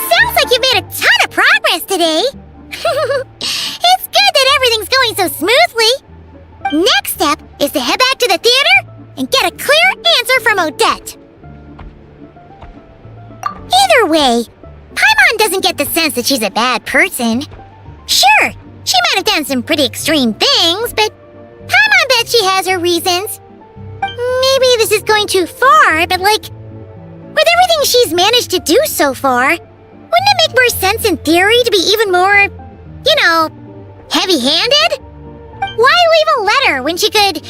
Sounds like you've made a ton of progress today. It's good that everything's going so smoothly. Next step is to head back to the theater and get a clear answer from Odette. Either way, Paimon doesn't get the sense that she's a bad person. Sure, she might have done some pretty extreme things, but Paimon bet she has her reasons. Maybe this is going too far, but with everything she's managed to do so far, wouldn't it make more sense in theory to be even more, heavy-handed? Why leave a letter when she could,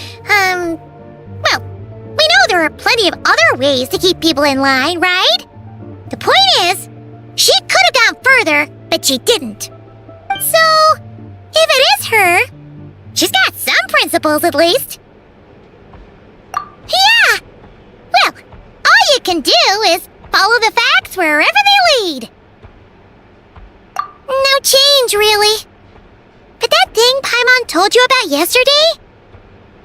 we know there are plenty of other ways to keep people in line, right? The point is, she could have gone further, but she didn't. So, if it is her, she's got some principles at least. Yeah! Well, all you can do is follow the facts wherever they lead. No change, really. But that thing Paimon told you about yesterday?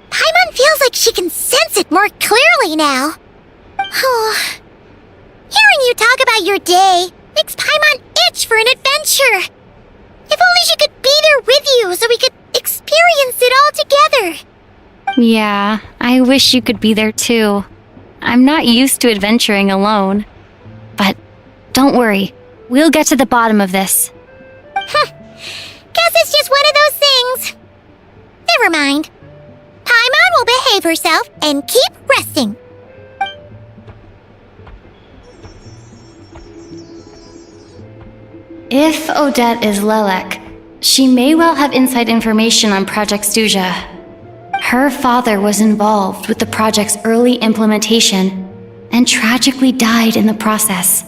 Paimon feels like she can sense it more clearly now. Oh, hearing you talk about your day makes Paimon itch for an adventure. If only she could be there with you so we could experience it all together. Yeah, I wish you could be there too. I'm not used to adventuring alone. But don't worry, we'll get to the bottom of this. Guess it's just one of those things. Never mind. Paimon will behave herself and keep resting. If Odette is Lelek, she may well have inside information on Project Snezhnaya. Her father was involved with the project's early implementation and tragically died in the process.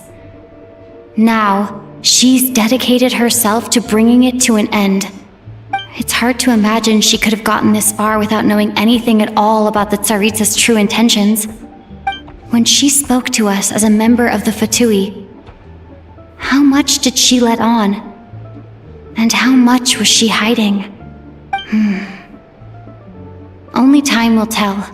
Now, she's dedicated herself to bringing it to an end. It's hard to imagine she could have gotten this far without knowing anything at all about the Tsaritsa's true intentions. When she spoke to us as a member of the Fatui, how much did she let on? And how much was she hiding? Only time will tell.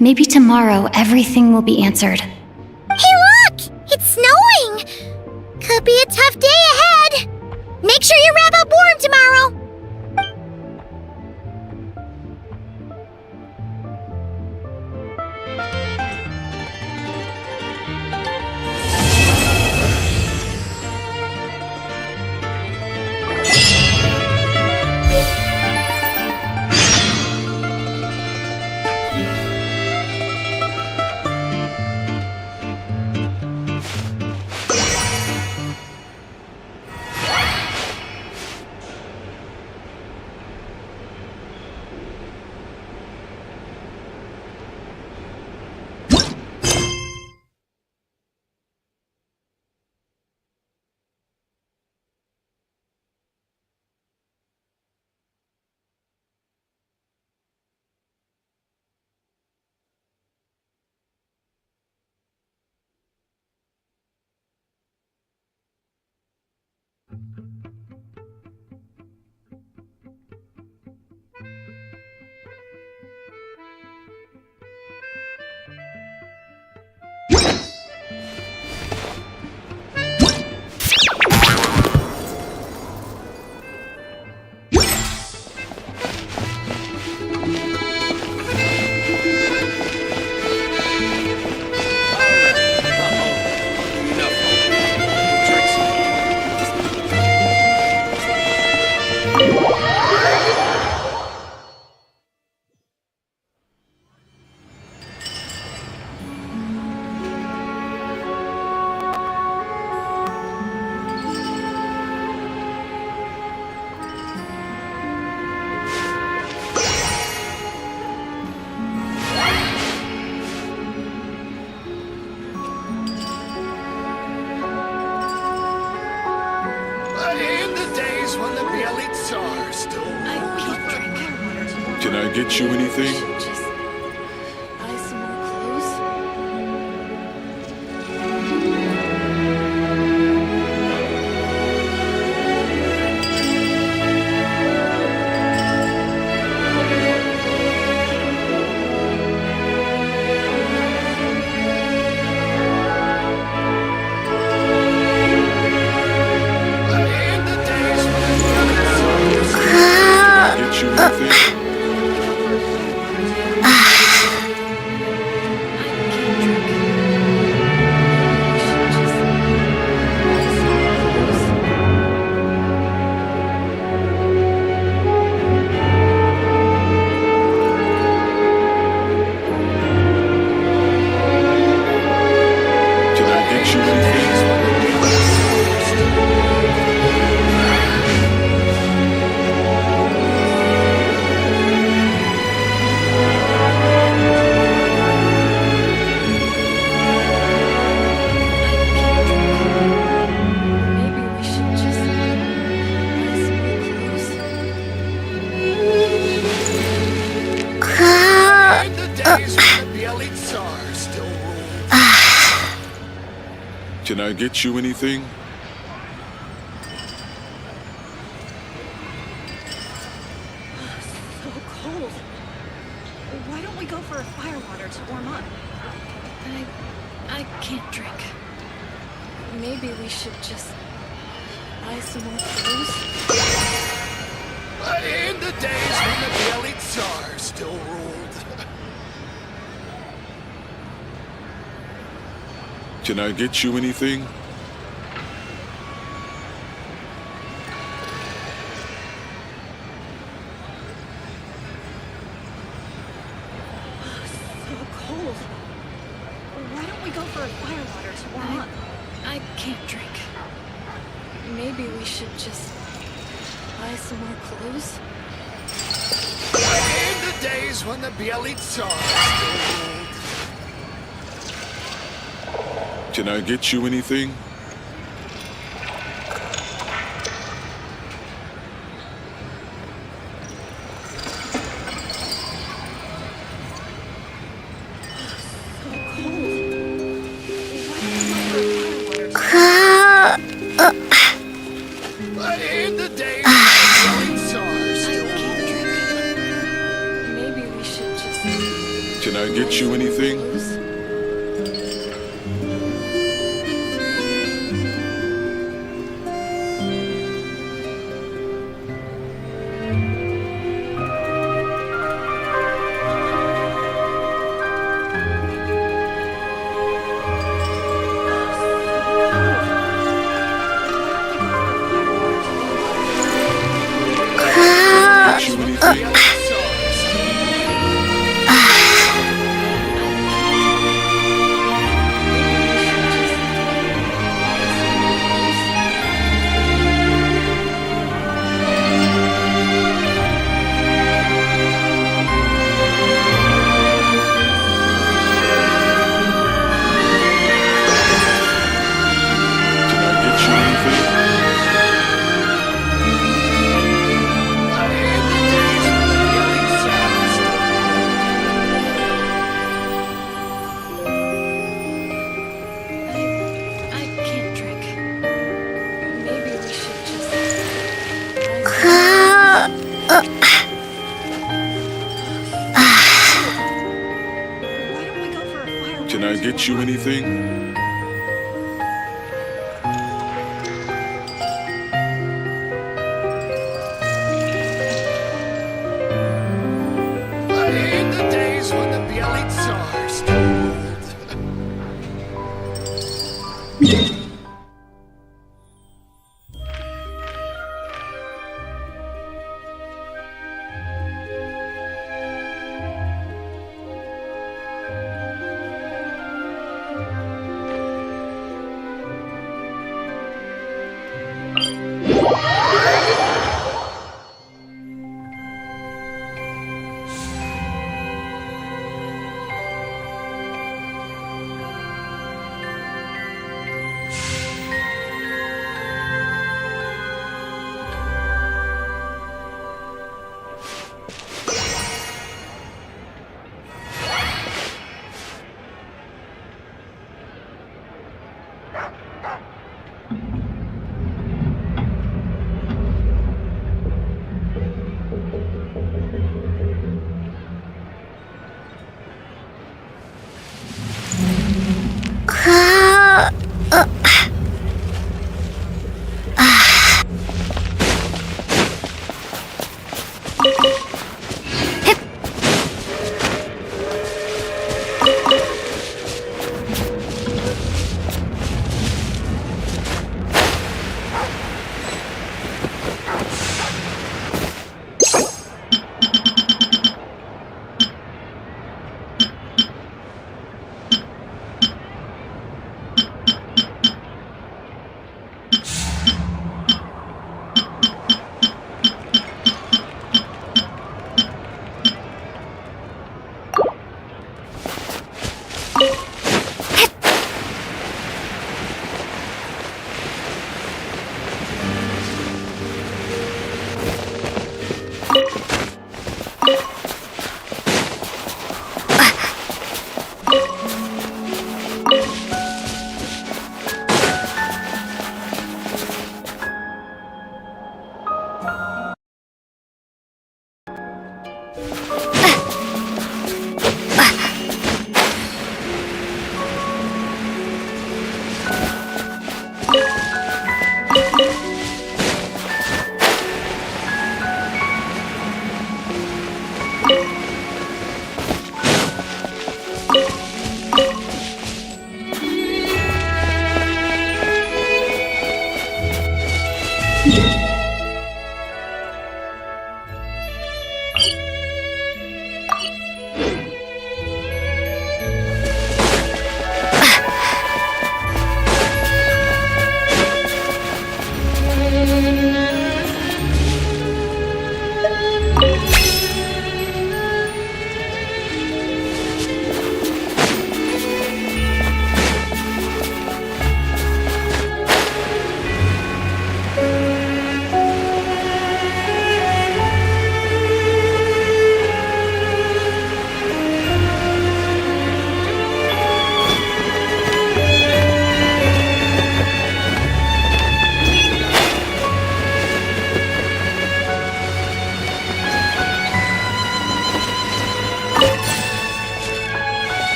Maybe tomorrow everything will be answered. Hey look! It's snowing! Could be a tough day ahead. Make sure you wrap up warm tomorrow. Can I get you anything? Can I get you anything? So cold. Why don't we go for a fire water to warm up? I can't drink. Maybe we should just buy some more clothes. In the days when the Belly Tsar still ruled. Can I get you anything? So cold. Why don't we go for a fire water to warm up? I can't drink. Maybe we should just buy some more clothes. In the days when the Belly Tsar still ruled. Can I get you anything? In the days when the Tsar still ruled. Maybe we should just... Can I get you anything? Can I get you anything? In the days when the Bielid Tsar still ruled.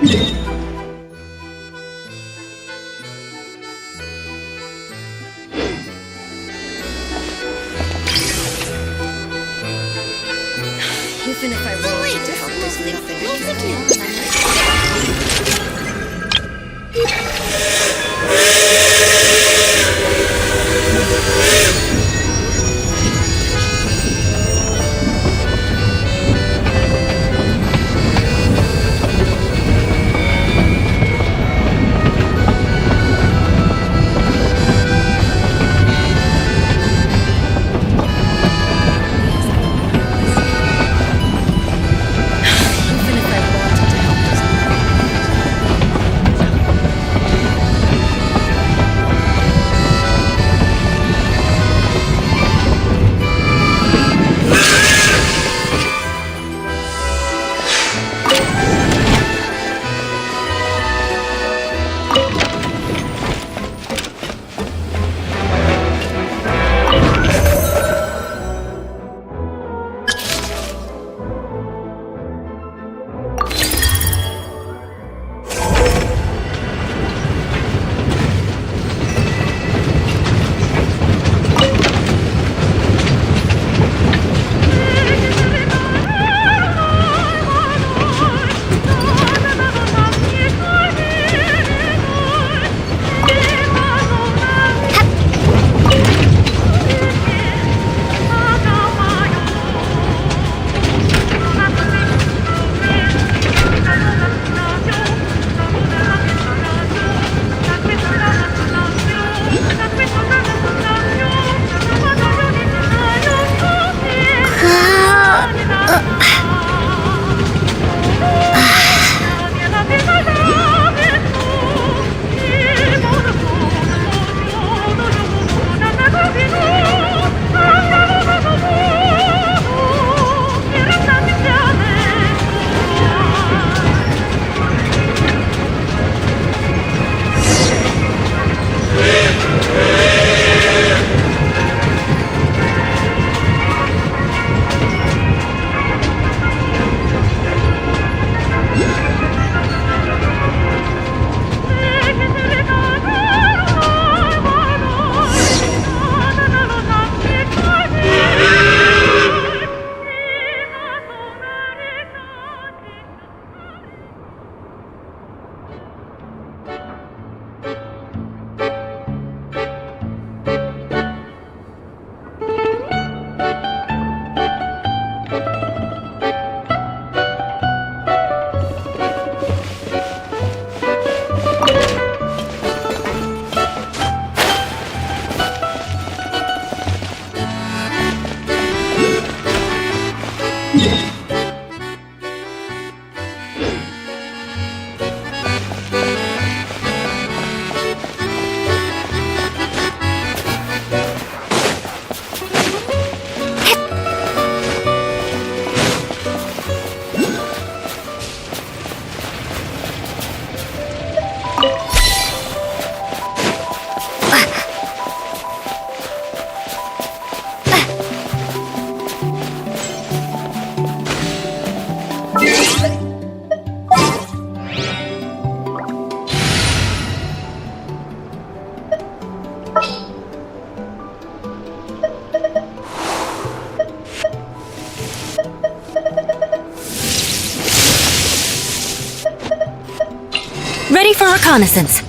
Even if I wanted to help, there's nothing Ready for reconnaissance.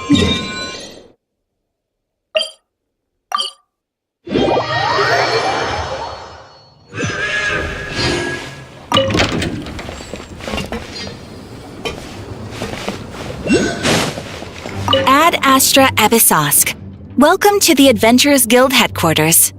Ad Astra Abyssosk. Welcome to the Adventurers Guild headquarters.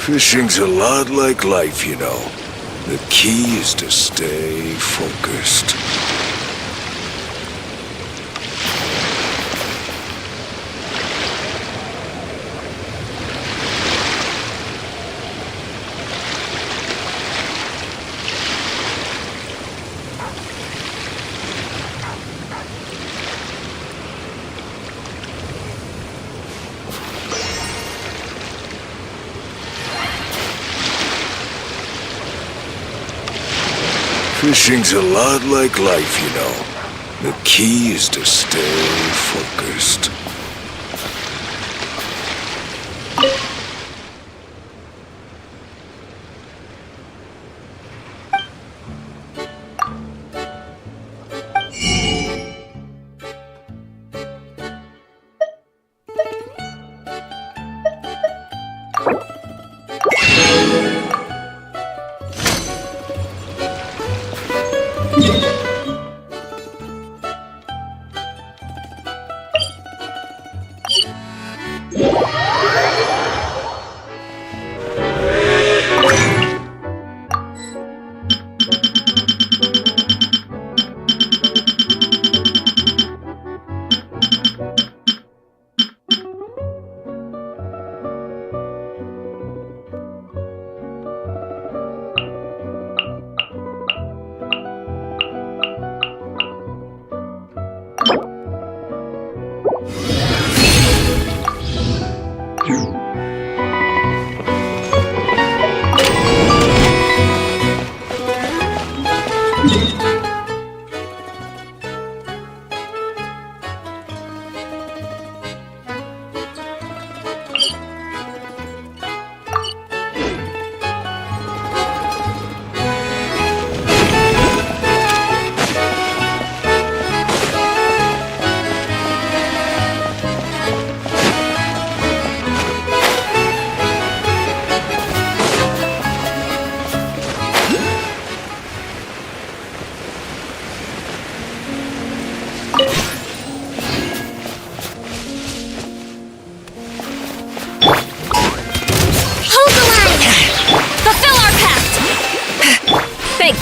Fishing's a lot like life, you know. The key is to stay focused. Fishing's a lot like life, you know. The key is to stay focused.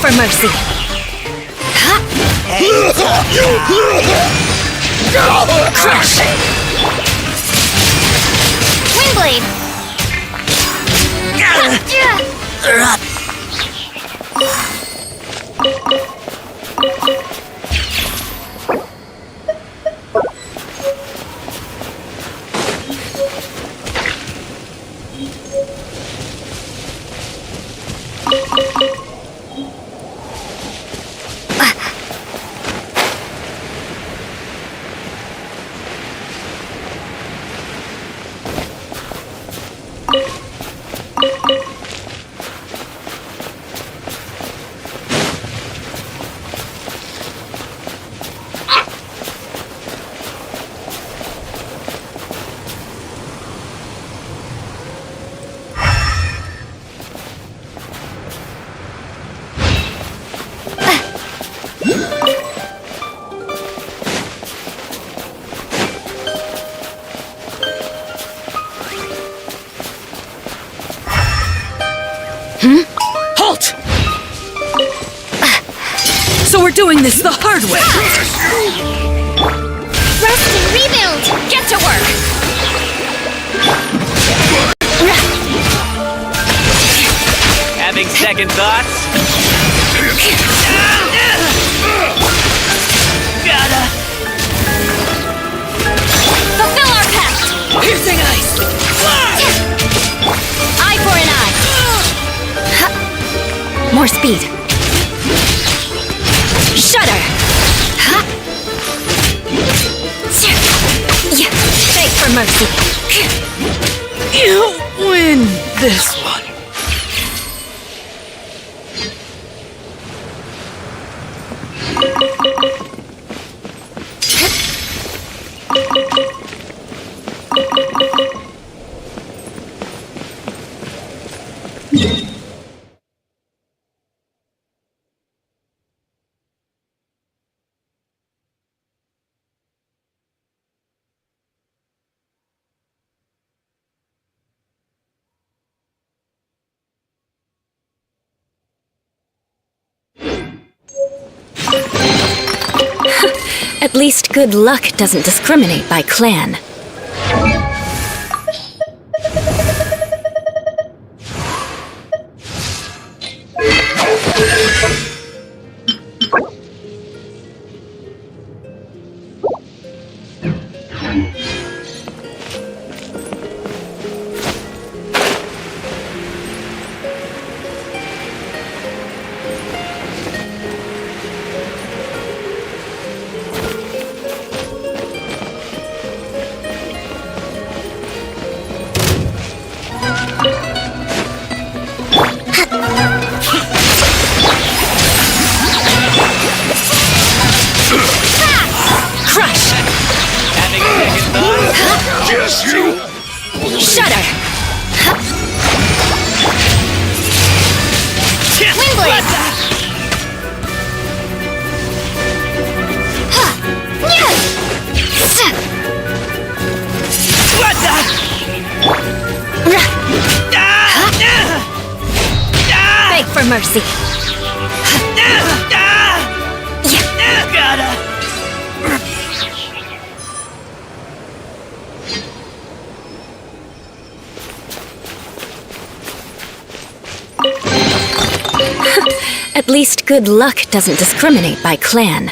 for mercy. Crush! Windblade! Halt! So we're doing this the hard way. Rest and rebuild! Get to work! Having second thoughts? Gotta fulfill our pact! Piercing ice! Eye for an eye! More speed! Shudder! Beg for mercy! You win this one. At least good luck doesn't discriminate by clan. Shudder! Windblade! Beg for mercy! At least good luck doesn't discriminate by clan.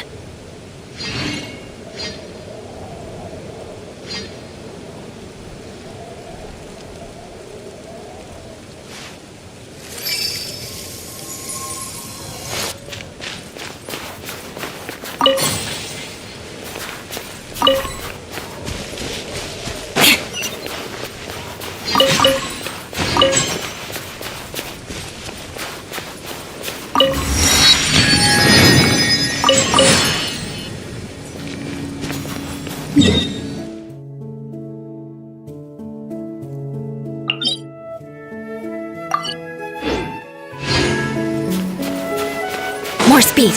More speed.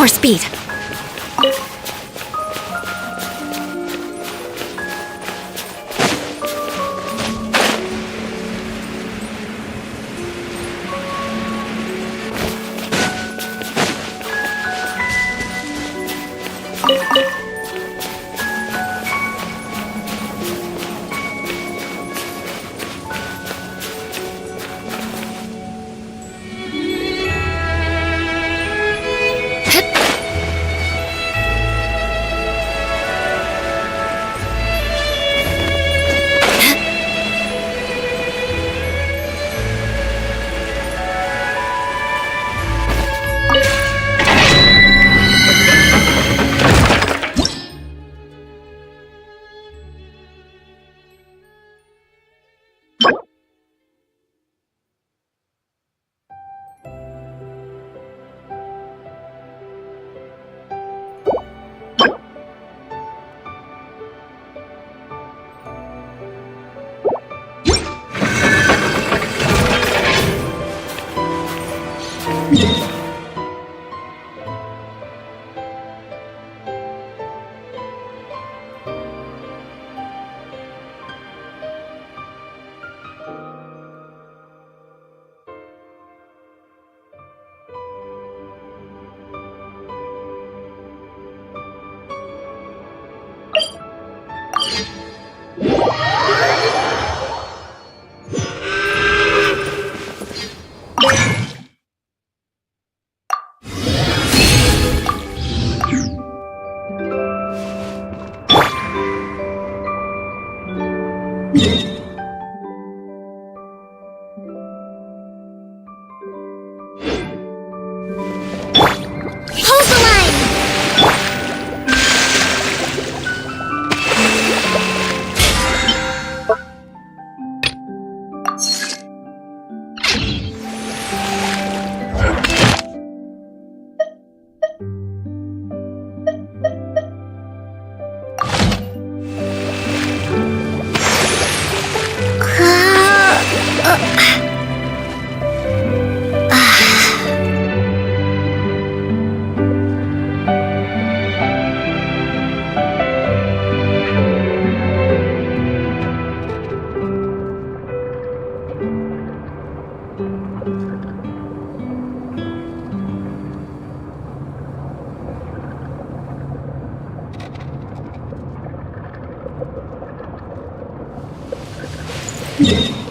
More speed. Yeah.